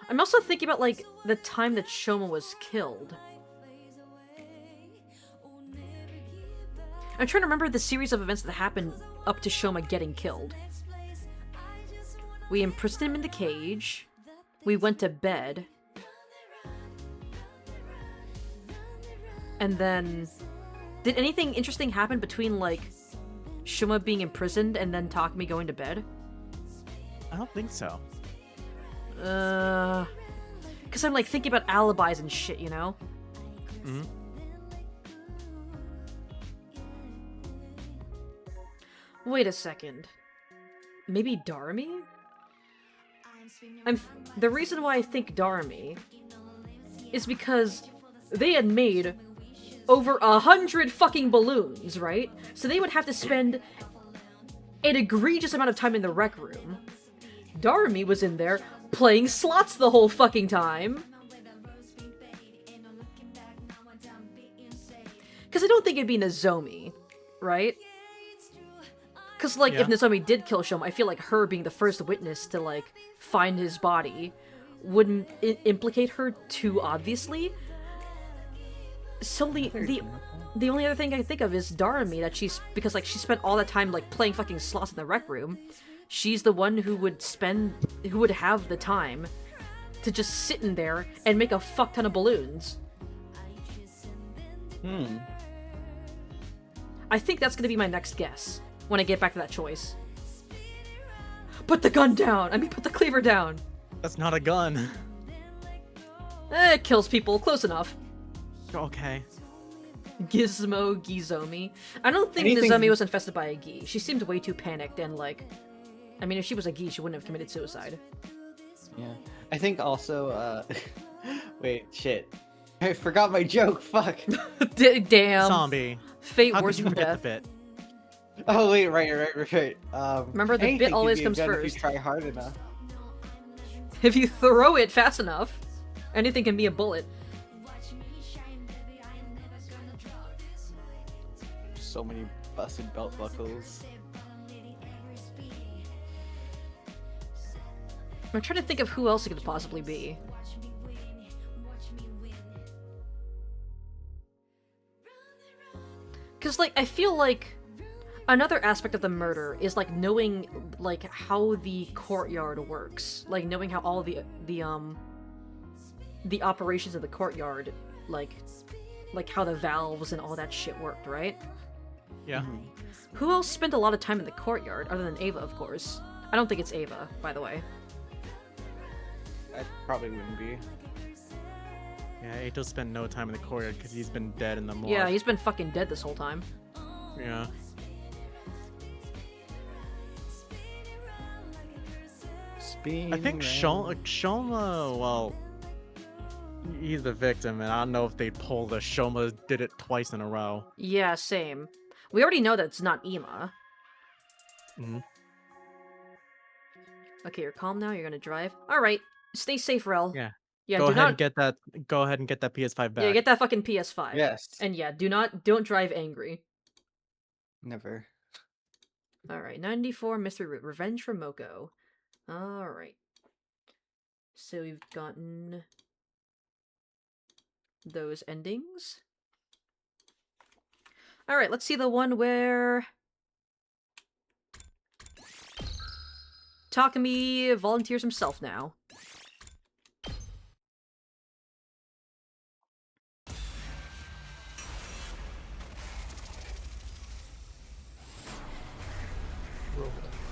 I'm also thinking about, like, the time that Shoma was killed. I'm trying to remember the series of events that happened up to Shoma getting killed. We imprisoned him in the cage. We went to bed. And then... Did anything interesting happen between, like, Shoma being imprisoned and then Takumi going to bed? I don't think so. Because I'm, like, thinking about alibis and shit, you know? Mm-hmm. Wait a second. Maybe Darmi? The reason why I think Darmi is because they had made over 100 fucking balloons, right? So they would have to spend an egregious amount of time in the rec room. Darmi was in there playing slots the whole fucking time. Because I don't think it'd be Nozomi, right? Because, like, if Yeah. Nozomi did kill Shoma, I feel like her being the first witness to, like, find his body wouldn't implicate her too obviously. So the only other thing I think of is Darami, that because, like, she spent all that time, like, playing fucking slots in the rec room. She's the one who would have the time to just sit in there and make a fuck ton of balloons. I think that's gonna be my next guess when I get back to that choice. Put the gun down! I mean, put the cleaver down! That's not a gun. It kills people, close enough. Okay. Gizmo Gizomi. I don't think Anything- Nozomi was infested by a Gi. She seemed way too panicked and, like... I mean, if she was a Gi, she wouldn't have committed suicide. Yeah. I think also, wait, shit. I forgot my joke, fuck. Damn. Zombie. Fate How worse could you than forget the death. bit? Oh, wait, right. Remember, the anything bit can always be a comes gun first. If you try hard enough. If you throw it fast enough, anything can be a bullet. So many busted belt buckles. I'm trying to think of who else it could possibly be. Because, like, I feel like another aspect of the murder is, like, knowing, like, how the courtyard works. Like, knowing how all the operations of the courtyard, like how the valves and all that shit worked, right? Yeah. Who else spent a lot of time in the courtyard, other than Ava, of course? I don't think it's Ava, by the way. That probably wouldn't be. Yeah, Ato spent no time in the courtyard because he's been dead in the morgue. Yeah, he's been fucking dead this whole time. Yeah. I think Shoma, well, he's the victim, and I don't know if they'd pull the Shoma did it twice in a row. Yeah, same. We already know that it's not Ima. Mhm. Okay, you're calm now, you're gonna drive. Alright, stay safe, Rel. Yeah. Yeah, Go do ahead not. and get that. Go ahead and get that PS5 back. Yeah, get that fucking PS5. Yes. And yeah, don't drive angry. Never. All right, 94 Mystery Route, Revenge from Moko. All right. So we've gotten those endings. All right, let's see the one where Takumi volunteers himself now.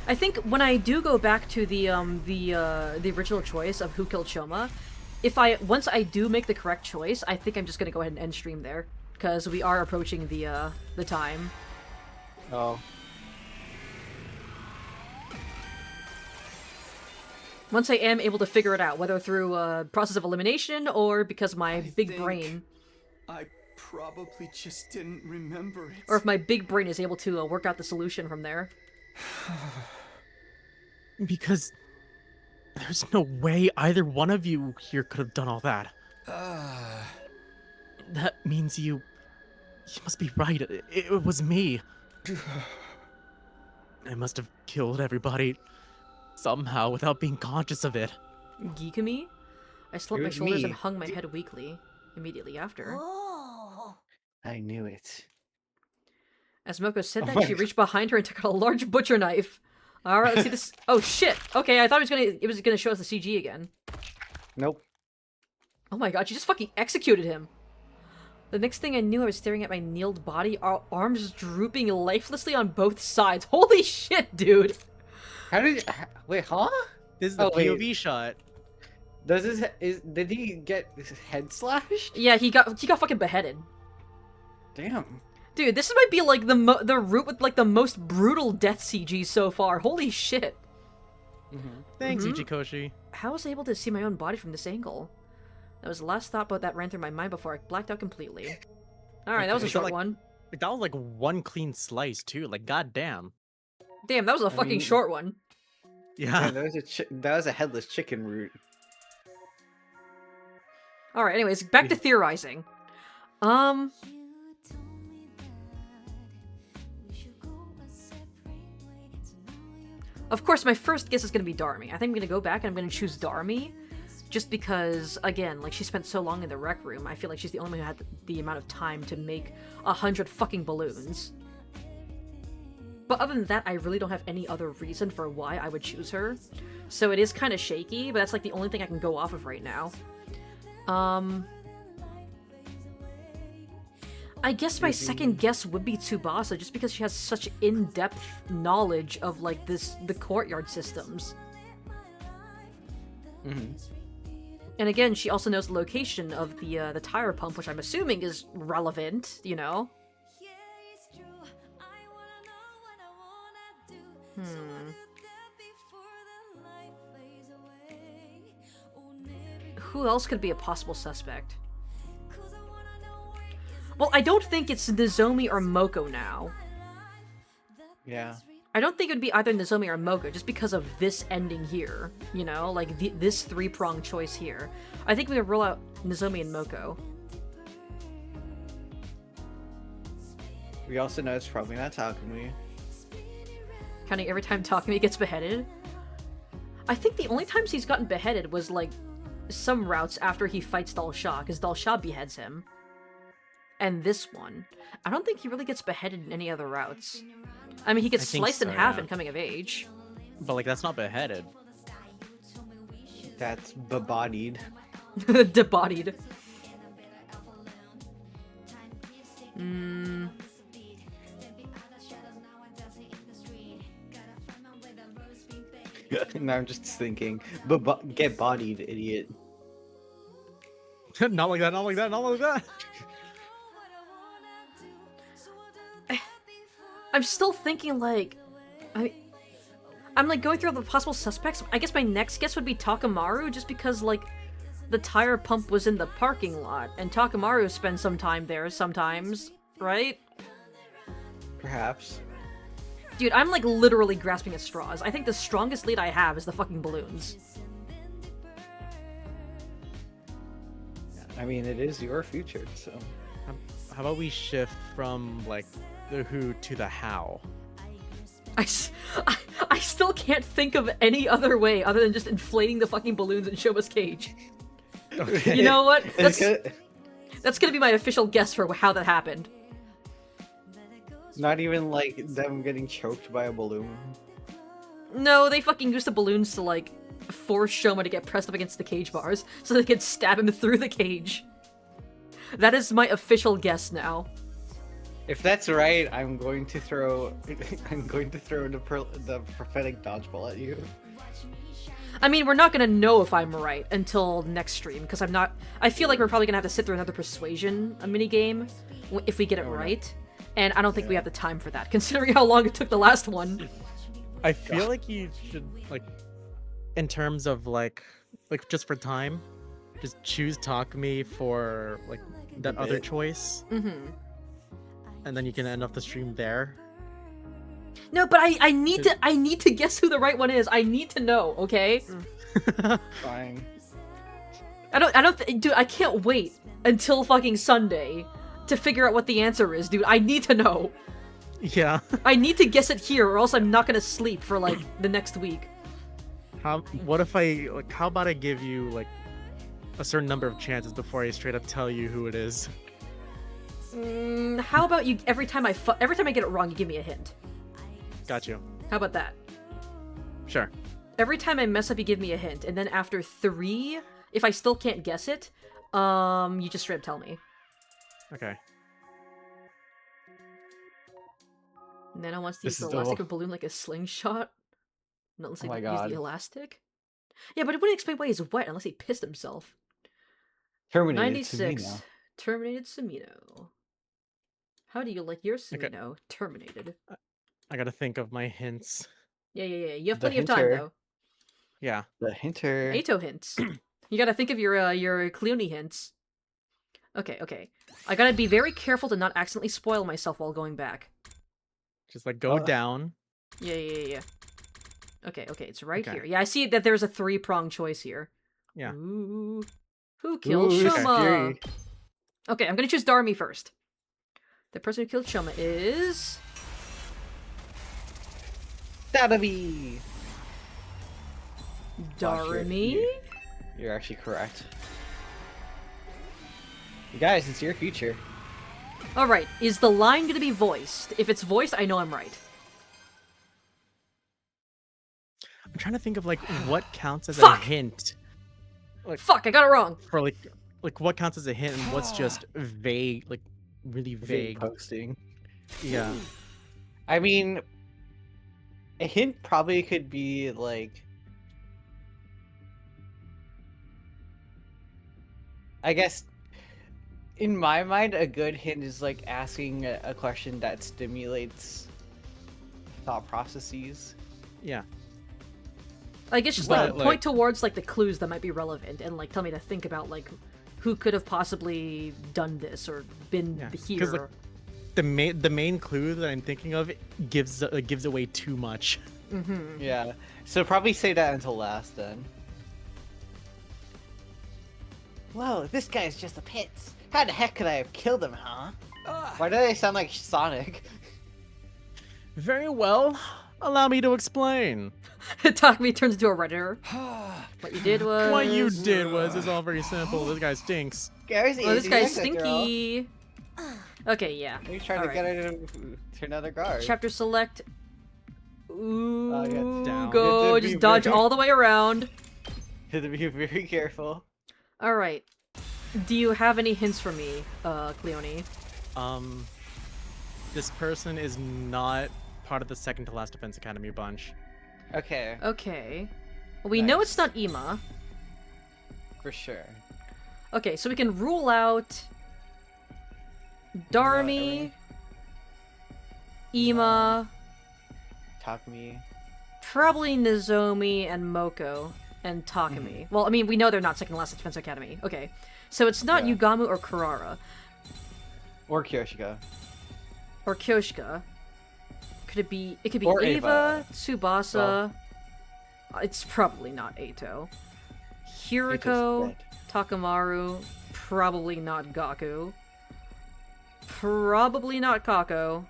I think when I do go back to the original choice of who killed Shoma, once I do make the correct choice, I think I'm just gonna go ahead and end stream there because we are approaching the time. Oh. Once I am able to figure it out, whether through a process of elimination or because my big brain, I probably just didn't remember it. or if my big brain is able to work out the solution from there. Because there's no way either one of you here could have done all that. That means you must be right. It was me. I must have killed everybody somehow without being conscious of it. Gikumi? I slumped It my was shoulders me. and hung my head weakly immediately after. Oh. I knew it. As Moko said Oh that, my she reached behind her and took out a large butcher knife. Alright, let's see this. Oh shit! Okay, I thought it was gonna show us the CG again. Nope. Oh my god, she just fucking executed him! The next thing I knew, I was staring at my kneeled body, our arms drooping lifelessly on both sides. Holy shit, dude! How did? Wait, huh? This is the Oh, wait. POV shot. Did he get his head slashed? Yeah, he got fucking beheaded. Damn. Dude, this might be like the route with like the most brutal death CG so far. Holy shit! Thanks, Ichikoshi. How was I able to see my own body from this angle? That was the last thought about that ran through my mind before I blacked out completely. Alright, that was a Okay. short Like- one. That was like one clean slice too. Like goddamn. Damn, that was a fucking mean- short one. Yeah. Yeah, that was a headless chicken route. Alright, anyways, back to theorizing. Of course, my first guess is gonna be Darmy. I think I'm gonna go back and I'm gonna choose Darmy. Just because, again, like, she spent so long in the rec room, I feel like she's the only one who had the amount of time to make 100 fucking balloons. But other than that, I really don't have any other reason for why I would choose her. So it is kind of shaky, but that's like the only thing I can go off of right now. I guess my second guess would be Tsubasa, just because she has such in-depth knowledge of, like, the courtyard systems. And again, she also knows the location of the tire pump, which I'm assuming is relevant, you know? Who else could be a possible suspect? Well, I don't think it's Nozomi or Moko now. Yeah. I don't think it would be either Nozomi or Moko, just because of this ending here. You know, like this three-pronged choice here. I think we would rule out Nozomi and Moko. We also know it's probably not Takumi. Counting every time Takumi gets beheaded. I think the only times he's gotten beheaded was, like, some routes after he fights Dalsha, because Dalsha beheads him. And this one. I don't think he really gets beheaded in any other routes. I mean, he gets I think sliced in so, half yeah. in Coming of Age. But like that's not beheaded. That's bebodied. Debodied. Now I'm just thinking, get bodied, idiot. Not like that, not like that, not like that. I'm still thinking, like... I'm, like, going through all the possible suspects. I guess my next guess would be Takamaru, just because, like, the tire pump was in the parking lot, and Takamaru spends some time there sometimes, right? Perhaps. Dude, I'm, like, literally grasping at straws. I think the strongest lead I have is the fucking balloons. I mean, it is your future, so. How about we shift from like the who to the how? I still can't think of any other way other than just inflating the fucking balloons in Shoma's cage. Okay. You know what? That's gonna be my official guess for how that happened. Not even like them getting choked by a balloon. No, they fucking used the balloons to like force Shoma to get pressed up against the cage bars so they could stab him through the cage. That is my official guess now. If that's right, I'm going to throw. I'm going to throw the prophetic dodgeball at you. I mean, we're not gonna know if I'm right until next stream, because I'm not. I feel like we're probably gonna have to sit through another persuasion minigame if we get it right, and I don't think we have the time for that, considering how long it took the last one. I feel like you should like, in terms of like just for time, just choose Takumi for like that other choice, and then you can end off the stream there. No, but I need to guess who the right one is. I need to know, okay? Fine. Dude, I can't wait until fucking Sunday to figure out what the answer is, dude. I need to know. Yeah. I need to guess it here, or else I'm not gonna sleep for like the next week. What if how about I give you like a certain number of chances before I straight up tell you who it is? How about you every time I get it wrong, you give me a hint. Got you. How about that? Sure. Every time I mess up, you give me a hint, and then after 3, if I still can't guess it, you just straight up tell me. Okay. Nana wants to use the elastic balloon like a slingshot. Not unless he use the elastic. Yeah, but it wouldn't explain why he's wet unless he pissed himself. Terminated 96. Sumino. Terminated Sumino. How do you like your Sumino? Okay. Terminated. I gotta think of my hints. Yeah. You have plenty of time, though. Yeah. The hinter. Ato hints. You gotta think of your Cleone hints. Okay. I gotta be very careful to not accidentally spoil myself while going back. Just like go down. Yeah. Okay, it's right here. Yeah, I see that there's a 3-prong choice here. Yeah. Ooh. Who killed Shoma? Okay, I'm gonna choose Darmi first. The person who killed Shoma is... Darmi! Darmi? You're actually correct. You guys, it's your future. Alright, is the line gonna be voiced? If it's voiced, I know I'm right. I'm trying to think of like what counts as a hint. Like, Fuck, I got it wrong. For like what counts as a hint and what's just vague, like really vague posting. Yeah. I mean, a hint probably could be like, I guess in my mind, a good hint is like asking a question that stimulates thought processes. Yeah. I guess just like point towards like the clues that might be relevant and like tell me to think about like who could have possibly done this or been here. Like, the main clue that I'm thinking of gives away too much. Yeah. So probably say that until last then. Whoa, this guy's just a pits. How the heck could I have killed him, huh? Why do they sound like Sonic? Very well. Allow me to explain. Takumi turns into a redditor. What you did was... it's all very simple. This guy stinks. This guy's stinky. Okay, yeah. He's trying to get her to another guard. Chapter select. Ooh, down. go. Just dodge all the way around. You have to be very careful. Alright. Do you have any hints for me, Cleone? This person is not part of the second to last Defense Academy bunch. Okay. Okay. We know it's not Ima. For sure. Okay, so we can rule out Darmi, Ima, Takumi, probably Nozomi and Moko and Takumi. Well, I mean, we know they're not second to last Defense Academy. Okay. So it's not Yugamu or Kurara. Or Kyoshika. Or Kyoshika. Could it be... It could be or Eva, Tsubasa... It's probably not Eito. Hiriko, Takamaru... Probably not Gaku. Probably not Kako.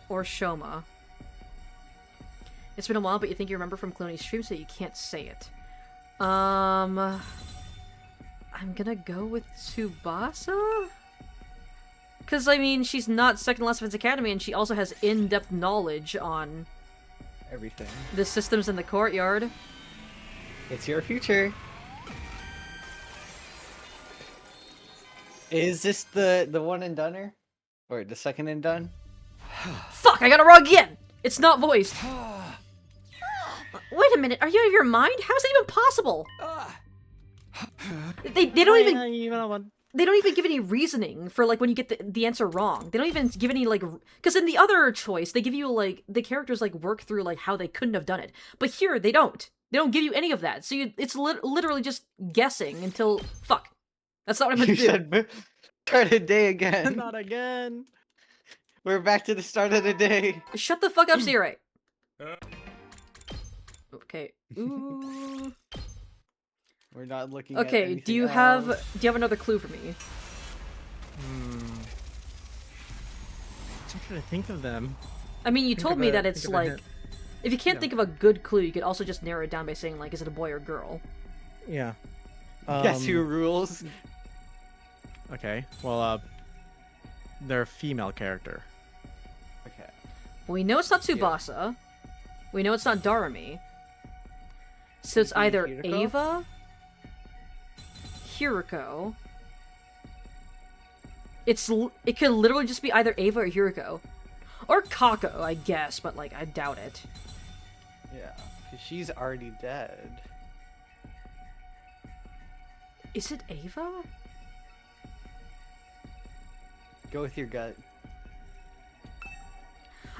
Or Shoma. It's been a while, but you think you remember from Clooney's stream, so you can't say it. I'm gonna go with Tsubasa? Because, I mean, she's not second Last Defense Academy, and she also has in-depth knowledge on Everything. the systems in the courtyard. It's your future. Is this the one and doneer? Or the second and done? Fuck, I got it wrong again! It's not voiced. Wait a minute, are you out of your mind? How is that even possible? They don't even... You know what? They don't even give any reasoning for, like, when you get the answer wrong. They don't even give any, like... Because in the other choice, they give you, like... The characters, like, work through, like, how they couldn't have done it. But here, they don't. They don't give you any of that. So it's literally just guessing until... Fuck. That's not what I'm meant to do. said, start a day again. Not again. We're back to the start of the day. Shut the fuck up, Siri. Okay. Ooh. We're not looking at Okay, anything do you else. have another clue for me? I'm trying to think of them. I mean, you Think told of me a- that it's think of a like... hint. If you can't Yeah. think of a good clue, you could also just narrow it down by saying, like, is it a boy or girl? Yeah. Guess who rules? Okay. Well, they're a female character. Okay. We know it's not Tsubasa. We know it's not Darumi. So it's Could it be either Hiriko? Ava, Hiriko. It could literally just be either Ava or Hiriko. Or Kako, I guess, but, like, I doubt it. Yeah, 'cause she's already dead. Is it Ava? Go with your gut.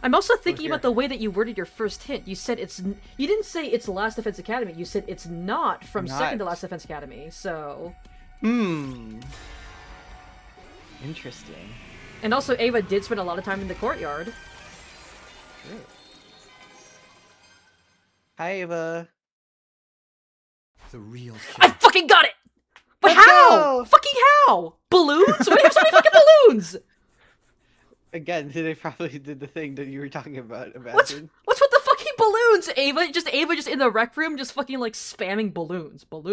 I'm also thinking here. about the way that you worded your first hint. You said you didn't say it's Last Defense Academy. You said it's not from second to Not. Last Defense Academy. So, Interesting. and also Ava did spend a lot of time in the courtyard. True. Hi, Ava. The real I fucking got it. But Let's how? go! Fucking how? Balloons? Why do you have so many fucking balloons? Again, they probably did the thing that you were talking about, What's imagine. with the fucking balloons? Ava just in the rec room, just fucking like spamming balloons on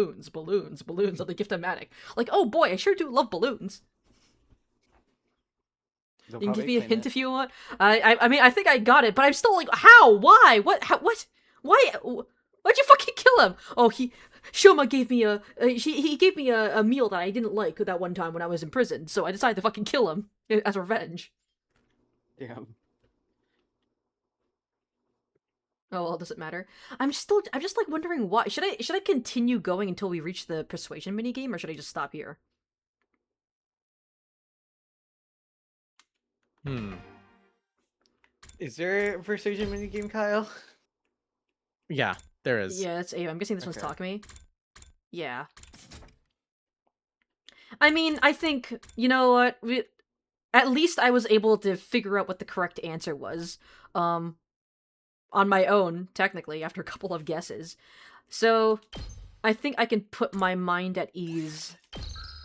the gift-o-matic. Like, oh boy, I sure do love balloons. They'll You can give probably me a claim hint it. if you want. I mean, I think I got it, but I'm still like, how? Why? What? How, what? Why? Why'd you fucking kill him? Oh, Shoma gave me he gave me a meal that I didn't like that one time when I was in prison, so I decided to fucking kill him as revenge. Damn. Oh well, it doesn't matter. I'm just like wondering why. Should I continue going until we reach the persuasion minigame, or should I just stop here? Is there a persuasion minigame, Kyle? Yeah, there is. Yeah, it's Ava. I'm guessing this one's Okay. Takumi. Yeah. I mean, I think, you know what? At least I was able to figure out what the correct answer was. On my own, technically, after a couple of guesses. So, I think I can put my mind at ease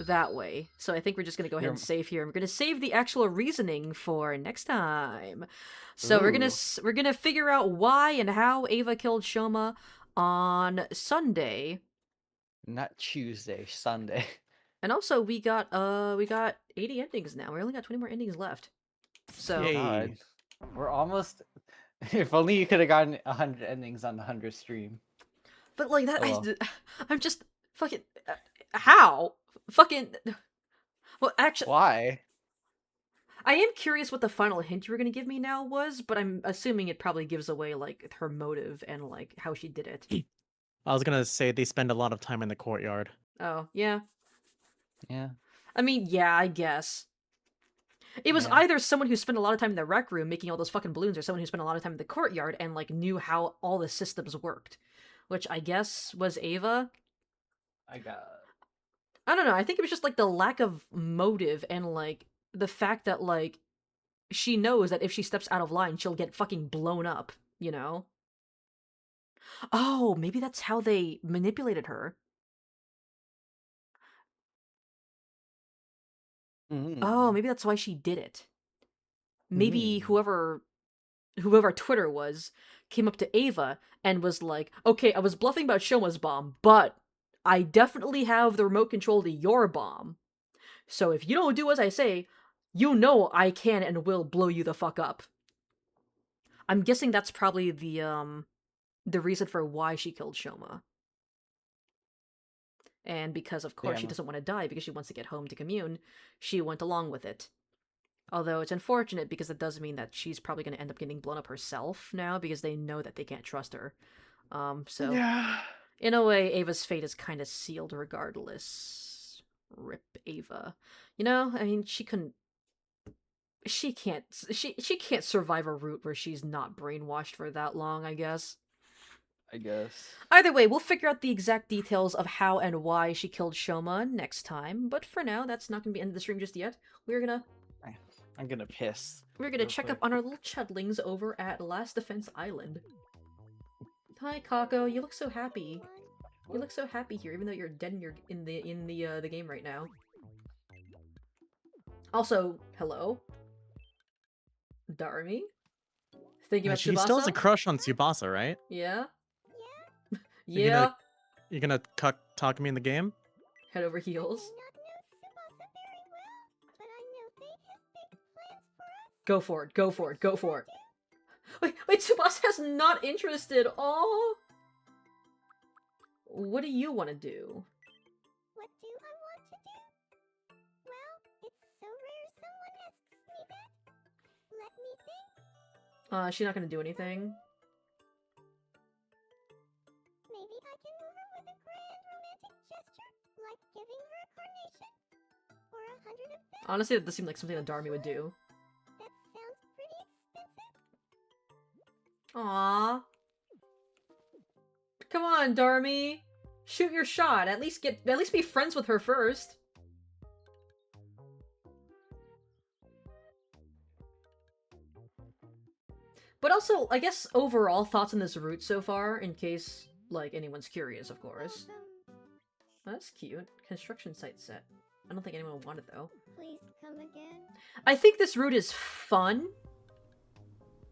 that way. So I think we're just gonna go ahead and save here. I'm gonna save the actual reasoning for next time. So we're gonna figure out why and how Ava killed Shoma on Sunday. Not Tuesday, Sunday. And also we got 80 endings now. We only got 20 more endings left. So Yay. God. We're almost... If only you could have gotten 100 endings on the 100th stream. but like that Oh, well. I'm just fucking how? Fucking well actually Why? I am curious what the final hint you were gonna give me now was, but I'm assuming it probably gives away like her motive and like how she did it. I was gonna say they spend a lot of time in the courtyard. Oh, yeah. Yeah. I mean, yeah, I guess. It was Yeah. either someone who spent a lot of time in the rec room making all those fucking balloons, or someone who spent a lot of time in the courtyard and like knew how all the systems worked. Which I guess was Ava. I got. I don't know, I think it was just like the lack of motive and like the fact that like she knows that if she steps out of line, she'll get fucking blown up, you know? Oh, maybe that's how they manipulated her. Oh, maybe that's why she did it. Maybe Mm. whoever Twitter was came up to Ava and was like, okay, I was bluffing about Shoma's bomb, but I definitely have the remote control to your bomb. So if you don't do as I say, you know I can and will blow you the fuck up. I'm guessing that's probably the reason for why she killed Shoma. And because, of course, she Damn. doesn't want to die because she wants to get home to commune, she went along with it. Although it's unfortunate because it does mean that she's probably going to end up getting blown up herself now because they know that they can't trust her. So Yeah. in a way, Ava's fate is kind of sealed regardless. Rip Ava. You know, I mean, she can't survive a route where she's not brainwashed for that long, I guess. I guess. Either way, we'll figure out the exact details of how and why she killed Shoma next time, but for now, that's not going to be the end of the stream just yet. I'm gonna piss. We're gonna check up on our little chudlings over at Last Defense Island. Hi, Kako. You look so happy. You look so happy here, even though you're dead in the game right now. Also, hello, Darmy. Thinking about She Tsubasa? still has a crush on Tsubasa, right? Yeah. You're Yeah. You're gonna cuck Takumi in the game? Head over heels. Go for it. Go for it. Go for it. Wait, Tsubasa's not interested. Oh. What do you want to do? What do I want to do? Well, it's so rare someone asks me that. Let me think. She's not gonna do anything. Maybe I can move her with a grand romantic gesture, like giving her a carnation. Or 100 of them. Honestly, that does seem like something that Darmy would do. That sounds pretty expensive. Aww. Come on, Darmy. Shoot your shot. At least be friends with her first. But also, I guess overall thoughts on this route so far, in case like anyone's curious, of course. That's cute. Construction site set. I don't think anyone will want it though. Please come again. I think this route is fun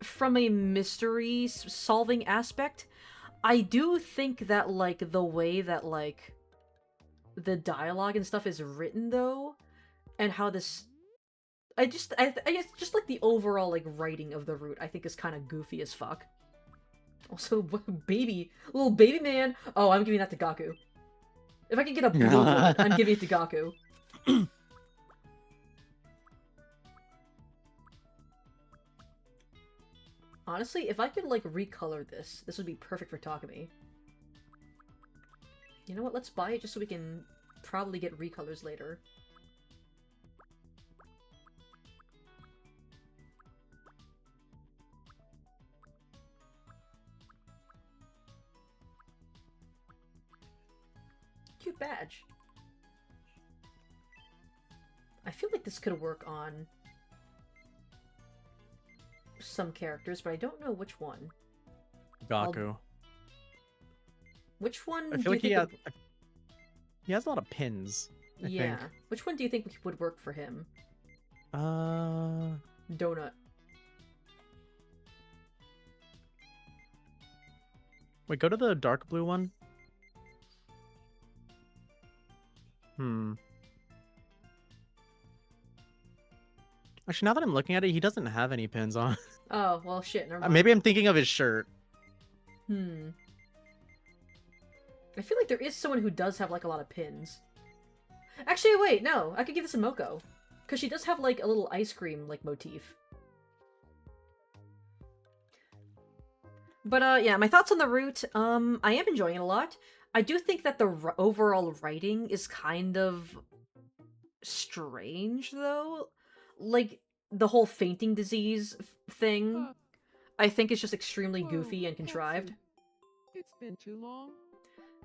from a mystery solving aspect. I do think that like the way that like the dialogue and stuff is written though, and how this I guess just like the overall like writing of the route I think is kind of goofy as fuck. Also, little baby man. Oh, I'm giving that to Gaku. If I could get a blue one, I'm giving it to Gaku. Honestly, if I could, like, recolor this would be perfect for Takumi. You know what, let's buy it just so we can probably get recolors later. Cute badge. I feel like this could work on some characters, but I don't know which one. Gaku. Which one I do feel you like think he has a lot of pins. I yeah. think. Which one do you think would work for him? Donut. Wait, go to the dark blue one. Actually, now that I'm looking at it, he doesn't have any pins on. Oh, well, shit, never mind. Maybe I'm thinking of his shirt. I feel like there is someone who does have, like, a lot of pins. Actually, wait, no. I could give this to Moko. Because she does have, like, a little ice cream, like, motif. But, yeah, my thoughts on the route. I am enjoying it a lot. I do think that the overall writing is kind of strange, though. Like, the whole fainting disease thing, I think is just extremely goofy and contrived. It's been too long.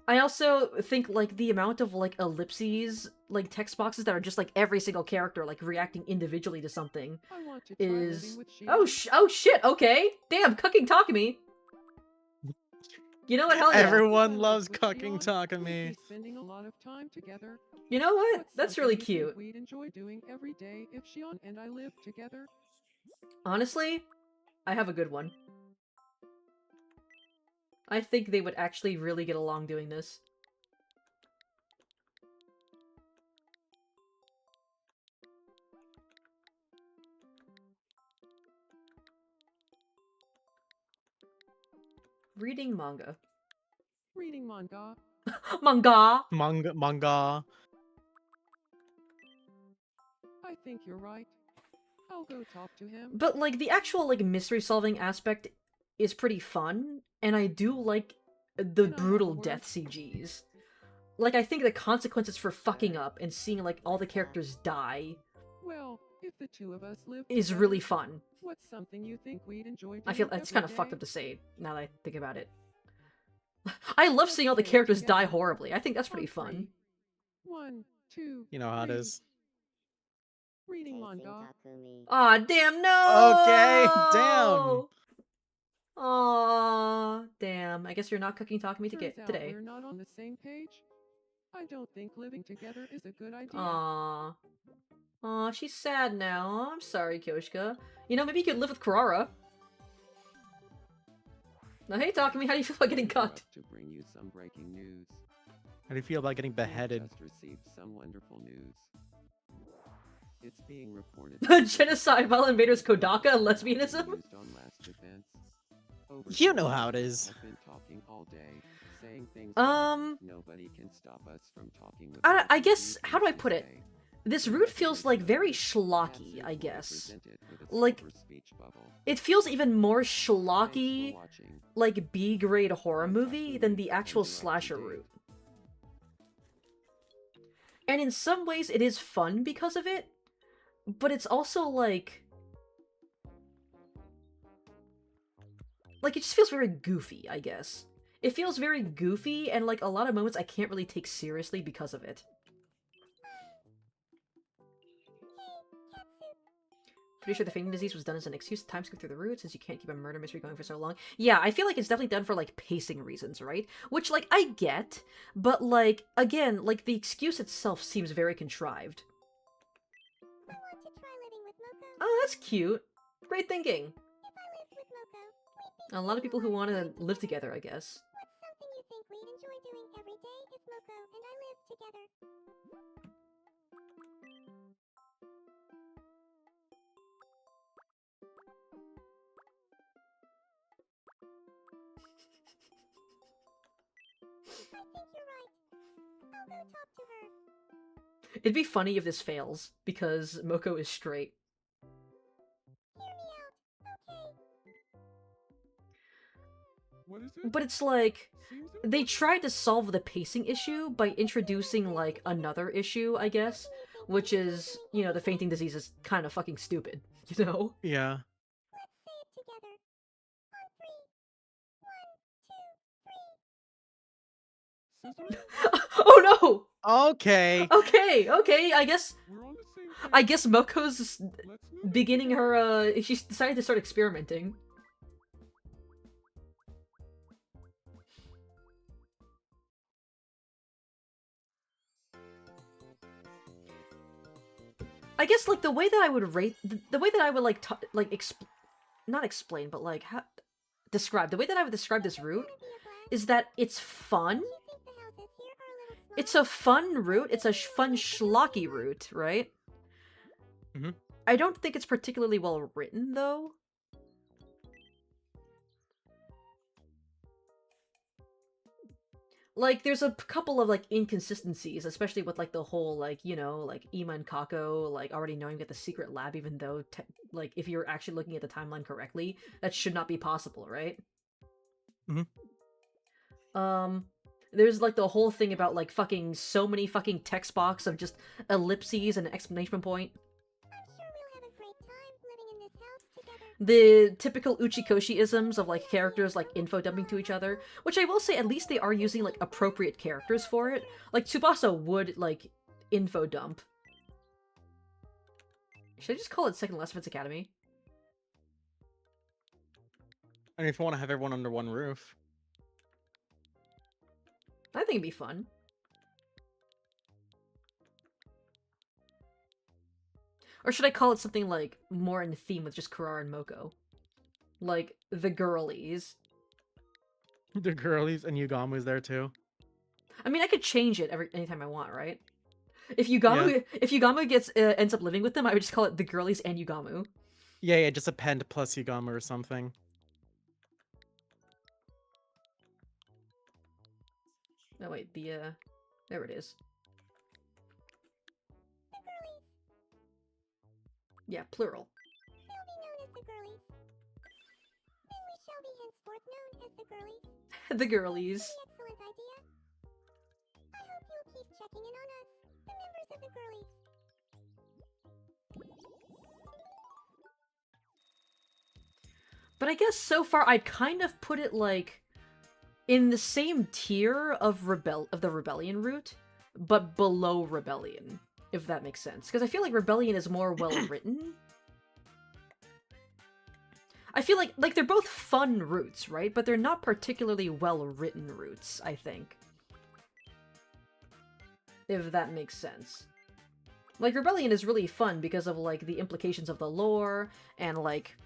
I also think, like, the amount of, like, ellipses, like, text boxes that are just, like, every single character, like, reacting individually to something I want to try is... living with Oh, Sheila. oh shit, okay! Damn, cucking Takumi! You know what? Hell yeah. Everyone If I loves lived with cucking Leon, talking we'd me. be spending a lot of time together. You know what? What's That's something really you think cute. We'd enjoy doing every day if Shion and I lived together. Honestly, I have a good one. I think they would actually really get along doing this. Reading manga. Reading manga. Manga! Manga. I think you're right. I'll go talk to him. But, like, the actual, like, mystery-solving aspect is pretty fun, and I do like the brutal death CGs. Like, I think the consequences for fucking up and seeing, like, all the characters die Well, if the two of us live is together, really fun. What's something you think we'd enjoy doing I feel it's every kind of fucked day? up to say, now that I think about it. I love seeing all the characters die horribly. I think that's pretty fun. 1, 2, You know how it is. reading manga. Aw, damn, no! Okay, damn. Aw, damn. I guess you're not cooking talking me Turns out today. we're not on the same page. I don't think living together is a good idea. Aw. Aw, she's sad now. I'm sorry, Kyoshka. You know, maybe you could live with Kurara. Now, hey, Takumi, how do you feel about getting cut? To bring you some breaking news. How do you feel about getting beheaded? Just received some wonderful news. It's being reported. Genocide while invaders Kodaka and lesbianism? Used on last events. You know how it is. I've been talking all day, saying things nobody can stop us from talking with I guess, how do I put it? This route feels like very schlocky, I guess. Like, it feels even more schlocky, like B-grade horror movie than the actual slasher route. And in some ways it is fun because of it, but it's also like it just feels very goofy, I guess. It feels very goofy, and like a lot of moments I can't really take seriously because of it. Pretty sure the fainting disease was done as an excuse to time skip through the route since you can't keep a murder mystery going for so long. Yeah, I feel like it's definitely done for, like, pacing reasons, right? Which, like, I get, but, like, again, like, the excuse itself seems very contrived. I want to try living with Moko. Oh, that's cute. Great thinking. If I lived with Moko, we'd be A lot of people who want to live together, I guess. What's something you think we'd enjoy doing every day if Moko and I lived together? I think you're right. I'll go talk to her. It'd be funny if this fails, because Moko is straight. Hear me out, okay? What is it? But it's like, they tried to solve the pacing issue by introducing, like, another issue, I guess, which is, you know, the fainting disease is kind of fucking stupid, you know? Yeah. Let's say it together. On 3. 1, 2, 3. Oh no! Okay. Okay, I guess... We're on the same page. I guess Moko's Let's move beginning her, she's decided to start experimenting. I guess, like, the way that I would rate, the way that I would, like, not explain, but, like, describe, the way that I would describe this route is that it's fun. It's a fun route, it's a fun schlocky route, right? Mhm. I don't think it's particularly well written, though. Like, there's a couple of, like, inconsistencies, especially with, like, the whole, like, you know, like, Ima and Kako, like, already knowing that the secret lab, even though, like, if you're actually looking at the timeline correctly, that should not be possible, right? Mhm. There's, like, the whole thing about, like, fucking so many fucking text box of just ellipses and an exclamation point. I'm sure we'll have a great time living in this house together. The typical Uchikoshi-isms of, like, characters, like, info-dumping to each other, which I will say, at least they are using, like, appropriate characters for it. Like, Tsubasa would, like, info-dump. Should I just call it Second Last Defense Academy? I mean, if you want to have everyone under one roof. I think it'd be fun. Or should I call it something like more in theme with just Kurara and Moko? Like the girlies. The girlies and Yugamu's there too. I mean, I could change it anytime I want, right? If Yugamu gets ends up living with them, I would just call it the girlies and Yugamu. Yeah, just append plus Yugamu or something. Oh wait, there it is. Yeah, plural. They'll be known as the girlies. Then we shall be henceforth known as the girlies. The girlies. Pretty excellent idea. I hope you'll keep checking in on us, the members of the girlies. But I guess so far I'd kind of put it like in the same tier of the rebellion route, but below rebellion, if that makes sense. Because I feel like rebellion is more well written. I feel like they're both fun routes, right? But they're not particularly well written routes, I think. If that makes sense. Like rebellion is really fun because of like the implications of the lore and like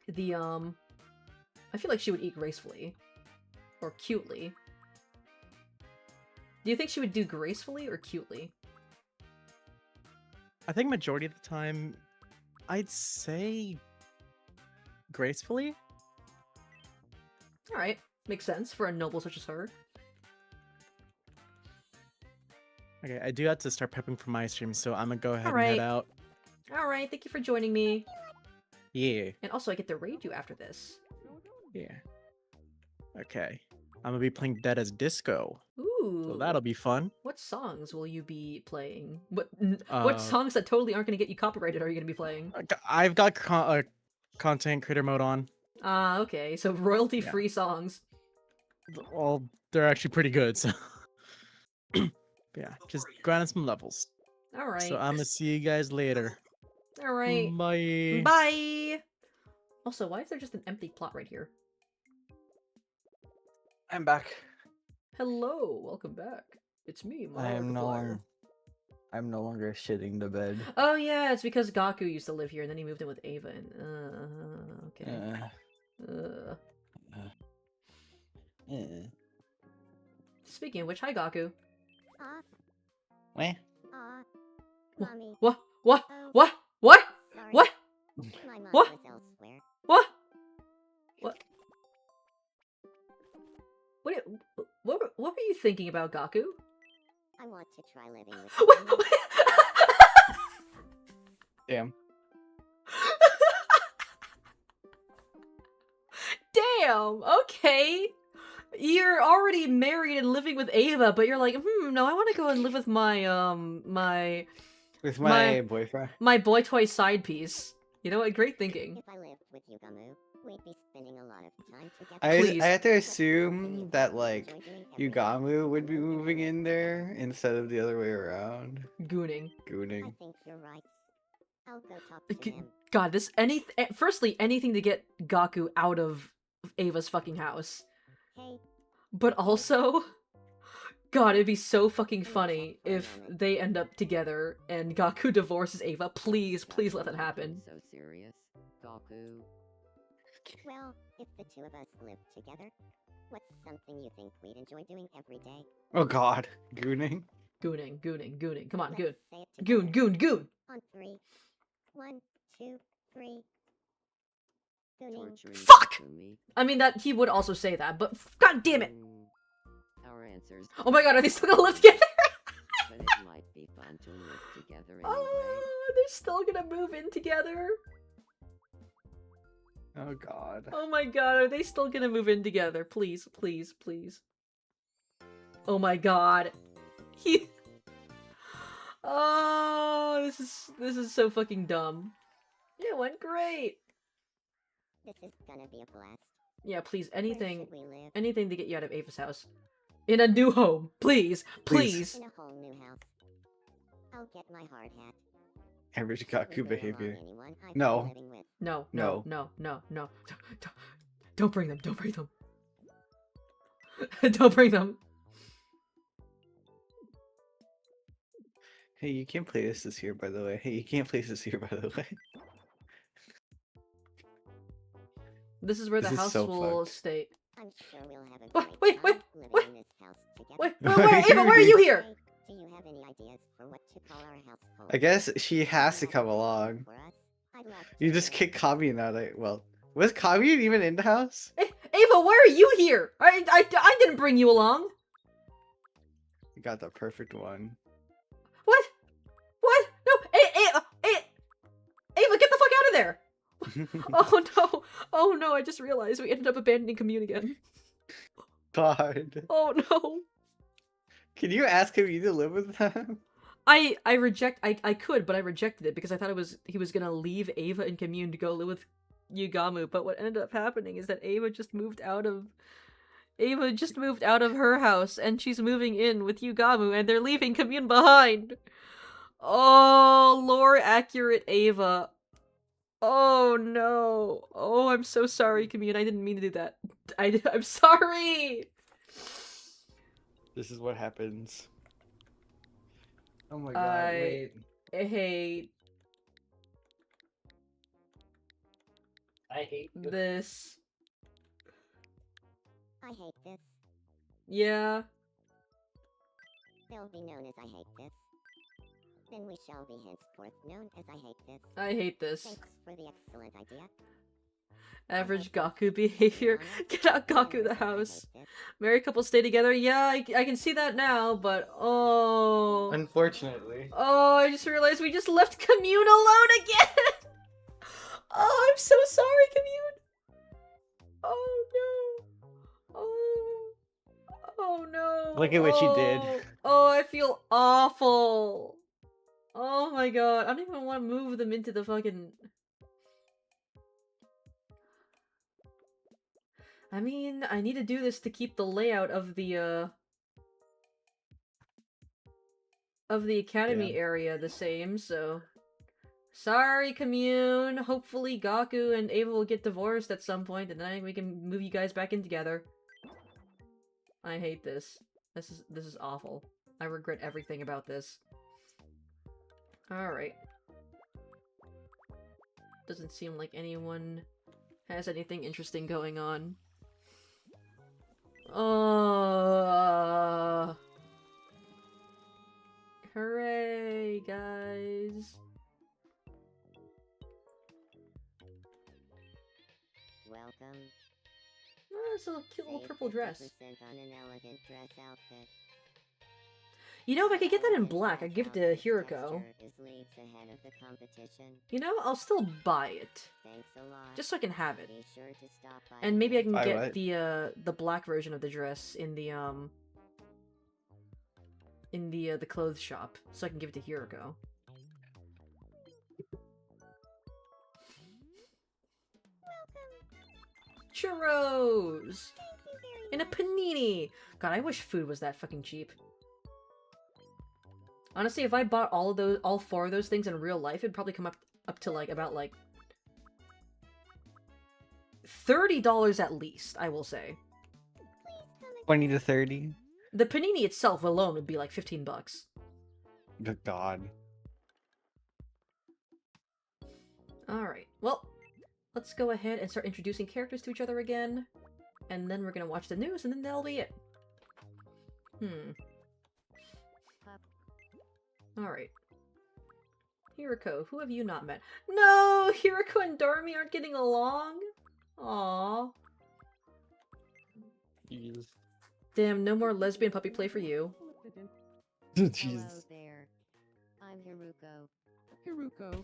the I feel like she would eat gracefully. Or cutely. Do you think she would do gracefully or cutely? I think majority of the time, I'd say gracefully. Alright, makes sense for a noble such as her. Okay, I do have to start prepping for my stream, so I'm gonna go ahead and Alright. head out. Alright, thank you for joining me. Yeah. And also I get to raid you after this. Yeah. Okay. I'm gonna be playing Dead as Disco. Ooh. So that'll be fun. What songs will you be playing? What songs that totally aren't going to get you copyrighted are you going to be playing? I've got content creator mode on. Ah, okay. So royalty-free songs. Well, they're actually pretty good, so... yeah, just grinding some levels. Alright. So I'm gonna see you guys later. Alright. Bye. Bye! Also, why is there just an empty plot right here? I'm back. Hello, welcome back. It's me, Markiplier. I'm no longer shitting the bed. Oh yeah, it's because Gaku used to live here, and then he moved in with Ava, and okay. Speaking of which, hi Gaku. What? Mommy. What? What? Oh, What? What? sorry. What? My mind What? was elsewhere. What? What were you thinking about, Gaku? I want to try living with you. Damn. Damn, okay. You're already married and living with Ava, but you're like, no, I want to go and live with my, my boyfriend. My boy toy side piece. You know what? Great thinking. If I lived with Yugamu, we'd be spending a lot of time together. I have to assume that, like, Yugamu would be moving in there instead of the other way around. Gooning. I think you're right. I'll go talk to him. God, firstly, anything to get Gaku out of Ava's fucking house. Hey. But also, God, it'd be so fucking funny if they end up together and Gaku divorces Ava. Please, please let that happen. So serious, Gaku. Well, if the two of us lived together, what's something you think we'd enjoy doing every day? Oh god. Gooning? Gooning. Come on, Let's goon. say it together. Goon. On 3. 1, 2, 3. Gooning. Fuck! I mean, that he would also say that, but god damn it! Our answers. Oh my god, are they still gonna live together? But it might be fun to live together anyway. Oh, they're still gonna move in together? Oh god. Oh my god, are they still gonna move in together? Please. Oh my god. Oh, this is so fucking dumb. It went great. This is gonna be a blast. Yeah, please, Where anything should we live? anything to get you out of Ava's house. In a new home, please. In a whole new house. I'll get my hard hat. Average Gaku behavior. Anyone I've No. been living with. No. Don't bring them. Don't bring them. Hey, you can't play this here, by the way. Hey, you can't play this here, by the way. This is where This the is house so will fucked. stay. I'm sure we'll have a What? great Wait, time living what? in this house together. Wait, where, Ava, where are you here? Do you have any ideas for what to call our household? I guess she has to come along. For us, I'd love You just kick Kamiun out. Well, was Kamiun even in the house? Ava, why are you here? I didn't bring you along. You got the perfect one. What? What? No, Ava, get the fuck out of there! Oh no! Oh no! I just realized we ended up abandoning Commune again. God. Oh no! Can you ask him to live with them? I could, but I rejected it because I thought he was gonna leave Ava and Commune to go live with Yugamu. But what ended up happening is that Ava just moved out of her house and she's moving in with Yugamu and they're leaving Commune behind. Oh, lore accurate Ava. Oh no. Oh, I'm so sorry, Commune. I didn't mean to do that. I'm sorry. This is what happens. Oh my god, I wait. hate I hate this. I hate this. Yeah. They'll be known as I hate this. Then we shall be henceforth known as I hate this. I hate this. Thanks for the excellent idea. Average Gaku behavior. Get out Gaku the house. Married couple stay together. Yeah, I can see that now, but oh. Unfortunately. Oh, I just realized we just left Commune alone again! Oh, I'm so sorry, Commune! Oh no. Oh. Oh no. Look at what you did. Oh, I feel awful. Oh my god. I don't even want to move them into the fucking... I mean, I need to do this to keep the layout of the academy area the same, so... Sorry, Commune. Hopefully Gaku and Ava will get divorced at some point, and then we can move you guys back in together. I hate this. This is awful. I regret everything about this. Alright. Doesn't seem like anyone has anything interesting going on. Hooray, guys. Welcome. Oh, it's a cute little purple dress. 50% on an elegant dress outfit. You know, if I could get that in black, I'd give it to Hiroko. Is leagues ahead of the competition. You know, I'll still buy it. Thanks a lot. Just so I can have it. Be sure to stop by And maybe I can Buy get what? the black version of the dress in the clothes shop, so I can give it to Hiroko. Churros! And a panini! God, I wish food was that fucking cheap. Honestly, if I bought all four of those things in real life, it'd probably come up to like about like $30 at least, I will say. 20 to 30. The panini itself alone would be like 15 bucks. Good God. Alright, well, let's go ahead and start introducing characters to each other again. And then we're gonna watch the news, and then that'll be it. Alright. Hiroko, who have you not met? No! Hiroko and Darmi aren't getting along? Aww. Jeez. Damn, no more lesbian puppy play for you. Jeez. Hello there. I'm Haruko. Haruko.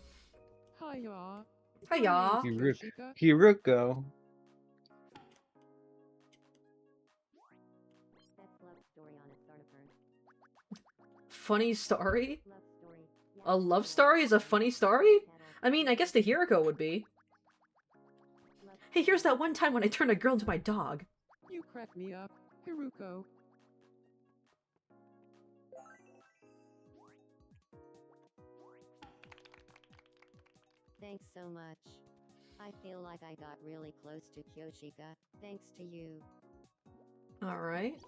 Hiya. Hiya. Hiroko. Best love story on a Starter. Funny story? Love story. A love story is a funny story? I mean, I guess the Hiroko would be. Hey, here's that one time when I turned a girl into my dog. You crack me up, Haruko. Thanks so much. I feel like I got really close to Kyoshika, thanks to you. Alright.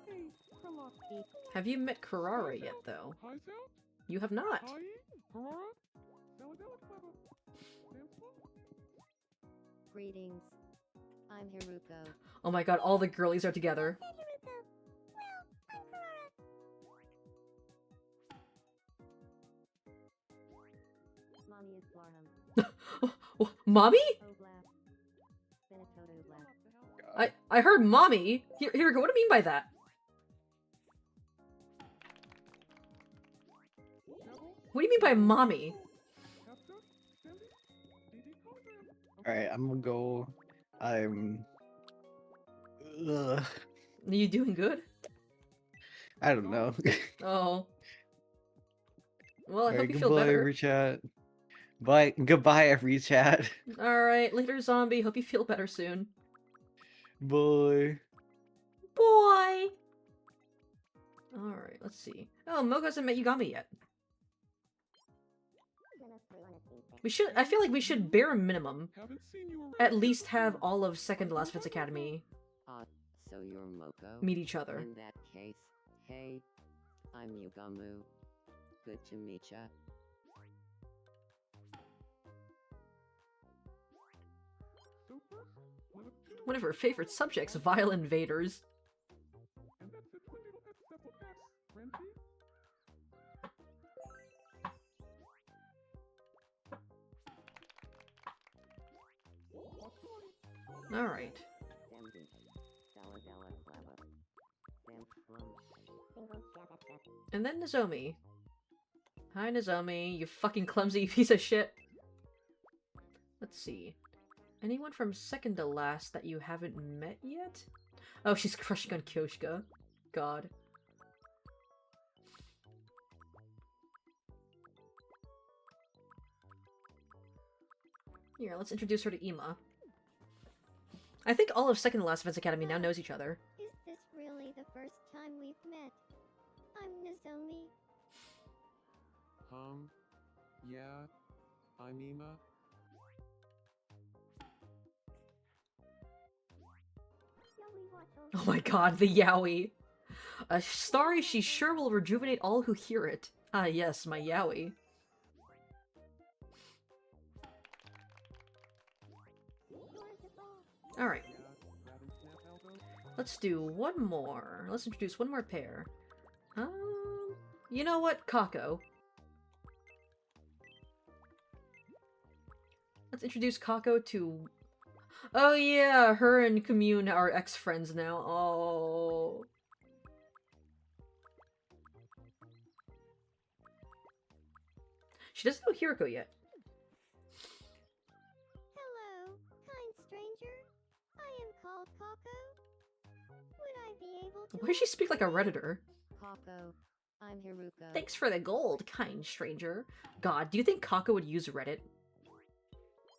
Hey, come Have you met Karara yet, though? You have not. Greetings. I'm Hiruko. Oh my god, all the girlies are together. Mommy is Barham. Mommy? Oblap. Benetoto Oblap. I heard mommy. Here we go. What do you mean by that? What do you mean by mommy? Alright, I'm gonna go. Ugh. Are you doing good? I don't know. Oh. Well, I hope Alright, you feel goodbye, better. every chat. Bye. Goodbye, every chat. Alright, later, zombie. Hope you feel better soon. Bye. Boy! Alright, let's see. Oh, Mogo hasn't met Yugami yet. I feel like we should, bare minimum, at least have all of Second to Last Fence Academy So you're Moko? meet each other. In that case, hey, I'm Yugamu. Good to meet ya. One of her favorite subjects, vile invaders. Alright. And then Nozomi. Hi, Nozomi, you fucking clumsy piece of shit. Let's see. Anyone from Second to Last that you haven't met yet? Oh, she's crushing on Kyoshika. God. Here, let's introduce her to Ima. I think all of Second to Last Fence Academy now knows each other. Is this really the first time we've met? I'm Nozomi. Yeah, I'm Ima. Oh my god, the yaoi. A story she sure will rejuvenate all who hear it. Ah yes, my yaoi. Alright. Let's do one more. Let's introduce one more pair. You know what? Kako. Let's introduce Kako to... Oh yeah, her and Commune are ex-friends now. Oh. She doesn't know Hiroko yet. Hello, kind stranger. I am called Kako. Would I be able to... Why does she speak like a Redditor? Kako. I'm Hiruko. Thanks for the gold, kind stranger. God, do you think Kako would use Reddit?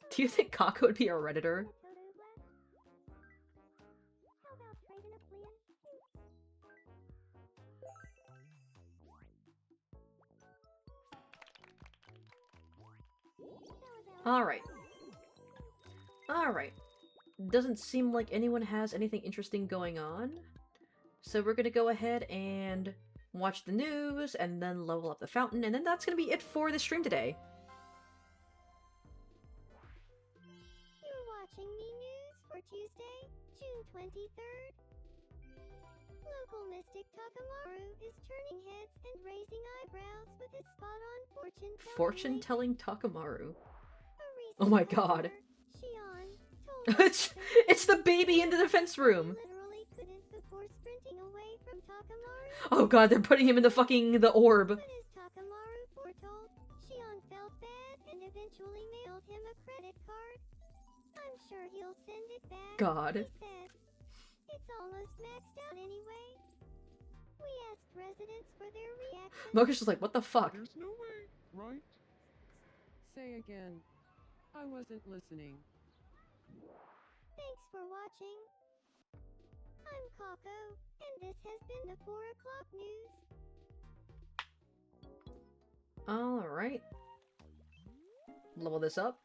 Do you think Kako would be a Redditor? Alright. Alright. Doesn't seem like anyone has anything interesting going on. So we're gonna go ahead and watch the news, and then level up the fountain, and then that's gonna be it for the stream today. You're watching Me News for Tuesday, June 23rd. Local mystic Takamaru is turning heads and raising eyebrows with his spot-on fortune-telling. Fortune-telling Takamaru. Oh my god. Shion It's the baby in the defense room! literally couldn't before sprinting away from Takamaru. Oh god, they're putting him in the orb. When his Takamaru foretold, Shion felt bad and eventually mailed him a credit card. I'm sure he'll send it back. God. He said. It's almost maxed out anyway. We asked residents for their reaction. Moku's just like, what the fuck? There's no way, right? Say again. I wasn't listening. Thanks for watching. I'm Kako, and this has been the 4 o'clock news. Alright. Level this up.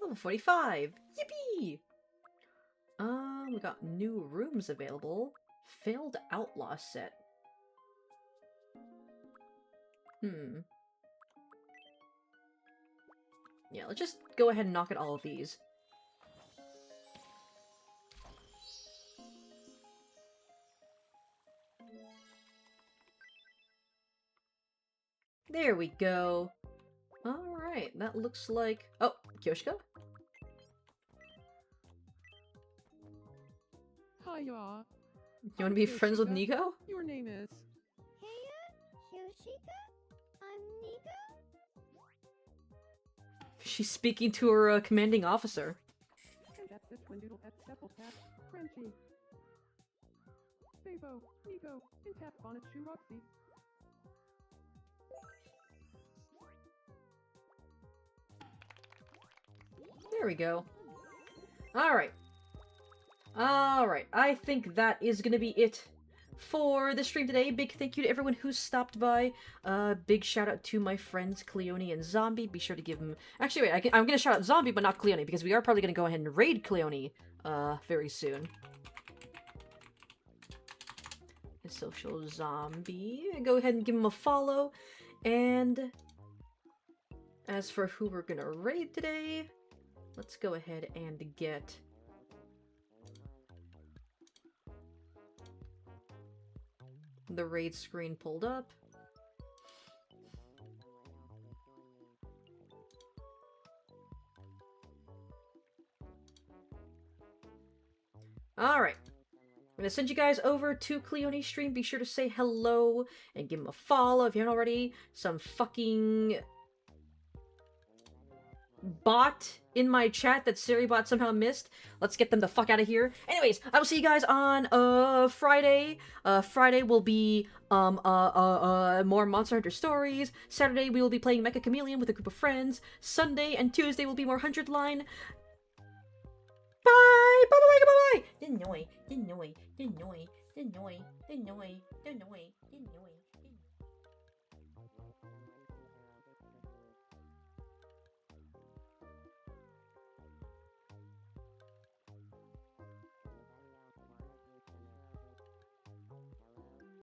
Level 45! Yippee! We got new rooms available. Failed Outlaw set. Yeah, let's just go ahead and knock at all of these. There we go. Alright, that looks like... Oh, Kyoshiko? Hiya. You want to be friends with Nico? Your name is? Heya, Yoshika, I'm Nico. She's speaking to her commanding officer. And that's the Twindoodle at Sepple Tap, Frenchie. Favo, Nico, and Tap Bonnet Shoe Roxy. There we go. Alright. Alright, I think that is gonna be it for the stream today. Big thank you to everyone who stopped by. Big shout out to my friends Cleone and Zombie. Be sure to give them... Actually, wait, I'm gonna shout out Zombie, but not Cleone, because we are probably gonna go ahead and raid Cleone, very soon. Social Zombie. Go ahead and give him a follow. And as for who we're gonna raid today, let's go ahead and get... the raid screen pulled up. Alright. I'm gonna send you guys over to Cleone's stream. Be sure to say hello and give him a follow if you haven't already. Some fucking bot in my chat that Seribot somehow missed. Let's get them the fuck out of here. Anyways, I will see you guys on Friday. Friday will be more Monster Hunter stories. Saturday we will be playing Mecha Chameleon with a group of friends. Sunday and Tuesday will be more 100 line. Bye! Bye bye bye bye! Denoy, denoy, denoy, denoy, denoy, denoy, denoy.